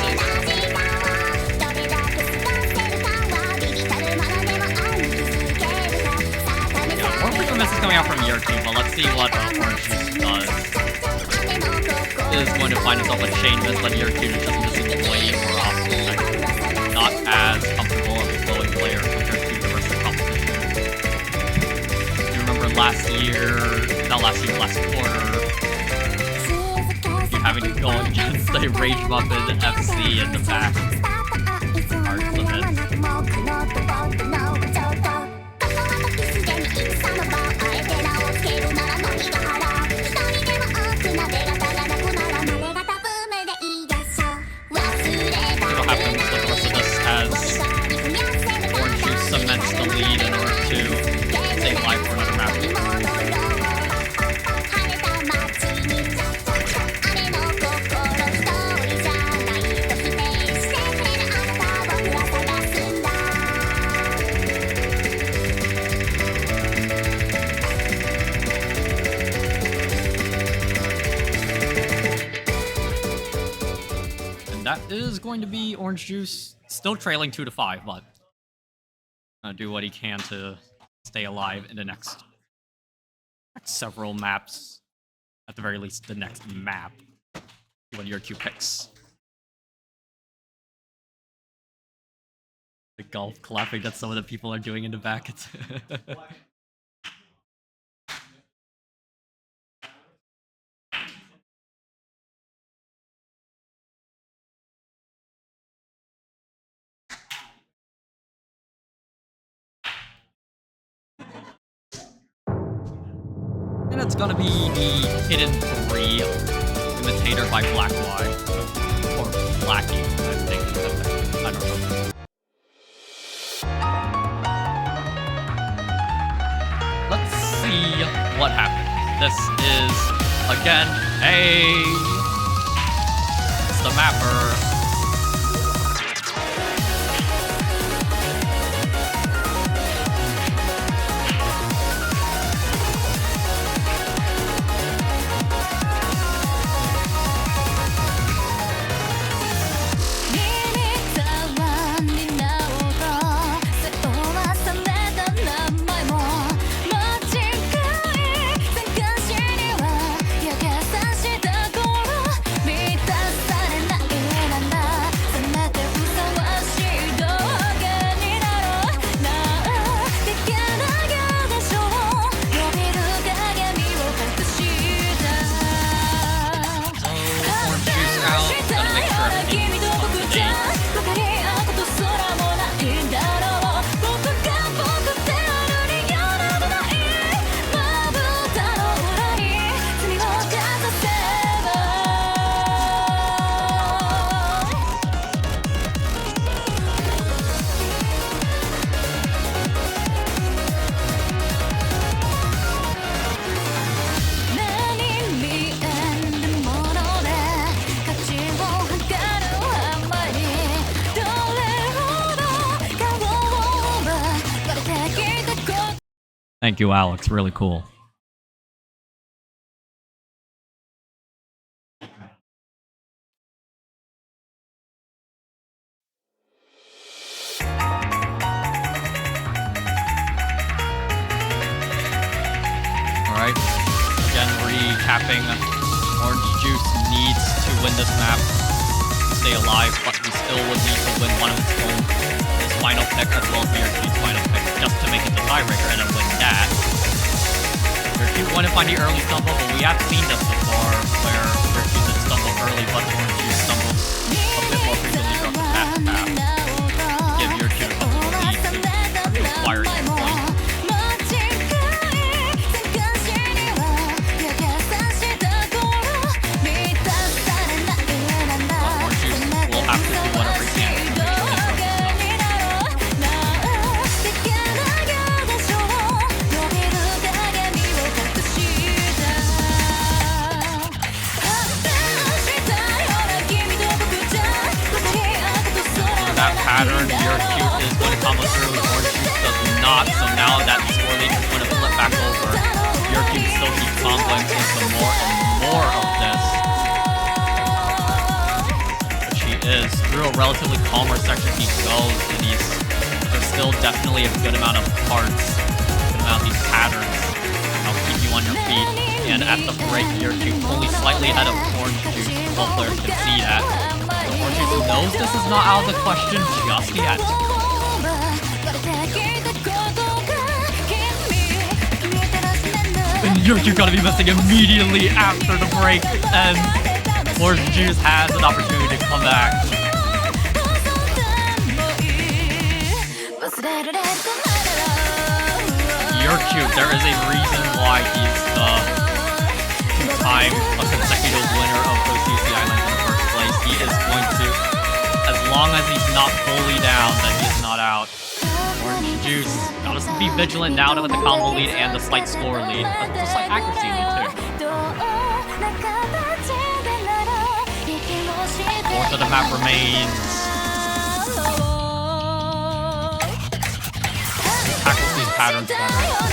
Yeah, more frequent misses coming out from Yurku, but let's see what Orange Juice does. Is going to find himself a chain miss, but Yurku is just missing way more often. Like, not as comfortable of a flowing player compared to the rest of the competition. You remember last quarter, having to go against a Rage Muffin FC in the back. Hard limit. What'll happen with the rest of this as Orange Juice cements the lead in order to stay alive for another map. That is going to be Orange Juice, still trailing 2-5, but do what he can to stay alive in the next several maps. At the very least, the next map. What your Q picks. The golf clapping that some of the people are doing in the back. And it's gonna be the hidden 3 imitator by Black Y. Or Blackie, I think. I don't know. Let's see what happens. This is, again, it's the mapper. Thank you, Alex. Really cool. Alright. Again, recapping. Orange Juice needs to win this map to stay alive, but we still would need to win one of its own. His final pick as well as Beard's final pick, just to make it the tiebreaker and then win that. Beard's want to find the early stumble, but we have seen this before, where Beard's did stumble early, but Orange Juice stumbles a bit more frequently from the path. Give your two a lead to acquire each point. That pattern, your cute is going to combo through, Orange Juice does not, so now that score lead is going to flip back over. Your cute still keeps comboing into more and more of this. But she is, through a relatively calmer section he goes, and there's still definitely a good amount of parts, a good amount of these patterns that'll keep you on your feet. And at the break, your cute only slightly ahead of Orange Juice, both players can see that. Orange Juice knows this is not out of the question just yet. And you're gonna be missing immediately after the break, and Orange Juice has an opportunity to come back. You're cute. There is a reason why he's the two-time consecutive winner of those UCI lands in the first place. He is going to, as long as he's not fully down, then he is not out. Orange Juice gotta be vigilant now with the combo lead and the slight score lead, the slight accuracy lead too. Fourth of the map remains. Tackles these patterns better.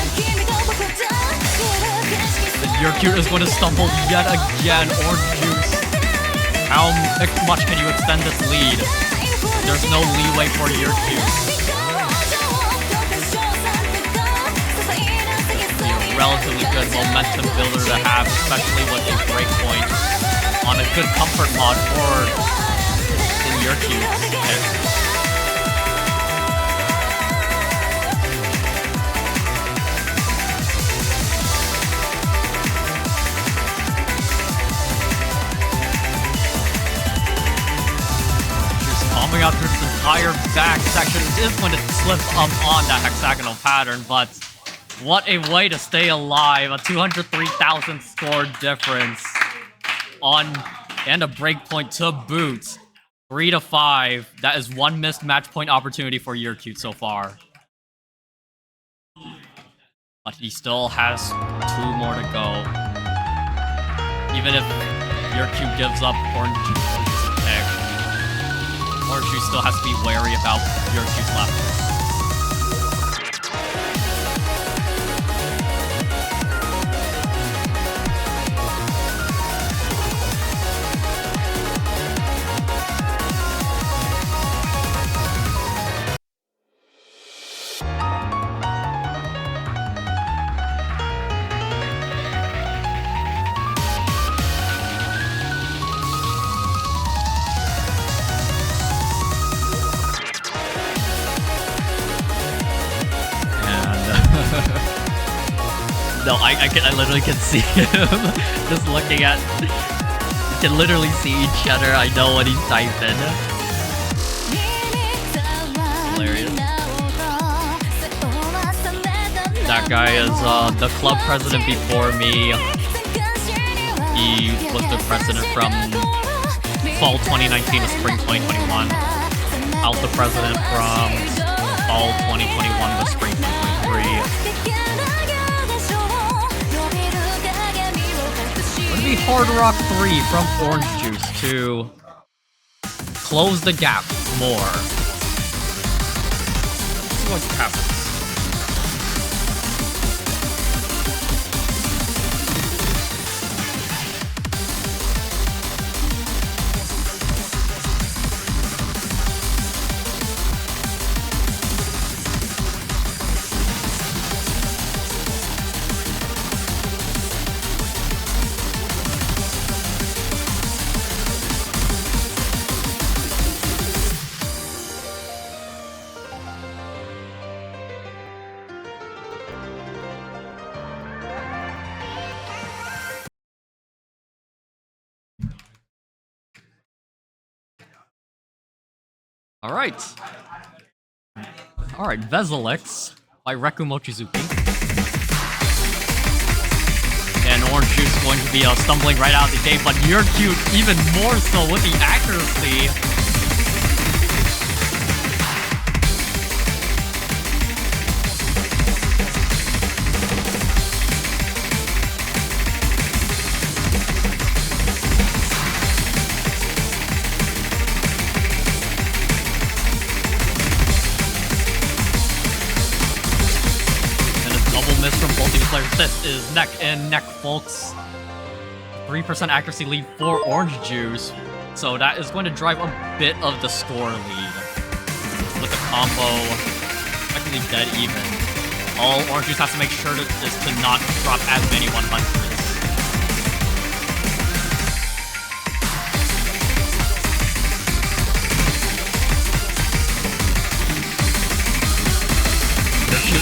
Your cute is going to stumble yet again. Orange Juice, how much can you extend this lead? There's no leeway for your cute. A relatively good momentum builder to have, especially with a breakpoint on a good comfort mod for in your cute. Bombing out through this entire back section is going to slip up on that hexagonal pattern, but What a way to stay alive. A 203,000 score difference. And a breakpoint to boot. 3-5. That is one missed match point opportunity for Yercute so far. But he still has 2 more to go. Even if Yercute gives up Orange Juice's pick, Orange Juice still has to be wary about Yercute's left. No, I literally can see him just looking at. We can literally see each other. I know what he's typing. Hilarious. That guy is the club president before me. He was the president from fall 2019 to spring 2021. I was the president from fall 2021 to spring 2023. Would it be Hard Rock 3 from Orange Juice to close the gap more? Let's see what happens. Alright, Vezelix by Reku Mochizuki. And Orange Juice is going to be stumbling right out of the gate, but Yercute even more so with the accuracy. From both these players. This is neck and neck, folks. 3% accuracy lead for Orange Juice. So that is going to drive a bit of the score lead. With the combo effectively dead even. All Orange Juice has to make sure is to not drop as many 100s.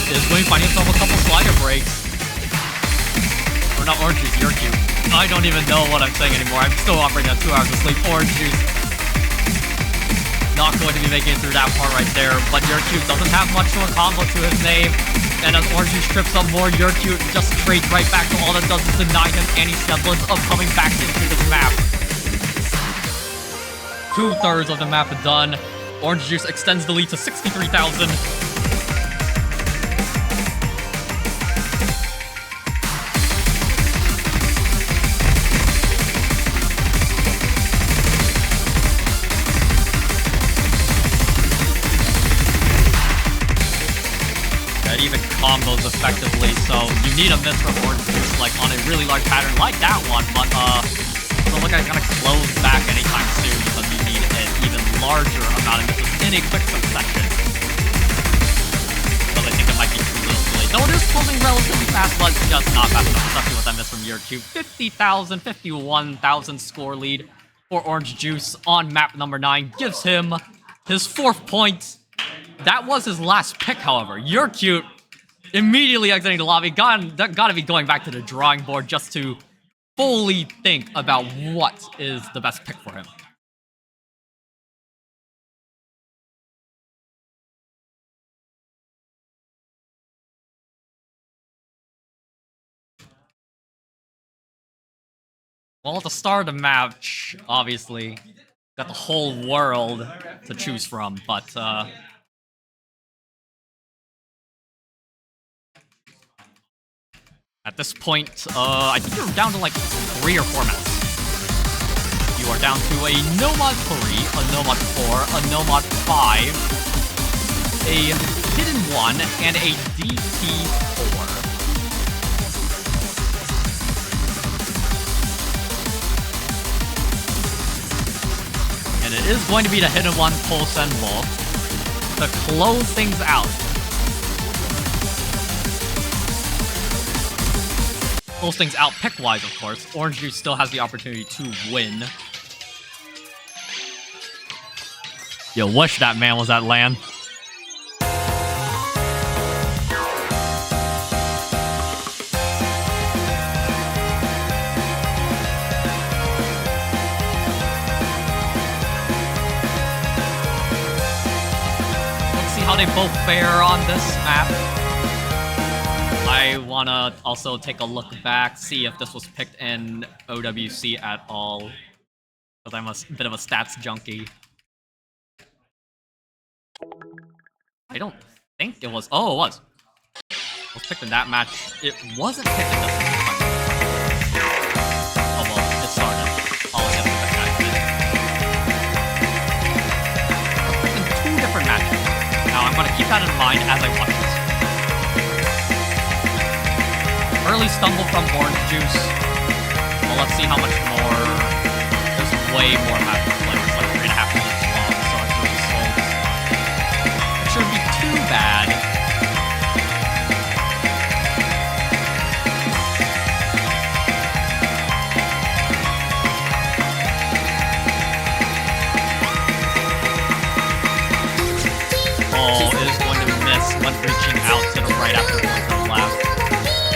Is going to find himself a couple slider breaks. Or not Orange Juice, Yercute. I don't even know what I'm saying anymore. I'm still operating on 2 hours of sleep. Orange Juice not going to be making it through that part right there. But Yercute doesn't have much of a combo to his name. And as Orange Juice trips up more, Yercute just trades right back to all that does is deny him any semblance of coming back into this map. 2/3 of the map done. Orange Juice extends the lead to 63,000. Even combos effectively, so you need a miss from Orange Juice, like on a really large pattern like that one, but doesn't look like it's gonna close back anytime soon because you need an even larger amount of misses in a quick succession. But I think it might be too little too late. Though it is closing relatively fast, but just not fast enough, especially with that miss from Yercute. 50,000, 51,000 score lead for Orange Juice on map number 9 gives him his 4th point. That was his last pick, however. Yercute immediately exiting the lobby. Gotta be going back to the drawing board just to fully think about what is the best pick for him. Well, at the start of the match, obviously, got the whole world to choose from, but at this point, I think you're down to like 3 or 4 maps. You are down to a Nomad 3, a Nomad 4, a Nomad 5, a Hidden 1, and a DT4. And it is going to be the Hidden 1 Pulse and Wolf to close things out. Close things out pick-wise, of course. Orange Juice still has the opportunity to win. You wish that man was at LAN. Let's see how they both fare on this map. I wanna also take a look back, see if this was picked in OWC at all. Because I'm a bit of a stats junkie. I don't think it was. Oh, it was. It was picked in that match. It wasn't picked in this match. Oh, well, it started. All against the match. Picked in 2 different matches. Now, I'm going to keep that in mind as I watch this. Early stumble from Orange Juice. Well, let's see how much more. There's way more matches to play. It's like 3.5 minutes long, so it's really slow. It shouldn't be too bad. Oh, it is going to miss when reaching out to the right after the left.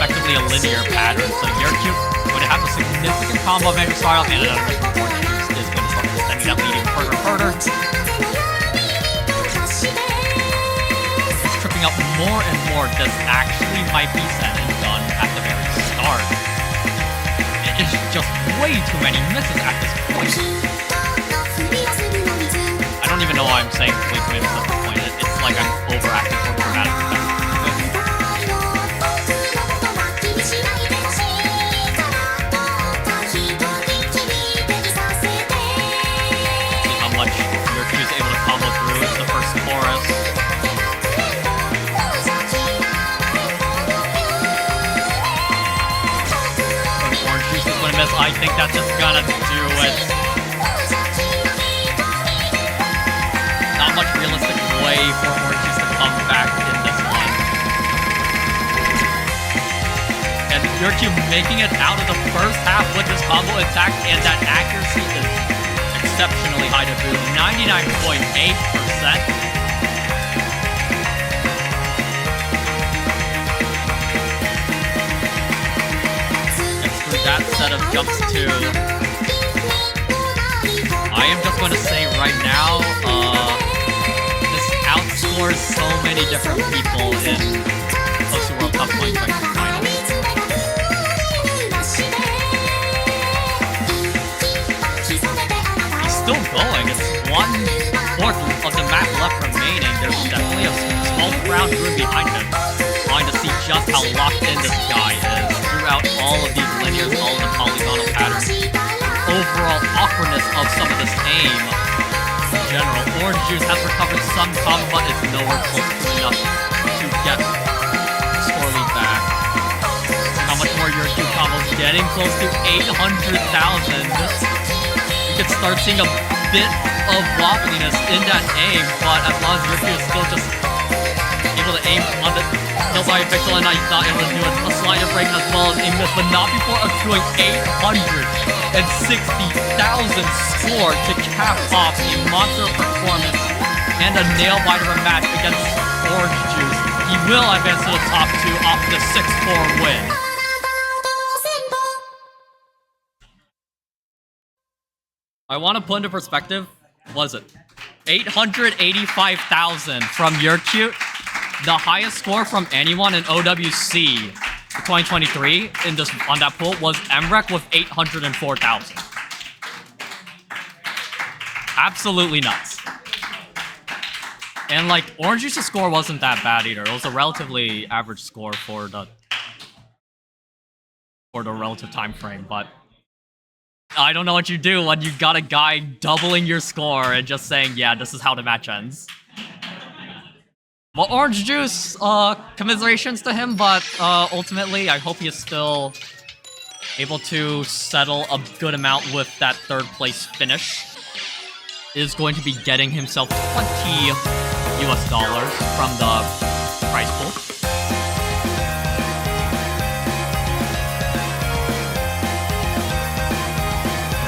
Effectively a linear pattern, so Yercube going to have a significant combo of Mega Style, and another mission for Orange Juice is going to start extending that lead even further and further. It's tripping up more and more. This actually might be said and done at the very start. It is just way too many misses at this point. I don't even know why I'm saying way too many misses at this point. It's like I'm overacting for dramatic effect. I think that's just gonna do it. Not much realistic way for Orange Juice to come back in this one. And Yercube making it out of the first half with this combo intact, and that accuracy is exceptionally high to boot. 99.8%. That set of jumps too. I am just going to say right now, this outscores so many different people in Osu World Cup 2023 finals. He's still going. It's 1/4 of the map left remaining. There's definitely a small crowd room behind him, trying to see just how locked in this guy is. Throughout all of these linears, all of the polygonal patterns, overall awkwardness of some of this aim. In general, Orange Juice has recovered some combo, but it's nowhere close to enough to get the score lead back. How much more Yercube combos? Getting close to 800,000. You could start seeing a bit of wobbliness in that aim, but as long as Yercube is still just able to aim on the Hillside Pixel, and he's not able to do a slider break as well as a miss, but not before accruing 860,000 score to cap off a monster performance and a nail-biter match against Orange Juice. He will advance to the top 2 off the 6-4 win. I want to put into perspective, what is it? 885,000 from Yercube. The highest score from anyone in OWC 2023 in this on that pool was Emrek with 804,000. Absolutely nuts. And like Orange Juice's score wasn't that bad either. It was a relatively average score for the relative time frame, but I don't know what you do when you got a guy doubling your score and just saying, yeah, this is how the match ends. Well, Orange Juice, commiserations to him, but ultimately, I hope he is still able to settle a good amount with that third place finish. Is going to be getting himself $20 from the prize pool.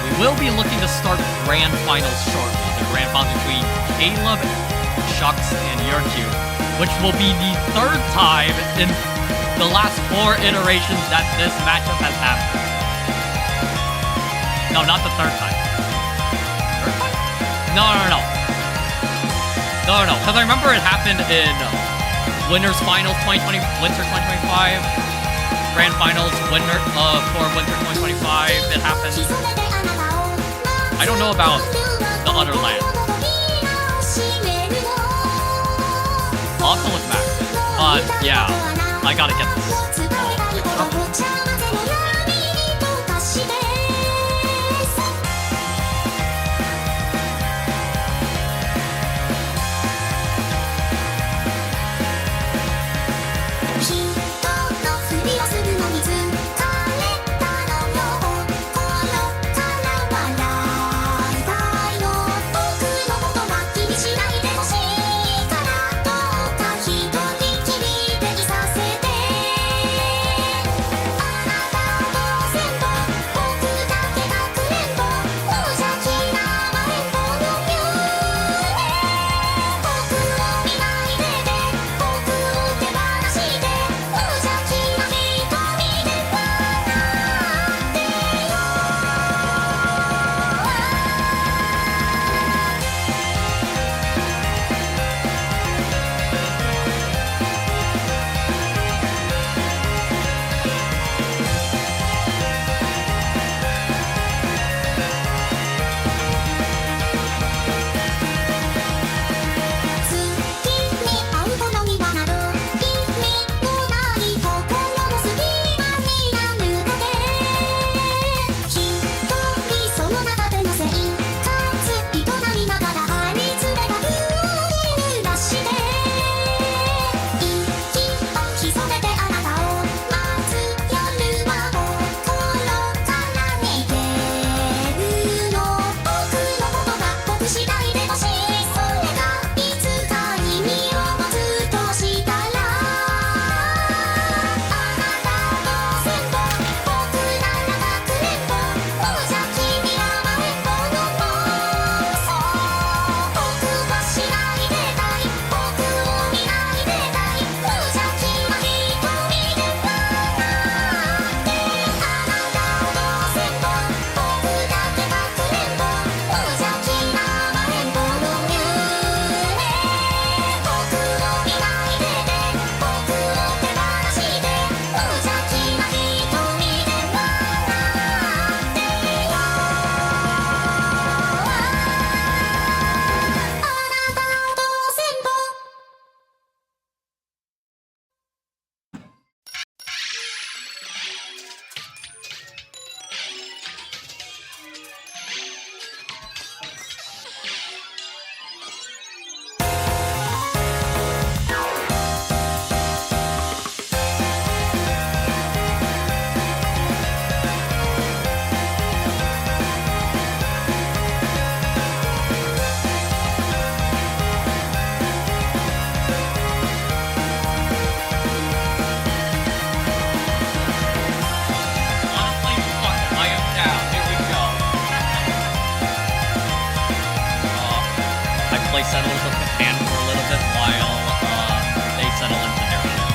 We will be looking to start grand finals shortly. The grand finals between Caleb, Shux, and Yurku, which will be the third time in the last 4 iterations that this matchup has happened. No, not the third time. Third time? No, because I remember it happened in Winners Finals 2020, Winter 2025, Grand Finals winner for Winter 2025. It happened. I don't know about the other land. I'll have to look back. But yeah, I gotta get this. Settles with Japan for a little bit while they settle into their ship.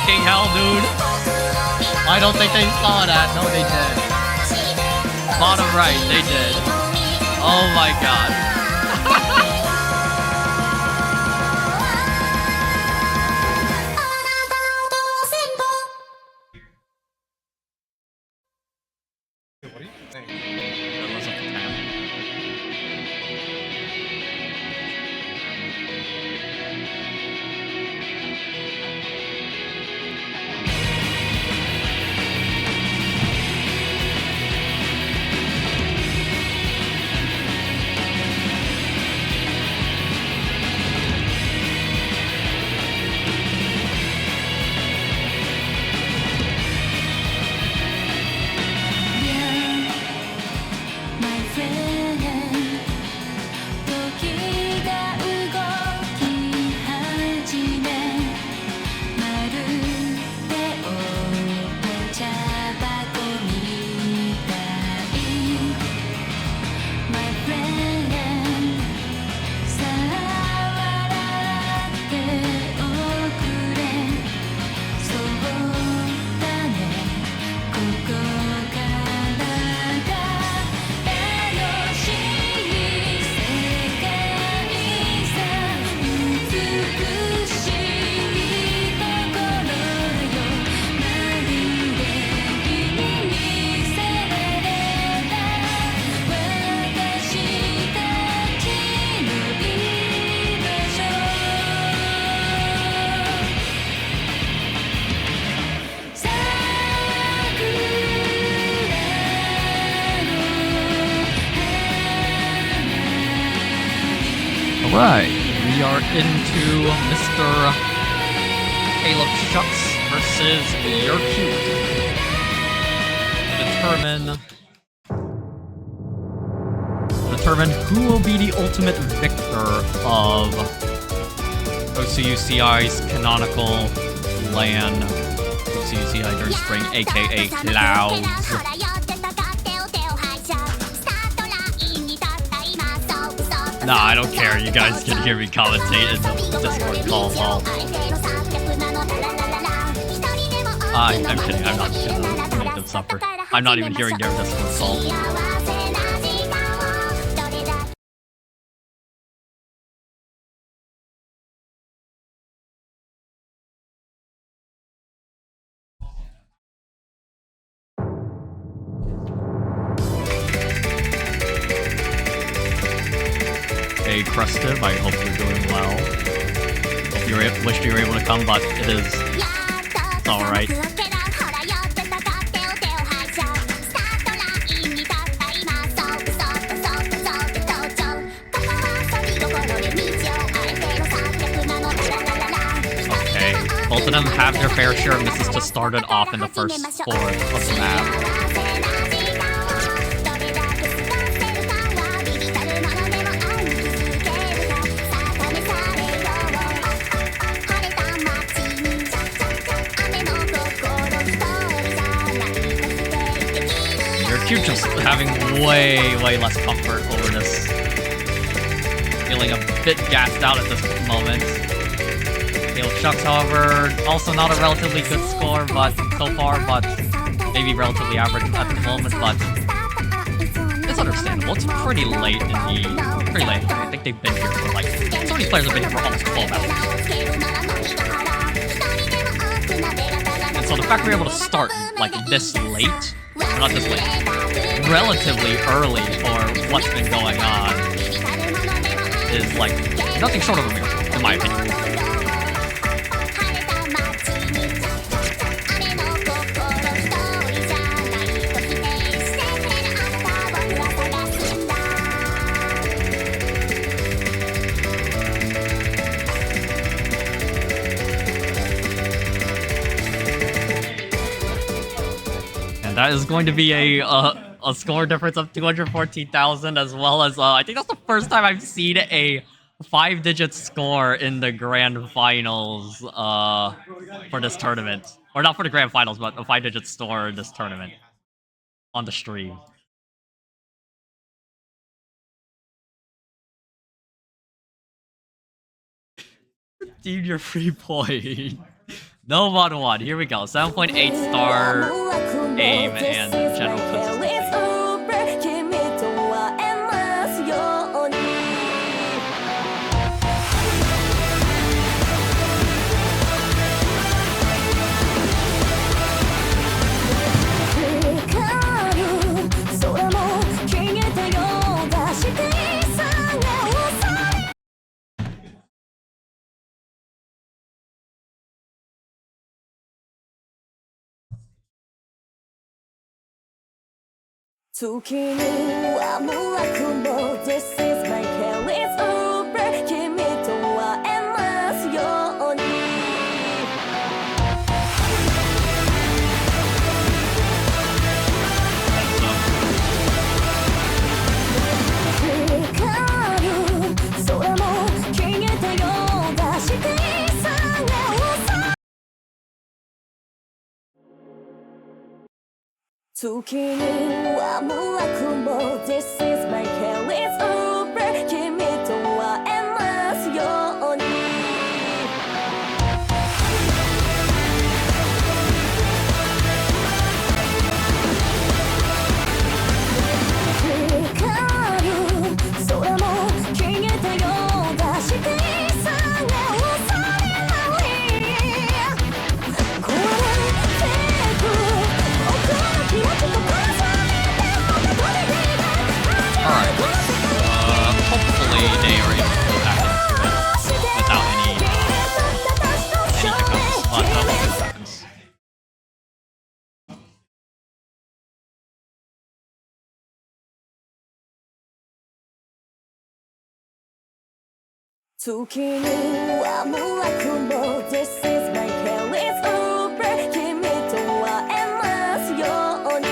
fucking hell, dude. I don't think they saw that. No, they did. Bottom right, they did. Oh my god. That was a fan. My friend 時が動き始めまるでお茶箱みたい My friend さあ笑っておくれそうだねここからが楽しい世界さ美しいところよまるで君にさられた私たちの居場所桜Alright, we are into Mr. Caleb Shucks versus Your Cute. Determine who will be the ultimate victor of UCI's Canonical LAN UCI During Spring, aka Clouds. Nah, I don't care. You guys can hear me commentate in the Discord call hall. I'm kidding. I'm not gonna make them suffer. I'm not even hearing their Discord call. Hey, Crustive, I hope you're doing well. Hope you wished you were able to come, but it's alright. Okay, both of them have their fair share of misses to start it off in the first fourth of the map. You're just having way less comfort over this. Feeling a bit gassed out at this moment. Caleb Shucks, however, also not a relatively good score, but so far, but maybe relatively average at the moment, but it's understandable. It's pretty late in the... Pretty late. I think they've been here for like... Some of these players have been here for almost 12 hours. And so the fact we're able to start like this late, or not this late, relatively early for what's been going on is like nothing short of a miracle, in my opinion. And that is going to be a score difference of 214,000, as well as I think that's the first time I've seen a 5-digit score in the grand finals for this tournament, or not for the grand finals, but a 5-digit score in this tournament on the stream. Dude, you're free point. No mod 1. Here we go. 7.8 star aim and general consistency. 月には無悪も This is my careless over 君とは会えますように光る空も消えたようだしてさが月には無悪も This is my careless over 君とは会えますように光る空も消えたようだしてさがされない壊れてく奥の気持ちと重ねて踊り出 Alright, hopefully they are able to go back into it without any hiccups, but we'll see what happens. This is my careless over 君とは会えますように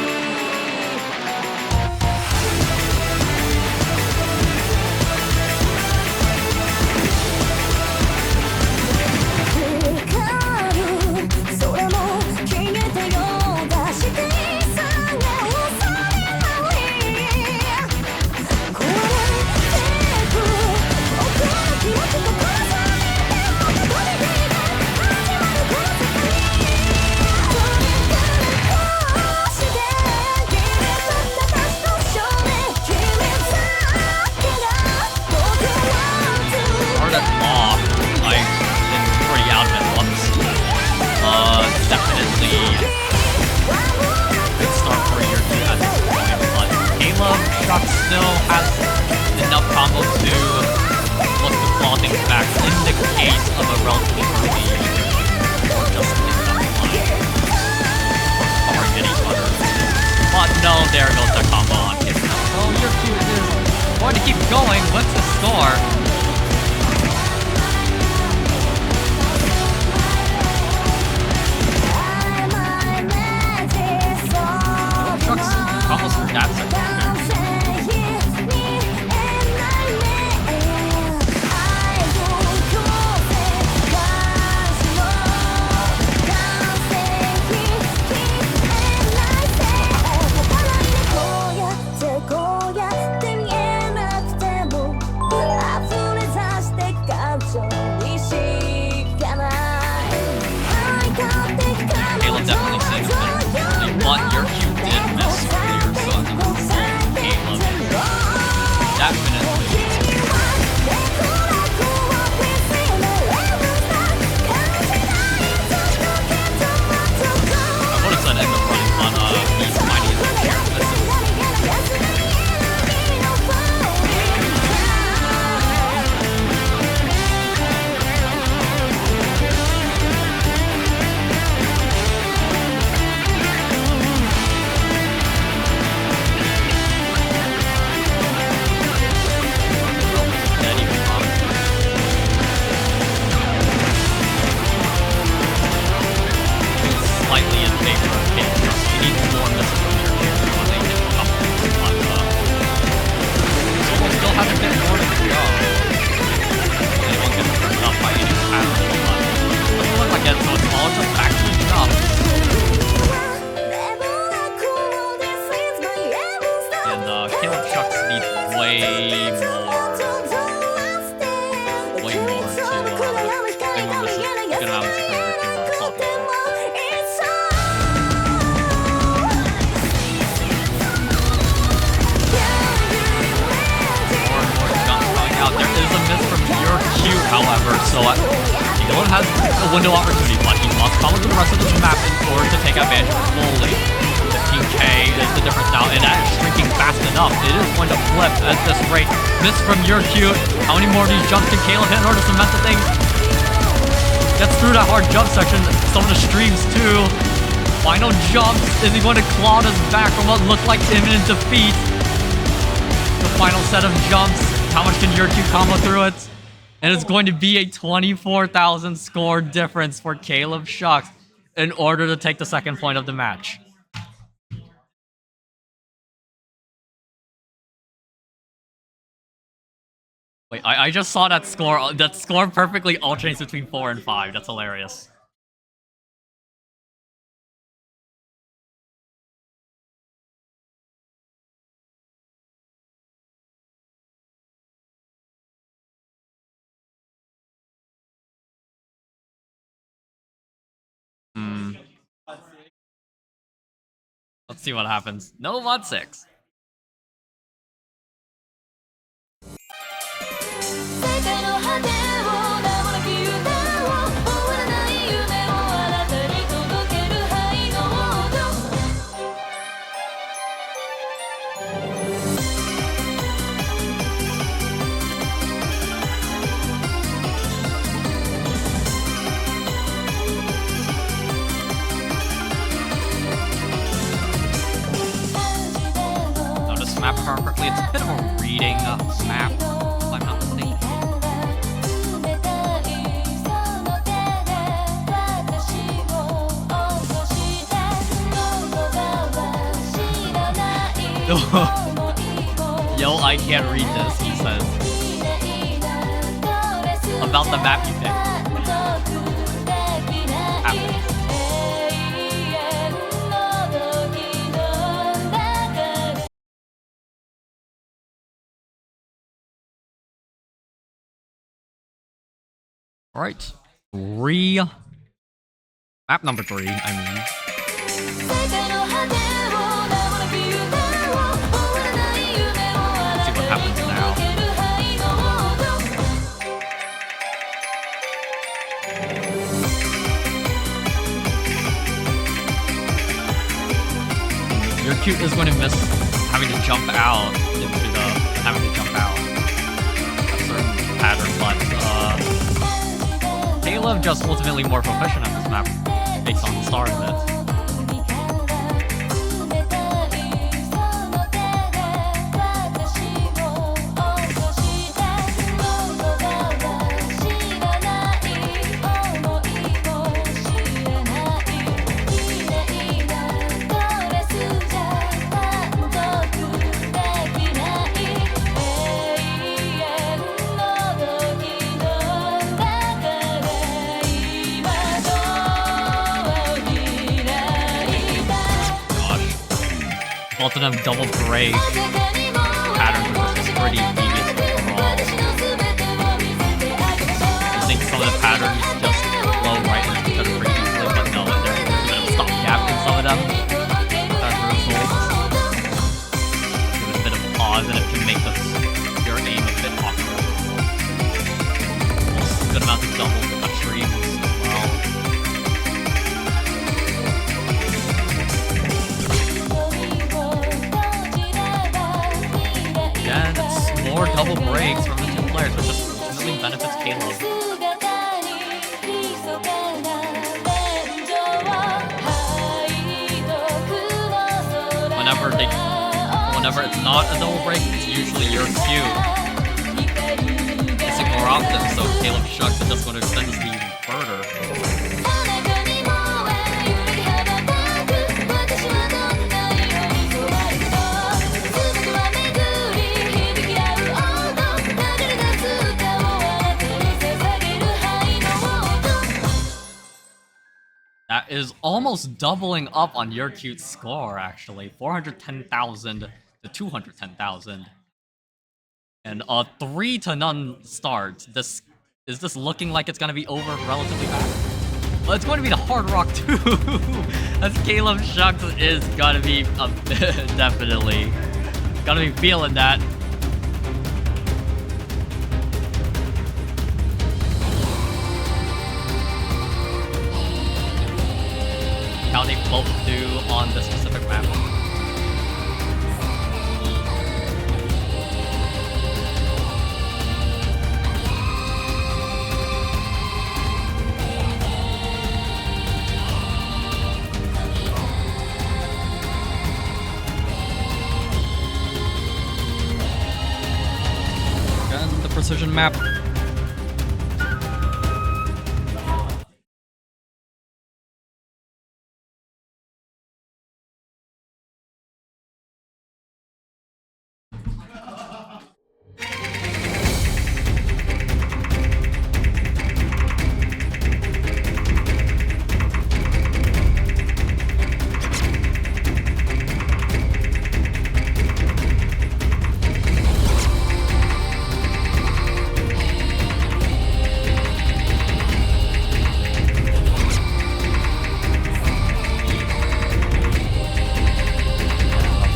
光る空も消えたようだしてさがされない壊れてく奥の気持ちと重ねて踊り出が始まるこの世界こして君と私の少年君だけが僕は Or that law, I've been pretty out of it once. Definitely good start for year 2 at this point, but Caleb Shock still has enough combo to look to claw things back in the case of a relatively early year 2 or just enough time or get each other. But no, there goes the combo on him. So year 2 is going to keep going. What's the score? Trucks almost for that second. However, so Caleb has a window opportunity, but he must follow the rest of the map in order to take advantage fully. 15k is the difference now, and that is shrinking fast enough. It is going to flip at this rate. Miss from your cute. How many more of these jumps can Caleb hit in order to cement the thing? Gets through that hard jump section. Some of the streams too. Final jumps. Is he going to claw us back from what looked like imminent defeat? The final set of jumps. How much can your cute combo through it? And it's going to be a 24,000 score difference for Caleb Shucks in order to take the second point of the match. Wait, I just saw that score. That score perfectly alternates between 4 and 5. That's hilarious. Let's see what happens. No mod 6. 世界の果てを名もなき夢を終わらない夢をあなたに届けるハイノート Now this map perfectly. It's a bit of a reading map, if I'm not mistaken. 冷たいその手で私を起こしてどこかは知らない思いを Yo, I can't read this, he says. About the map you picked. Happens. Alright. Map number 3, I mean. 世界の果てを名もなき夢を終わらない夢をあなたに届けるハイノート Your cute is going to miss having to jump out into the having to jump out. A certain pattern, but Caleb just ultimately more proficient at this map based on the start of it. 冷たいその手で私を起こしてどこかは知らない思いを知れない綺麗なドレスじゃ満足できない永遠の時の中で今どう開いた Gosh. Both of them double break patterns are just pretty devious overall. I think some of the patterns just flow right into each other pretty easily, but no, there's a bit of a stop gap in some of them. That's the result. Give it a bit of a pause and it can make your aim a bit awkward. Also, a good amount of double cut streams as well. Again, it's more double breaks from the two players, which just ultimately benefits Caleb. Whenever it's not a double break, it's usually your cue. Missing more often, so Caleb Shucks is just going to extend his lead even further. That is almost doubling up on your cute score, actually. 410,000 to 210,000. And a 3-0 start. Is this looking like it's gonna be over relatively fast? Well, it's going to be the Hard Rock 2. As Caleb Shucks is gonna be definitely gonna be feeling that. on this specific map. Again, the precision map.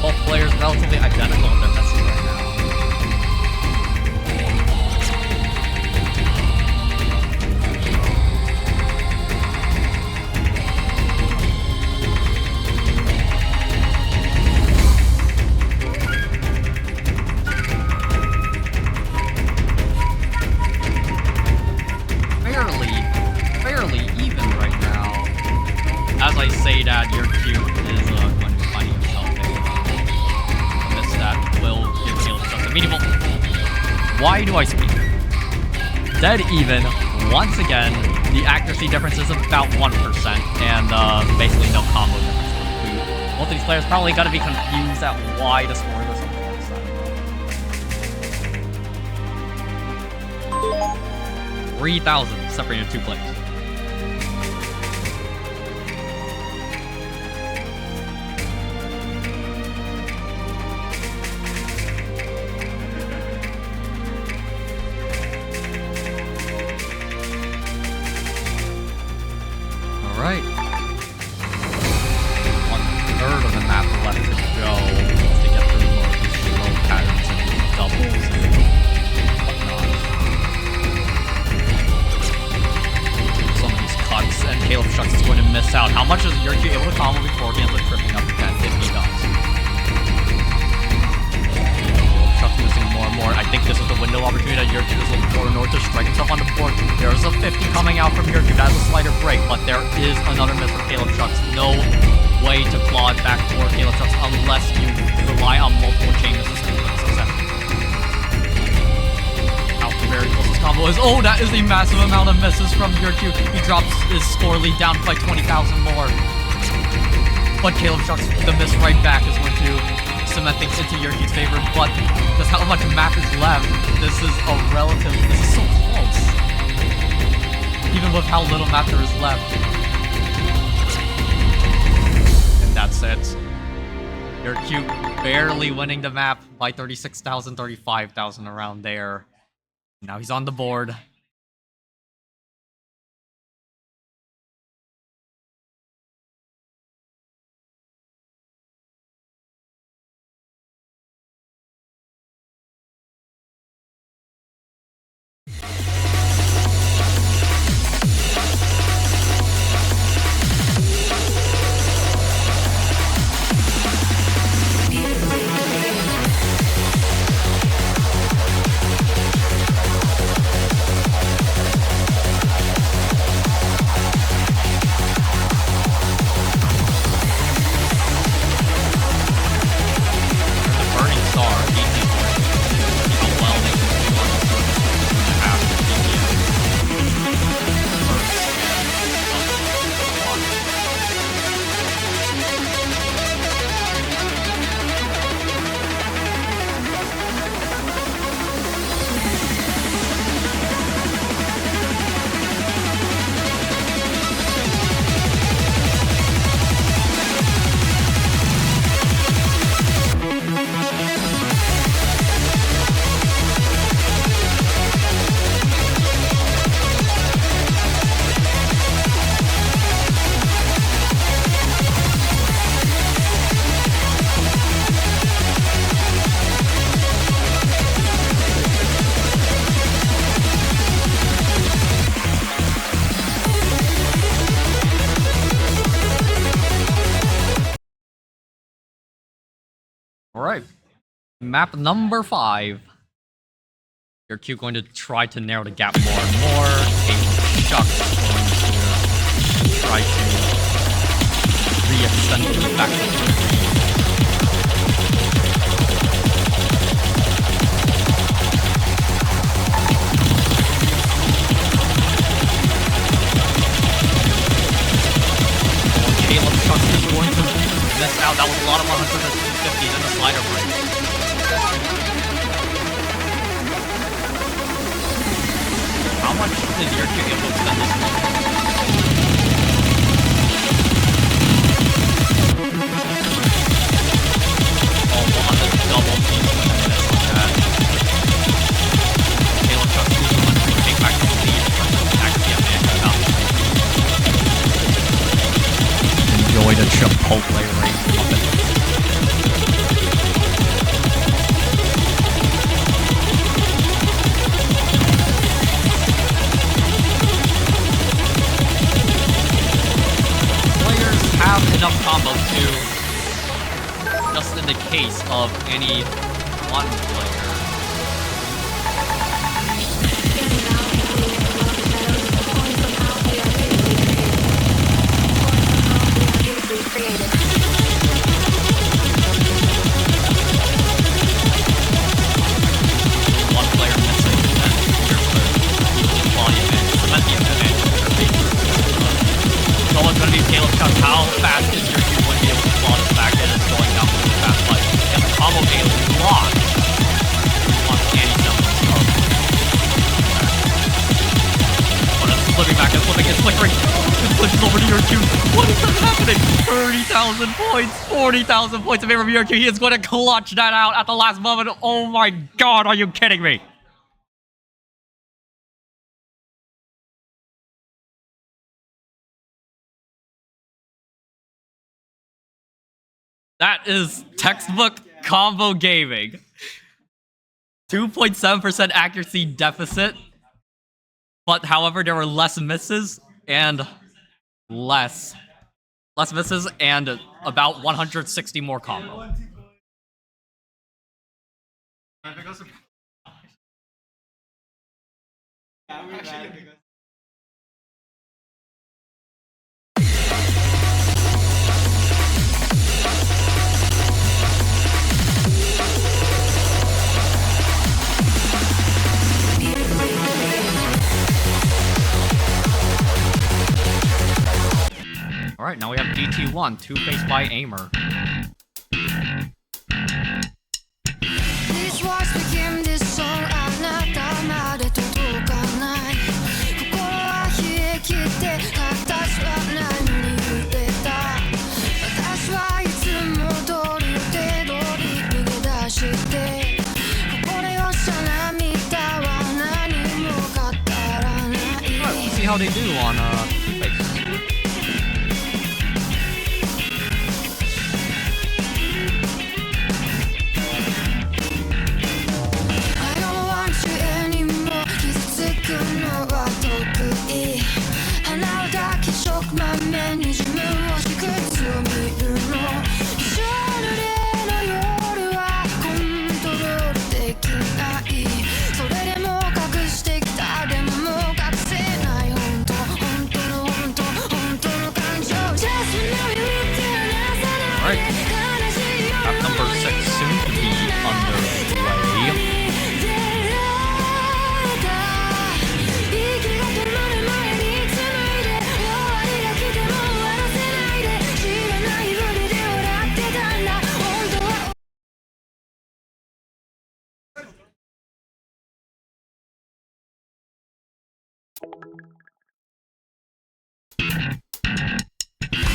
Both players relatively identical in their message right now. Fairly even right now. As I say that, your cube is going to find himself a miss that will give Caleb Chucks a meaningful. Why do I speak? Dead even. Once again, the accuracy difference is about 1%, and basically no combo difference to boot. Both of these players probably got to be confused at why the score is something like that. 3,000 separating two players. Alright. 1/3 of the map left to go to get through more of these slow patterns and these doubles and whatnot. Some of these cuts, and Caleb Chucks is going to miss out. How much is Yurki able to combo before he ends up tripping up again? If he does. Caleb Chucks missing more and more. I think this is the window opportunity that Yurki is looking for in order to strike himself on the board. There's a 50 coming out from Yurki. That is a slighter break, but there is another miss from Caleb Chucks. No way to claw it back for Caleb Chucks unless you rely on multiple chain misses to success. How very close this combo is. Oh, that is a massive amount of misses from Yurki. He drops his score lead down by 20,000 more. But Caleb Chucks, the miss right back is going to cement things into Yurki's favor, but just how much map is left, this is so close. Even with how little map there is left. And that's it. Yurki barely winning the map by 36,000, 35,000 around there. Now he's on the board. Alright. Map number 5. Your Q going to try to narrow the gap more and more. A Chuck going to try to re-extend the back to the green. Caleb Chuck is going to miss out. That was a lot of 150s in the slider break. How much did your Q able to extend this one? Oh, we'll have to double team on that. Caleb Chuck is going to take back the lead from actually a man about. Enjoy the Chipotle race. Have enough combo to, just in the case of any one player. One player missing, and here's the quality advantage, cement the advantage. It's always going to be Caleb Chuck. How fast is your Q going to be able to claw this back? And it's going down really fast. But and the combo game is locked on any semblance of. But it's flipping back, it's flipping, it's flickering. It flips over to your Q. What is happening? 30,000 points, 40,000 points in favor of your Q. He is going to clutch that out at the last moment. Oh my god, are you kidding me? That is textbook combo gaming. 2.7% accuracy deficit. But however, there were less misses and less misses and about 160 more combo. Alright, now we have DT1, two-faced by Aimer. These words became this song あなたまで届かない心は冷え切って形は何に触れた私はいつも通り予定通り逃げ出してこぼれ落ちた涙は何も語らない Alright, let's see how they do on two-face. Map number 6 soon to be underway.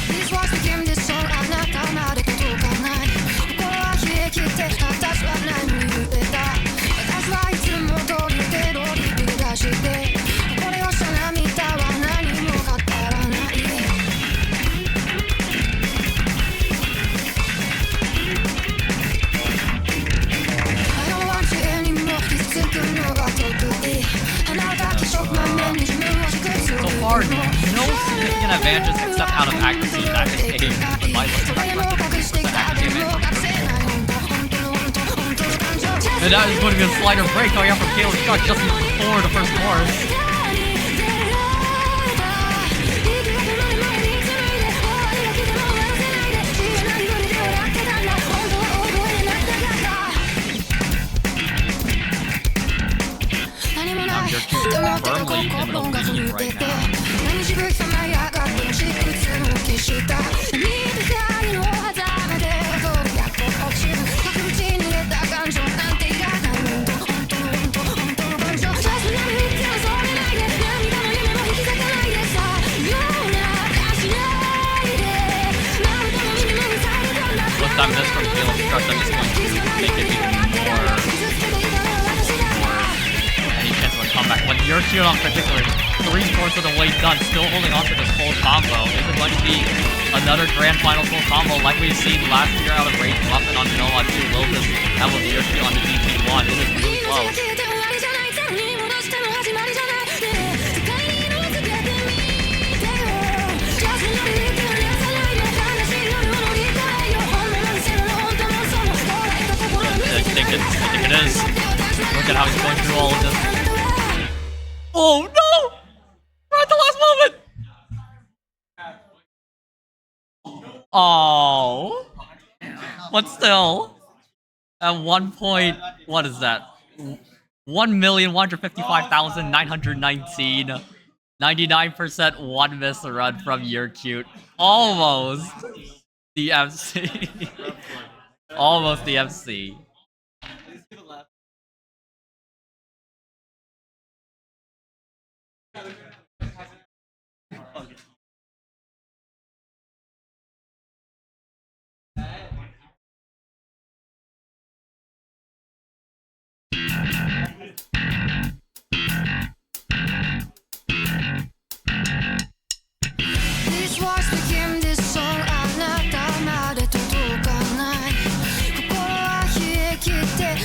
These words became this song あなたまで届かない心は冷え切って形は何に触れた私はいつも通り手通り逃げ出してこれをした涙は何も語らない I don't want you anymore 傷つくのが得意鼻を抱きしょくまめに自分をしくつ So far, no significant advantages except out of accuracy. That is a, by looks like 20% accuracy advantage. And that is going to be a slider break coming out from Caleb Scott just before the first course. Now you're firmly in the lead right now. With that miss from Caleb Struck, that is going to make it even more any chance of a comeback. When you're shooting on particularly 3/4 of the way done, still holding on to this full combo. Is it going to be another grand final full combo like we've seen last year out of Rage Bluff and on Noah 2? Will this have a Yoshi on the DT1? It is really close. I think it is. Look at how he's going through all of this. Oh no! We're at the last moment! Oh. But still, at 1 point, what is that? 1,155,919. 99% one miss run from You're Cute. Almost the MC. Almost the MC. These words became this song. あなたまで届かない心は冷え切って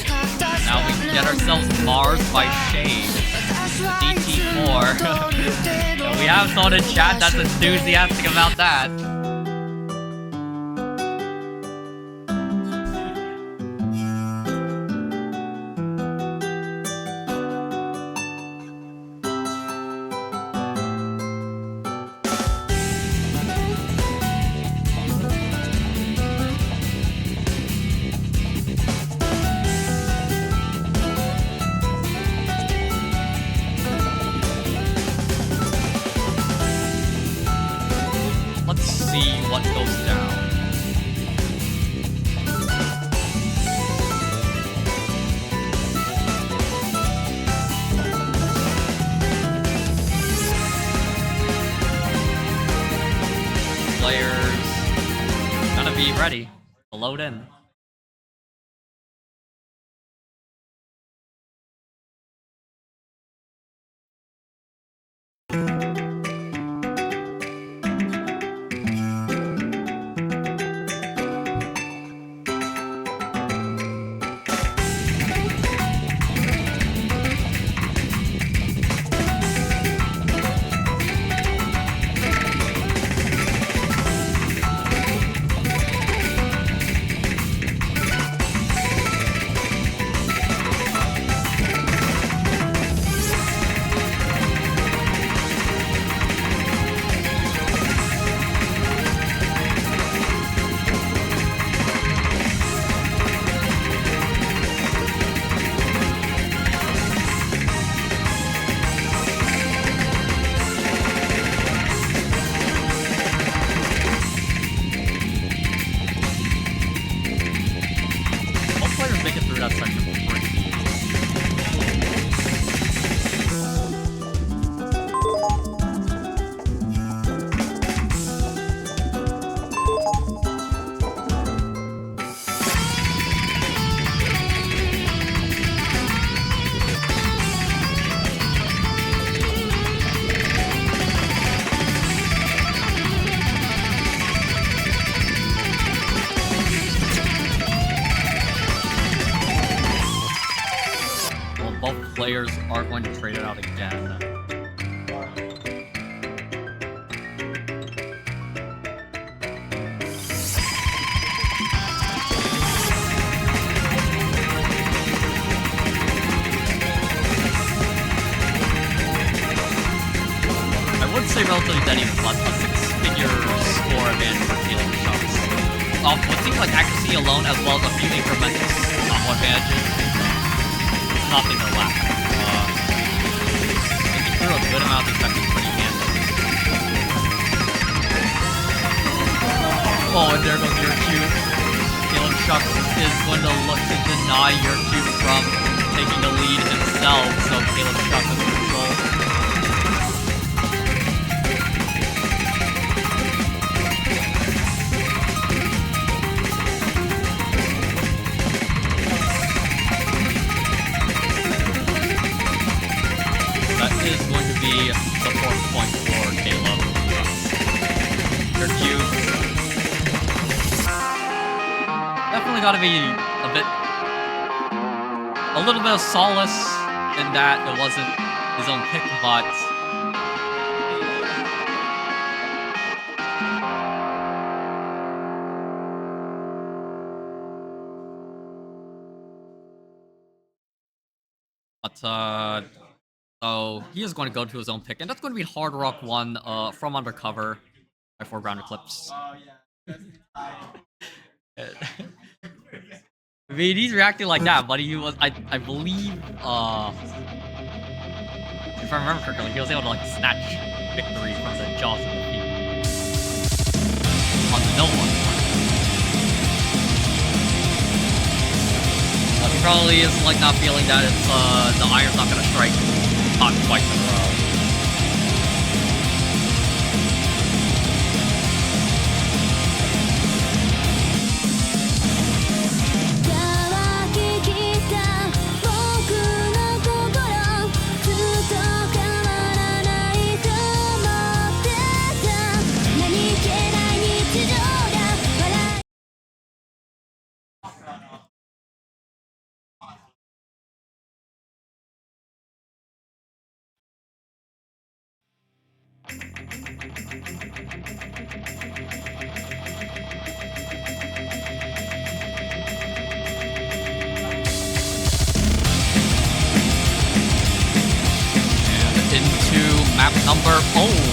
Now we can get ourselves Mars by Shade. DT4. And we have someone in chat that's enthusiastic about that. Let's see what goes down. Players gonna be ready to load in. Most players make it through that section pretty easy. Well, both players are going to trade it out again. say relatively dead even, but a 6-figure score advantage for Caleb Shucks. What seems like accuracy alone, as well as a few incremental combo advantages, is nothing to laugh at. He threw a good amount of effective pretty handily. Oh, and there goes your cube. Caleb Shucks is going to look to deny your cube from taking the lead himself, so Caleb Shucks has control. That is going to be the 4th point for Caleb. Your cube. Definitely gotta be a little bit of solace in that it wasn't his own pick, but so he is going to go to his own pick, and that's going to be Hard Rock 1 from Undercover by Foreground Eclipse. I mean, he's reacting like that, but he was, I believe, if I remember correctly, he was able to, like, snatch victory from the jaws of defeat. On the no one. But he probably is, like, not feeling that it's, the iron's not gonna strike hot twice in a row.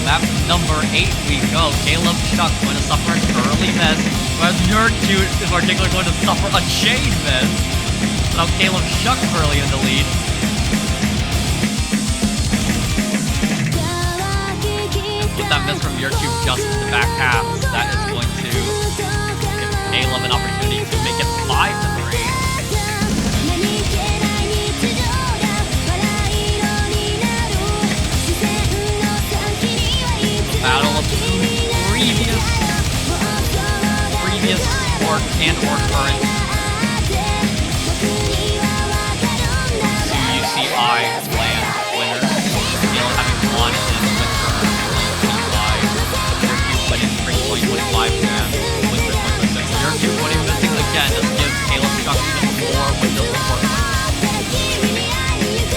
Map number 8 we go. Caleb Shuck going to suffer an early miss, whereas Nerdcute in particular going to suffer a chain miss. So now Caleb Shuck early in the lead. With that miss from Nerdcute just in the back half, that is going to give Caleb an opportunity to make it 5-3. Battle of two previous sport and or current UCI LAN winners. Caleb having won in winter 2025, winning spring 2025 and winter 2026. Your winning this thing again just gives Caleb Shuck even more windows of work.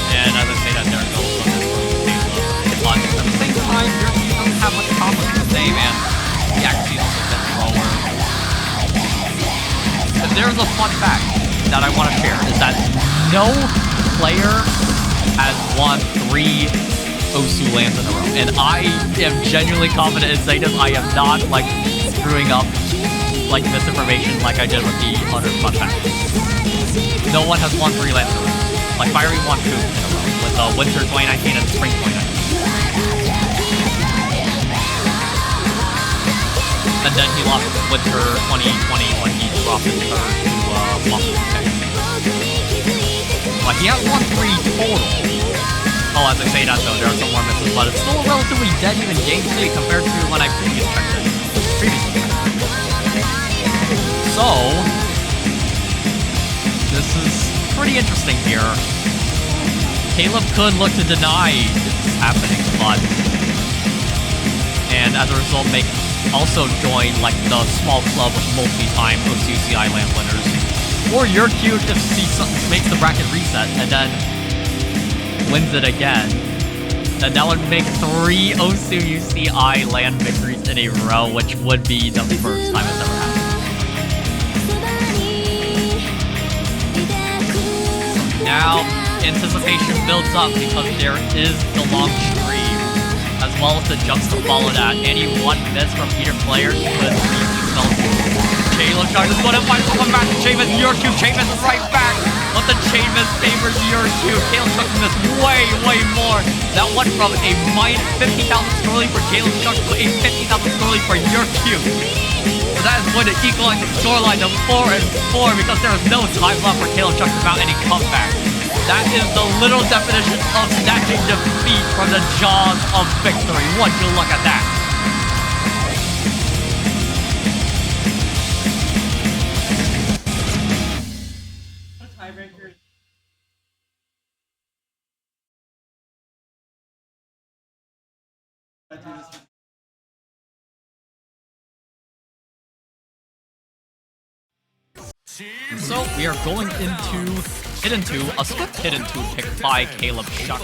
And as I say that, there goes Caleb. But at the same time, doesn't have much problem with the name, and he actually is a bit lower. But there's a fun fact that I want to share, is that no player has won 3 Osu lands in a row. And I am genuinely confident in saying this. I am not, like, screwing up, like, misinformation like I did with the other fun fact. No one has won 3 lands in a row. Like, Fiery won 2 in a row, with Winter 2019 and Spring 2019. And then he lost Winter 2020 when he dropped his third to Boston. But he has won 3 total. Oh, as I say that though, there are some more misses, but it's still a relatively dead even game state compared to when I previously checked it. So, this is pretty interesting here. Caleb could look to deny this happening, but... And as a result, also join like the small club of multi-time UCI LAN winners. Or you're cute if he makes the bracket reset and then wins it again. Then that would make 3 Osu UCI LAN victories in a row, which would be the first time it's ever happened. So now anticipation builds up because there is the long stream as well as the jumps to follow that. Any one miss from either player could lead to spell two. Caleb Shark is going to find someone back to Chavis. Your-Q, Chavis right back. But the Chavis favors your-Q. Caleb Shark missed way more. That went from a minus 50,000 score lead for Caleb Shark to a 50,000 score lead for your-Q. So that is going to equalize the scoreline to 4-4 because there is no time left for Caleb Shark to mount any comeback. That is the literal definition of snatching defeat from the jaws of victory. Would you look at that? So we are going into Hidden 2, a split Hidden 2 picked by Caleb Shuck.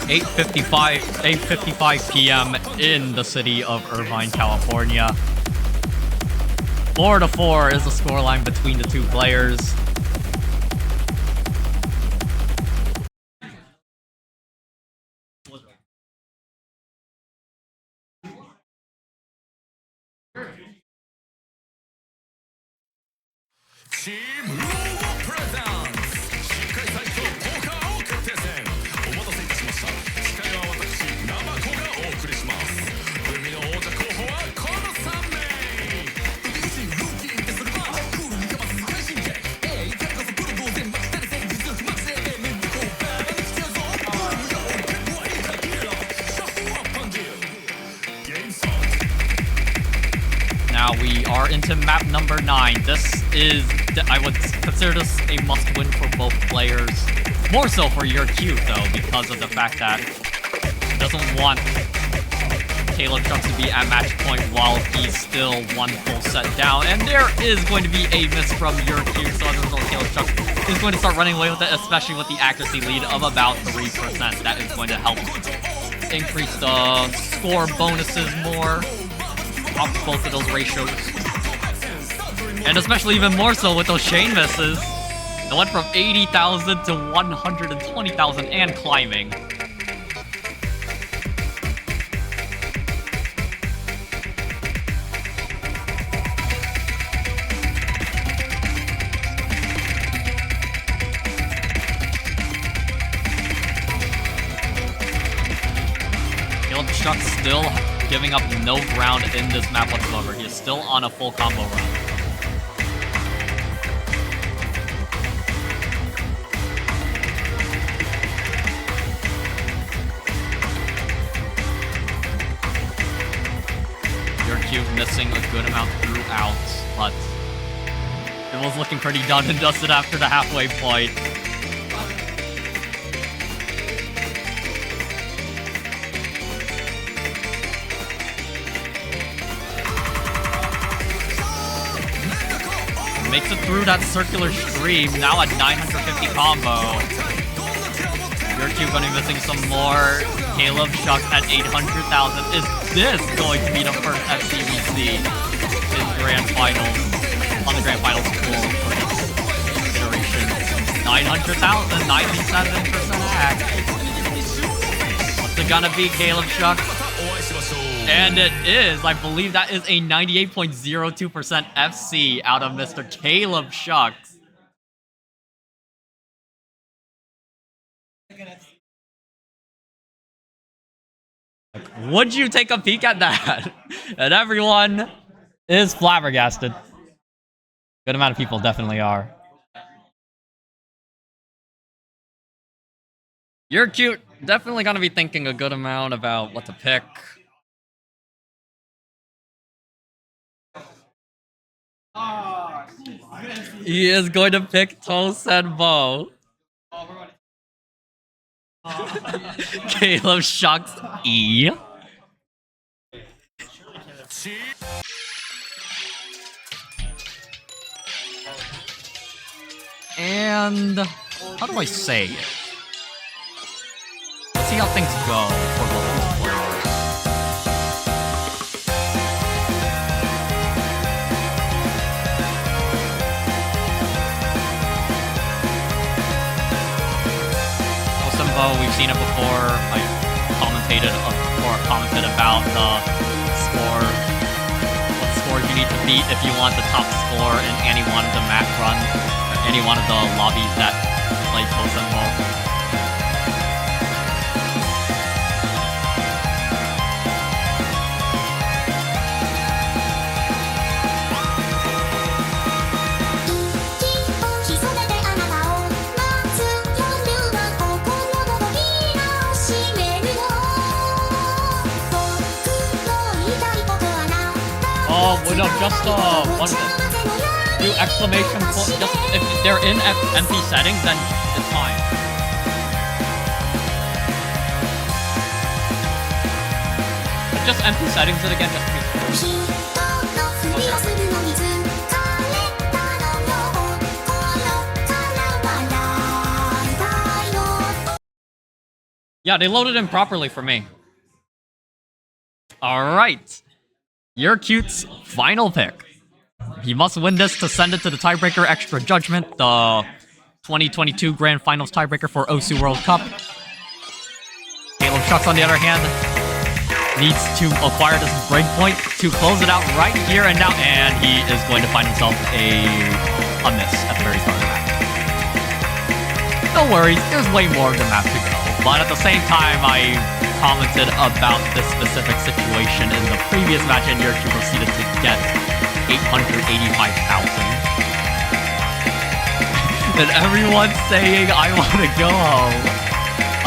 $8:55 p.m. in the city of Irvine, California. 4-4 is the scoreline between the two players. Now we are into map number 9. This is, I would consider this a must-win for both players. More so for your-Q though, because of the fact that he doesn't want Caleb Shuck to be at match point while he's still one full set down. And there is going to be a miss from your-Q, so as a result, Caleb Shuck is going to start running away with it, especially with the accuracy lead of about 3%. That is going to help increase the score bonuses more. Off both of those ratios. And especially even more so with those chain misses. It went from 80,000 to 120,000 and climbing. Caleb Shuck still giving up no ground in this map whatsoever. He is still on a full combo run. your-Q missing a good amount throughout, but it was looking pretty done and dusted after the halfway point. Makes it through that circular stream, now at 950 combo. your-Q going to be missing some more. Caleb Shuck at 800,000. Is this going to be the first FC we see in Grand Finals, on the Grand Finals pool for this iteration? 900,000, 97% hack. What's it gonna be, Caleb Shuck? And it is. I believe that is a 98.02% FC out of Mr. Caleb Shuck. Would you take a peek at that? And everyone is flabbergasted. Good amount of people definitely are. You're cute. Definitely gonna be thinking a good amount about what to pick. He is going to pick Tosenbo. Caleb Shuck's E. And how do I say it? Let's see how things go for both these players. know, we've seen it before. I commented about the score. What scores you need to beat if you want the top score in any one of the map run, or any one of the lobbies that play Tosenbo. No, just one do exclamation point. Just if they're in empty settings, then it's fine. But just empty settings it again, just to be sure. Yeah, they loaded in properly for me. All right. Your cute's final pick. He must win this to send it to the tiebreaker extra judgment, the 2022 Grand Finals tiebreaker for Osu World Cup. Caleb Shucks, on the other hand, needs to acquire this breakpoint to close it out right here and now, and he is going to find himself a miss at the very start of the map. No worries, there's way more of the map to go, but at the same time, I commented about this specific situation in the previous match, and Yurchu proceeded to get 885,000. And everyone's saying, I want to go home.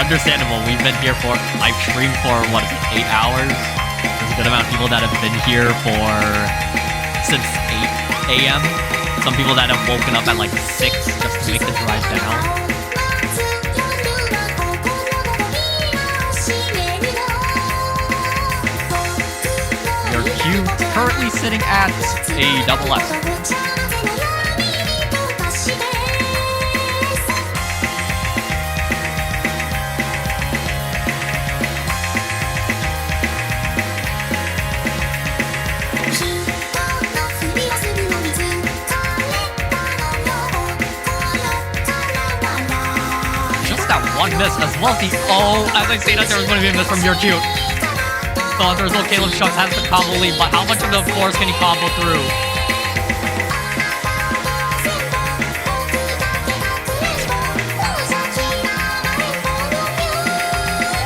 Understandable, we've been here for, I've streamed for, what is it, 8 hours? There's a good amount of people that have been here for, since 8 a.m. Some people that have woken up at like 6 just to make the drive down. Q currently sitting at a double S. Just that one miss as well as the as I say that there was going to be a miss from your Q. There's no Caleb Shucks has the combo lead, but how much of the force can he combo through?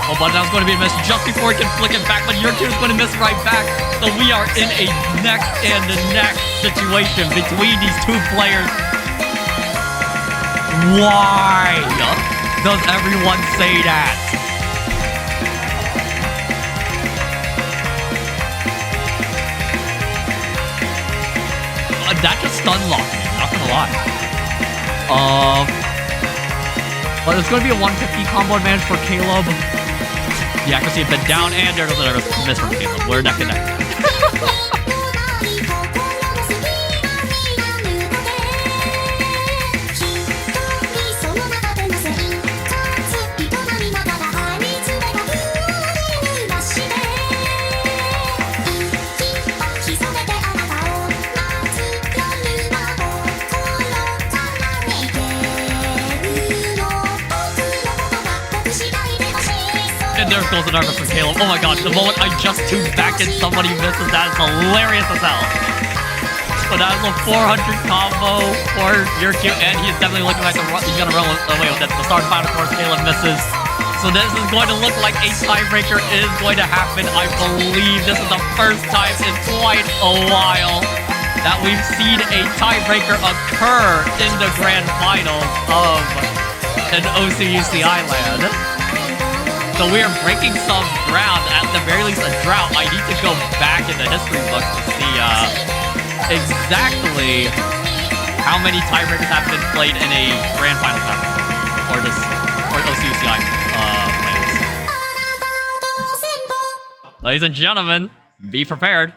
Oh, but that's going to be a miss just before he can flick it back, but your two is going to miss right back. So we are in a neck and neck situation between these two players. Why does everyone say that? That just stun locked me, not gonna lie. But it's gonna be a 150 combo advantage for Caleb. The accuracy a bit down, and there's another miss from Caleb. We're neck and neck. And there goes another from Caleb. Oh my god, the moment I just tuned back and somebody misses, that is hilarious as hell. So that is a 400 combo for your Q, and he's definitely looking like he's gonna run away with it. The start final course, Caleb misses. So this is going to look like a tiebreaker is going to happen. I believe this is the first time in quite a while that we've seen a tiebreaker occur in the grand finals of an OSU UCI LAN. So we are breaking some ground, at the very least a drought. I need to go back in the history books to see exactly how many tiebreakers have been played in a grand final tiebreaker or OCUCI plans. Ladies and gentlemen, be prepared.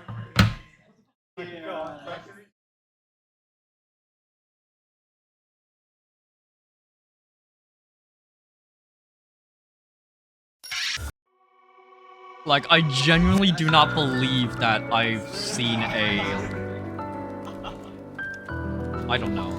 Like, I genuinely do not believe that I've seen a... I don't know.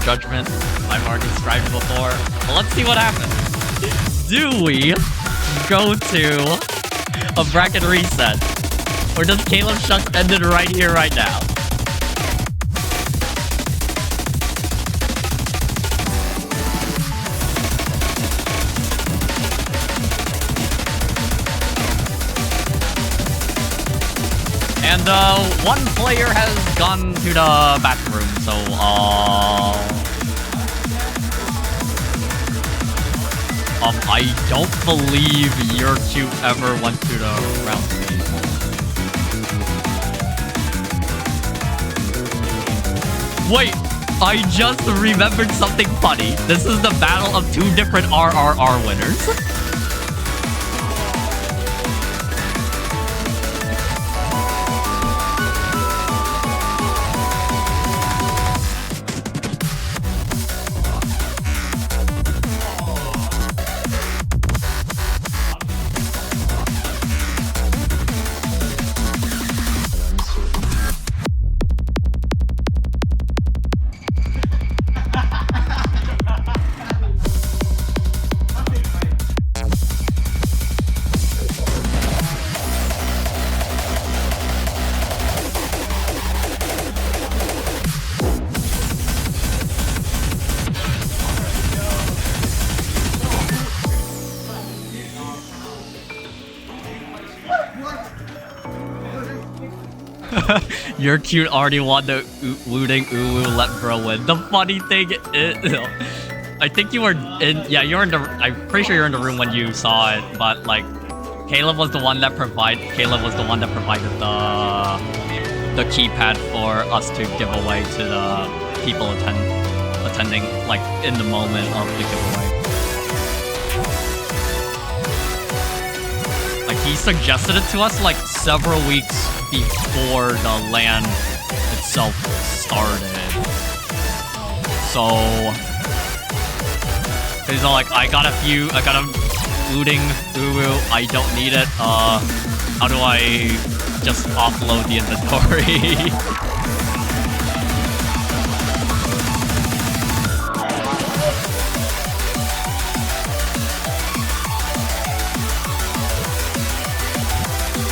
judgment. I've already described it before. But let's see what happens. Do we go to a bracket reset? Or does Caleb Shucks end it right here, right now? And one player has gone to the bathroom, so I don't believe your cute ever went to the round stage. Wait, I just remembered something funny. This is the battle of two different RRR winners. Your cute already won the looting uwu let bro win. The funny thing is, I think you were in, yeah, you were in the, I'm pretty sure you're in the room when you saw it, but like, Caleb was the one that provided the keypad for us to give away to the people attending, like, in the moment of the giveaway. Like, he suggested it to us, like, several weeks before the LAN itself started. So, he's all like, I got a looting uwu, I don't need it, how do I just offload the inventory?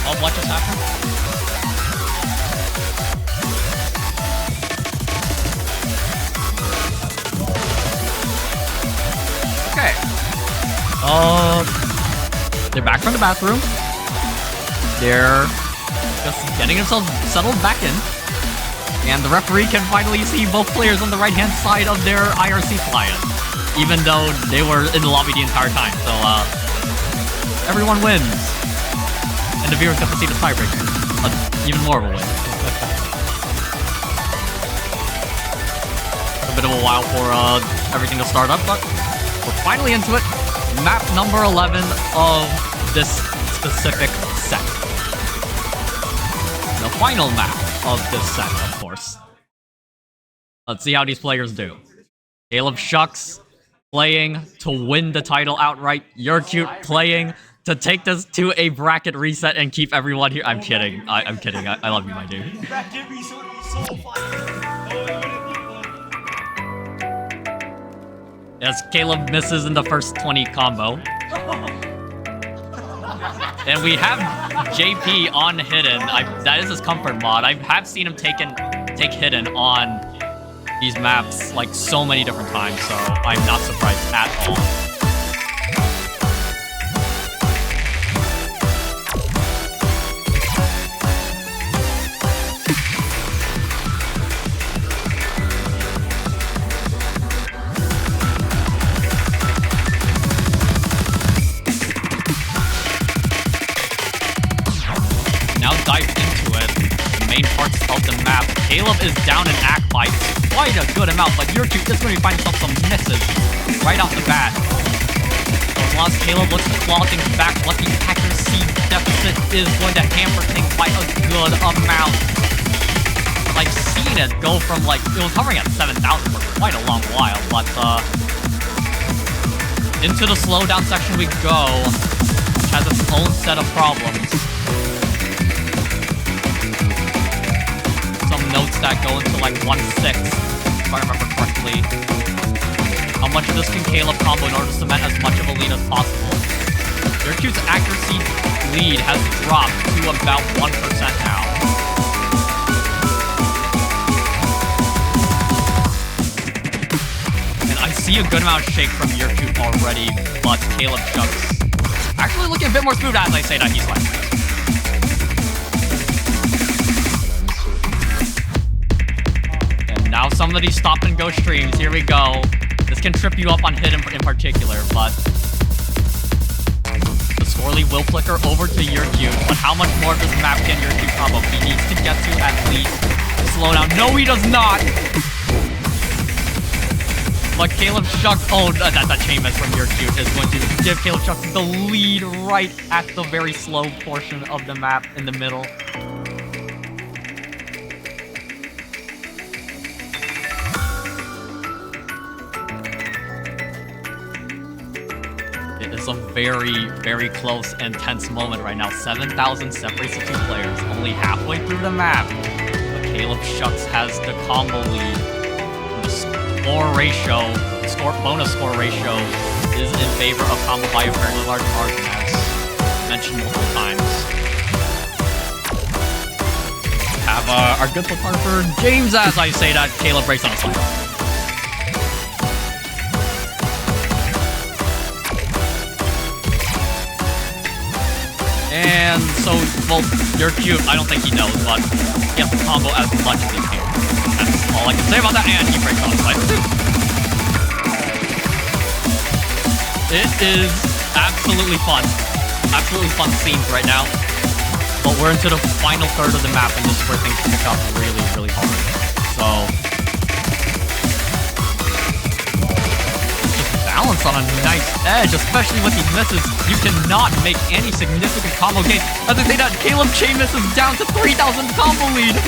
Oh, what just happened? Okay. They're back from the bathroom. They're just getting themselves settled back in. And the referee can finally see both players on the right-hand side of their IRC client. Even though they were in the lobby the entire time. So, everyone wins. And the viewers get to see the tiebreaker. Even more of a win. A bit of a while for everything to start up, but we're finally into it. Map number 11 of this specific set. The final map of this set, of course. Let's see how these players do. Caleb Shucks playing to win the title outright. You're cute playing to take this to a bracket reset and keep everyone here. I'm kidding. I'm kidding. I love you, my dude. Bracket reset would be so fun. Yes, Caleb misses in the first 20 combo. And we have JP on Hidden. That is his comfort mod. I have seen him take Hidden on these maps like so many different times, so I'm not surprised at all. Of the map. Caleb is down an act by quite a good amount, but you're cute. This is going to find himself some misses right off the bat. So as long as Caleb looks to claw things back, but the accuracy deficit is going to hamper things by a good amount. I've seen it go from like, it was hovering at 7,000 for quite a long while, but into the slowdown section we go, which has its own set of problems. Notes that go into like 1/6 I remember correctly. How much of this can Caleb combo in order to cement as much of a lead as possible? Your Q's accuracy lead has dropped to about 1% now. And I see a good amount of shake from your Q already, but Caleb Shucks actually looking a bit more smooth as I say that he's like. And now some of these stop and go streams, here we go. This can trip you up on hit in particular, but the score lead will flicker over to your Q. But how much more of this map can your Q combo? He needs to get to at least slow down. No, he does not! But Caleb Shucks, oh, that chain miss from your Q is going to give Caleb Shucks the lead right at the very slow portion of the map in the middle. It is a very, very close and tense moment right now. 7,000 separates the two players, only halfway through the map. But Caleb Shucks has the combo lead. Bonus score ratio is in favor of combo by a fairly large margin, as mentioned multiple times. Have our good photographer James, as I say that, Caleb breaks on a slide. And so, well, you're cute. I don't think he knows, but he has to combo as much as he can. That's all I can say about that, and he breaks on a slide too. It is absolutely fun. Absolutely fun scenes right now. But we're into the final third of the map, and this is where things pick up really, really hard. So just balance on a nice edge, especially with these misses. You cannot make any significant combo gains. As I say that, Caleb chain misses down to 3,000 combo lead.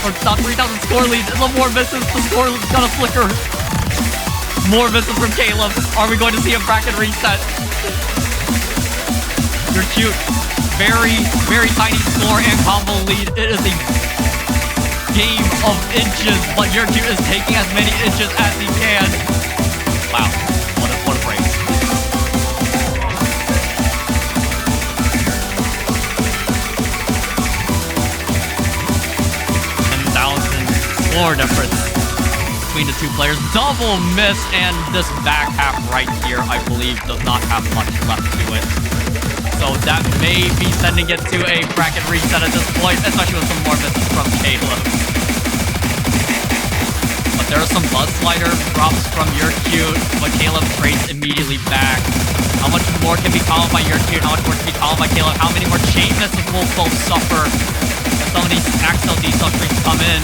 Or not 3,000 score lead. The more misses, the score is gonna flicker. More misses from Caleb. Are we going to see a bracket reset? You're cute. Very, very tiny score and combo lead. It is a game of inches, but your cute is taking as many inches as he can. Wow, what a break. Score difference between the two players. Double miss, and this back half right here, I believe, does not have much left to it. So that may be sending it to a bracket reset at this point, especially with some more misses from Caleb. But there are some buzz slider drops from your Q, but Caleb trades immediately back. How much more can be called by your Q? How much more can be called by Caleb? How many more chain misses will both suffer as some of these accidental D-sub streams come in?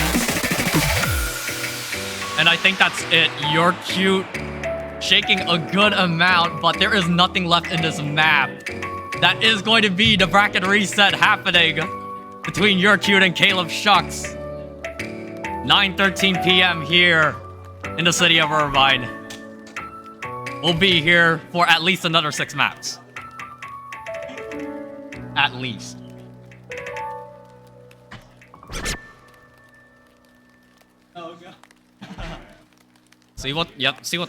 And I think that's it. You're cute, shaking a good amount, but there is nothing left in this map. That is going to be the bracket reset happening between You're Cute and Caleb Shucks. 9:13 p.m. here in the city of Irvine. We'll be here for at least another 6 maps. At least. Oh god. See what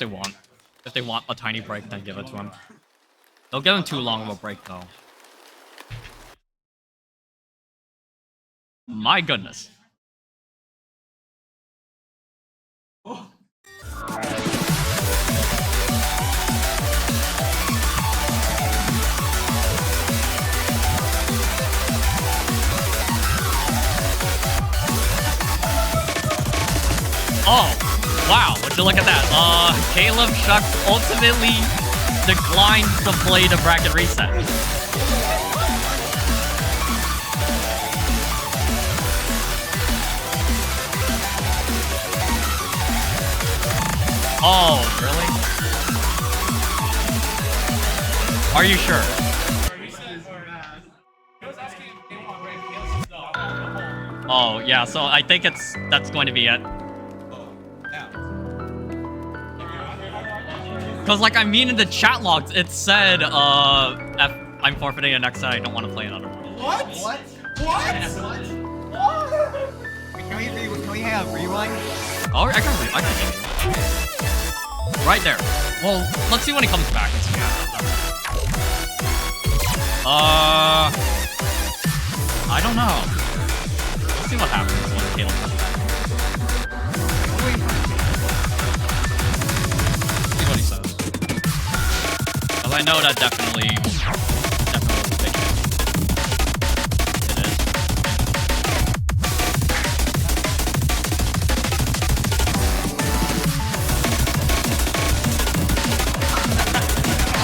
they want. If they want a tiny break, then give it to them. Don't give them too long of a break, though. My goodness. Oh. Oh, wow, would you look at that? Caleb Shucks ultimately declined to play the bracket reset. Oh, really? Are you sure? Oh, yeah, so I think that's going to be it. Because, like, I mean, in the chat logs, it said, I'm forfeiting the next set, I don't want to play another one. What? What? What? What? Can we have rewind? Oh, I can see you. Right there. Well, let's see when he comes back. I don't know. Let's see what happens when Caleb comes back. See what he says. Because I know that definitely was a big hit. It is.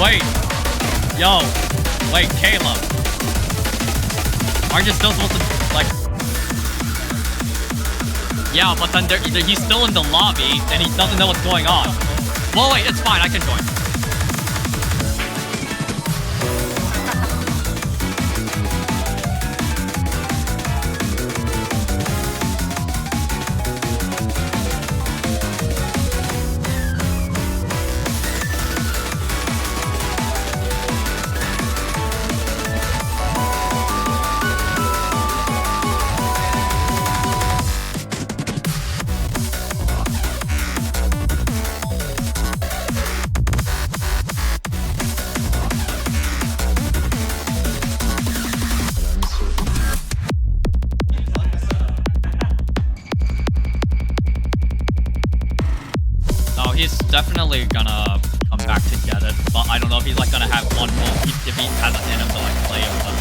Wait. Yo. Wait, Caleb. Aren't you still supposed to, like... Yeah, but then he's still in the lobby, and he doesn't know what's going on. Well, wait, it's fine, I can join. He's definitely gonna come back to get it, but I don't know if he's like gonna have one ult if he hasn't in him to like play it with him.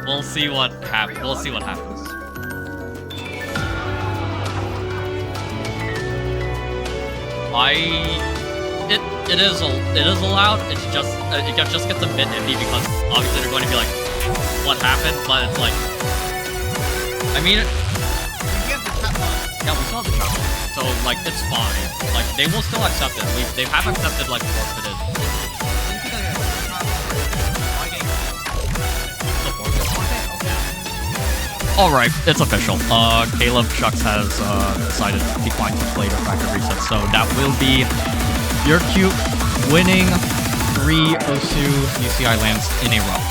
We'll see what happens. We'll see what happens. It is allowed. It's just it just gets a bit iffy because obviously they're going to be like, what happened? But it's like, I mean, yeah, we saw the chat log. So like it's fine. Like they will still accept it. They have accepted like forfeited. Alright, it's official. Caleb Shucks has decided to decline to play the Fractured Reset, so that will be your cute winning 3 Osu UCI lands in a row.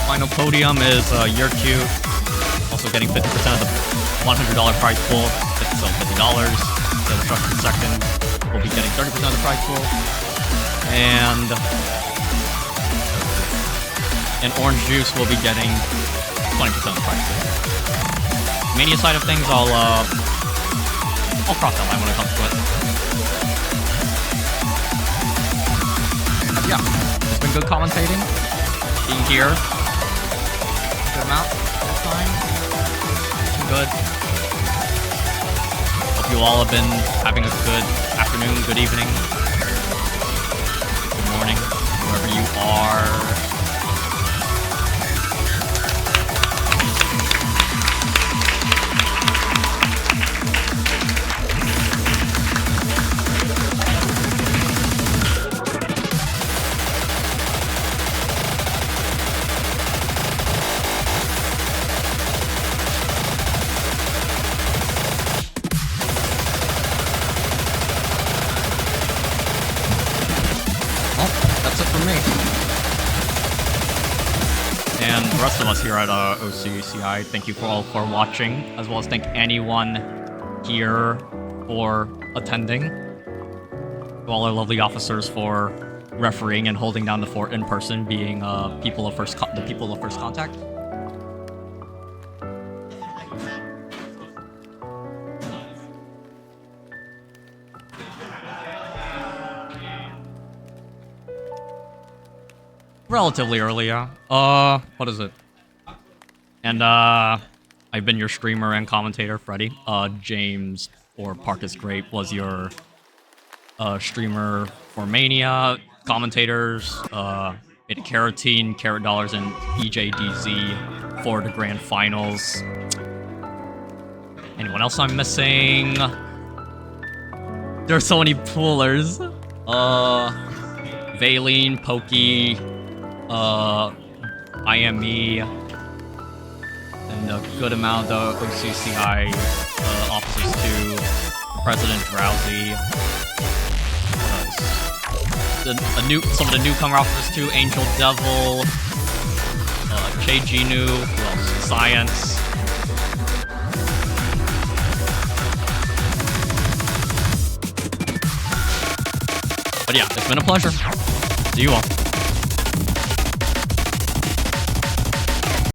Final podium is your cute, also getting 50% of the $100 prize pool, so $50. Caleb Shucks in second. Will be getting 30% of the prize pool, and Orange Juice will be getting 20% of the prize pool. Mania side of things, I'll cross that line when it comes to it. Yeah, it's been good commentating, being here, good amount of time, good. You all have been having a good afternoon, good evening, good morning, wherever you are. And the rest of us here at UCI, thank you all for watching, as well as thank anyone here for attending. To all our lovely officers for refereeing and holding down the fort in person, being the people of first contact. Relatively early, yeah. What is it? And, I've been your streamer and commentator, Freddy. James, or Parkus Grape, was your, streamer for Mania, commentators, Beta Carotene, Carrot Dollars, and EJDZ for the Grand Finals. Anyone else I'm missing? There are so many poolers. Valine, Pokey, IME, and a good amount of OCCI officers too. President Drowsy. Some of the newcomer officers too. Angel Devil, Che Ginu, who else? Science. But yeah, it's been a pleasure. See you all.